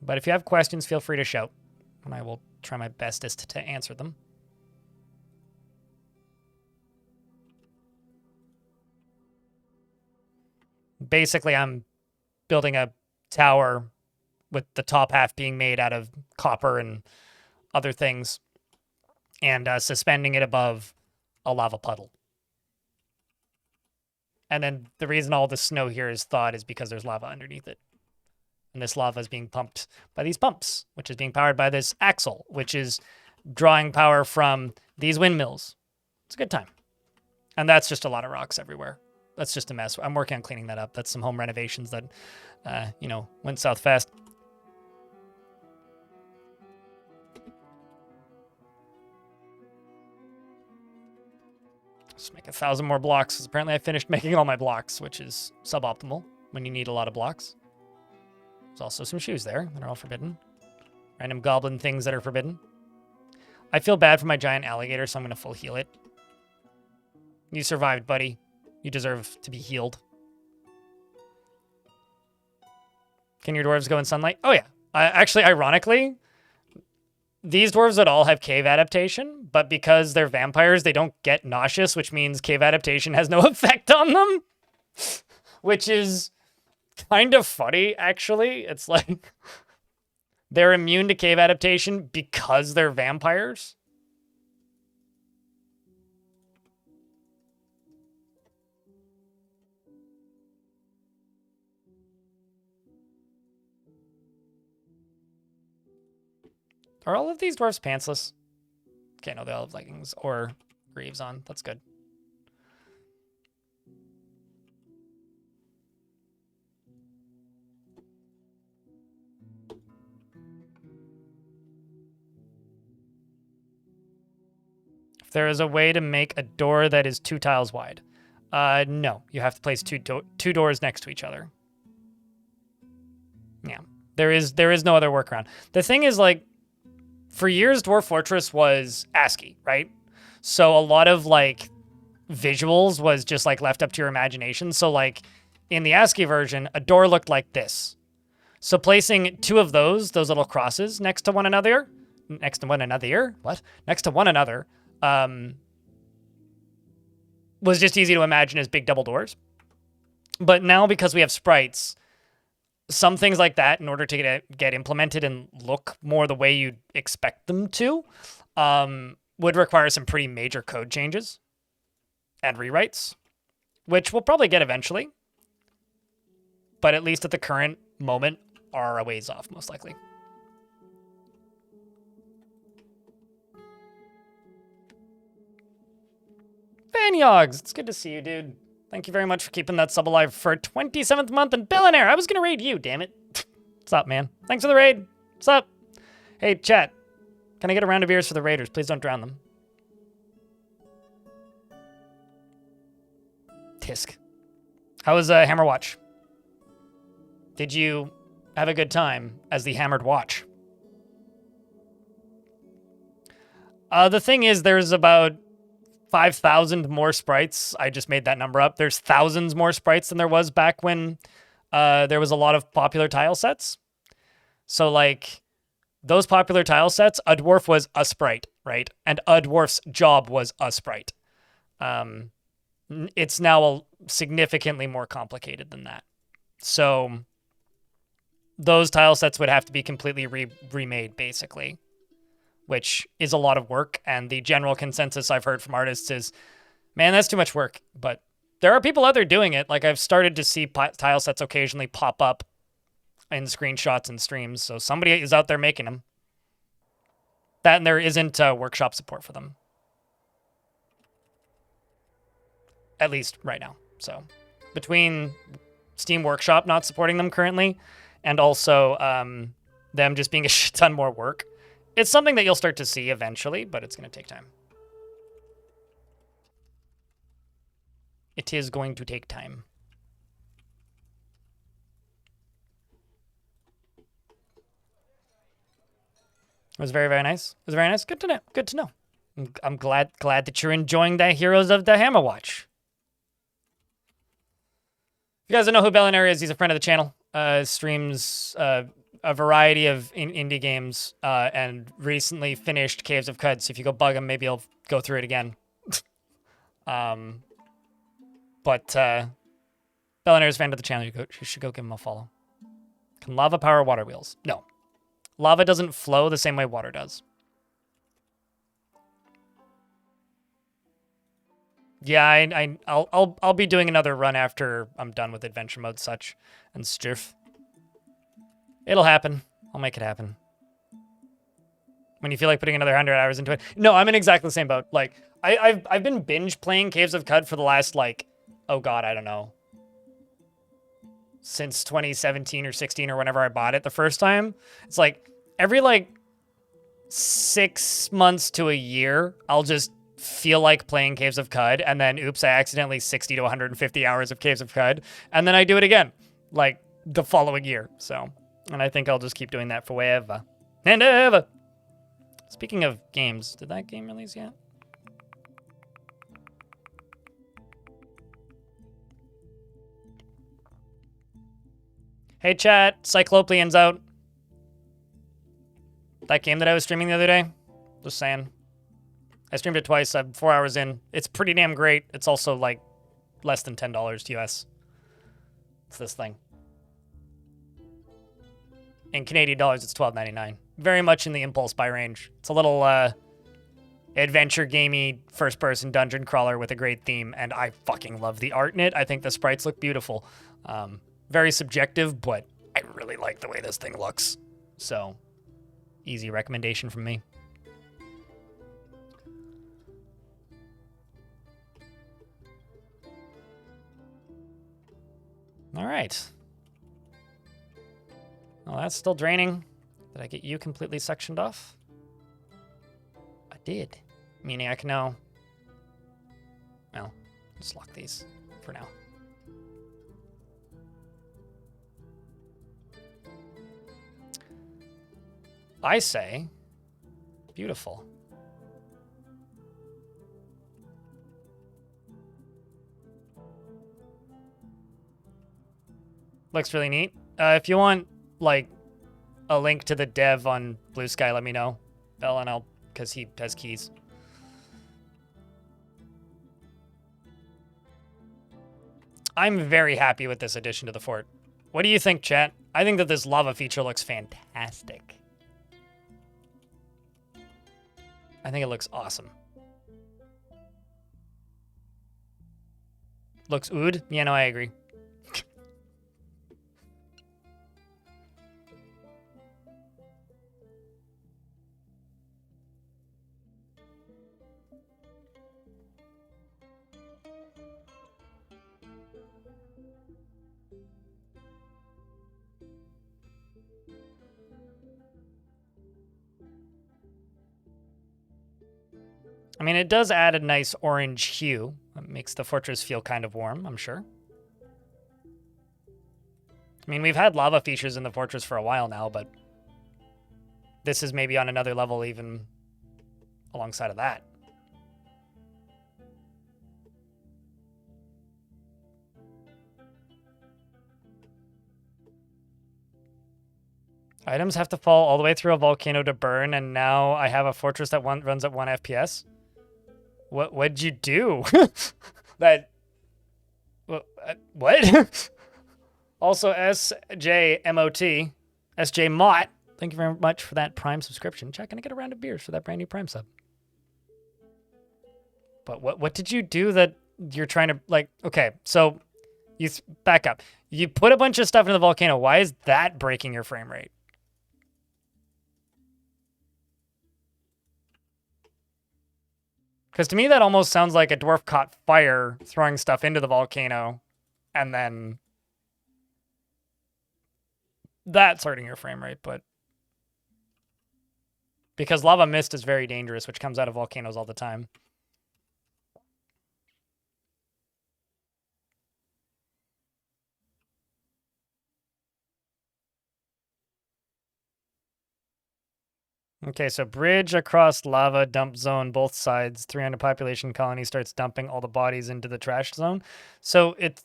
S1: But if you have questions, feel free to shout, and I will try my bestest to answer them. Basically, I'm building a tower with the top half being made out of copper and other things, and suspending it above a lava puddle. And then the reason all the snow here is thawed is because there's lava underneath it. And this lava is being pumped by these pumps, which is being powered by this axle, which is drawing power from these windmills. It's a good time. And that's just a lot of rocks everywhere. That's just a mess. I'm working on cleaning that up. That's some home renovations that, you know, went south fast. Just make 1,000 more blocks, because apparently I finished making all my blocks, which is suboptimal when you need a lot of blocks. There's also some shoes there that are all forbidden. Random goblin things that are forbidden. I feel bad for my giant alligator, so I'm going to full heal it. You survived, buddy. You deserve to be healed. Can your dwarves go in sunlight? Oh, yeah. Actually, ironically, these dwarves at all have cave adaptation, but because they're vampires, they don't get nauseous, which means cave adaptation has no effect on them. Which is kind of funny, actually. It's like they're immune to cave adaptation because they're vampires. Are all of these dwarves pantsless? Okay, no, they all have leggings or greaves on. That's good. If there is a way to make a door that is 2 tiles wide. No, you have to place two doors next to each other. Yeah, there is no other workaround. The thing is, like, for years, Dwarf Fortress was ASCII, right? So a lot of, like, visuals was just, like, left up to your imagination. So, like, in the ASCII version, a door looked like this. So placing 2 of those little crosses next to one another, was just easy to imagine as big double doors. But now, because we have sprites, some things like that, in order to get implemented and look more the way you'd expect them to, would require some pretty major code changes and rewrites, which we'll probably get eventually. But at least at the current moment, are a ways off, most likely. Vanyogs, it's good to see you, dude. Thank you very much for keeping that sub alive for 27th month. And Billionaire, I was going to raid you, damn it. What's up, man? Thanks for the raid. What's up? Hey, chat. Can I get a round of ears for the raiders? Please don't drown them. Tisk. How was Hammer Watch? Did you have a good time as the Hammered Watch? The thing is, there's about 5,000 more sprites. I just made that number up. There's thousands more sprites than there was back when there was a lot of popular tile sets. So, like, those popular tile sets, a dwarf was a sprite, right? And a dwarf's job was a sprite. It's now significantly more complicated than that. So, those tile sets would have to be completely remade, basically, which is a lot of work. And the general consensus I've heard from artists is, man, that's too much work. But there are people out there doing it. Like, I've started to see tile sets occasionally pop up in screenshots and streams. So somebody is out there making them. That, and there isn't workshop support for them. At least right now. So between Steam Workshop not supporting them currently and also them just being a shit ton more work, it's something that you'll start to see eventually, but it's going to take time. It is going to take time. It was very, very nice. It was very nice. Good to know. Good to know. I'm glad that you're enjoying the Heroes of the Hammer Watch. If you guys don't know who Bellinary is, he's a friend of the channel. Streams a variety of indie games and recently finished Caves of Qud. So if you go bug him, maybe he'll go through it again. Bellinary is a friend of the channel. You should go give him a follow. Can lava power water wheels? No. Lava doesn't flow the same way water does. Yeah, I'll be doing another run after I'm done with adventure mode such and stuff. It'll happen. I'll make it happen. When you feel like putting another 100 hours into it. No, I'm in exactly the same boat. Like I've been binge playing Caves of Qud for the last, like, oh god, I don't know, since 2017 or 16 or whenever I bought it the first time. It's like every, like, 6 months to a year, I'll just feel like playing Caves of Qud, and then oops, I accidentally 60 to 150 hours of Caves of Qud, and then I do it again, like, the following year. So, and I think I'll just keep doing that for forever and ever. Speaking of games, did that game release yet? Hey chat, Cyclopean's out. That game that I was streaming the other day. Just saying. I streamed it twice. I'm 4 hours in. It's pretty damn great. It's also like less than $10 US. It's this thing. In Canadian dollars, it's $12.99. Very much in the impulse buy range. It's a little adventure gamey first-person dungeon crawler with a great theme, and I fucking love the art in it. I think the sprites look beautiful. Very subjective, but I really like the way this thing looks. So, easy recommendation from me. All right. Well, that's still draining. Did I get you completely sectioned off? I did. Meaning I can now... Well, just lock these for now. I say, beautiful. Looks really neat. If you want, like, a link to the dev on Blue Sky, let me know, Bell, and I'll, because he has keys. I'm very happy with this addition to the fort. What do you think, chat? I think that this lava feature looks fantastic. I think it looks awesome. Looks ood? Yeah, no, I agree. I mean, it does add a nice orange hue. It makes the fortress feel kind of warm, I'm sure. I mean, we've had lava features in the fortress for a while now, but this is maybe on another level even alongside of that. Items have to fall all the way through a volcano to burn, and now I have a fortress that runs at 1 FPS. What'd you do? That... What? Also, SJMOT. SJ Mott. Thank you very much for that Prime subscription. Chat, can I get a round of beers for that brand new Prime sub? But what did you do that you're trying to, like... Okay, so... You back up. You put a bunch of stuff into the volcano. Why is that breaking your frame rate? Because to me, that almost sounds like a dwarf caught fire throwing stuff into the volcano, and then that's hurting your frame rate, but because lava mist is very dangerous, which comes out of volcanoes all the time. Okay, so bridge across lava dump zone, both sides. 300 population colony starts dumping all the bodies into the trash zone. So it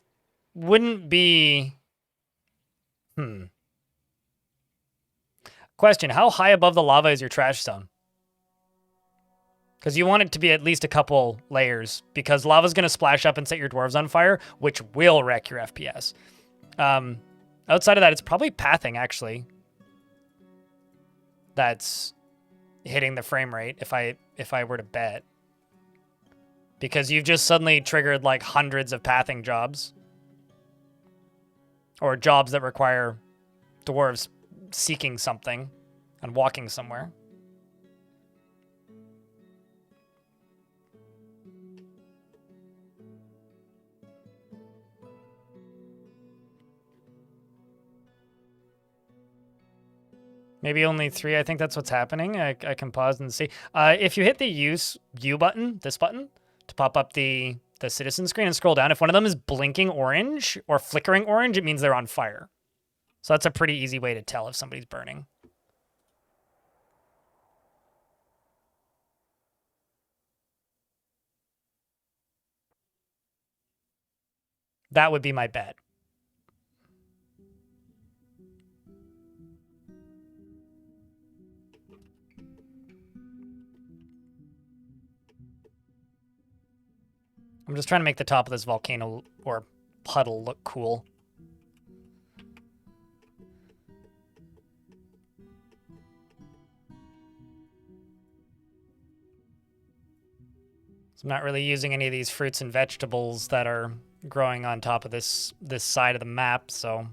S1: wouldn't be... Question, how high above the lava is your trash zone? Because you want it to be at least a couple layers, because lava's going to splash up and set your dwarves on fire, which will wreck your FPS. Outside of that, it's probably pathing, actually. That's hitting the frame rate if I were to bet. Because you've just suddenly triggered like hundreds of pathing jobs. Or jobs that require dwarves seeking something and walking somewhere. Maybe only 3. I think that's what's happening. I can pause and see. If you hit the U button, this button, to pop up the citizen screen and scroll down, if one of them is blinking orange or flickering orange, it means they're on fire. So that's a pretty easy way to tell if somebody's burning. That would be my bet. I'm just trying to make the top of this volcano or puddle look cool. So I'm not really using any of these fruits and vegetables that are growing on top of this side of the map, so...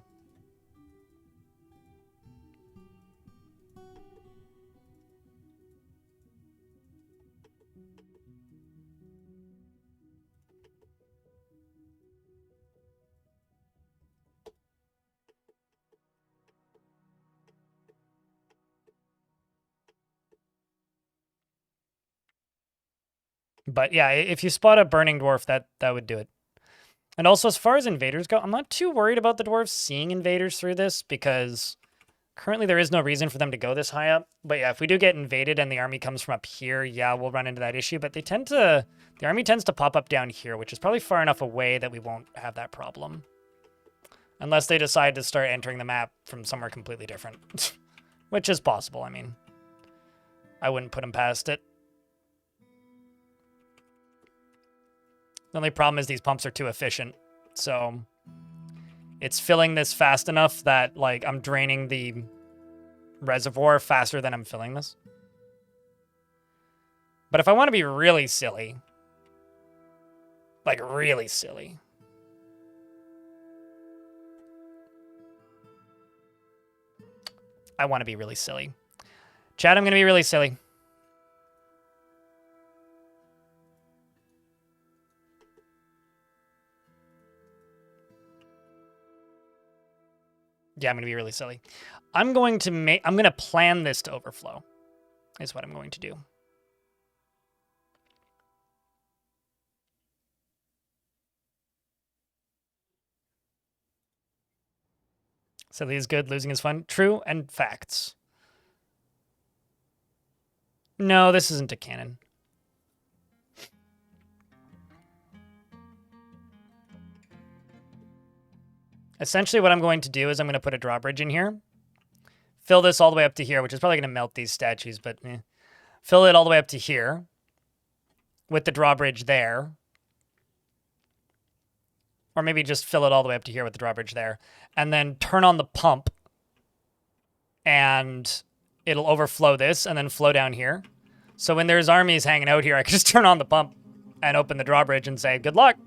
S1: But yeah, if you spot a burning dwarf, that would do it. And also, as far as invaders go, I'm not too worried about the dwarves seeing invaders through this, because currently there is no reason for them to go this high up. But yeah, if we do get invaded and the army comes from up here, yeah, we'll run into that issue. But the army tends to pop up down here, which is probably far enough away that we won't have that problem. Unless they decide to start entering the map from somewhere completely different. Which is possible, I mean. I wouldn't put them past it. The only problem is these pumps are too efficient, so it's filling this fast enough that, like, I'm draining the reservoir faster than I'm filling this. But if I want to be really silly, like really silly, I want to be really silly. Chat, I'm going to be really silly. Yeah, I'm going to be really silly. I'm going to plan this to overflow, is what I'm going to do. Silly is good, losing is fun. True, and facts. No, this isn't a cannon. Essentially what I'm going to do is I'm going to put a drawbridge in here, fill this all the way up to here, which is probably going to melt these statues, but fill it all the way up to here with the drawbridge there. Or maybe just fill it all the way up to here with the drawbridge there. And then turn on the pump. And it'll overflow this and then flow down here. So when there's armies hanging out here, I can just turn on the pump and open the drawbridge and say, good luck.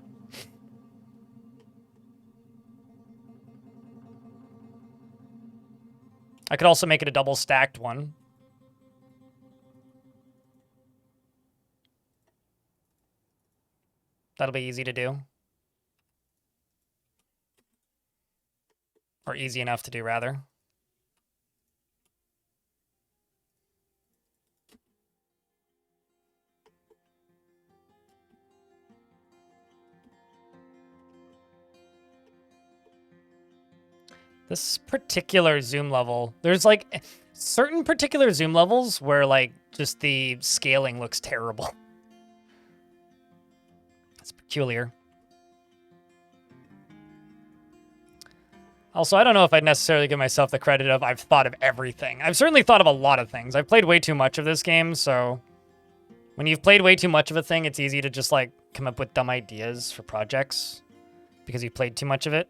S1: I could also make it a double stacked one. That'll be easy to do. Or easy enough to do, rather. This particular zoom level, there's like certain particular zoom levels where like just the scaling looks terrible. It's peculiar. Also, I don't know if I'd necessarily give myself the credit of I've thought of everything. I've certainly thought of a lot of things. I've played way too much of this game, so when you've played way too much of a thing, it's easy to just like come up with dumb ideas for projects because you've played too much of it.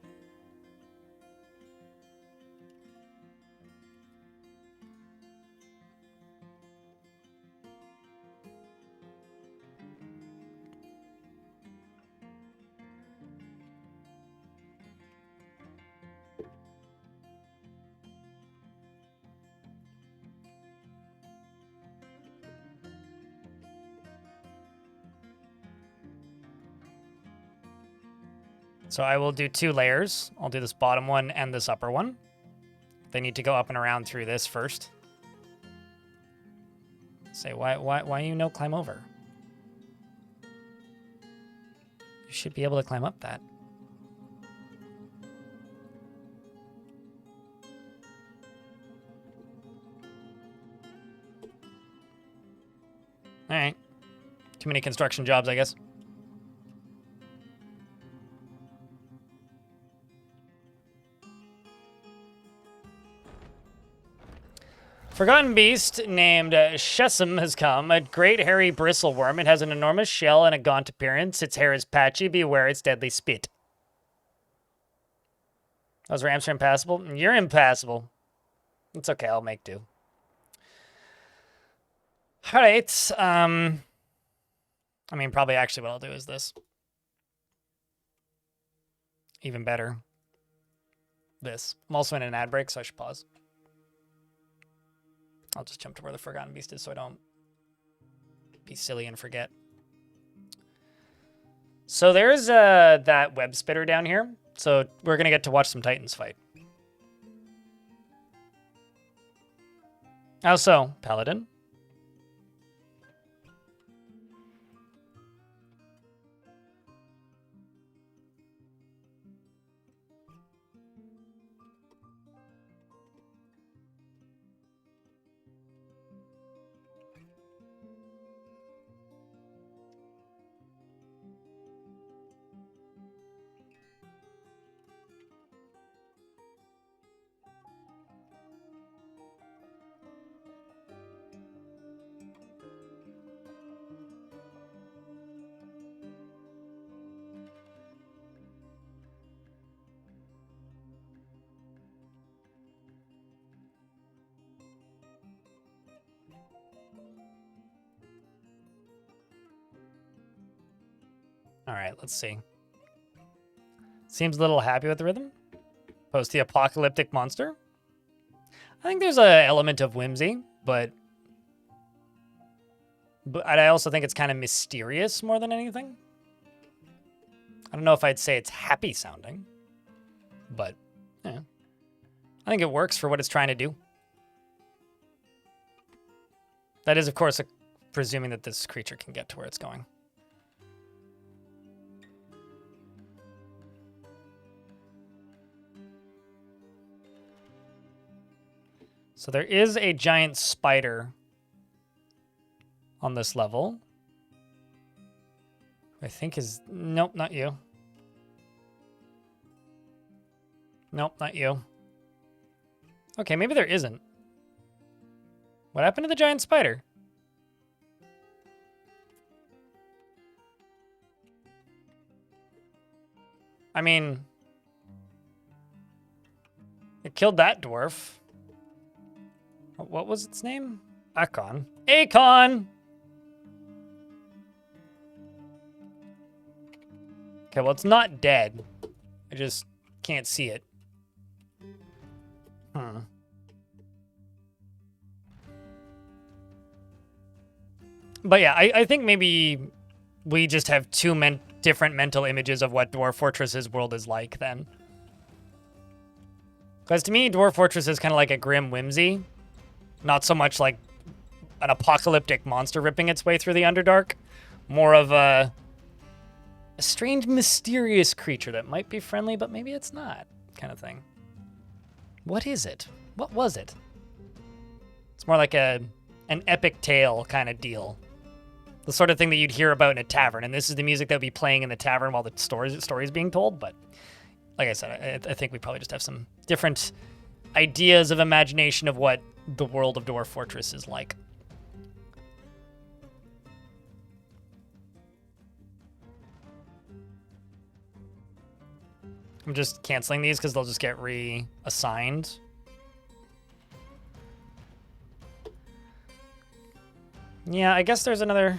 S1: So I will do 2 layers. I'll do this bottom one and this upper one. They need to go up and around through this first. Say, why you no climb over? You should be able to climb up that. All right. Too many construction jobs, I guess. Forgotten beast named Shessam has come. A great hairy bristleworm. It has an enormous shell and a gaunt appearance. Its hair is patchy. Beware its deadly spit. Those ramps are impassable. You're impassable. It's okay. I'll make do. All right. I mean, probably actually what I'll do is this. Even better. This. I'm also in an ad break, so I should pause. I'll just jump to where the Forgotten Beast is so I don't be silly and forget. So there's that web spitter down here. So we're going to get to watch some Titans fight. How so, Paladin? All right, let's see. Seems a little happy with the rhythm. Post the apocalyptic monster. I think there's an element of whimsy, but I also think it's kind of mysterious more than anything. I don't know if I'd say it's happy sounding, but yeah. I think it works for what it's trying to do. That is, of course, presuming that this creature can get to where it's going. So there is a giant spider on this level. I think is... Nope, not you. Nope, not you. Okay, maybe there isn't. What happened to the giant spider? I mean, it killed that dwarf. What was its name? Akon. Akon! Okay, well, it's not dead. I just can't see it. But yeah, I think maybe we just have two different mental images of what Dwarf Fortress's world is like then. Because to me, Dwarf Fortress is kind of like a grim whimsy. Not so much like an apocalyptic monster ripping its way through the Underdark. More of a strange, mysterious creature that might be friendly, but maybe it's not, kind of thing. What is it? What was it? It's more like an epic tale kind of deal. The sort of thing that you'd hear about in a tavern, and this is the music that would be playing in the tavern while the story is being told, but like I said, I think we probably just have some different ideas of imagination of what the world of Dwarf Fortress is like. I'm just canceling these because they'll just get reassigned. Yeah, I guess there's another...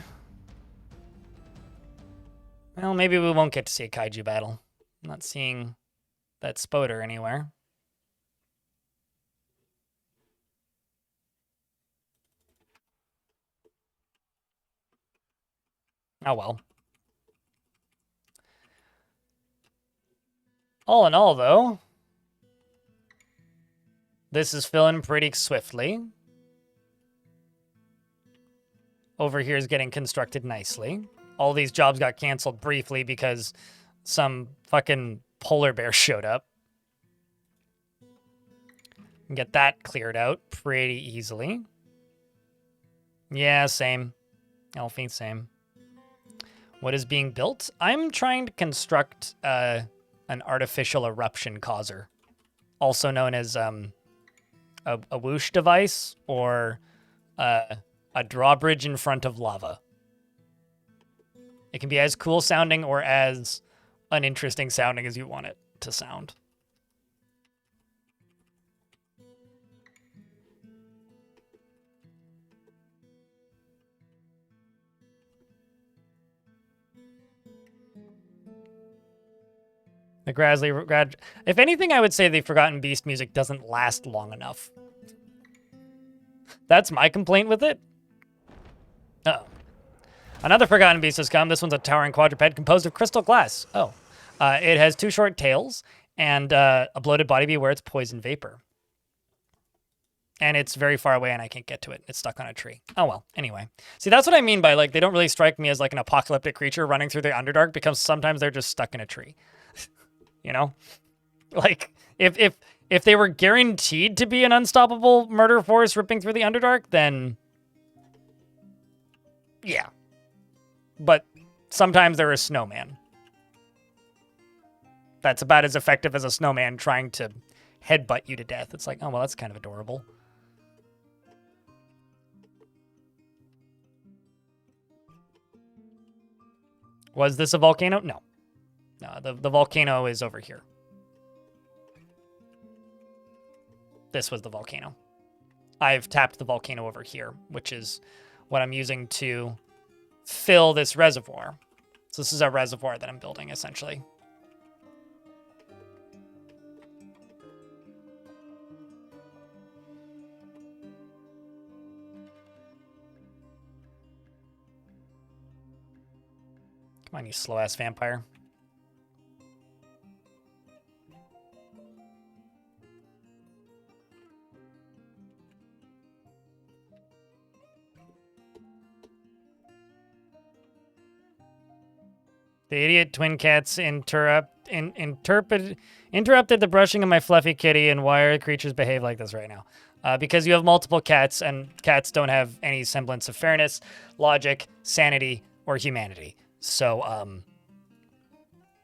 S1: Well, maybe we won't get to see a kaiju battle. I'm not seeing that spoder anywhere. Oh well. All in all, though, this is filling pretty swiftly. Over here is getting constructed nicely. All these jobs got canceled briefly because some fucking polar bear showed up. And get that cleared out pretty easily. Yeah, same. Elfie, same. What is being built? I'm trying to construct an artificial eruption causer, also known as a whoosh device or a drawbridge in front of lava. It can be as cool sounding or as uninteresting sounding as you want it to sound. The Grasley... If anything, I would say the Forgotten Beast music doesn't last long enough. That's my complaint with it. Uh-oh. Another Forgotten Beast has come. This one's a towering quadruped composed of crystal glass. Oh. It has 2 short tails and a bloated body beware it's poison vapor. And it's very far away and I can't get to it. It's stuck on a tree. Oh well, anyway. See, that's what I mean by, like, they don't really strike me as like an apocalyptic creature running through the Underdark because sometimes they're just stuck in a tree. You know? Like, if they were guaranteed to be an unstoppable murder force ripping through the Underdark, then... yeah. But sometimes they're a snowman. That's about as effective as a snowman trying to headbutt you to death. It's like, oh, well, that's kind of adorable. Was this a volcano? No. No, the volcano is over here. This was the volcano. I've tapped the volcano over here, which is what I'm using to fill this reservoir. So this is a reservoir that I'm building, essentially. Come on, you slow-ass vampire. The idiot twin cats interrupted the brushing of my fluffy kitty, and why are creatures behave like this right now? Because you have multiple cats, and cats don't have any semblance of fairness, logic, sanity, or humanity. So,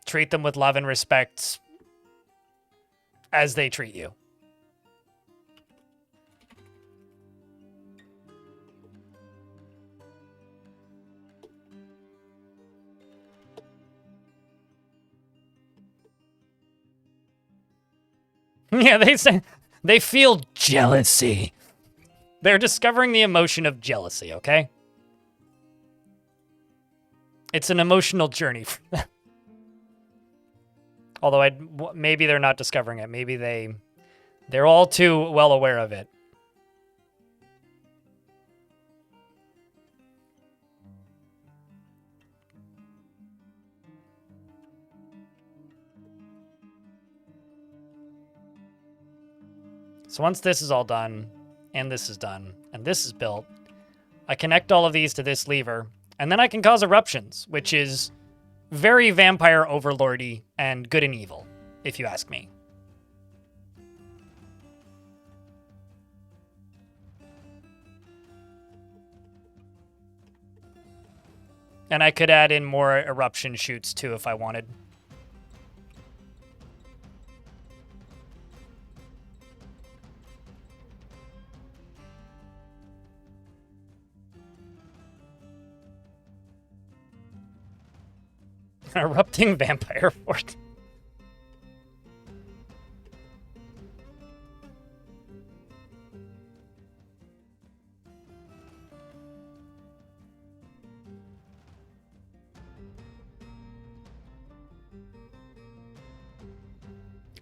S1: treat them with love and respect as they treat you. Yeah, they say they feel jealousy. They're discovering the emotion of jealousy, okay? It's an emotional journey for them. Although maybe they're not discovering it. Maybe they're all too well aware of it. So once this is all done, and this is done, and this is built, I connect all of these to this lever, and then I can cause eruptions, which is very vampire overlordy and good and evil, if you ask me. And I could add in more eruption shoots too if I wanted. Erupting vampire fort.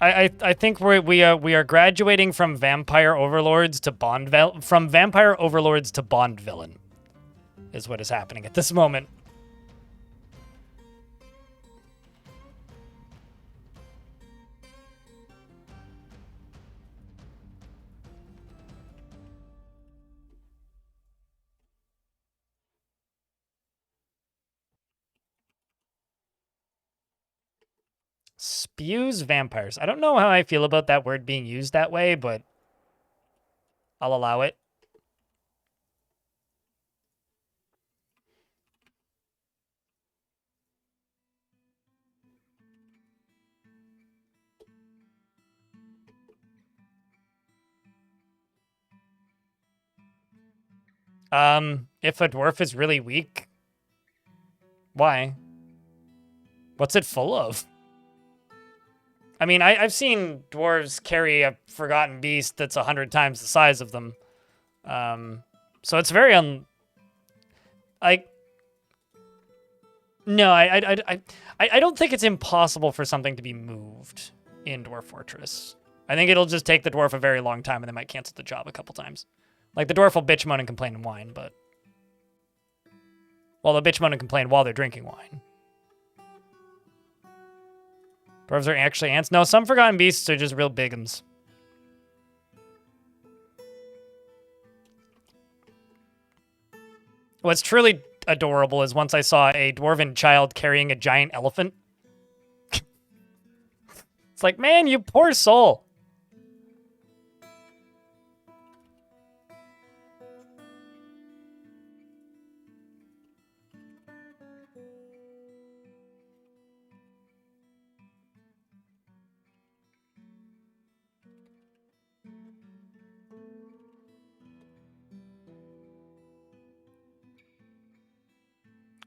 S1: I think we are graduating from vampire overlords to Bond from vampire overlords to Bond villain, is what is happening at this moment. Spews vampires. I don't know how I feel about that word being used that way, but I'll allow it. If a dwarf is really weak, why? What's it full of? I mean, I've seen dwarves carry a forgotten beast that's 100 times the size of them. So it's very no, I don't think it's impossible for something to be moved in Dwarf Fortress. I think it'll just take the dwarf a very long time, and they might cancel the job a couple times. Like, the dwarf will bitch, moan, and complain and whine, but... Well, they'll bitch, moan, and complain while they're drinking wine. Dwarves are actually ants? No, some forgotten beasts are just real bigums. What's truly adorable is once I saw a dwarven child carrying a giant elephant. It's like, man, you poor soul.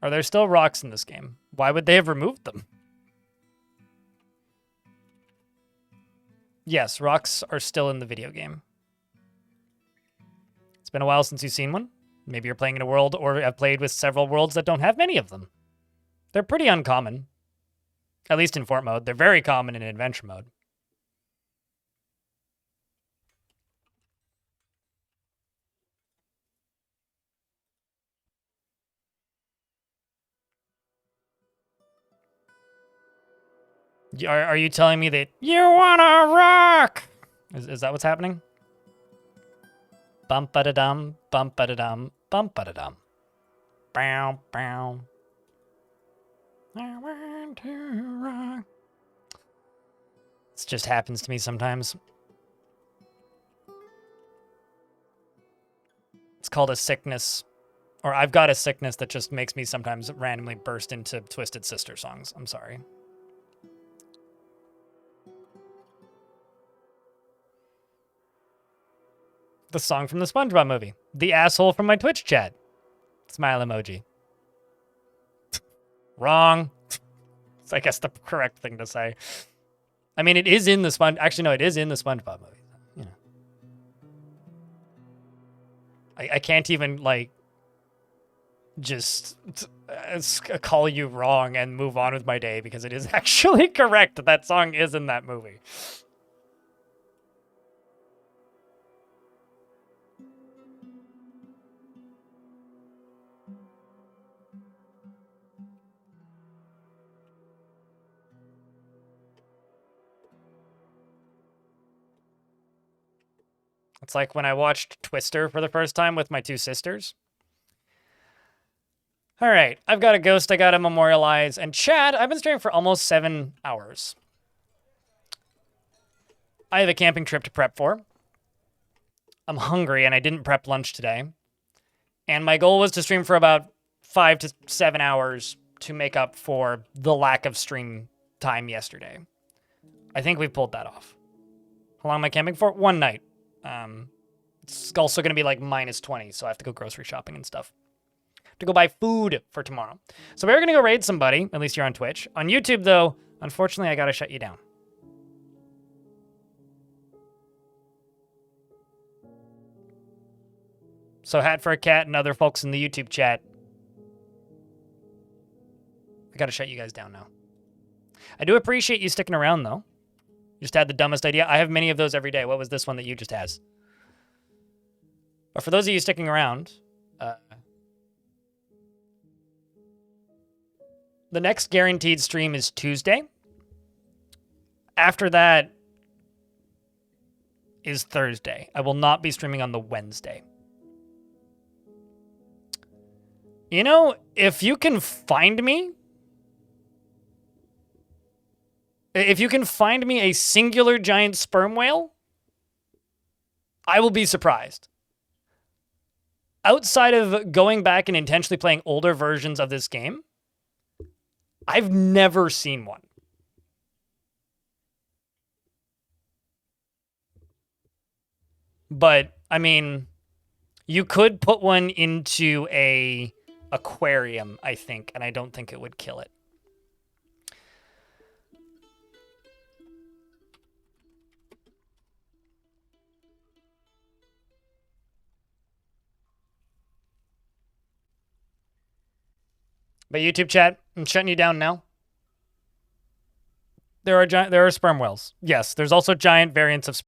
S1: Are there still rocks in this game? Why would they have removed them? Yes, rocks are still in the video game. It's been a while since you've seen one. Maybe you're playing in a world or have played with several worlds that don't have many of them. They're pretty uncommon. At least in fort mode. They're very common in adventure mode. Are you telling me that you want to rock? Is that what's happening? Bump-a-da-dum, bump-a-da-dum, bump-a-da-dum. Bow, bow. I want to rock. This just happens to me sometimes. It's called a sickness. Or I've got a sickness that just makes me sometimes randomly burst into Twisted Sister songs. I'm sorry. The song from the SpongeBob movie. The asshole from my Twitch chat. Smile emoji. Wrong. It's, I guess, the correct thing to say. I mean, it is in the Actually, no, it is in the SpongeBob movie. You know, I can't even like just call you wrong and move on with my day because it is actually correct. That song is in that movie. It's like when I watched Twister for the first time with my two sisters. All right, I've got a ghost I gotta memorialize. And Chad, I've been streaming for almost 7 hours. I have a camping trip to prep for. I'm hungry and I didn't prep lunch today. And my goal was to stream for about 5 to 7 hours to make up for the lack of stream time yesterday. I think we've pulled that off. How long am I camping for? 1 night. It's also going to be like minus 20, so I have to go grocery shopping and stuff. To go buy food for tomorrow. So we're going to go raid somebody, at least you're on Twitch. On YouTube, though, unfortunately, I got to shut you down. So Hat for a Cat and other folks in the YouTube chat, I got to shut you guys down now. I do appreciate you sticking around, though. You just had the dumbest idea. I have many of those every day. What was this one that you just has? But for those of you sticking around, the next guaranteed stream is Tuesday. After that is Thursday. I will not be streaming on the Wednesday. You know, if you can find me, a singular giant sperm whale, I will be surprised. Outside of going back and intentionally playing older versions of this game, I've never seen one. But, I mean, you could put one into a aquarium, I think, and I don't think it would kill it. But YouTube chat, I'm shutting you down now. There are sperm whales. Yes, there's also giant variants of